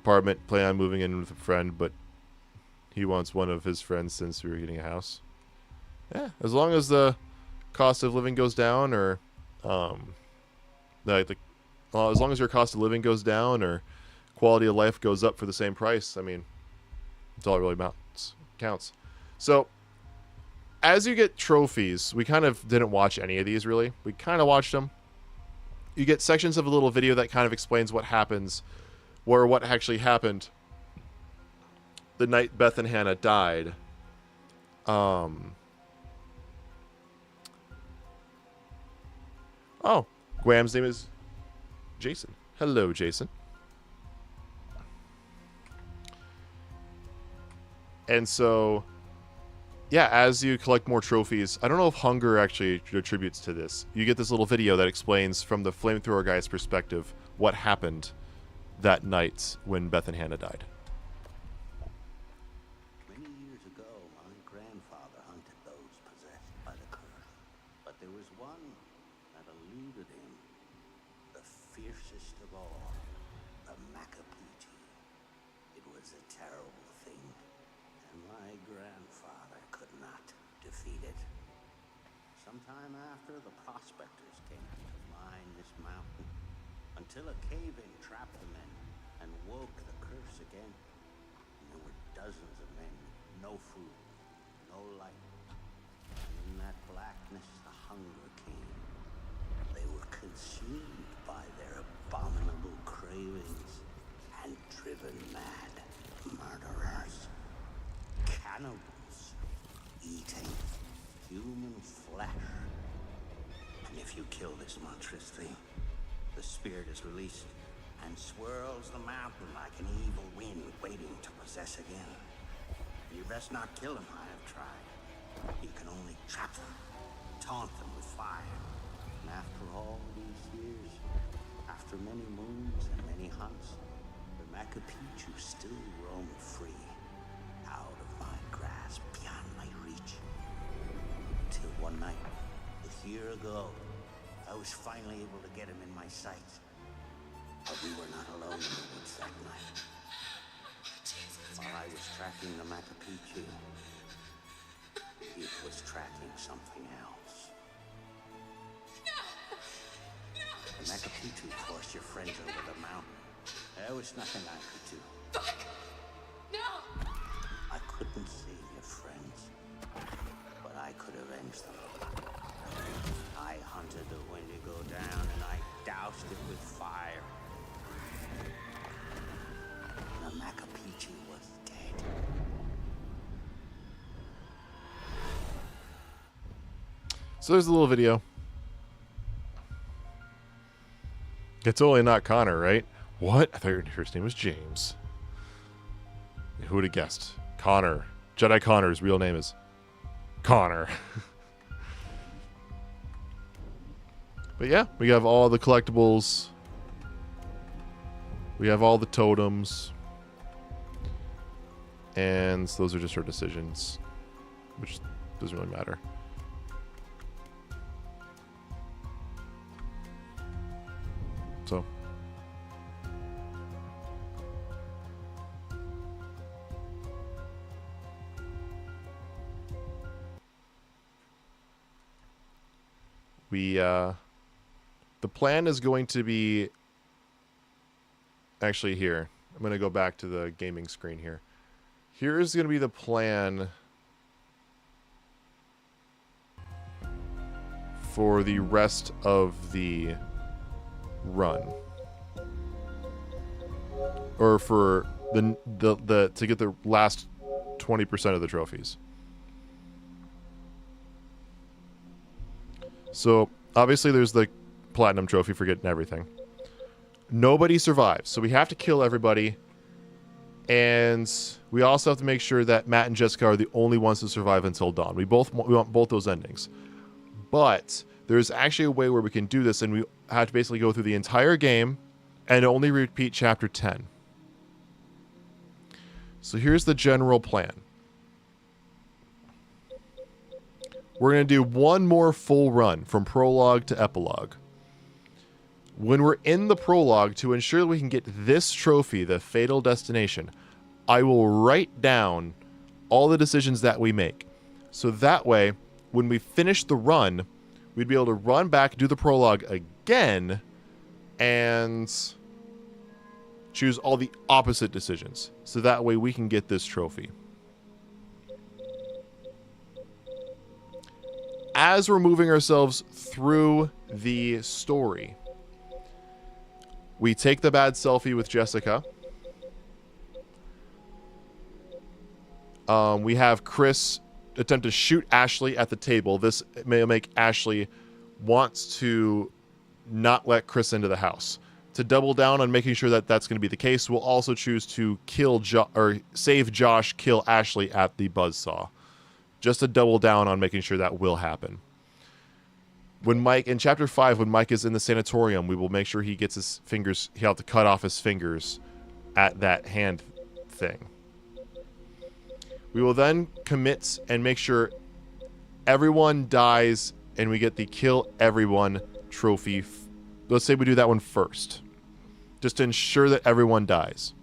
Apartment, plan on moving in with a friend, but he wants one of his friends since we were getting a house. Yeah, as long as the cost of living goes down, or as long as your cost of living goes down, or quality of life goes up for the same price, I mean, that's all it really counts. So, as you get trophies, we kind of didn't watch any of these really. We kind of watched them. You get sections of a little video that kind of explains what happens, or what actually happened the night Beth and Hannah died. Oh, Guam's name is Jason. Hello, Jason. And so, yeah, as you collect more trophies, I don't know if hunger actually attributes to this. You get this little video that explains from the flamethrower guy's perspective what happened that night when Beth and Hannah died. Many years ago, my grandfather hunted those possessed by the curse. But there was one that eluded him. The fiercest of all, the Macapitu. It was a terrible thing, and my grandfather could not defeat it. Sometime after, the prospectors came to mine this mountain, until a cave-in trapped the men and woke the curse again. And there were dozens of men, no food, no light. And in that blackness, the hunger came. They were consumed by their abominable cravings and driven mad. Murderers, cannibals, eating human flesh. And if you kill this monstrous thing, the spirit is released and swirls the mountain like an evil wind waiting to possess again. You best not kill him, I have tried. You can only trap them, taunt them with fire. And after all these years, after many moons and many hunts, the Macapitu still roam free, out of my grasp, beyond my reach. Till one night, a year ago, I was finally able to get him in my sights. But we were not alone in the woods that night. While I was tracking the Macapitu, it was tracking something else. The Macapitu forced your friends over the mountain. There was nothing I could do. No! I couldn't save your friends, but I could avenge them. I hunted the Wendigo down and I doused it with fire. The Macapitu was dead. So there's a little video. It's totally not Connor, right? What? I thought your first name was James. Who would have guessed? Connor. Jedi Connor's real name is Connor. But yeah, we have all the collectibles. We have all the totems. And those are just our decisions, which doesn't really matter. So. The plan is going to be actually here. I'm going to go back to the gaming screen here. Here's going to be the plan for the rest of the run. Or for the to get the last 20% of the trophies. So, obviously there's the platinum trophy for getting everything. Nobody survives, so we have to kill everybody. And we also have to make sure that Matt and Jessica are the only ones to survive until dawn. We want both those endings. But there's actually a way where we can do this, and we have to basically go through the entire game and only repeat chapter 10. So here's the general plan. We're going to do one more full run from prologue to epilogue. When we're in the prologue, to ensure that we can get this trophy, the Fatal Destination, I will write down all the decisions that we make. So that way, when we finish the run, we'd be able to run back, do the prologue again, and choose all the opposite decisions. So that way we can get this trophy. As we're moving ourselves through the story, we take the bad selfie with Jessica. We have Chris attempt to shoot Ashley at the table. This may make Ashley wants to not let Chris into the house. To double down on making sure that that's going to be the case, we'll also choose to kill save Josh, kill Ashley at the buzzsaw. Just to double down on making sure that will happen. When Mike, in chapter 5, when Mike is in the sanatorium, we will make sure he gets his fingers, he'll have to cut off his fingers at that hand thing. We will then commit and make sure everyone dies and we get the kill everyone trophy let's say we do that one first, just to ensure that everyone dies.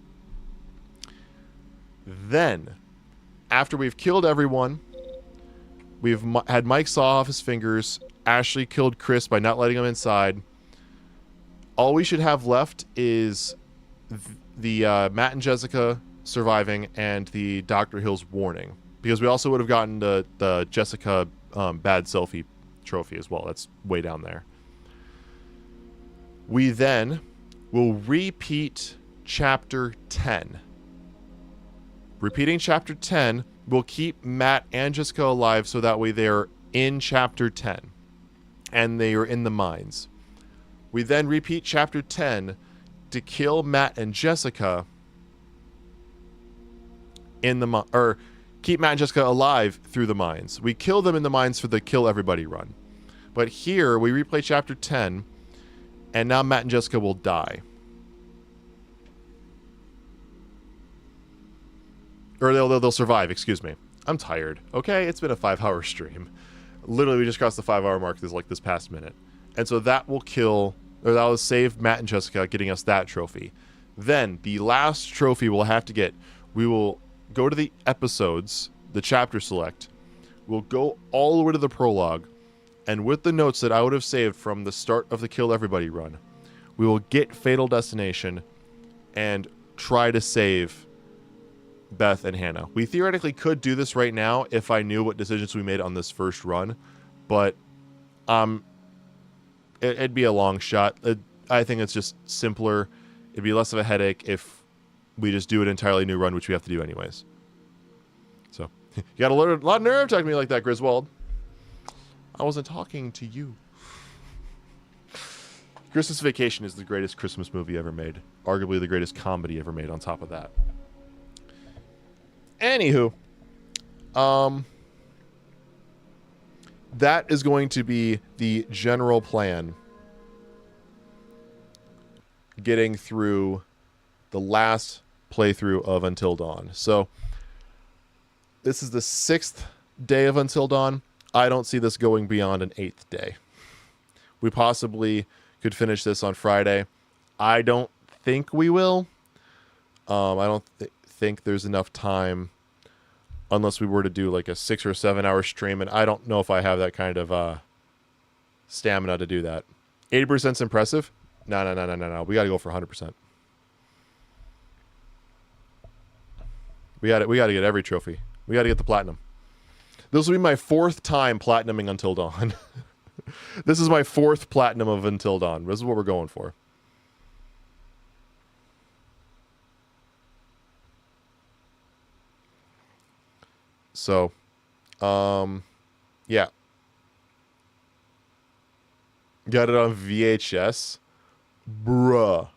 Then, after we've killed everyone, we've had Mike saw off his fingers, Ashley killed Chris by not letting him inside. All we should have left is the Matt and Jessica surviving and the Dr. Hill's warning. Because we also would have gotten the Jessica bad selfie trophy as well. That's way down there. We then will repeat Chapter 10. Repeating Chapter 10 will keep Matt and Jessica alive so that way they're in Chapter 10. And they are in the mines. We then repeat Chapter 10 to kill Matt and Jessica in the or keep Matt and Jessica alive through the mines. We kill them in the mines for the kill everybody run. But here we replay Chapter 10 and now Matt and Jessica will die. Or they'll survive, excuse me. I'm tired. Okay, it's been a 5-hour stream. Literally, we just crossed the 5-hour mark this past minute. And so that will that will save Matt and Jessica, getting us that trophy. Then, the last trophy we'll have to get, we will go to the episodes, the chapter select. We'll go all the way to the prologue. And with the notes that I would have saved from the start of the Kill Everybody run, we will get Fatal Destination and try to save Beth and Hannah. We theoretically could do this right now if I knew what decisions we made on this first run, but it'd be a long shot. I think it's just simpler. It'd be less of a headache if we just do an entirely new run, which we have to do anyways. So, you got a lot of nerve talking to me like that, Griswold. I wasn't talking to you. Christmas Vacation is the greatest Christmas movie ever made. Arguably the greatest comedy ever made on top of that. Anywho, that is going to be the general plan getting through the last playthrough of Until Dawn. So this is the 6th day of Until Dawn. I don't see this going beyond an 8th day. We possibly could finish this on Friday. I don't think we will. I don't think there's enough time unless we were to do like a 6 or 7 hour stream, and I don't know if I have that kind of stamina to do that. 80% is impressive. No. We got to go for 100%. We got to get every trophy. We got to get the platinum. This will be my 4th time platinuming Until Dawn. This is my 4th platinum of Until Dawn. This is what we're going for. So, yeah. Got it on VHS. Bruh.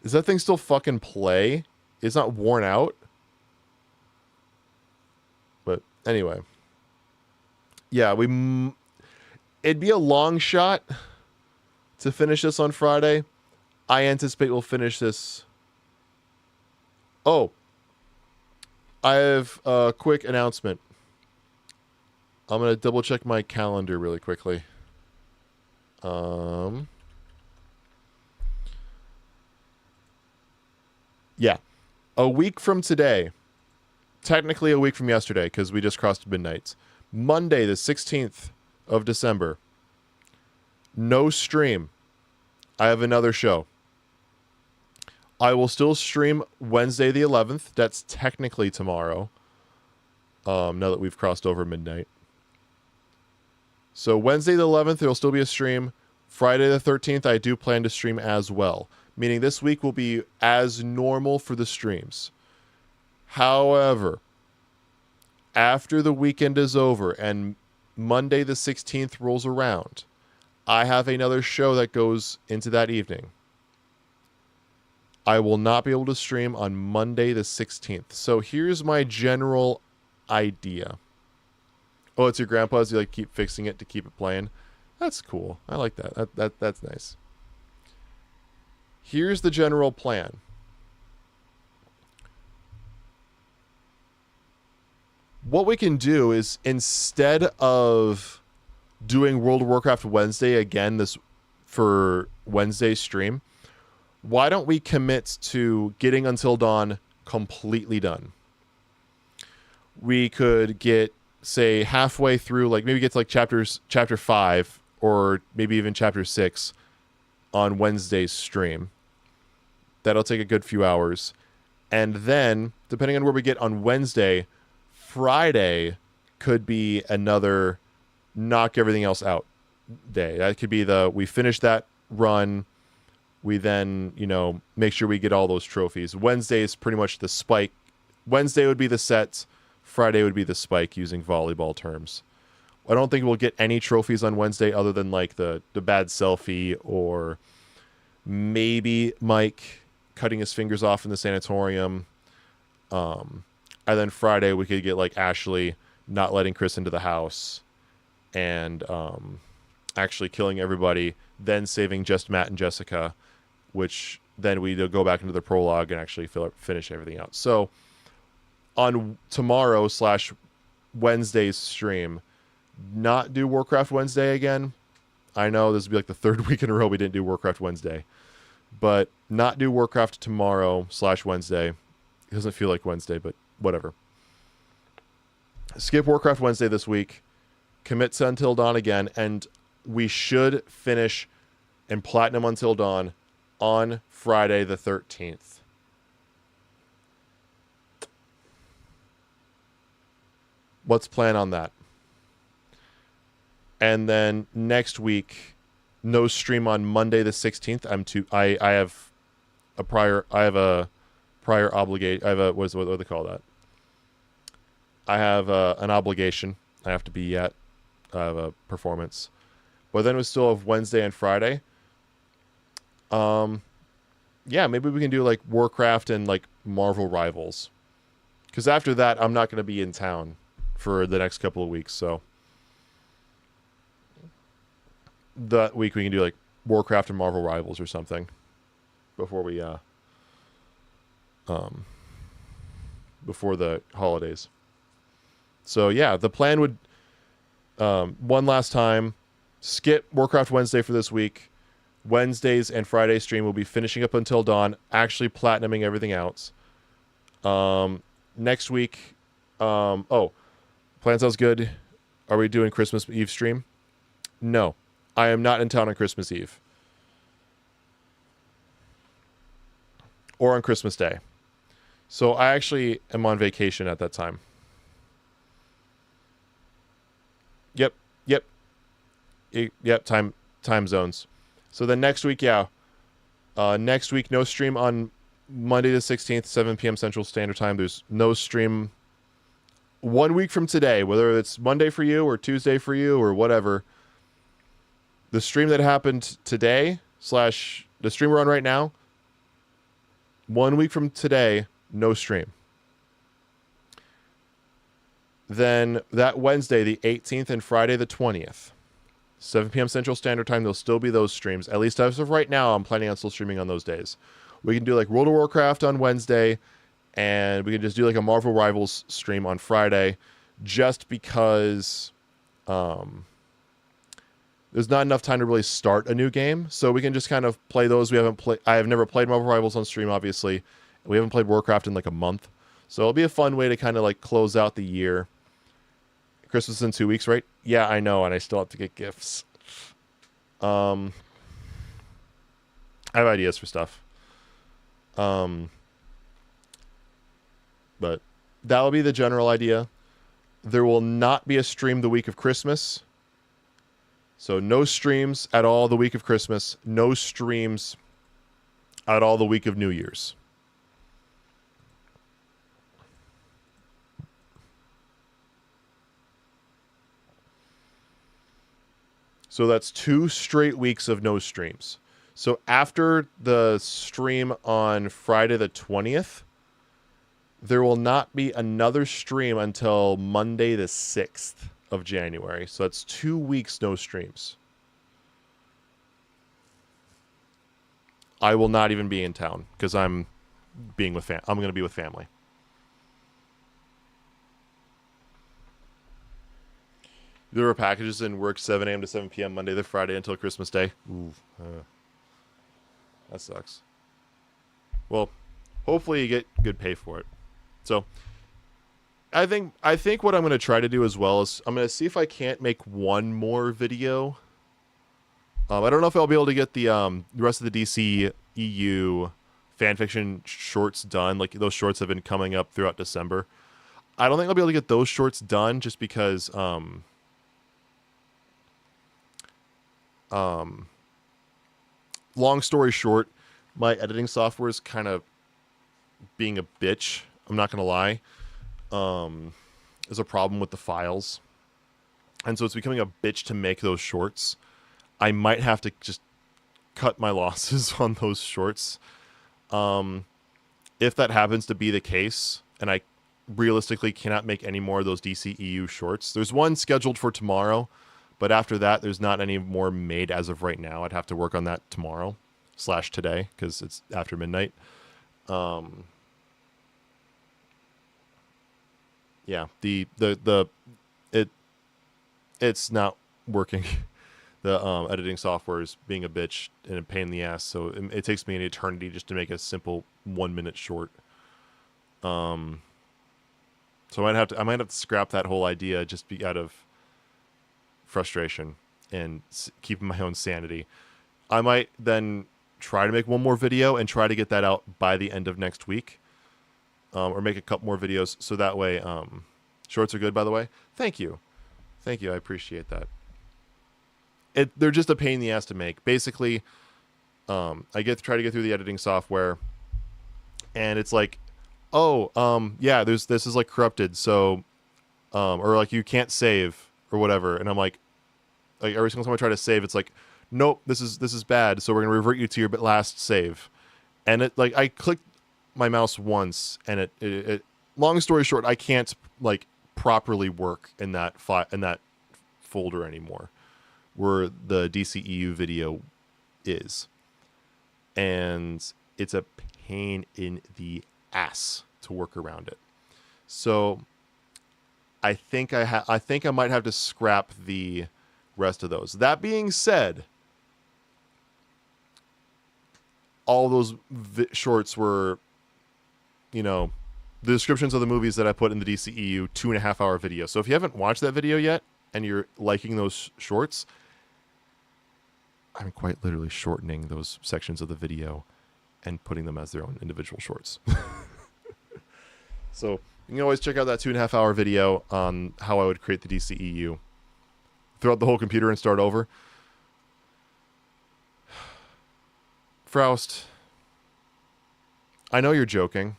Does that thing still fucking play? It's not worn out? But anyway. Yeah, it'd be a long shot to finish this on Friday. I anticipate we'll finish this. Oh. I have a quick announcement. I'm going to double check my calendar really quickly. Yeah. A week from today. Technically a week from yesterday because we just crossed midnight. Monday, the 16th of December. No stream. I have another show. I will still stream Wednesday the 11th. That's technically tomorrow. Now that we've crossed over midnight. So Wednesday the 11th, there will still be a stream. Friday the 13th, I do plan to stream as well. Meaning this week will be as normal for the streams. However, after the weekend is over and Monday the 16th rolls around, I have another show that goes into that evening. I will not be able to stream on Monday the 16th. So here's my general idea. Oh, it's your grandpa's? You like keep fixing it to keep it playing? That's cool. I like that. That's nice. Here's the general plan. What we can do is instead of doing World of Warcraft Wednesday again this for Wednesday's stream, why don't we commit to getting Until Dawn completely done? We could get, say, halfway through, like maybe get to like chapter 5 or maybe even chapter 6 on Wednesday's stream. That'll take a good few hours. And then, depending on where we get on Wednesday, Friday could be another knock everything else out day. That could be we finish that run. We then, make sure we get all those trophies. Wednesday is pretty much the spike. Wednesday would be the sets. Friday would be the spike, using volleyball terms. I don't think we'll get any trophies on Wednesday other than like the bad selfie, or maybe Mike cutting his fingers off in the sanatorium. And then Friday we could get like Ashley not letting Chris into the house and actually killing everybody, then saving just Matt and Jessica, which then we go back into the prologue and actually finish everything out. So on tomorrow / Wednesday's stream, not do Warcraft Wednesday again. I know this will be like the third week in a row we didn't do Warcraft Wednesday, but not do Warcraft tomorrow / Wednesday. It doesn't feel like Wednesday, but whatever. Skip Warcraft Wednesday this week, commit to Until Dawn again, and we should finish and platinum Until Dawn on Friday the 13th. Let's plan on that. And then next week, no stream on Monday the 16th. I have a prior obligation. I have a, what do they call that? I have an obligation I have to be at. I have a performance. But then we still have Wednesday and Friday. Yeah, maybe we can do like Warcraft and like Marvel Rivals. Because after that, I'm not going to be in town for the next couple of weeks. So that week we can do like Warcraft and Marvel Rivals or something before we before the holidays. So yeah, the plan would one last time, skip Warcraft Wednesday for this week. Wednesdays and Friday stream will be finishing up Until Dawn, actually platinuming everything else. Next week, plan sounds good. Are we doing Christmas Eve stream? No, I am not in town on Christmas Eve. Or on Christmas Day. So I actually am on vacation at that time. Yep, time zones. So then next week, next week, no stream on Monday the 16th, 7 p.m. Central Standard Time. There's no stream 1 week from today, whether it's Monday for you or Tuesday for you or whatever. The stream that happened today / the stream we're on right now, 1 week from today, no stream. Then that Wednesday, the 18th, and Friday, the 20th, 7 p.m. Central Standard Time, there'll still be those streams. At least as of right now, I'm planning on still streaming on those days. We can do like World of Warcraft on Wednesday, and we can just do like a Marvel Rivals stream on Friday, just because there's not enough time to really start a new game. So we can just kind of play those. I have never played Marvel Rivals on stream, obviously. We haven't played Warcraft in like a month. So it'll be a fun way to kind of like close out the year. Christmas in 2 weeks, right? Yeah, I know, and I still have to get gifts. I have ideas for stuff. But that will be the general idea. There will not be a stream the week of Christmas. So no streams at all the week of Christmas. No streams at all the week of New Year's. So that's 2 straight weeks of no streams. So after the stream on Friday the 20th, there will not be another stream until Monday the 6th of January. So that's 2 weeks no streams. I will not even be in town because I'm going to be with family. There were packages in work 7 a.m. to 7 p.m. Monday to Friday until Christmas Day. Ooh, that sucks. Well, hopefully you get good pay for it. So I think what I'm going to try to do as well is I'm going to see if I can't make one more video. I don't know if I'll be able to get the rest of the DC EU fanfiction shorts done. Like, those shorts have been coming up throughout December. I don't think I'll be able to get those shorts done just because long story short, my editing software is kind of being a bitch. I'm not going to lie. There's a problem with the files. And so it's becoming a bitch to make those shorts. I might have to just cut my losses on those shorts. If that happens to be the case, and I realistically cannot make any more of those DCEU shorts. There's one scheduled for tomorrow, but after that, there's not any more made as of right now. I'd have to work on that tomorrow/today because it's after midnight. Yeah, it's not working. The editing software is being a bitch and a pain in the ass, so it takes me an eternity just to make a simple 1-minute short. So I might have to scrap that whole idea just out of frustration and keeping my own sanity. I might then try to make one more video and try to get that out by the end of next week, or make a couple more videos so that way. Shorts are good, by the way. Thank you. I appreciate that. They're just a pain in the ass to make. Basically, I try to get through the editing software, and it's like, yeah, this is like corrupted, so, or like you can't save or whatever, and I'm like every single time I try to save, it's like, nope, this is bad, so we're gonna revert you to your last save, and it like I clicked my mouse once, and it long story short, I can't like properly work in that folder anymore, where the DCEU video is, and it's a pain in the ass to work around it. So I think I might have to scrap the rest of those. That being said, all those shorts were, the descriptions of the movies that I put in the DCEU 2.5-hour video. So if you haven't watched that video yet and you're liking those shorts, I'm quite literally shortening those sections of the video and putting them as their own individual shorts. So you can always check out that 2.5-hour video on how I would create the DCEU. Throw out the whole computer and start over. Froust, I know you're joking,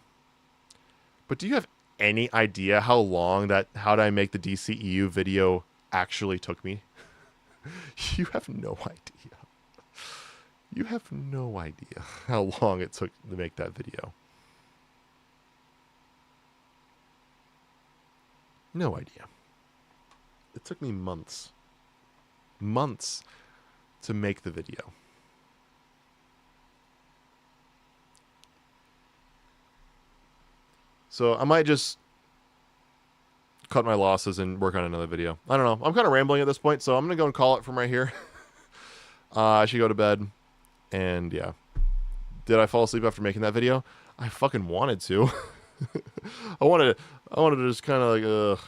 but do you have any idea how long how did I make the DCEU video actually took me? You have no idea. You have no idea how long it took to make that video. No idea. It took me months to make the video. So I might just cut my losses and work on another video. I don't know. I'm kind of rambling at this point, so I'm going to go and call it from right here. I should go to bed. And yeah. Did I fall asleep after making that video? I fucking wanted to. I wanted to just kind of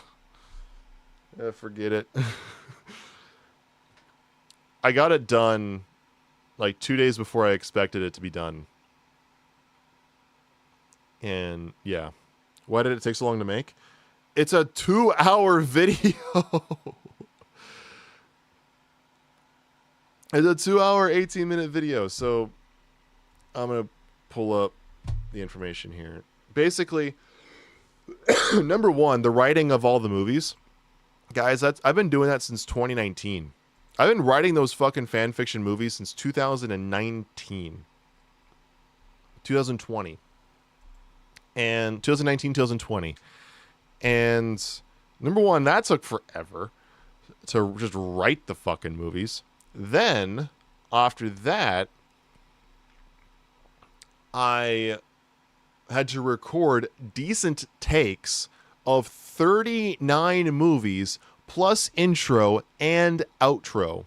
like, forget it. I got it done like 2 days before I expected it to be done. And yeah. Why did it take so long to make? It's a 2-hour video. It's a 2-hour, 18-minute video. So I'm going to pull up the information here. Basically, number one, the writing of all the movies. Guys, I've been doing that since 2019. I've been writing those fucking fan fiction movies since 2019. 2020. And 2019, 2020. And number one, that took forever to just write the fucking movies. Then, after that, I had to record decent takes of 39 movies plus intro and outro.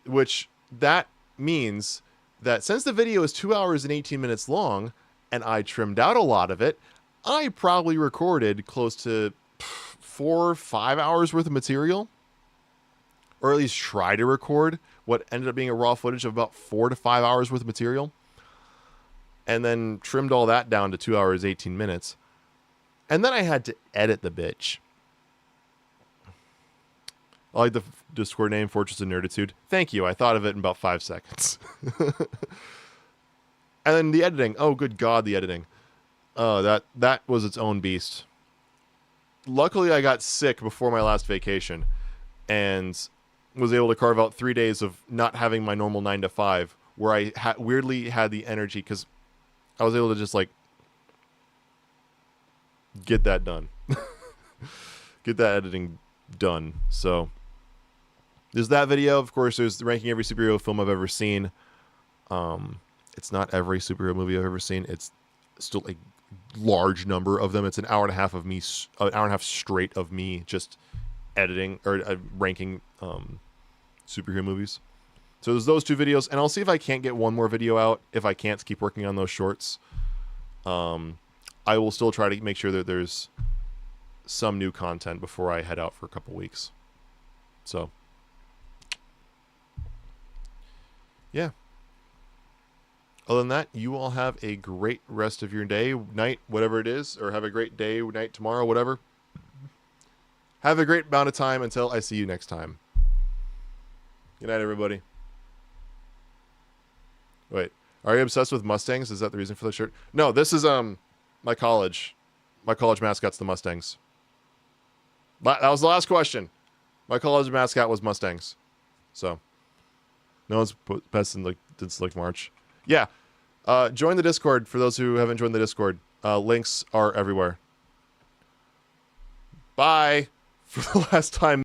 Which that means that since the video is 2 hours and 18 minutes long, and I trimmed out a lot of it, I probably recorded close to 4 or 5 hours worth of material, or at least try to record what ended up being a raw footage of about 4 to 5 hours worth of material, and then trimmed all that down to 2 hours, 18 minutes. And then I had to edit the bitch. I like the Discord name, Fortress of Nerditude. Thank you. I thought of it in about 5 seconds. And then the editing. Oh, good God, the editing. That was its own beast. Luckily, I got sick before my last vacation and was able to carve out 3 days of not having my normal 9 to 5, where I weirdly had the energy because I was able to just, like, get that done. Get that editing done. So there's that video. Of course, there's ranking every superhero film I've ever seen. It's not every superhero movie I've ever seen. It's still a large number of them. It's an hour and a half of me, an hour and a half straight of me just editing or ranking superhero movies. So there's those 2 videos, and I'll see if I can't get one more video out. If I can't, keep working on those shorts. I will still try to make sure that there's some new content before I head out for a couple weeks. So, yeah. Other than that, you all have a great rest of your day, night, whatever it is, or have a great day, night, tomorrow, whatever. Have a great amount of time until I see you next time. Good night, everybody. Wait, are you obsessed with Mustangs? Is that the reason for the shirt? No, this is my college. My college mascot's the Mustangs. That was the last question. My college mascot was Mustangs. So, no one's best in like March. Yeah, join the Discord for those who haven't joined the Discord. Links are everywhere. Bye for the last time.